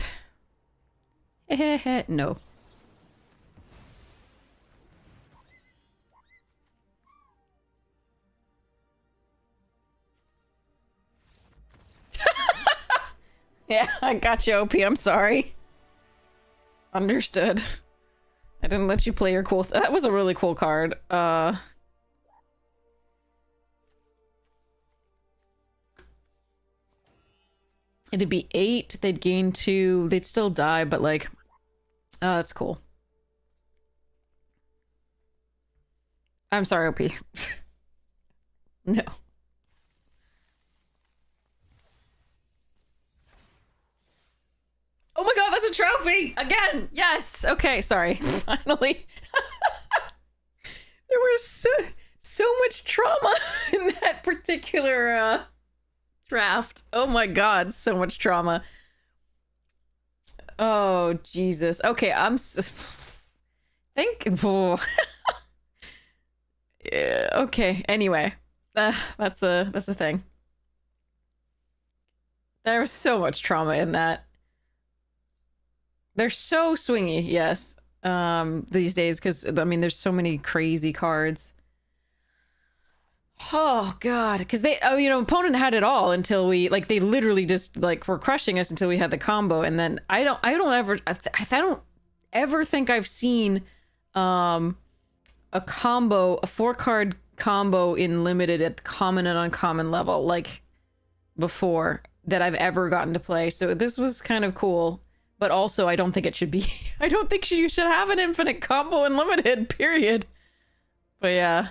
No. Yeah, I got you, OP. I'm sorry. Understood. I didn't let you play your cool... That was a really cool card. It'd be 8, they'd gain 2, they'd still die, but like... that's cool. I'm sorry, OP. No. Oh my god, that's a trophy! Again! Yes! Okay, sorry. Finally. There was so much trauma in that particular draft. Oh my god, so much trauma. Oh, Jesus. Okay, oh. Yeah, okay, anyway. That's a thing. There was so much trauma in that. They're so swingy, yes, these days, because, I mean, there's so many crazy cards. Oh, God, because they, you know, opponent had it all until we, like, they literally just, like, were crushing us until we had the combo, and then I don't ever think I've seen a 4-card combo in limited at the common and uncommon level, like, before that I've ever gotten to play. So this was kind of cool. But also, I don't think it should be... I don't think you should have an infinite combo in limited, period. But yeah.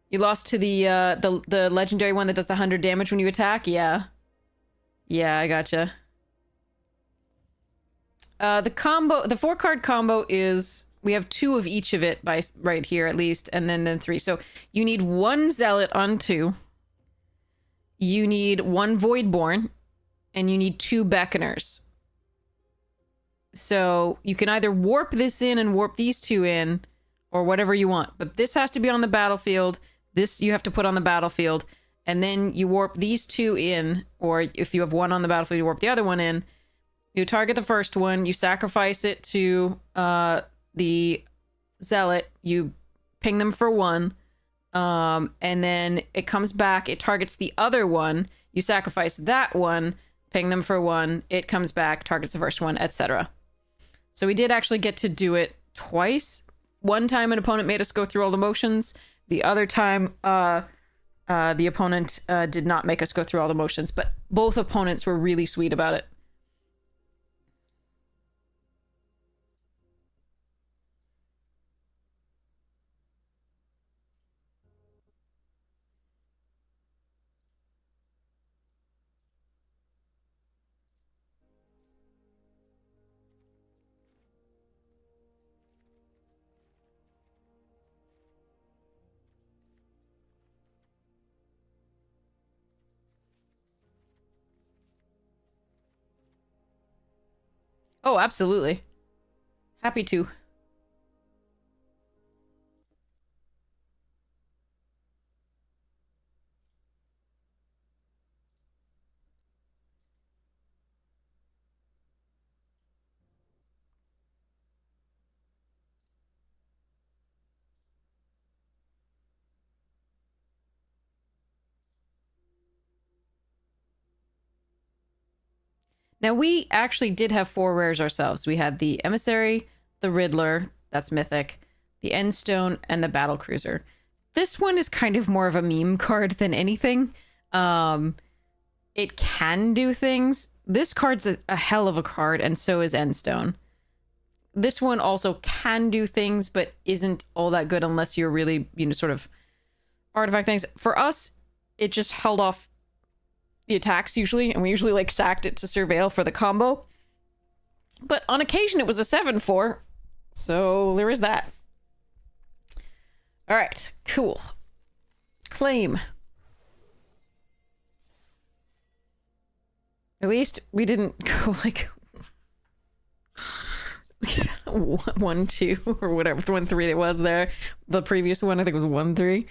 You lost to the legendary one that does the 100 damage when you attack? Yeah. Yeah, I gotcha. The 4-card combo is... We have 2 of each of it by right here, at least, and then 3. So you need 1 Zealot on 2. You need 1 Voidborn, and you need 2 Beckoners. So you can either warp this in and warp these 2 in, or whatever you want. But this has to be on the battlefield. This you have to put on the battlefield. And then you warp these 2 in, or if you have 1 on the battlefield, you warp the other one in. You target the first one, you sacrifice it to the Zealot, you ping them for 1, and then it comes back, it targets the other one, you sacrifice that one, ping them for 1, it comes back, targets the first one, etc. So we did actually get to do it twice. One time an opponent made us go through all the motions. The other time the opponent did not make us go through all the motions, but both opponents were really sweet about it. Oh, absolutely. Happy to. Now, we actually did have 4 rares ourselves. We had the Emissary, the Riddler, that's mythic, the Endstone, and the Battle Cruiser. This one is kind of more of a meme card than anything. It can do things. This card's a hell of a card, and so is Endstone. This one also can do things, but isn't all that good unless you're really, sort of artifact things. For us, it just held off the attacks usually, and we usually like sacked it to surveil for the combo. But on occasion it was a 7/4, so there is that. All right, cool. Claim. At least we didn't go like 1-2 or whatever, 1-3 it was there. The previous one I think was 1-3.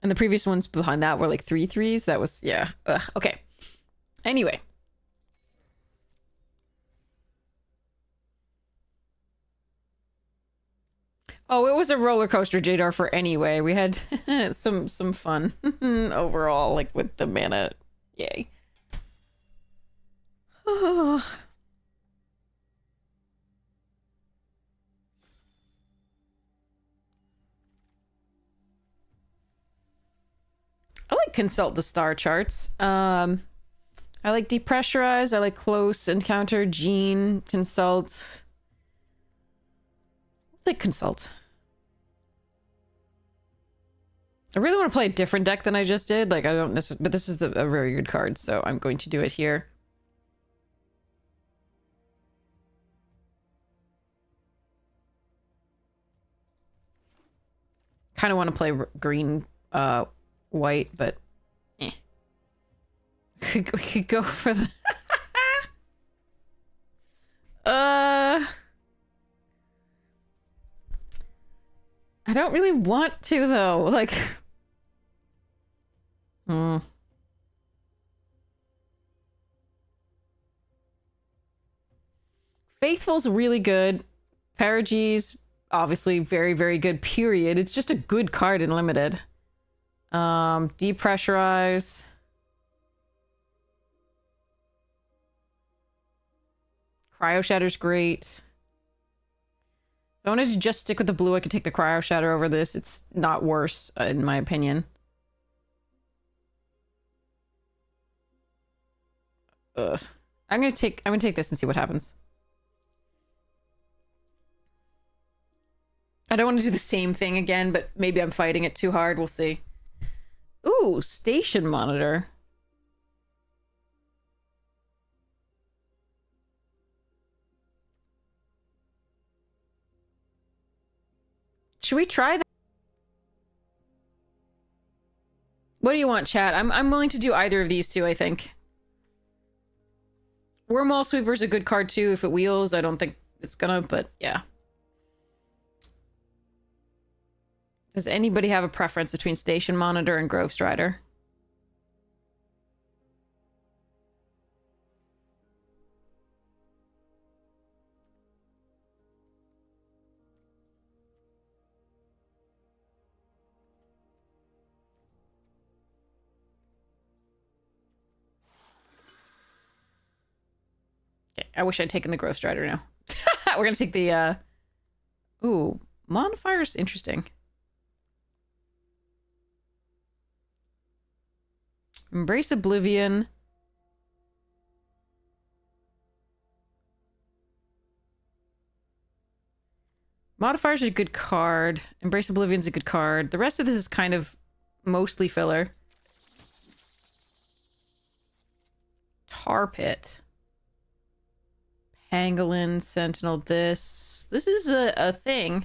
And the previous ones behind that were like 3-3s. That was, yeah. Ugh. Okay. Anyway. Oh, it was a roller coaster, Jadar, for anyway. We had some fun overall, like with the mana. Yay. Oh. I like consult the star charts. I like depressurize. I like close encounter. Gene consult. I like consult. I really want to play a different deck than I just did. Like I don't necessarily, but this is a very good card, so I'm going to do it here. Kind of want to play green, white, but eh. We could go for the I don't really want to though. Like Faithful's really good. Paragee's obviously very, very good, period. It's just a good card in limited. Depressurize. Cryo Shatter's great. If I wanted to just stick with the blue, I could take the Cryo Shatter over this. It's not worse, in my opinion. Ugh. I'm gonna take this and see what happens. I don't want to do the same thing again, but maybe I'm fighting it too hard. We'll see. Ooh, station monitor. Should we try that? What do you want, chat? I'm willing to do either of these two, I think. Wormwall Sweeper's a good card too if it wheels. I don't think it's gonna, but yeah. Does anybody have a preference between Station Monitor and Grove Strider? Okay, I wish I'd taken the Grove Strider now. We're gonna take the, Ooh, Modifier's interesting. Embrace Oblivion. Modifier's a good card. Embrace Oblivion's a good card. The rest of this is kind of mostly filler. Tar Pit. Pangolin, Sentinel, this. This is a thing.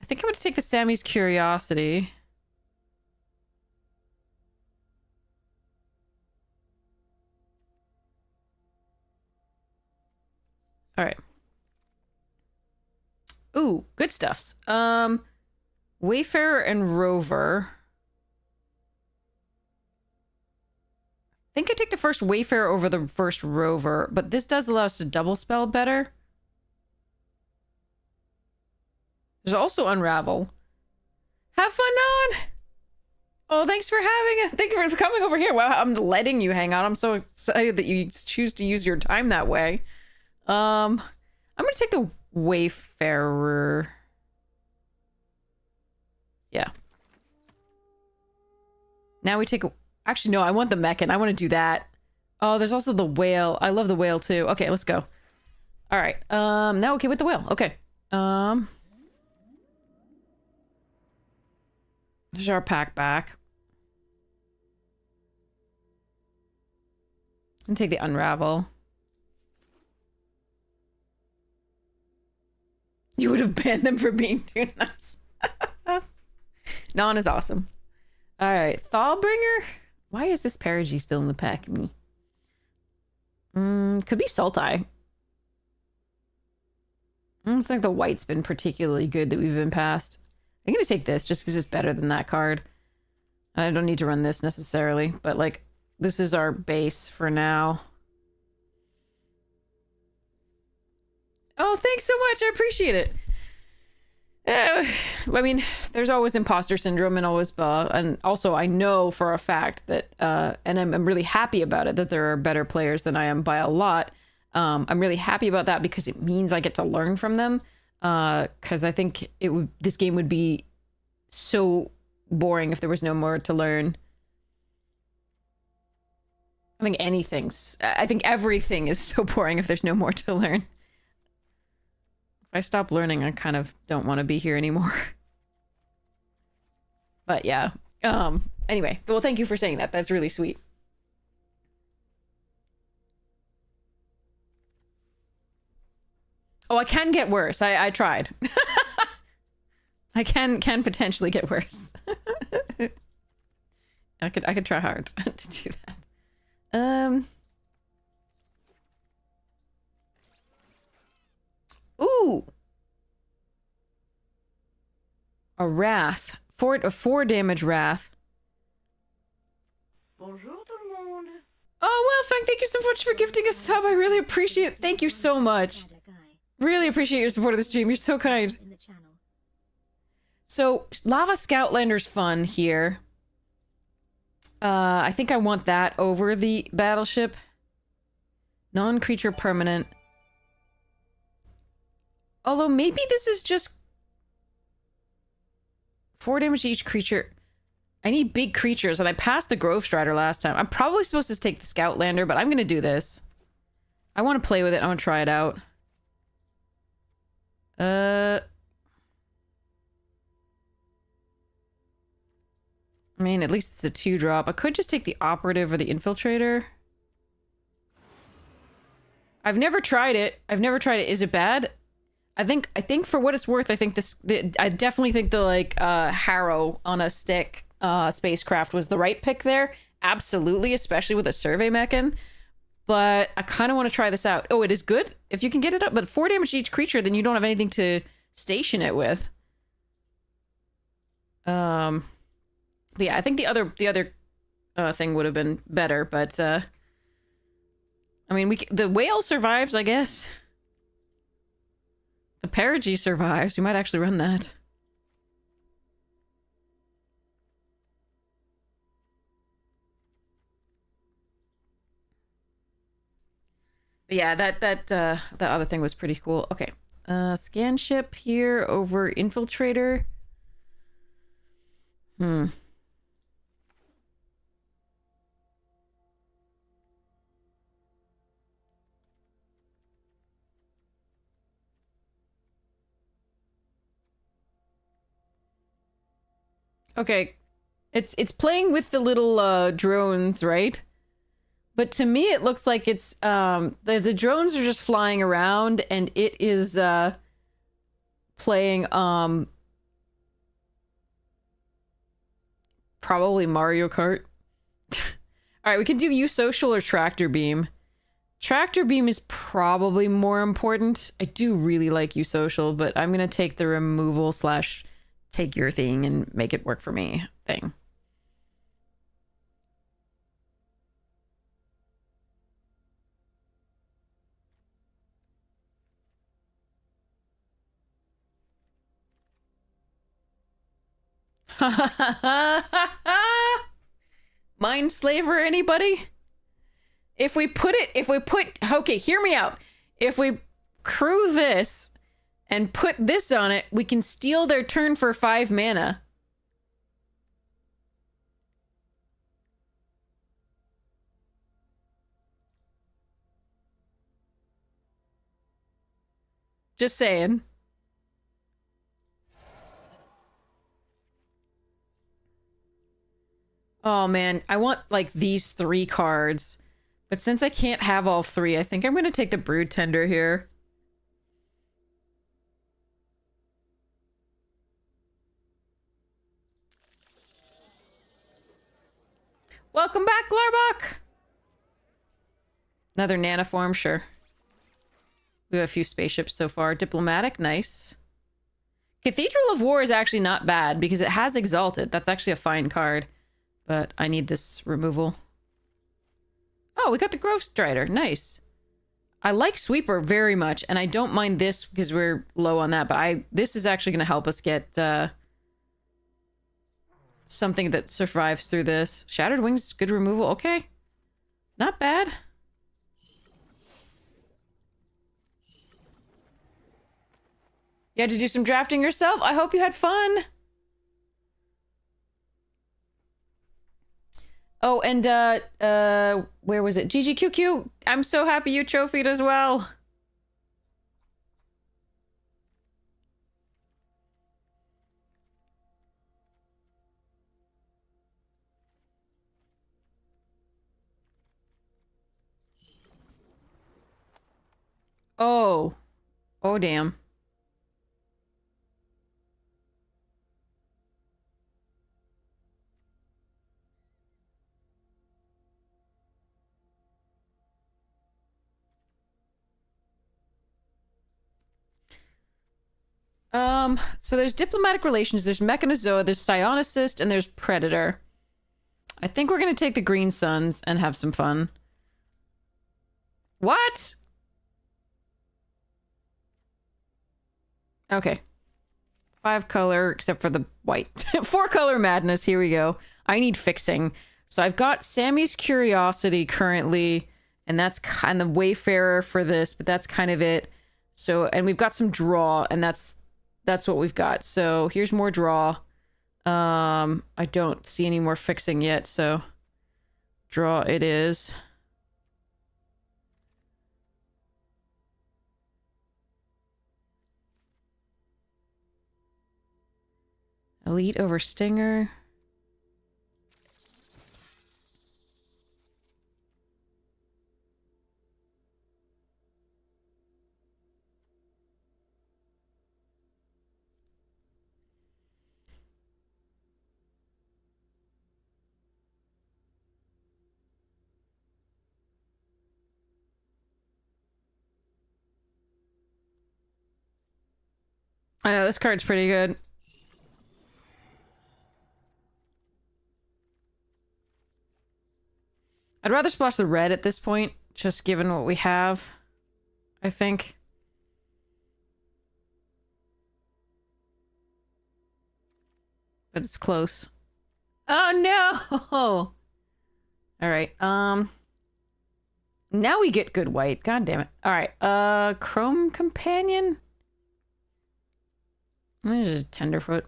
I think I'm going to take the Sammy's Curiosity. All right. Ooh, good stuffs. Wayfarer and Rover. I think I take the first Wayfarer over the first Rover, but this does allow us to double spell better. There's also Unravel. Have fun, Non! Oh, thanks for thank you for coming over here. Wow, I'm letting you hang out. I'm so excited that you choose to use your time that way. I'm gonna take the Wayfarer. Yeah. Now we take a... Actually, no, I want the Mechan. I want to do that. Oh, there's also the Whale. I love the Whale, too. Okay, let's go. All right. Now okay with the Whale. Okay. There's our pack back. And take the Unravel. You would have banned them for being too nice. Non is awesome. All right, Thawbringer. Why is this Perigi still in the pack? Me. Could be Sultai. I don't think the white's been particularly good that we've been past. I'm gonna take this just because it's better than that card. And I don't need to run this necessarily, but like this is our base for now. Oh, thanks so much. I appreciate it. I mean, there's always imposter syndrome and always, and also I know for a fact that, and I'm really happy about it, that there are better players than I am by a lot. I'm really happy about that because it means I get to learn from them. Because I think this game would be so boring if there was no more to learn. I think everything is so boring if there's no more to learn. If I stop learning, I kind of don't want to be here anymore. But yeah. Anyway, well, thank you for saying that. That's really sweet. Oh, I can get worse. I tried. I can potentially get worse. I could try hard to do that. Ooh. A Wrath. A 4 damage Wrath. Bonjour tout le monde. Oh, well, Fang, thank you so much for gifting a sub. I really appreciate it. Thank you so much. Really appreciate your support of the stream. You're so kind. So, Lava Scoutlander's fun here. I think I want that over the battleship. Non-creature permanent. Although maybe this is just 4 damage to each creature. I need big creatures, and I passed the Grove Strider last time. I'm probably supposed to take the Scoutlander, but I'm going to do this. I want to play with it. I want to try it out. I mean, at least it's a 2-drop. I could just take the Operative or the Infiltrator. I've never tried it. Is it bad? I think for what it's worth, I think I definitely think the like Harrow on a stick spacecraft was the right pick there. Absolutely, especially with a survey mechan. But I kind of want to try this out. Oh, it is good if you can get it up, but 4 damage to each creature, then you don't have anything to station it with. But yeah, I think the other thing would have been better. But I mean, the whale survives, I guess. The Perigee survives. We might actually run that. But yeah, that other thing was pretty cool. Okay. Scan ship here over Infiltrator. Okay. It's playing with the little drones, right? But to me, it looks like it's the drones are just flying around, and it is playing probably Mario Kart. All right, we can do use social or tractor beam. Tractor beam is probably more important. I do really like use social, but I'm gonna take the removal / take your thing and make it work for me thing. Mind slaver, anybody? Okay, hear me out. If we crew this and put this on it, we can steal their turn for 5 mana. Just saying. Oh man, I want like these 3 cards. But since I can't have all 3, I think I'm going to take the Brood Tender here. Welcome back, Glarbok! Another nanoform, sure. We have a few spaceships so far. Diplomatic, nice. Cathedral of War is actually not bad because it has Exalted. That's actually a fine card. But I need this removal. Oh, we got the Grove Strider. Nice. I like Sweeper very much, and I don't mind this because we're low on that, but this is actually going to help us get something that survives through this. Shattered Wings, good removal. Okay. Not bad. You had to do some drafting yourself? I hope you had fun. Oh, and where was it? GGQQ, I'm so happy you trophied as well. Oh. Oh, damn. So there's diplomatic relations, there's Mechanozoa, there's Psionicist, and there's Predator. I think we're gonna take the Green Suns and have some fun. What? Okay. 5 color, except for the white. 4 color madness, here we go. I need fixing. So I've got Sammy's Curiosity currently, and that's kind of Wayfarer for this, but that's kind of it. So, and we've got some draw, and that's what we've got. So here's more draw. I don't see any more fixing yet, so draw it is. Elite over Stinger. I know, this card's pretty good. I'd rather splash the red at this point, just given what we have, I think. But it's close. Oh no! Alright, now we get good white. God damn it. Alright, Chrome Companion? There's a Tenderfoot.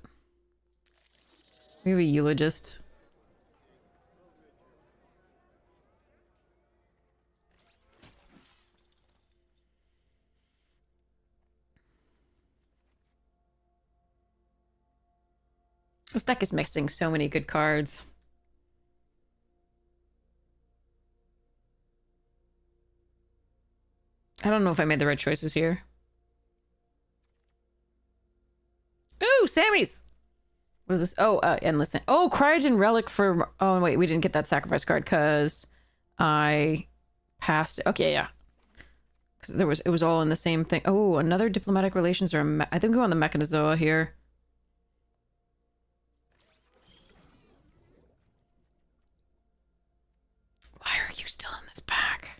We have a Eulogist. This deck is mixing so many good cards. I don't know if I made the right choices here. Ooh, Sammy's! What is this? Oh, Endless. Oh, Cryogen Relic for... Oh, wait, we didn't get that sacrifice card because I passed it. Okay, yeah. Because it was all in the same thing. Oh, another Diplomatic Relations or... I think we go on the Mechanozoa here. Why are you still in this pack?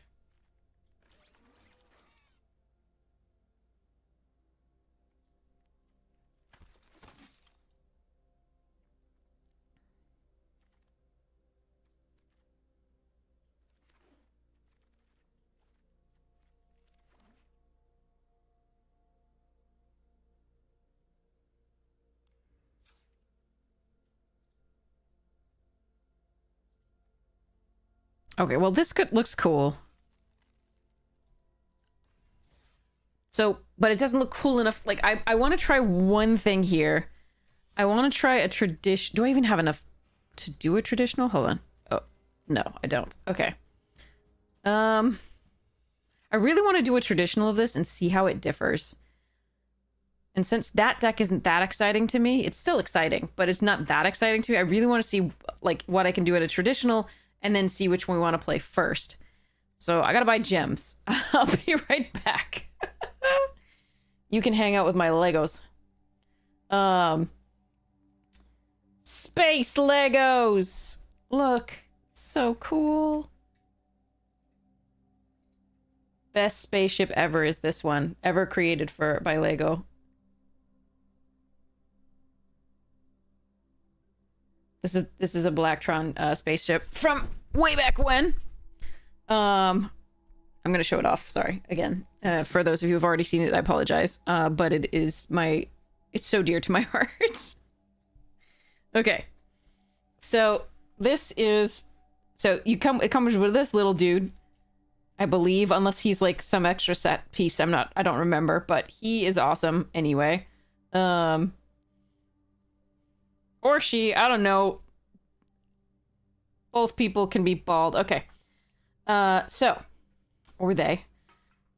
Okay, well, this looks cool. So, but it doesn't look cool enough. Like, I want to try one thing here. I want to try a tradition. Do I even have enough to do a traditional? Hold on. Oh, no, I don't. Okay. I really want to do a traditional of this and see how it differs. And since that deck isn't that exciting to me, it's still exciting, but it's not that exciting to me. I really want to see, like, what I can do at a traditional and then see which one we want to play first. So I gotta buy gems. I'll be right back. You can hang out with my Legos. Space Legos! Look, so cool. Best spaceship ever is this one. Ever created by Lego. This is a Blacktron spaceship from way back when. I'm gonna show it off. Sorry again. For those of you who've already seen it, I apologize. But it's so dear to my heart. Okay, so it comes with this little dude, I believe, unless he's like some extra set piece. I don't remember, but he is awesome anyway. Or she, I don't know. Both people can be bald. Okay. Or they.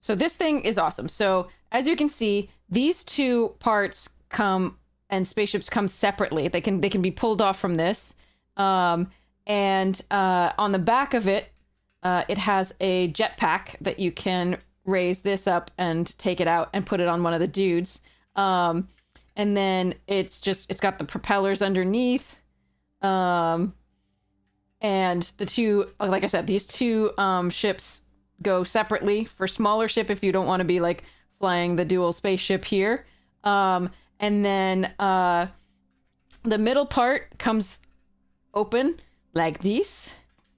So this thing is awesome. So as you can see, these two parts and spaceships come separately. They can be pulled off from this. And on the back of it, it has a jetpack that you can raise this up and take it out and put it on one of the dudes. And then it's got the propellers underneath. And the two, like I said, these two ships go separately for smaller ship if you don't want to be like flying the dual spaceship here. And then the middle part comes open like this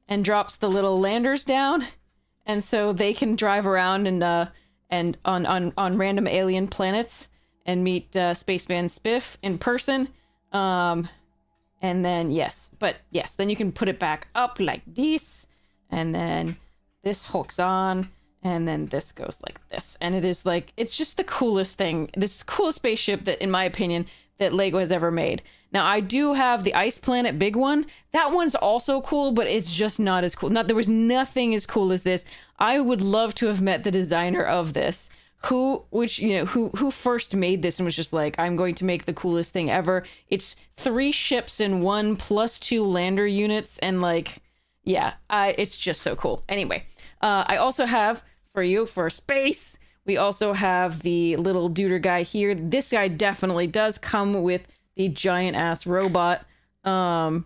and drops the little landers down. And so they can drive around and on random alien planets and meet Spaceman Spiff in person. And then then you can put it back up like this, and then this hooks on, and then this goes like this, and it is like, it's just the coolest thing. This coolest spaceship that, in my opinion, that Lego has ever made. Now, I do have the Ice Planet big one. That one's also cool, but it's just not as cool. There was nothing as cool as this. I would love to have met the designer of this, who first made this and was just like, I'm going to make the coolest thing ever. It's 3 ships in one plus 2 lander units, and like, yeah, it's just so cool. Anyway, I also have for you for space. We also have the little duder guy here. This guy definitely does come with the giant ass robot that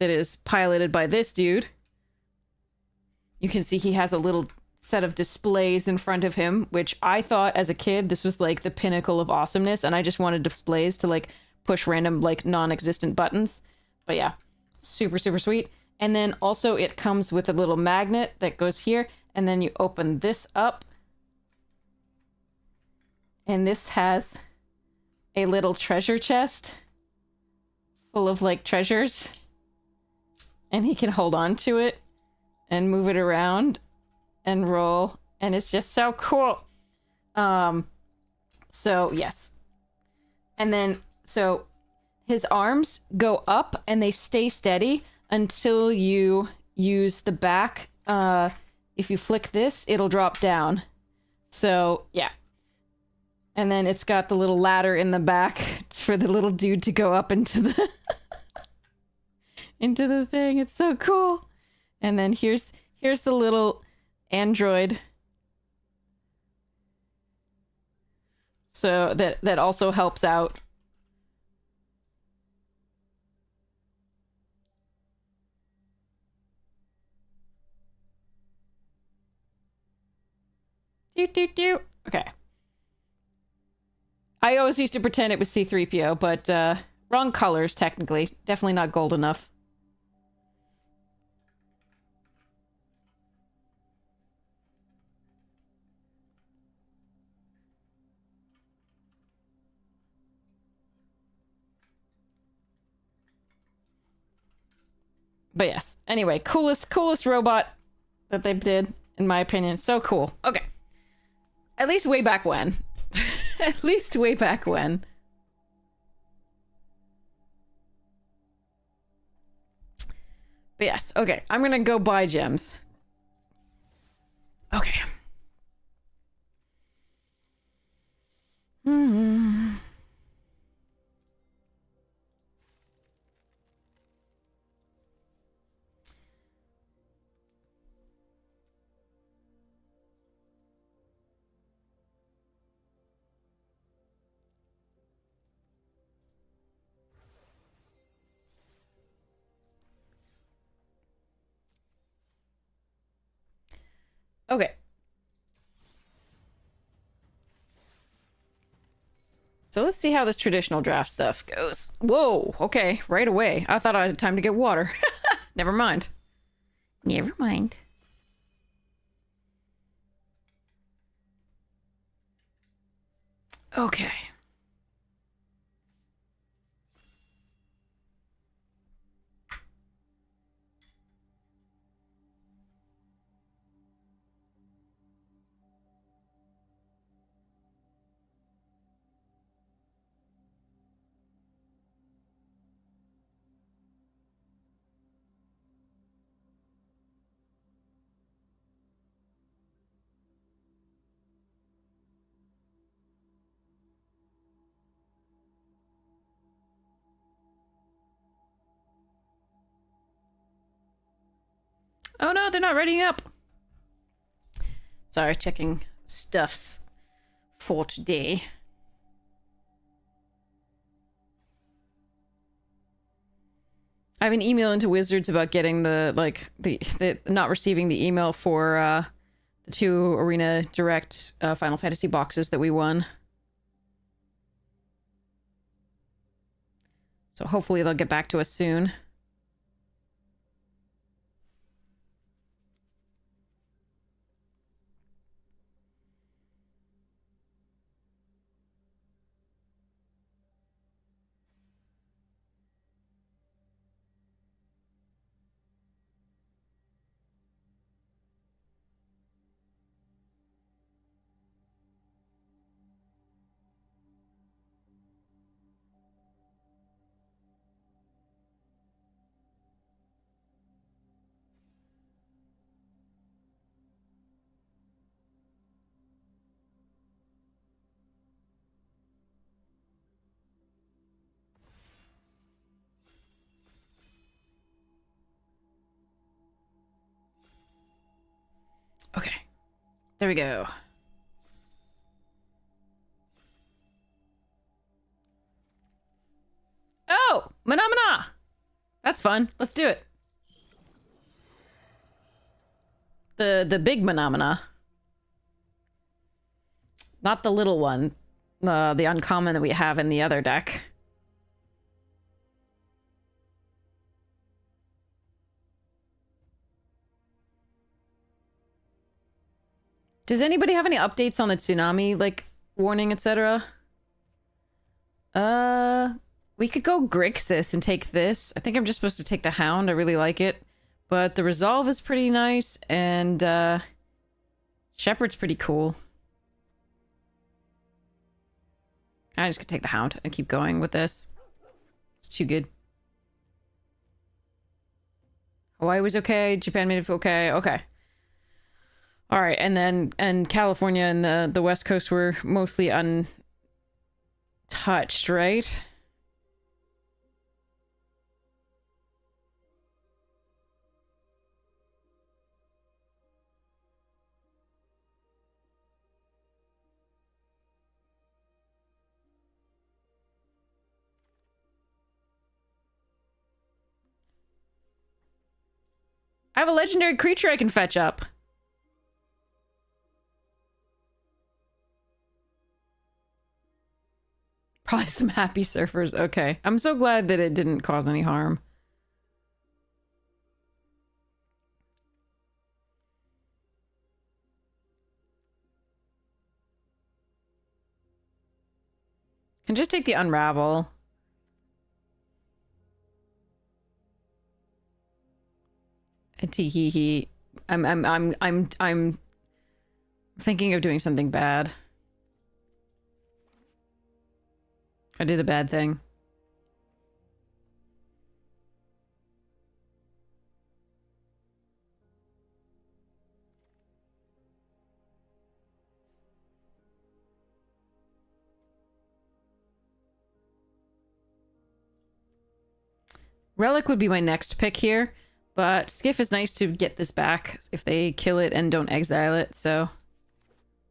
is piloted by this dude. You can see he has a little set of displays in front of him, which I thought as a kid this was like the pinnacle of awesomeness, and I just wanted displays to like push random like non-existent buttons. But yeah, super sweet. And then also it comes with a little magnet that goes here, and then you open this up, and this has a little treasure chest full of like treasures, and he can hold on to it and move it around and roll, and it's just so cool. So yes, and then so his arms go up and they stay steady until you use the back. If you flick this, it'll drop down. So yeah. And then it's got the little ladder in the back. It's for the little dude to go up into the into the thing. It's so cool. And then here's the little android. So that also helps out. Do. Okay. I always used to pretend it was C-3PO, but wrong colors, technically. Definitely not gold enough. But yes, anyway, coolest robot that they did, in my opinion. So cool. Okay. At least way back when. At least way back when. But yes, okay. I'm gonna go buy gems. Okay. Okay. So let's see how this traditional draft stuff goes. Whoa, okay, right away. I thought I had time to get water. Never mind. Never mind. Okay. Oh no, they're not readying up. Sorry, checking stuffs for today. I have an email into Wizards about getting the not receiving the email for the 2 Arena Direct Final Fantasy boxes that we won. So hopefully they'll get back to us soon. Okay. There we go. Oh! Mana! That's fun. Let's do it. The big Mana. Not the little one. The uncommon that we have in the other deck. Does anybody have any updates on the tsunami, like, warning, etc.? We could go Grixis and take this. I think I'm just supposed to take the Hound. I really like it. But the Resolve is pretty nice, and, Shepherd's pretty cool. I just could take the Hound and keep going with this. It's too good. Hawaii was okay. Japan made it okay. Okay. All right, and California and the West Coast were mostly untouched, right? I have a legendary creature I can fetch up. Probably some happy surfers. Okay. I'm so glad that it didn't cause any harm. Can just take the unravel. Tee. I'm thinking of doing something bad. I did a bad thing. Relic would be my next pick here, but Skiff is nice to get this back if they kill it and don't exile it, so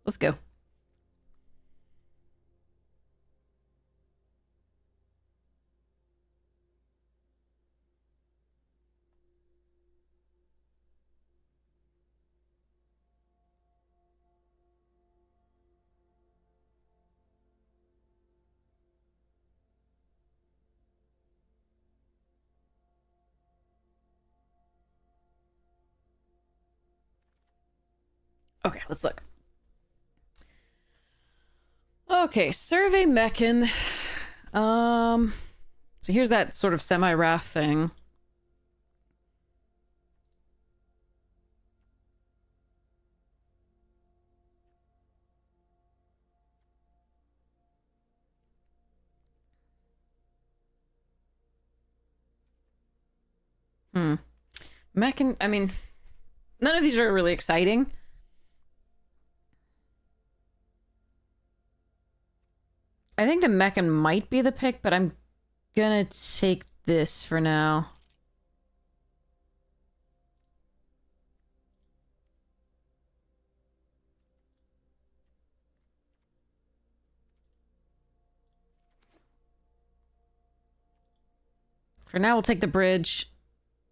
let's go. Okay, let's look. Okay, Survey Mechan. So here's that sort of semi-wrath thing. Mechan, I mean, none of these are really exciting. I think the Mechan might be the pick, but I'm gonna take this for now. For now, we'll take the bridge.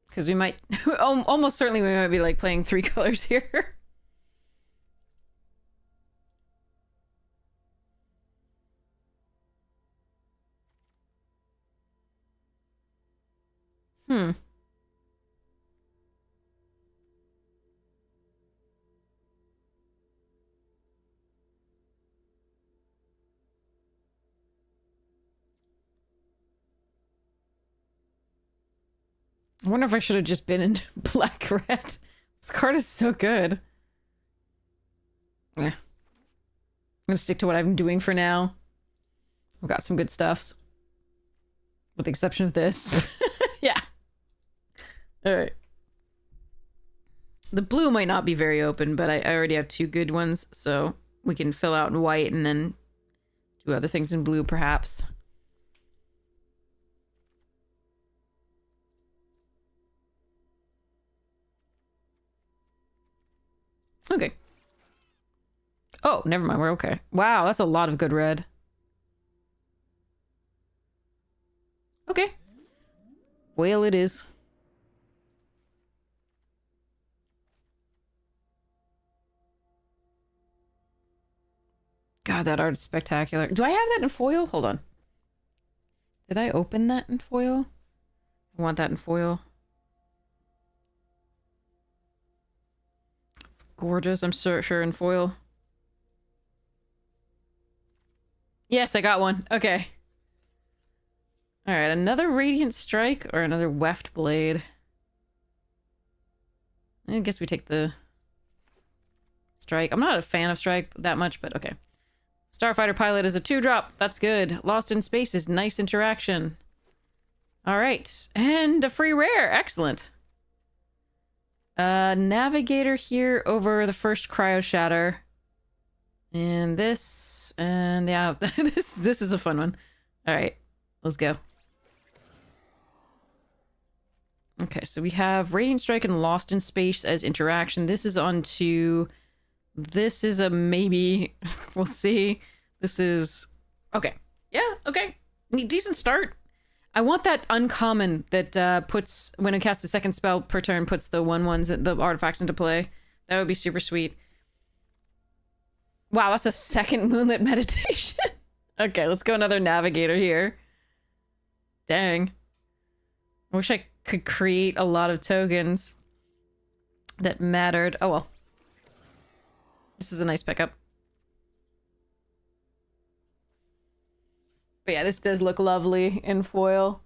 Because we might... almost certainly we might be, like, playing 3 colors here. I wonder if I should have just been in black-red. This card is so good. Yeah. I'm gonna stick to what I'm doing for now. I've got some good stuffs. With the exception of this. Yeah. Alright. The blue might not be very open, but I already have 2 good ones, so we can fill out in white and then do other things in blue, perhaps. Okay. Oh, never mind. We're okay. Wow, that's a lot of good red. Okay. Well, it is. God, that art is spectacular. Do I have that in foil? Hold on. Did I open that in foil? I want that in foil. It's gorgeous. I'm sure in foil. Yes, I got one. Okay. Alright, another Radiant Strike or another Weft Blade. I guess we take the Strike. I'm not a fan of Strike that much, but okay. Starfighter Pilot is a 2-drop. That's good. Lost in Space is nice interaction. Alright. And a free rare. Excellent. Navigator here over the first Cryo Shatter. And this. And yeah, this is a fun one. Alright. Let's go. Okay, so we have Radiant Strike and Lost in Space as interaction. This is on to... This is a maybe. We'll see. This is... Okay. Yeah, okay. Decent start. I want that uncommon that puts... When it casts a second spell per turn, puts the 1/1s, the artifacts into play. That would be super sweet. Wow, that's a second Moonlit Meditation. Okay, let's go another Navigator here. Dang. I wish I could create a lot of tokens that mattered. Oh well. This is a nice pickup. But yeah, this does look lovely in foil.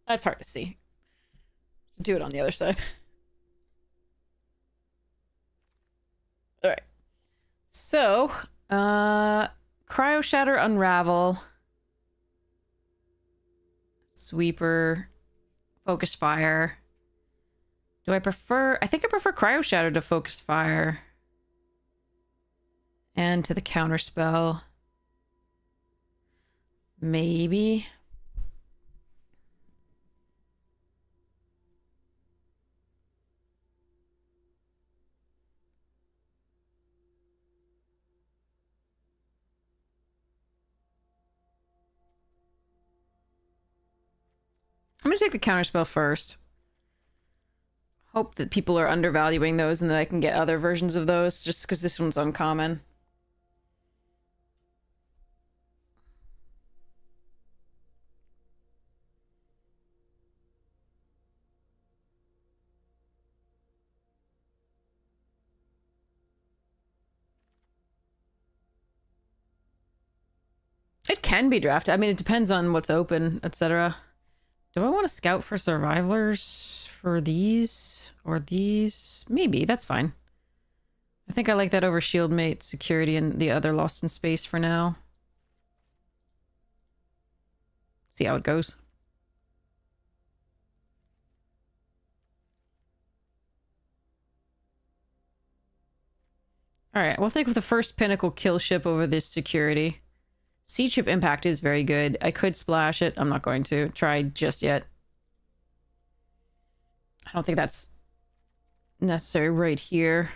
That's hard to see. Do it on the other side. Alright. So, Cryo Shatter, Unravel. Sweeper. Focus Fire. Do I prefer... I think I prefer Cryo Shatter to Focus Fire. And to the counter spell. Maybe. I'm gonna take the counterspell first. Hope that people are undervaluing those and that I can get other versions of those, just because this one's uncommon. It can be drafted. I mean, it depends on what's open, etc. Do I want to scout for survivors for these or these? Maybe, that's fine. I think I like that over Shieldmate, Security, and the other Lost in Space for now. See how it goes. Alright, we'll take the first Pinnacle kill ship over this Security. Siege Ship Impact is very good. I could splash it. I'm not going to try just yet. I don't think that's necessary right here.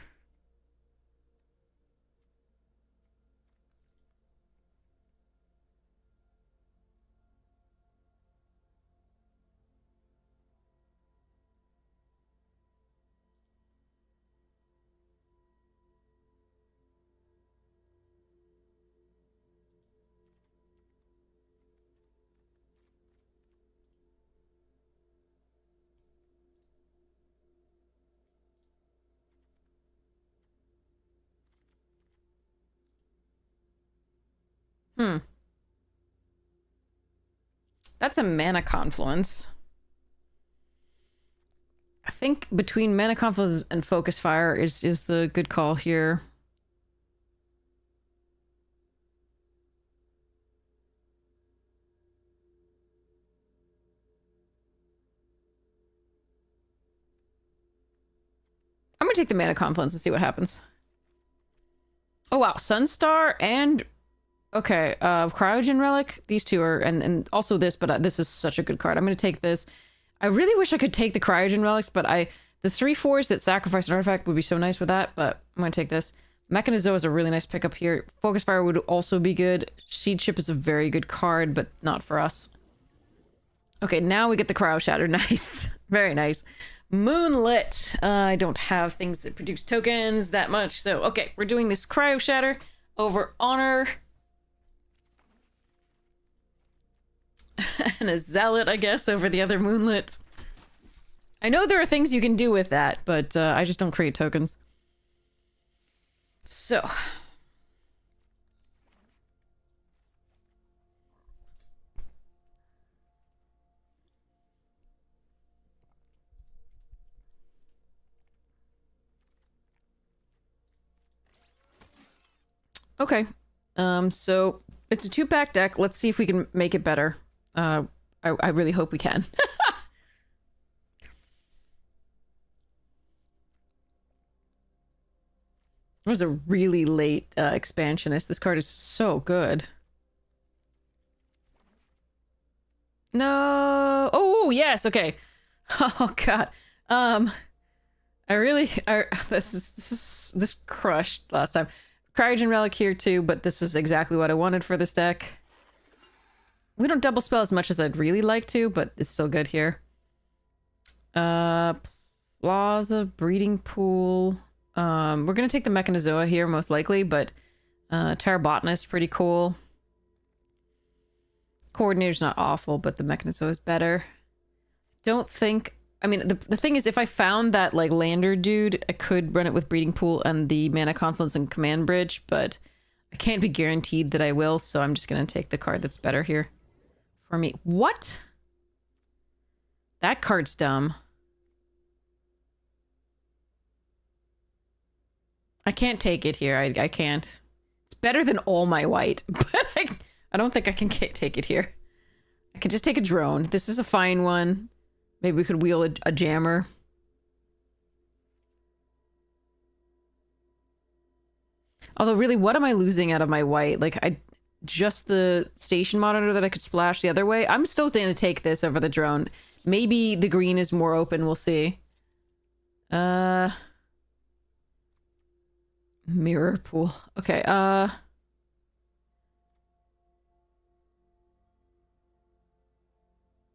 That's a Mana Confluence. I think between Mana Confluence and Focus Fire is the good call here. I'm gonna take the Mana Confluence and see what happens. Oh wow, Sunstar and Okay, Cryogen Relic. These two are, and also this, but this is such a good card. I'm going to take this. I really wish I could take the Cryogen Relics, but the 3/4s that sacrifice an artifact would be so nice with that, but I'm going to take this. Mechanizoa is a really nice pickup here. Focus Fire would also be good. Seed Ship is a very good card, but not for us. Okay, now we get the Cryo Shatter. Nice. Very nice. Moonlit. I don't have things that produce tokens that much, so okay, we're doing this Cryo Shatter over Honor. And a Zealot, I guess, over the other Moonlit. I know there are things you can do with that, but I just don't create tokens. So. Okay. So it's a 2-pack deck. Let's see if we can make it better. I really hope we can. It was a really late expansionist. This card is so good. No. Oh, yes. Okay. Oh, God. This crushed last time. Cryogen Relic here too, but this is exactly what I wanted for this deck. We don't double spell as much as I'd really like to, but it's still good here. Plaza, Breeding Pool. We're gonna take the Mechanizoa here most likely, but Terrabotanist is pretty cool. Coordinator's not awful, but the Mechanizoa is better. Don't think... I mean, the thing is, if I found that, like, Lander dude, I could run it with Breeding Pool and the Mana Confluence and Command Bridge, but I can't be guaranteed that I will, so I'm just gonna take the card that's better here for me. What? That card's dumb. I can't take it here. I can't. It's better than all my white, but I don't think I can take it here. I can just take a drone. This is a fine one. Maybe we could wheel a jammer. Although, really, what am I losing out of my white? Like, just the station monitor that I could splash the other way? I'm still going to take this over the drone. Maybe the green is more open. We'll see. Mirror Pool. Okay,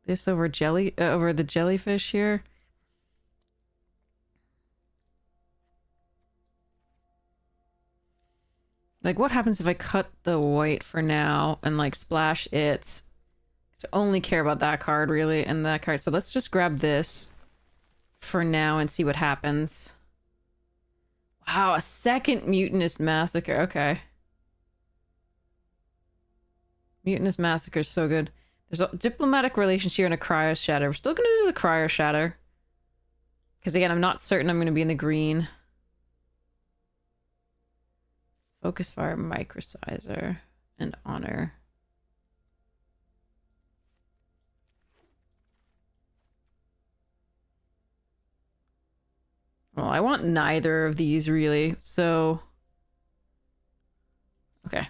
this over over the jellyfish here. Like, what happens if I cut the white for now and, like, splash it? So I only care about that card, really, and that card. So let's just grab this for now and see what happens. Wow, a second Mutinous Massacre. Okay. Mutinous Massacre is so good. There's a Diplomatic Relations here and a Cryo Shatter. We're still going to do the Cryo Shatter. Because, again, I'm not certain I'm going to be in the green. Focus Fire, Microsizer, and Honor. Well, I want neither of these, really, so... Okay.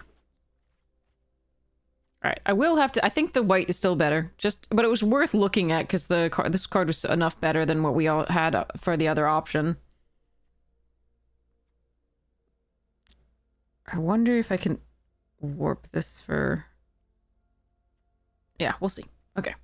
Alright, I will have to... I think the white is still better, but it was worth looking at, because this card was enough better than what we all had for the other option. I wonder if I can warp this for... Yeah, we'll see. Okay.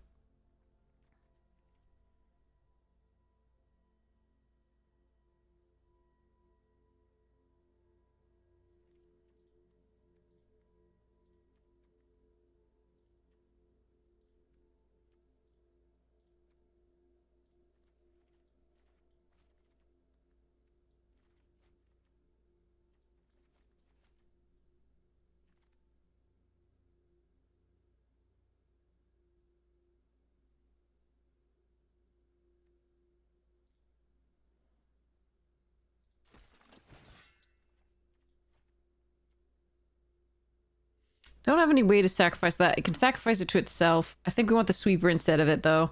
Don't have any way to sacrifice that. It can sacrifice it to itself. I think we want the sweeper instead of it, though.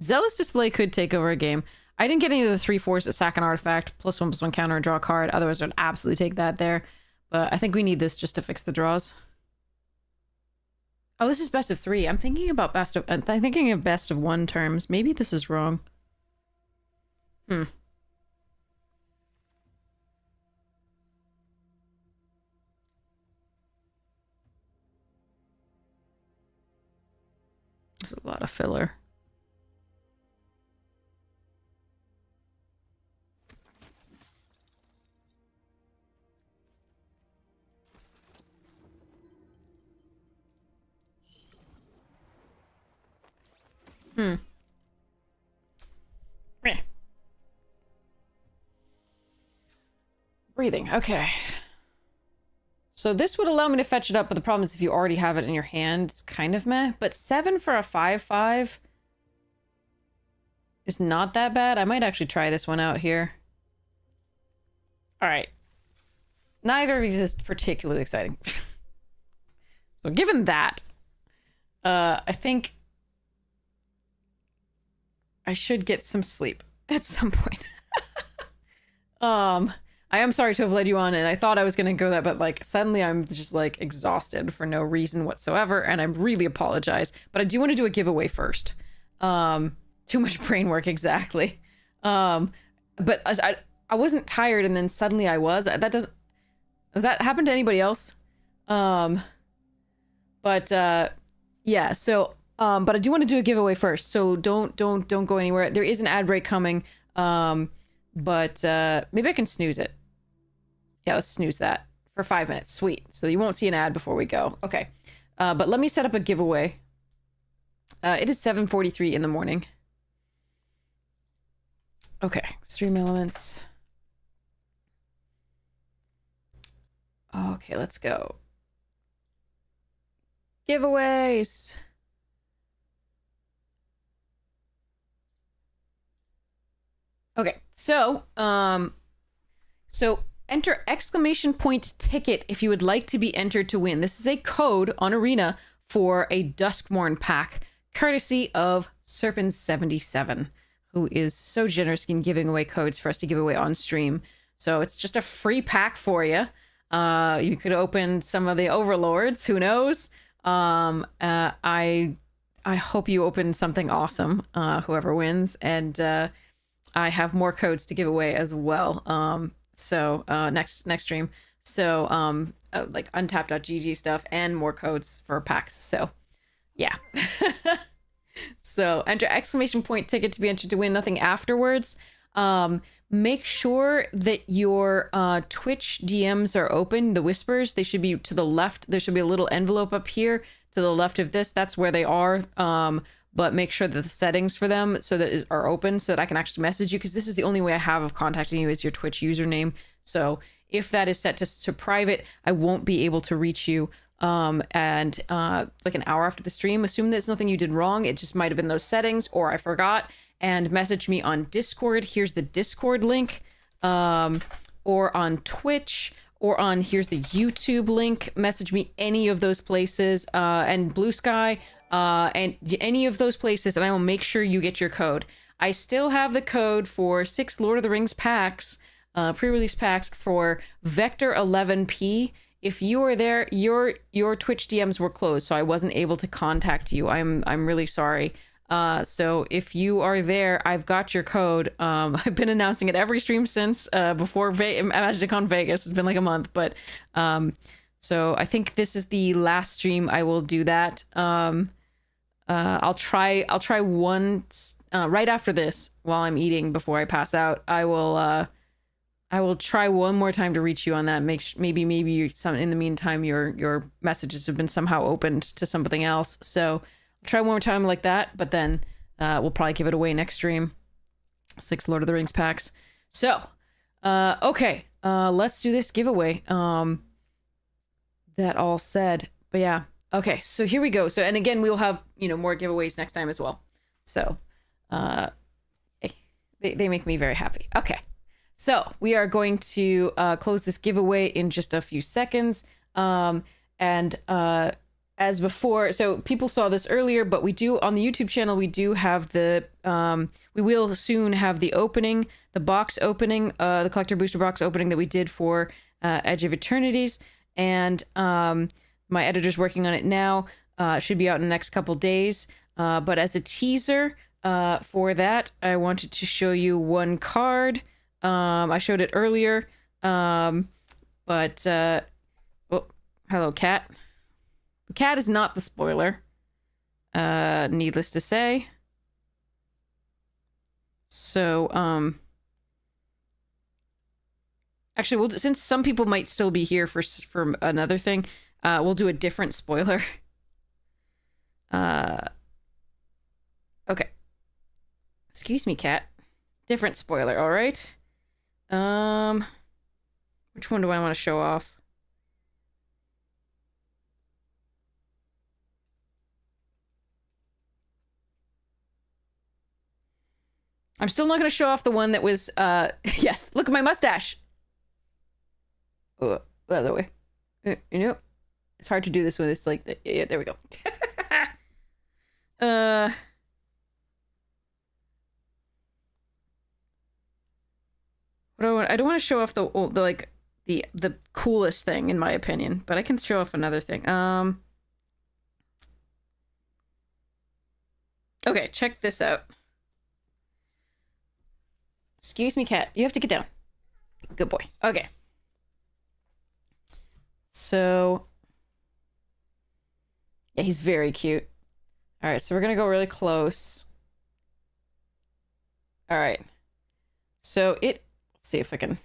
Zealous Display could take over a game. I didn't get any of the 3/4s that sack an artifact, +1/+1 counter and draw a card. Otherwise, I'd absolutely take that there. But I think we need this just to fix the draws. Oh, this is best of 3. I'm thinking about best of... I'm thinking of best of 1 terms. Maybe this is wrong. Hmm. There's a lot of filler. Hmm. Meh. Breathing. Okay. So this would allow me to fetch it up, but the problem is if you already have it in your hand, it's kind of meh. But 7 for a 5/5 is not that bad. I might actually try this one out here. All right. Neither of these is particularly exciting. So given that, I think I should get some sleep at some point. I am sorry to have led you on, and I thought I was going to go that, but like suddenly I'm just like exhausted for no reason whatsoever, and I really apologize. But I do want to do a giveaway first. Too much brain work, exactly. But I wasn't tired, and then suddenly I was. That doesn't. Does that happen to anybody else? Yeah. So, but I do want to do a giveaway first. So don't go anywhere. There is an ad break coming. But maybe I can snooze it. Yeah, let's snooze that for 5 minutes. Sweet. So you won't see an ad before we go. Okay. But let me set up a giveaway. It is 7:43 in the morning. Okay. Stream elements. Okay, let's go. Giveaways. Okay, so enter exclamation point ticket if you would like to be entered to win. This is a code on Arena for a Duskmorn pack, courtesy of Serpent77, who is so generous in giving away codes for us to give away on stream. So it's just a free pack for you. You could open some of the Overlords, who knows? I hope you open something awesome, whoever wins, and I have more codes to give away as well. So next stream. So like untapped.gg stuff and more codes for packs. So yeah. So enter exclamation point ticket to be entered to win. Nothing afterwards. Make sure that your Twitch DMs are open. The whispers, they should be to the left. There should be a little envelope up here to the left of this. That's where they are. But make sure that the settings for them are open so that I can actually message you, because this is the only way I have of contacting you is your Twitch username. So if that is set to private, I won't be able to reach you. It's like an hour after the stream. Assume there's nothing you did wrong. It just might have been those settings, or I forgot. And message me on Discord. Here's the Discord link. Or on Twitch. Or here's the YouTube link. Message me any of those places. And Blue Sky. And any of those places, and I will make sure you get your code. I still have the code for 6 Lord of the Rings packs, pre-release packs for Vector 11P. If you are there, your Twitch DMs were closed, so I wasn't able to contact you. I'm really sorry. So if you are there, I've got your code. I've been announcing it every stream since before MagicCon Vegas. It's been like a month, but so I think this is the last stream I will do that. I'll try one right after this while I'm eating before I pass out. I will try one more time to reach you on that. Maybe in the meantime your messages have been somehow opened to something else. So I'll try one more time like that, but then we'll probably give it away next stream. 6 Lord of the Rings packs. So okay, let's do this giveaway. That all said, but yeah. Okay, so here we go. So, and again, we'll have, more giveaways next time as well. So, they make me very happy. Okay, so we are going to close this giveaway in just a few seconds. And as before, so people saw this earlier, but we do, on the YouTube channel, we do have we will soon have the opening, the box opening, the collector booster box opening that we did for Edge of Eternities. And, my editor's working on it now. It should be out in the next couple days. But as a teaser for that, I wanted to show you one card. I showed it earlier. Oh, hello, cat. The cat is not the spoiler. Needless to say. So, actually, since some people might still be here for another thing, we'll do a different spoiler. Okay. Excuse me, cat. Different spoiler, all right? Which one do I want to show off? I'm still not going to show off the one that was, yes, look at my mustache. Oh, the other way. You know, it's hard to do this when it's like, yeah, there we go. I don't want to show off the like the coolest thing in my opinion, but I can show off another thing. Okay, check this out. Excuse me, cat. You have to get down. Good boy. Okay. So, yeah, he's very cute. All right, so we're gonna go really close. All right. So let's see if I can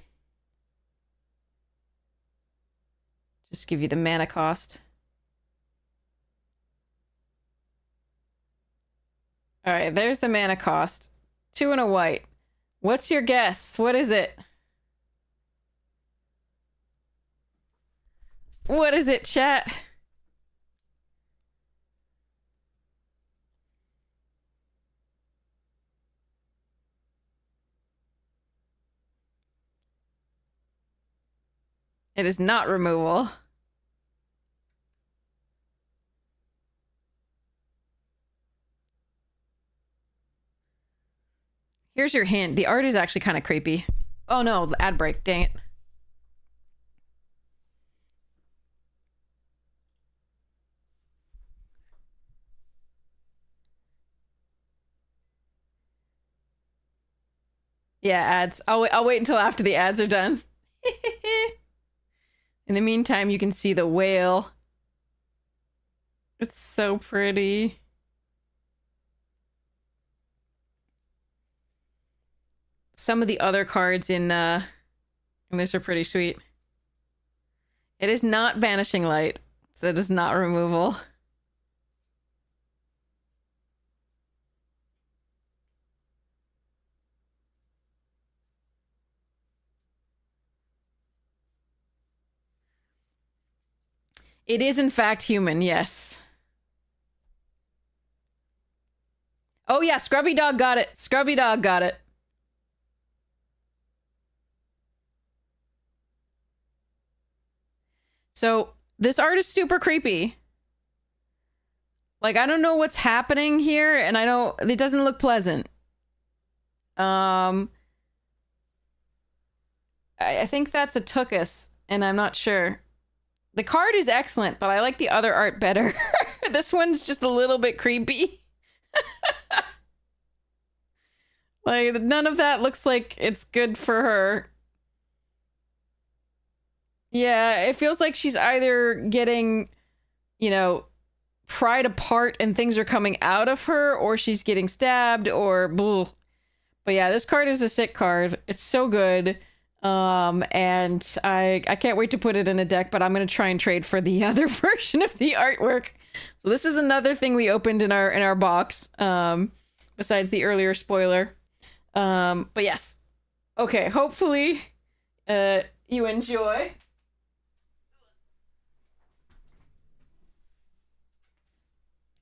just give you the mana cost. All right, there's the mana cost. 2 and a white. What's your guess? What is it? What is it, chat? It is not removal. Here's your hint. The art is actually kind of creepy. Oh no, the ad break. Dang it. Yeah, ads. I'll wait until after the ads are done. In the meantime, you can see the whale. It's so pretty. Some of the other cards in this are pretty sweet. It is not Vanishing Light, so it is not removal. It is in fact human, yes. Oh yeah, Scrubby Dog got it. Scrubby Dog got it. So this art is super creepy. Like, I don't know what's happening here, and it doesn't look pleasant. I think that's a Tookus, and I'm not sure. The card is excellent, but I like the other art better. This one's just a little bit creepy. Like, none of that looks like it's good for her. Yeah, it feels like she's either getting, pried apart and things are coming out of her, or she's getting stabbed, or blah. But yeah, this card is a sick card. It's so good. And I can't wait to put it in a deck, but I'm going to try and trade for the other version of the artwork. So this is another thing we opened in our box, besides the earlier spoiler. But yes. Okay, hopefully you enjoy.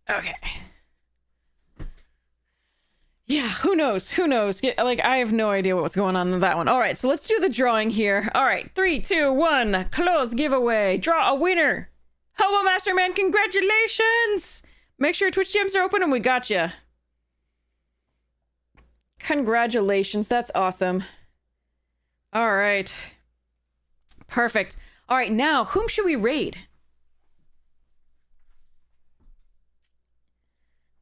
Okay. Yeah, who knows? Who knows? Like, I have no idea what's going on with that one. All right, so let's do the drawing here. All right, 3, 2, 1. Close giveaway. Draw a winner. Hobo Masterman, congratulations! Make sure Twitch DMs are open and we got you. Congratulations, that's awesome. All right. Perfect. All right, now, whom should we raid?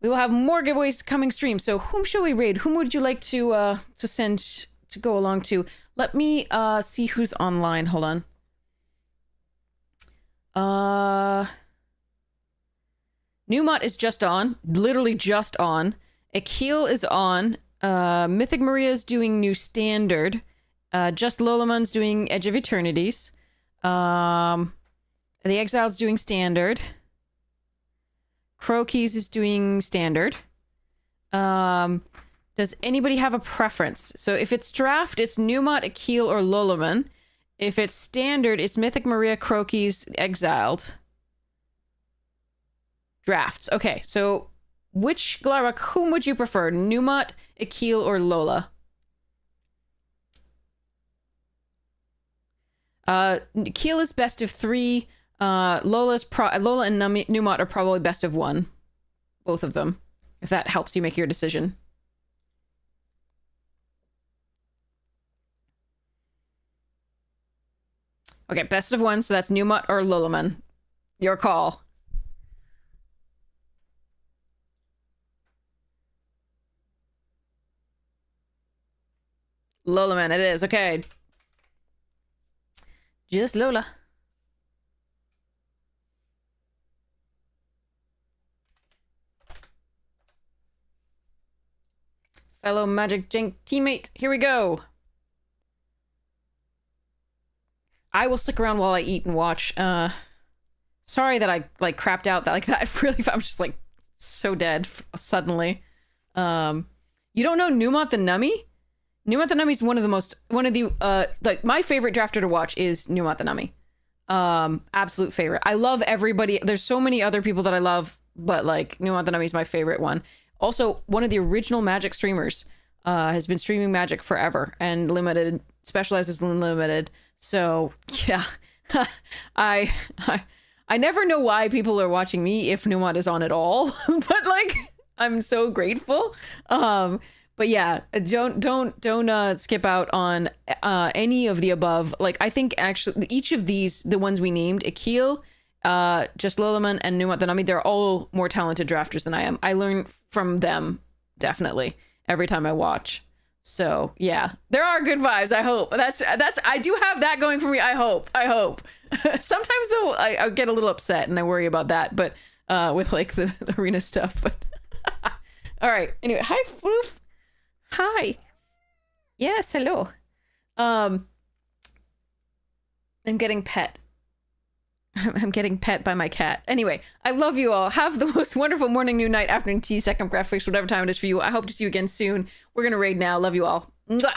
We will have more giveaways coming stream. So whom shall we raid? Whom would you like to send to go along to? Let me see who's online. Hold on. Newmont is just on. Literally just on. Akil is on. Mythic Maria's doing New Standard. Just Lolamon's doing Edge of Eternities. The Exile's doing Standard. Crowkeys is doing Standard. Does anybody have a preference? So if it's draft, it's Newmont, Akil, or Lolomon. If it's Standard, it's Mythic Maria, Crowkeys, Exiled. Drafts. Okay, so which Glarok, whom would you prefer? Newmont, Akil, or Lola? Akil is best of 3. Lola and Newmont are probably best of 1. Both of them. If that helps you make your decision. Okay, best of 1, so that's Newmont or Lolomon. Your call. Lolomon it is, okay. Just Lola. Fellow Magic Jank teammate, here we go. I will stick around while I eat and watch. Sorry that I like crapped out that like that. Really, I'm just like so dead suddenly. You don't know Newmont the Nummy? Newmont the Nummy is one of the like my favorite drafter to watch is Newmont the Nummy. Absolute favorite. I love everybody. There's so many other people that I love, but like Newmont the Nummy is my favorite one. Also, one of the original Magic streamers. Has been streaming Magic forever and limited, specializes in limited. So yeah, I never know why people are watching me if Newmont is on at all, but like I'm so grateful. But yeah, don't skip out on any of the above. Like I think actually each of these, the ones we named, Akil, just Lolomon and Newmont the Nummy, they're all more talented drafters than I am. I learn from them definitely every time I watch. So yeah, there are good vibes. I hope that's I do have that going for me. I hope. Sometimes though, I get a little upset and I worry about that, but with like the arena stuff. But all right. Anyway, hi Floof. Hi. Yes. Hello. I'm getting pet. I'm getting pet by my cat. Anyway, I love you all. Have the most wonderful morning, noon, night, afternoon, tea, second breakfast, whatever time it is for you. I hope to see you again soon. We're going to raid now. Love you all. Mwah!